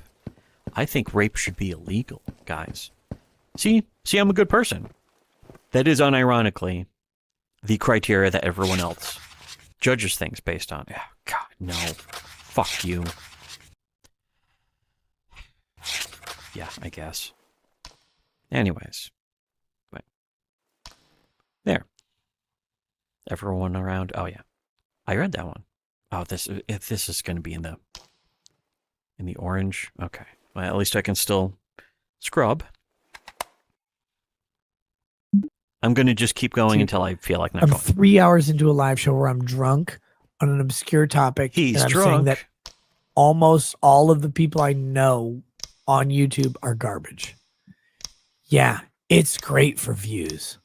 I think rape should be illegal, guys. See, I'm a good person. That is unironically the criteria that everyone else judges things based on. Oh, God, no. Fuck you. Yeah, I guess. Anyways. But there. Everyone around. Oh, yeah. I read that one. Oh, this is going to be in the orange. Okay. Well, at least I can still scrub. I'm going to just keep going until I feel like not I'm going. 3 hours into a live show where I'm drunk on an obscure topic. He's and I'm drunk. saying that almost all of the people I know on YouTube are garbage. Yeah, it's great for views.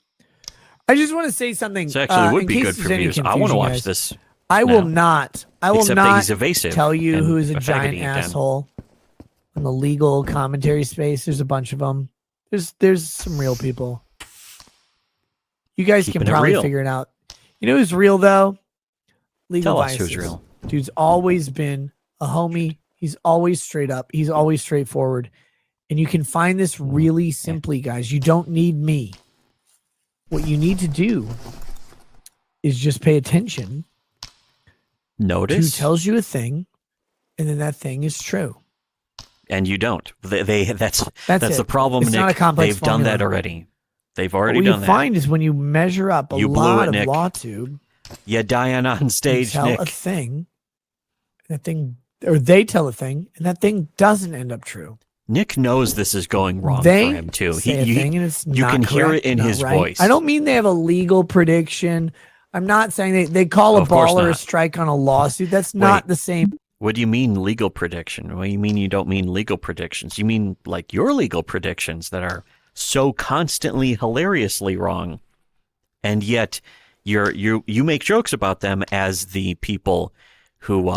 I just want to say something. It actually would be good for views. I want to watch this. I will not Except that he's evasive tell you and who is a a giant faggoty again. asshole in the legal commentary space. There's a bunch of them. There's some real people. You guys Keeping can it probably real. figure it out. You know who's real though? Legal Tell us Vices. who's real. Dude's always been a homie. He's always straight up. He's always straightforward. And you can find this really simply, guys. You don't need me. What you need to do is just pay attention. Notice. Who tells you a thing, and then that thing is true. And you don't. That's it. the problem, It's Nick. not a complex They've done that formula. already. They've already What done you that. find is when you measure up a You blew lot it, of Nick. LawTube, You dying on stage, tell Nick. a thing, and that thing, or they tell a thing, and that thing doesn't end up true. Nick knows this is going wrong They for him too. say a thing and it's you not can hear correct, it in not his right. voice. I don't mean they have a legal prediction. I'm not saying they call a Of course ball or a not. strike on a lawsuit. That's not Wait. the same. What do you mean legal prediction? What do you mean you don't mean legal predictions? You mean like your legal predictions that are so constantly hilariously wrong, and yet you make jokes about them as the people who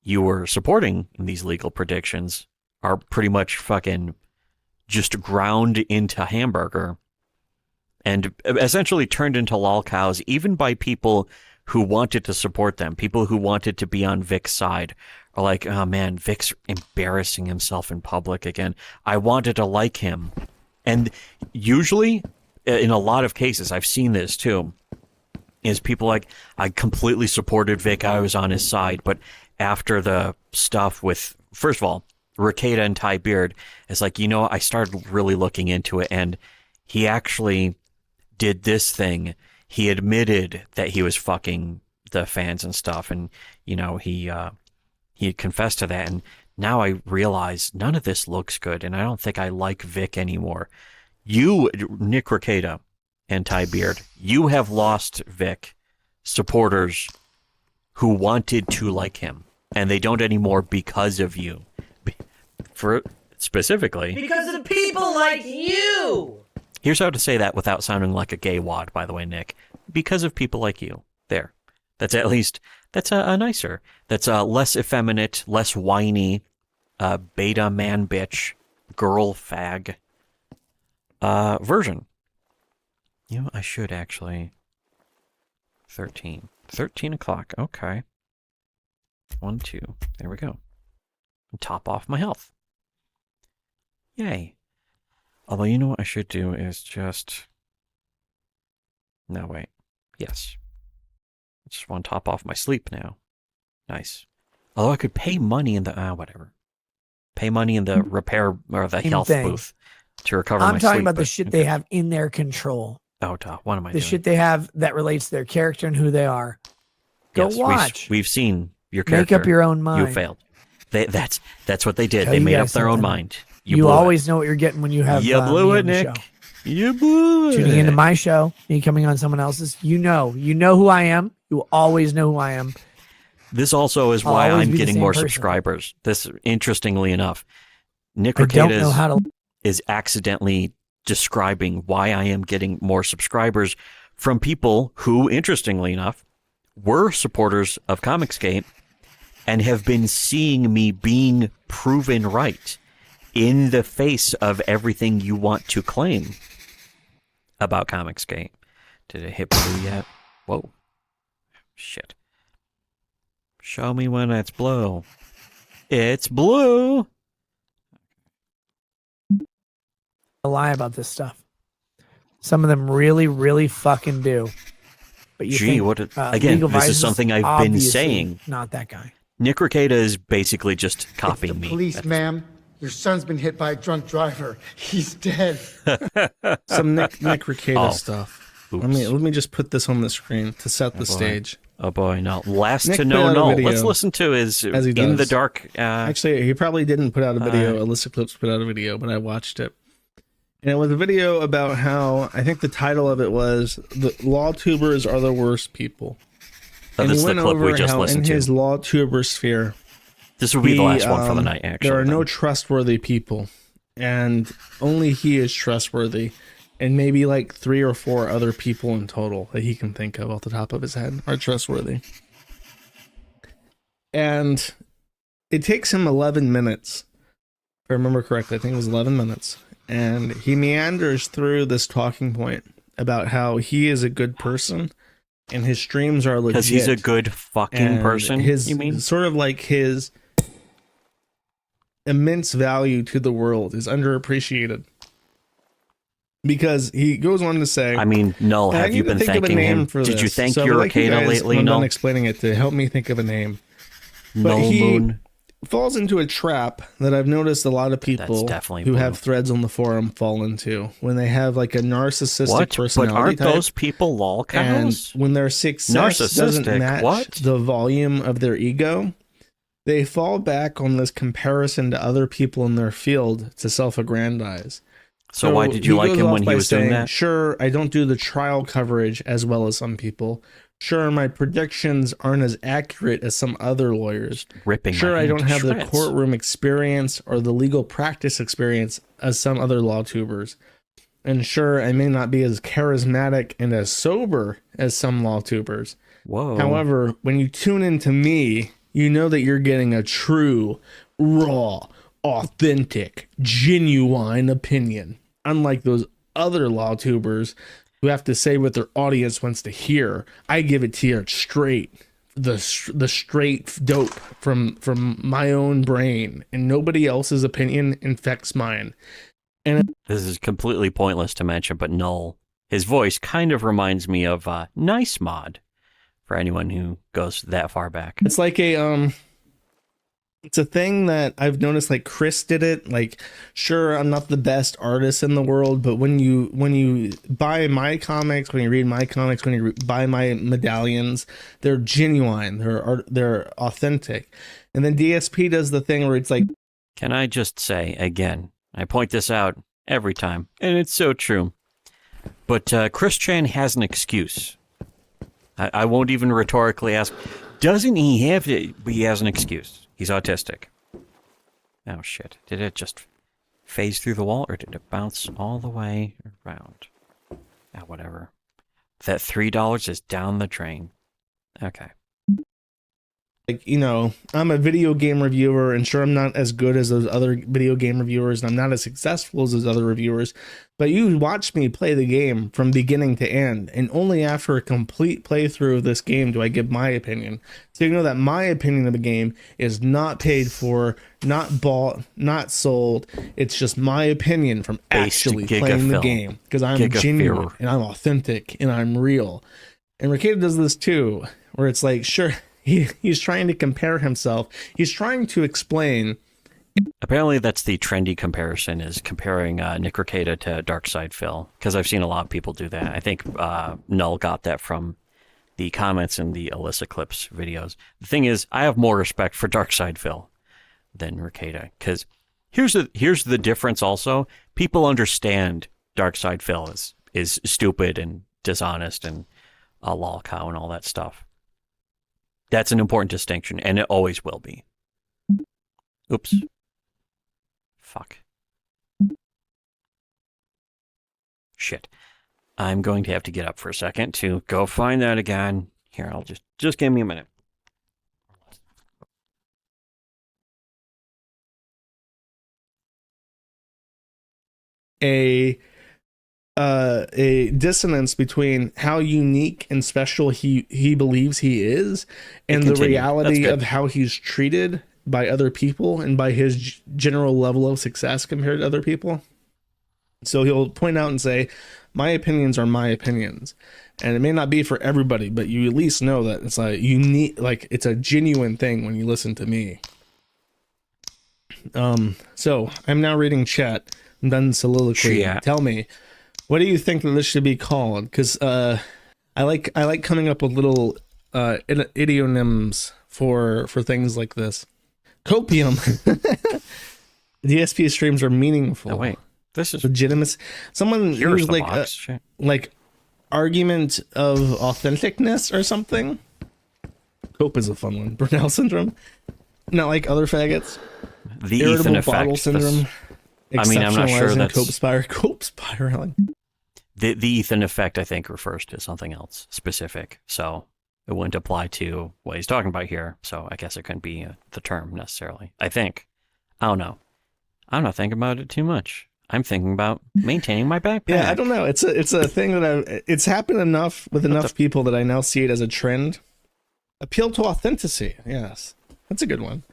you were supporting in these legal predictions are pretty much fucking just ground into hamburger and essentially turned into lol cows, even by people who wanted to support them, people who wanted to be on Vic's side, are like, oh man, Vic's embarrassing himself in public again. I wanted to like him. And usually, in a lot of cases, I've seen this too, is people like, I completely supported Vic, I was on his side, but after the stuff with, first of all, Rekieta and Ty Beard, it's like, I started really looking into it, and he actually did this thing. He admitted that he was fucking the fans and stuff, and he confessed to that, and now I realize none of this looks good, and I don't think I like Vic anymore. You, Nick Rekieta and Ty Beard, you have lost Vic supporters who wanted to like him, and they don't anymore because of you. For specifically, Because of people like you! here's how to say that without sounding like a gay wad, by the way, Nick. Because of people like you. There. That's at least, that's a nicer. That's a less effeminate, less whiny, beta man bitch, girl fag version. I should actually. 13 o'clock. Okay. 1, 2. There we go. Top off my health. Yay. Although, you know what I should do is just... No, wait. Yes. I just want to top off my sleep now. Nice. Although I could pay money in the... whatever. Pay money in the repair or the Same health thing. booth to recover my I'm sleep. talking about the but- shit they have in their control. Oh, what am I The doing? shit they have that relates to their character and who they are. Go Yes, watch. We've seen your Make character. up your own You mind. failed. That's what they did. Tell They you made up guys their own something. mind. You blew always know what you're getting when you have You blew me it, on the Nick. show. You blew it. Tuning into my show, me coming on someone else's, you know who I am. You will always know who I am. This also is why I'm getting more subscribers. This, interestingly enough, Nick Rekieta is accidentally describing why I am getting more subscribers from people who, interestingly enough, were supporters of Comicsgate and have been seeing me being proven right in the face of everything you want to claim about Comicsgate. Did it hit blue yet? Whoa. Shit. Show me when it's blue. It's blue. A lie about this stuff. Some of them really, really fucking do. But you think, what? Again, this is something I've been saying. Not that guy. Nick Rekieta is basically just copying me. Police, ma'am. Your son's been hit by a drunk driver. He's dead. Some Nick Rekieta stuff. Oops. Let me just put this on the screen to set the stage. Oh boy, no. Last Nick to know no. Let's listen to his In the Dark. Actually, he probably didn't put out a video. Alyssa Clips put out a video, but I watched it. And it was a video about how, I think the title of it was, the LawTubers are the worst people. And he went over how in his LawTuber sphere, this will be the last one for the night, actually. there are no trustworthy people. And only he is trustworthy. And maybe like 3 or 4 other people in total that he can think of off the top of his head are trustworthy. And it takes him 11 minutes. If I remember correctly, I think it was 11 minutes. And he meanders through this talking point about how he is a good person and his streams are legit. Because he's a good fucking person, you mean? Sort of like his immense value to the world is underappreciated. Because he goes on to say, I mean, Null, have you been thanking him? Did you thank your Rekieta lately, Null? I'm explaining it to help me think of a name. But he falls into a trap that I've noticed a lot of people who have threads on the forum fall into when they have like a narcissistic personality. But aren't those people lol cows? And when their success doesn't match the volume of their ego, they fall back on this comparison to other people in their field to self-aggrandize. So why did you like him when he was doing that? Sure, I don't do the trial coverage as well as some people. Sure, my predictions aren't as accurate as some other lawyers. Sure, I don't have the courtroom experience or the legal practice experience as some other LawTubers. And sure, I may not be as charismatic and as sober as some LawTubers. Whoa. However, when you tune into me, you know that you're getting a true, raw, authentic, genuine opinion. Unlike those other LawTubers who have to say what their audience wants to hear. I give it to you straight, the straight dope from my own brain, and nobody else's opinion infects mine. And this is completely pointless to mention, but Null, his voice kind of reminds me of Nice Mod. For anyone who goes that far back, it's like it's a thing that I've noticed. Like Chris did it. Like, sure, I'm not the best artist in the world, but when you buy my comics, when you read my comics, when you buy my medallions, they're genuine. They're authentic. And then DSP does the thing where it's like, can I just say again? I point this out every time, and it's so true. But Chris Chan has an excuse. I won't even rhetorically ask, doesn't he have to? But he has an excuse. He's autistic. Oh, shit. Did it just phase through the wall, or did it bounce all the way around? Ah, whatever. That $3 is down the drain. Okay. Like, you know, I'm a video game reviewer, and sure, I'm not as good as those other video game reviewers, and I'm not as successful as those other reviewers, but you watch me play the game from beginning to end, and only after a complete playthrough of this game do I give my opinion. So you know that my opinion of the game is not paid for, not bought, not sold. It's just my opinion from actually playing the game, because I'm genuine, and I'm authentic, and I'm real. And Rekieta does this too, where it's like, sure, he's trying to compare himself. He's trying to explain. Apparently, that's the trendy comparison, is comparing Nick Rekieta to Darkside Phil, because I've seen a lot of people do that. I think Null got that from the comments in the Alyssa Clips videos. The thing is, I have more respect for Darkside Phil than Rekieta, because here's the difference also. People understand Dark Side Phil is stupid and dishonest and a lol cow and all that stuff. That's an important distinction, and it always will be. Oops. Fuck. Shit. I'm going to have to get up for a second to go find that again. Here, I'll just give me a minute. A dissonance between how unique and special he believes he is and the reality of how he's treated by other people and by his general level of success compared to other people. So he'll point out and say, my opinions are my opinions, and it may not be for everybody, but you at least know that it's like unique, like it's a genuine thing when you listen to me. So I'm now reading chat. I'm done soliloquy. Tell me, what do you think that this should be called? Because I like coming up with little idionyms for things like this. Copium. DSP streams are meaningful. Oh, wait, this is legitimate. Someone used like argument of authenticness or something. Cope is a fun one. Burnell syndrome. Not like other faggots. The Irritable Ethan effect. bottle syndrome. I mean, I'm not sure that's cope spiraling. The Ethan effect, I think, refers to something else specific. So it wouldn't apply to what he's talking about here. So I guess it couldn't be the term necessarily. I think. I don't know. I'm not thinking about it too much. I'm thinking about maintaining my backpack. Yeah, I don't know. It's a thing that it's happened enough with enough people that I now see it as a trend. Appeal to authenticity. Yes, that's a good one.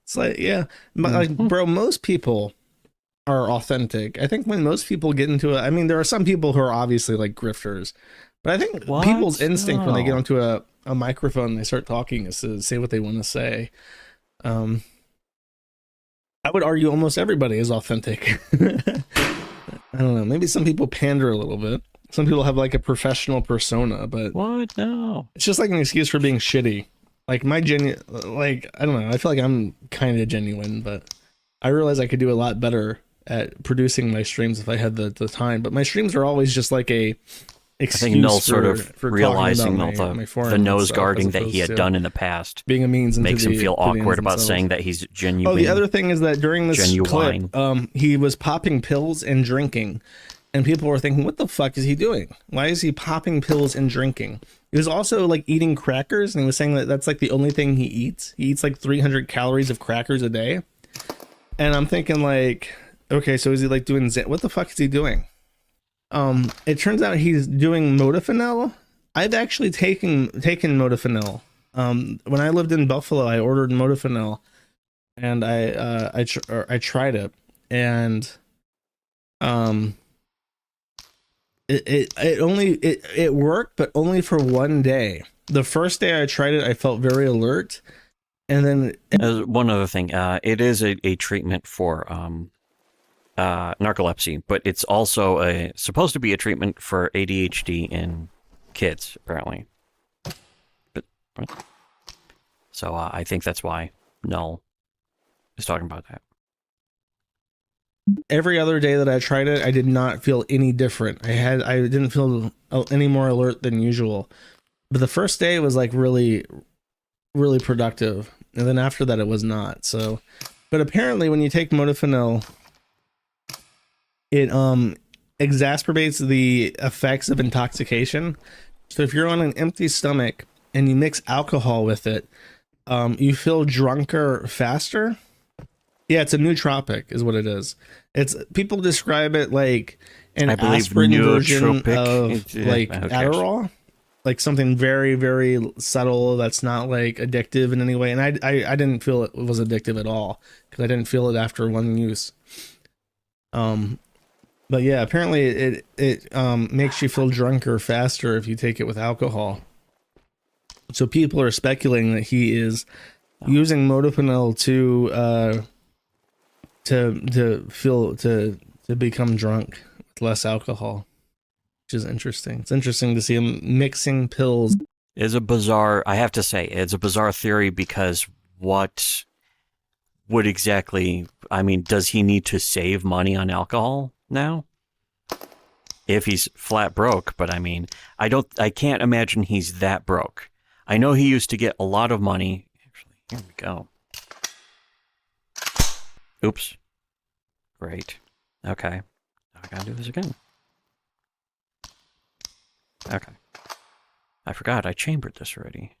It's like, yeah, like, bro, most people are authentic. I think when most people get into it, I mean, there are some people who are obviously like grifters, but I think people's instinct when they get onto a microphone and they start talking is to say what they want to say. I would argue almost everybody is authentic. I don't know. Maybe some people pander a little bit. Some people have like a professional persona, but what? No, it's just like an excuse for being shitty. Like my like, I don't know. I feel like I'm kind of genuine, but I realize I could do a lot better at producing my streams if I had the time. But my streams are always just like a excuse. I think Null sort of for realizing the nose guarding that he had done in the past being a means makes him feel awkward about themselves. saying that he's genuine. Oh, the other thing is that during this genuine. clip, he was popping pills and drinking, and people were thinking, "What the fuck is he doing? Why is he popping pills and drinking?" He was also like eating crackers, and he was saying that that's like the only thing he eats. He eats like 300 calories of crackers a day, and I'm thinking like, okay, so is he like doing what the fuck is he doing? It turns out he's doing modafinil. I've actually taken modafinil. When I lived in Buffalo, I ordered modafinil, and I tried it, and it worked, but only for one day. The first day I tried it, I felt very alert, and then one other thing, it is a treatment for narcolepsy, but it's also supposed to be a treatment for ADHD in kids, apparently. But so I think that's why Null is talking about that. Every other day that I tried it, I did not feel any different. I didn't feel any more alert than usual. But the first day was like really, really productive, and then after that, it was not. So, but apparently, when you take modafinil, it exacerbates the effects of intoxication. So if you're on an empty stomach and you mix alcohol with it, you feel drunker faster. Yeah, it's a nootropic is what it is. It's people describe it like an aspirin version of like Adderall, like something very, very subtle that's not like addictive in any way. And I didn't feel it was addictive at all because I didn't feel it after one use. But yeah, apparently it makes you feel drunker faster if you take it with alcohol. So people are speculating that he is using modafinil to become drunk with less alcohol, which is interesting. It's interesting to see him mixing pills. It's a bizarre, I have to say, it's a bizarre theory because what would exactly, I mean, does he need to save money on alcohol now? if he's flat broke, but I mean, I can't imagine he's that broke. I know he used to get a lot of money. Actually, here we go. Oops. Great. Okay. Now I gotta do this again. Okay. I forgot I chambered this already.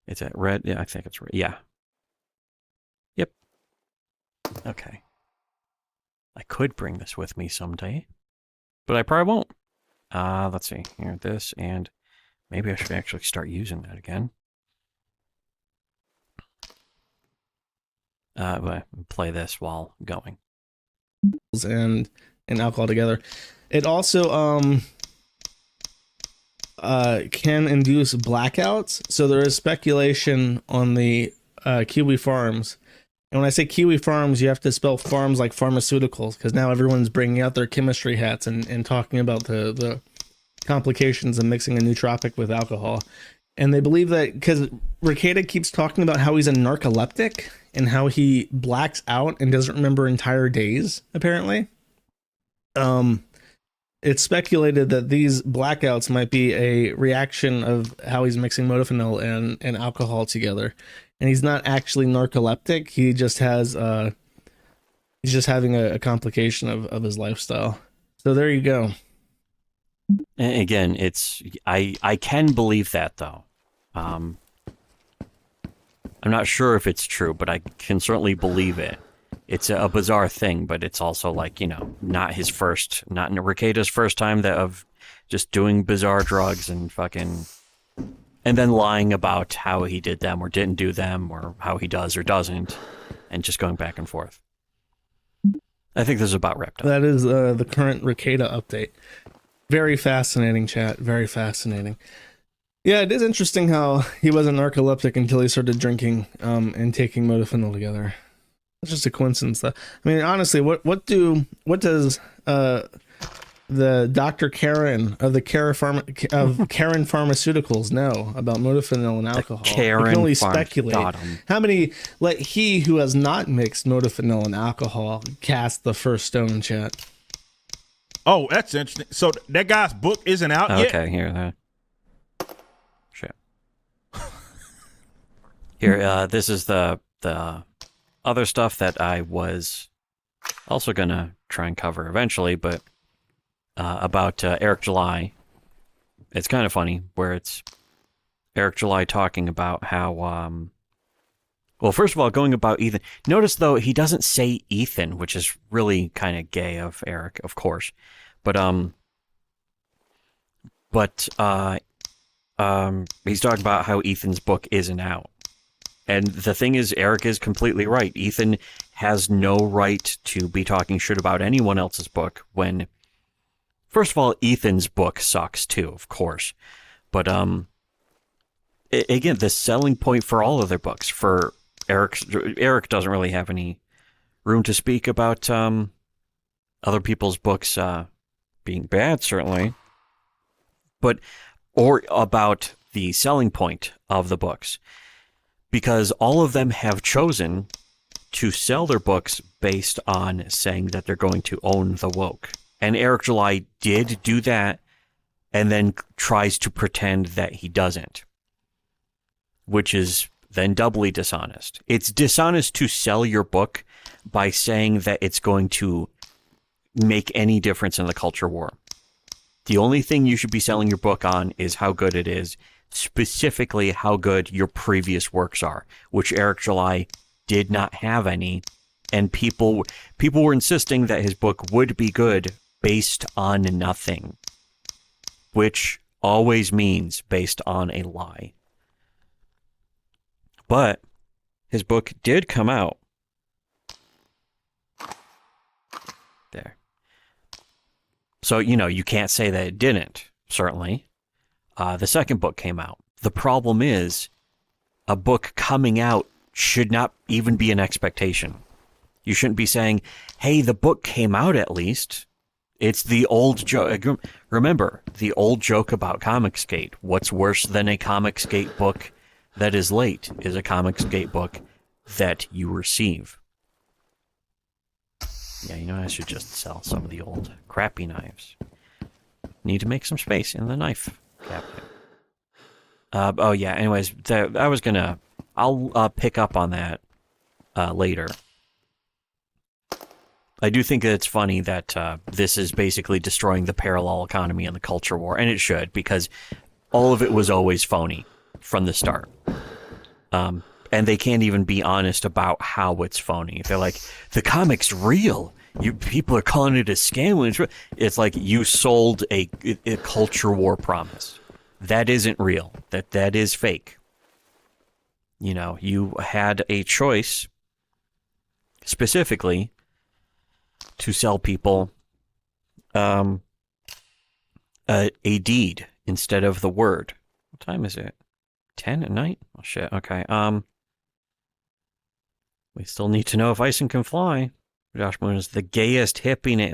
It's at red. Yeah, I think it's red. Yeah. Yep. Okay. I could bring this with me someday, but I probably won't. Let's see. Here, this, and maybe I should actually start using that again. Play this while going. And alcohol together. It also can induce blackouts. So there is speculation on the kiwi farms. And when I say kiwi farms, you have to spell farms like pharmaceuticals, because now everyone's bringing out their chemistry hats and talking about the complications of mixing a nootropic with alcohol. And they believe that because Rekieta keeps talking about how he's a narcoleptic and how he blacks out and doesn't remember entire days, apparently. It's speculated that these blackouts might be a reaction of how he's mixing modafinil and alcohol together. And he's not actually narcoleptic. He just has he's just having a complication of his lifestyle. So there you go. And again, I can believe that though. I'm not sure if it's true, but I can certainly believe it. It's a bizarre thing, but it's also like, not Rekieta's first time of just doing bizarre drugs and then lying about how he did them or didn't do them or how he does or doesn't and just going back and forth. I think this is about wrapped up. That is the current Rekieta update. Very fascinating, chat. Very fascinating. Yeah, it is interesting how he wasn't narcoleptic until he started drinking and taking modafinil together. It's just a coincidence, though. I mean, honestly, what does the Dr. Karen of the Karen Pharmaceuticals know about modafinil and alcohol? You can only speculate. How many let he who has not mixed modafinil and alcohol cast the first stone, chat? Oh, that's interesting. So that guy's book isn't out yet? Okay, here. Shit. Here, this is the other stuff that I was also gonna try and cover eventually, but about Eric July. It's kind of funny where it's Eric July talking about how well, first of all, going about Ethan. Notice though he doesn't say Ethan, which is really kind of gay of Eric, of course. But he's talking about how Ethan's book isn't out. And the thing is, Eric is completely right. Ethan has no right to be talking shit about anyone else's book when, first of all, Ethan's book sucks too, of course. But again, the selling point for all of their books, for Eric doesn't really have any room to speak about other people's books being bad, certainly, or about the selling point of the books. Because all of them have chosen to sell their books based on saying that they're going to own the woke. And Eric July did do that and then tries to pretend that he doesn't, which is then doubly dishonest. It's dishonest to sell your book by saying that it's going to make any difference in the culture war. The only thing you should be selling your book on is how good it is, specifically how good your previous works are, which Eric July did not have any, and people were insisting that his book would be good based on nothing, which always means based on a lie. But his book did come out. There. So, you can't say that it didn't, certainly. The second book came out. The problem is, a book coming out should not even be an expectation. You shouldn't be saying, hey, the book came out at least. It's the old joke. Remember, the old joke about Comicsgate. What's worse than a Comicsgate book that is late is a Comicsgate book that you receive. Yeah, you know, I should just sell some of the old crappy knives. Need to make some space in the knife cabinet. Oh yeah, anyways, I'll pick up on that later. I do think that it's funny that this is basically destroying the parallel economy and the culture war, and it should, because all of it was always phony from the start. And they can't even be honest about how it's phony. They're like, the comic's real. People are calling it a scam. It's like you sold a culture war promise. That isn't real. That is fake. You know, you had a choice specifically to sell people a deed instead of the word. What time is it? 10 at night? Oh shit. Okay. We still need to know if Ison can fly. Josh Moon is the gayest hippie name.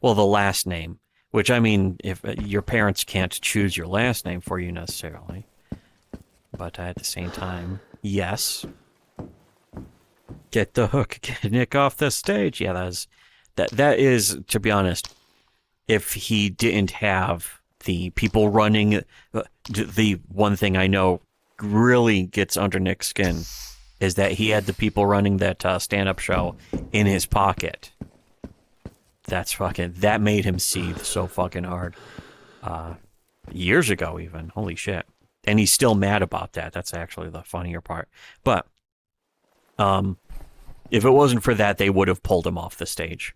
Well, the last name, which I mean, if your parents can't choose your last name for you necessarily, but at the same time, yes. Get the hook, get Nick off the stage. Yeah, that is, to be honest, if he didn't have the people running, the one thing I know really gets under Nick's skin is that he had the people running that stand-up show in his pocket. That made him seethe so fucking hard. Years ago even, holy shit. And he's still mad about that. That's actually the funnier part. But, if it wasn't for that, they would have pulled him off the stage.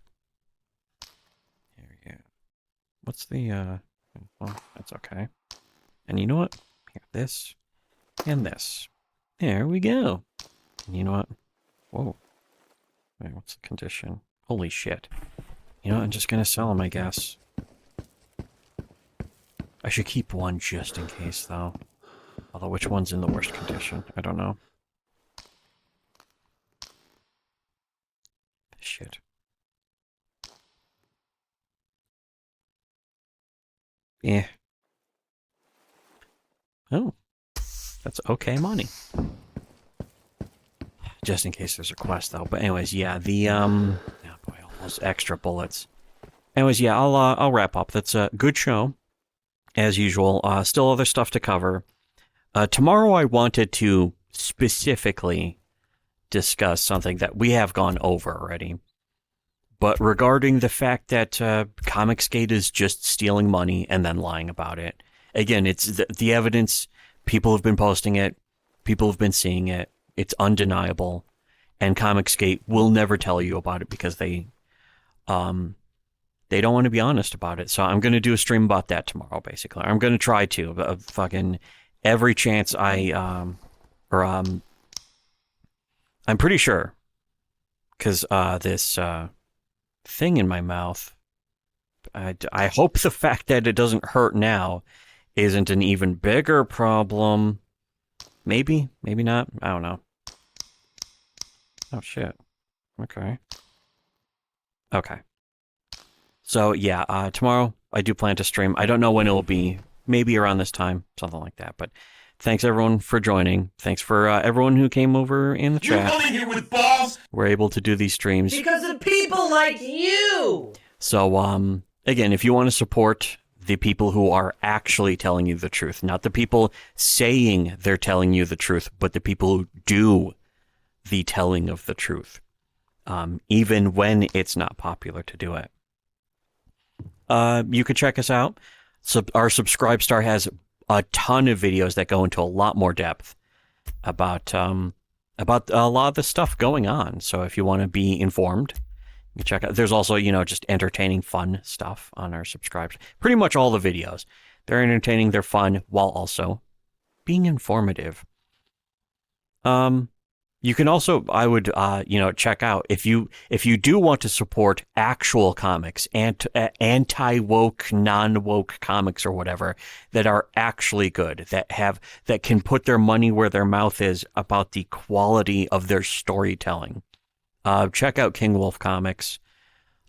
Here. What's the, well, that's okay. And you know what? Here, this and this. There we go. And you know what? Whoa. Wait, what's the condition? Holy shit. You know what? I'm just gonna sell them, I guess. I should keep one just in case, though. Although, which one's in the worst condition? I don't know. Shit. Yeah. Oh. That's okay money. Just in case there's a quest, though. But anyways, yeah, the, oh boy, all those extra bullets. Anyways, yeah, I'll wrap up. That's a good show, as usual. Still other stuff to cover. Tomorrow I wanted to specifically discuss something that we have gone over already. But regarding the fact that Comicsgate is just stealing money and then lying about it. Again, it's the evidence. People have been posting it. People have been seeing it. It's undeniable. And Comicsgate will never tell you about it because they don't want to be honest about it. So I'm going to do a stream about that tomorrow, basically. I'm going to try to. Fucking every chance I'm pretty sure. Because this thing in my mouth, I hope the fact that it doesn't hurt now isn't an even bigger problem. Maybe, maybe not. I don't know. Oh, shit. Okay. Okay. So, yeah, tomorrow I do plan to stream. I don't know when it will be. Maybe around this time, something like that. But thanks, everyone, for joining. Thanks for everyone who came over in the chat. You coming here with balls? We're able to do these streams. Because of people like you! So, again, if you want to support the people who are actually telling you the truth, not the people saying they're telling you the truth, but the people who do the telling of the truth, even when it's not popular to do it. You can check us out. Our Subscribe Star has a ton of videos that go into a lot more depth about a lot of the stuff going on. So if you want to be informed, you can check out. There's also, just entertaining, fun stuff on our Subscribe. Pretty much all the videos. They're entertaining, they're fun, while also being informative. You can also, I would, check out if you do want to support actual comics, anti-woke, non-woke comics or whatever that are actually good, that can put their money where their mouth is about the quality of their storytelling. Check out King Wolf Comics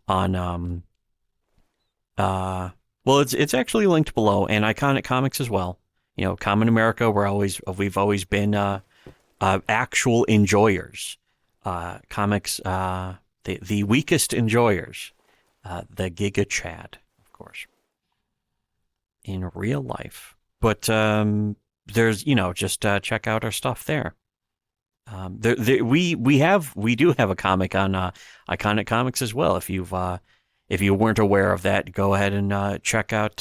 on, well, it's actually linked below, and Iconic Comics as well. Common America, we've always been, actual enjoyers. Comics, the weakest enjoyers, the Giga Chad, of course, in real life. But there's, just check out our stuff there. We do have a comic on Iconic Comics as well. If you weren't aware of that, go ahead and check out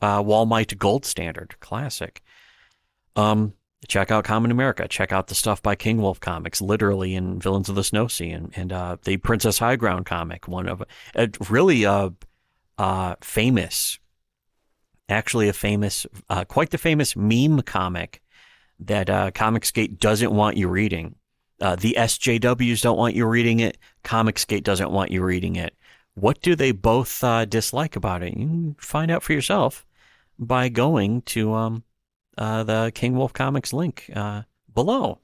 Walmite Gold Standard Classic. Check out Common America. Check out the stuff by King Wolf Comics, literally, and Villains of the Snow Sea, and the Princess High Ground comic, one of a really famous, actually quite the famous meme comic that Comicsgate doesn't want you reading. The SJWs don't want you reading it. Comicsgate doesn't want you reading it. What do they both dislike about it? You can find out for yourself by going to the King Wolf Comics link below.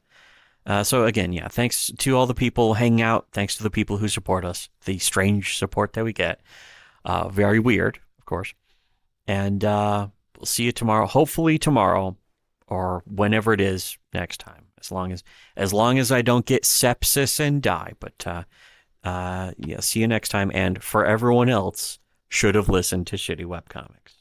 So again, thanks to all the people hanging out. Thanks to the people who support us. The strange support that we get. Very weird, of course. And we'll see you tomorrow. Hopefully tomorrow, or whenever it is next time. As long as I don't get sepsis and die. But see you next time. And for everyone else, should have listened to Shitty Webcomics.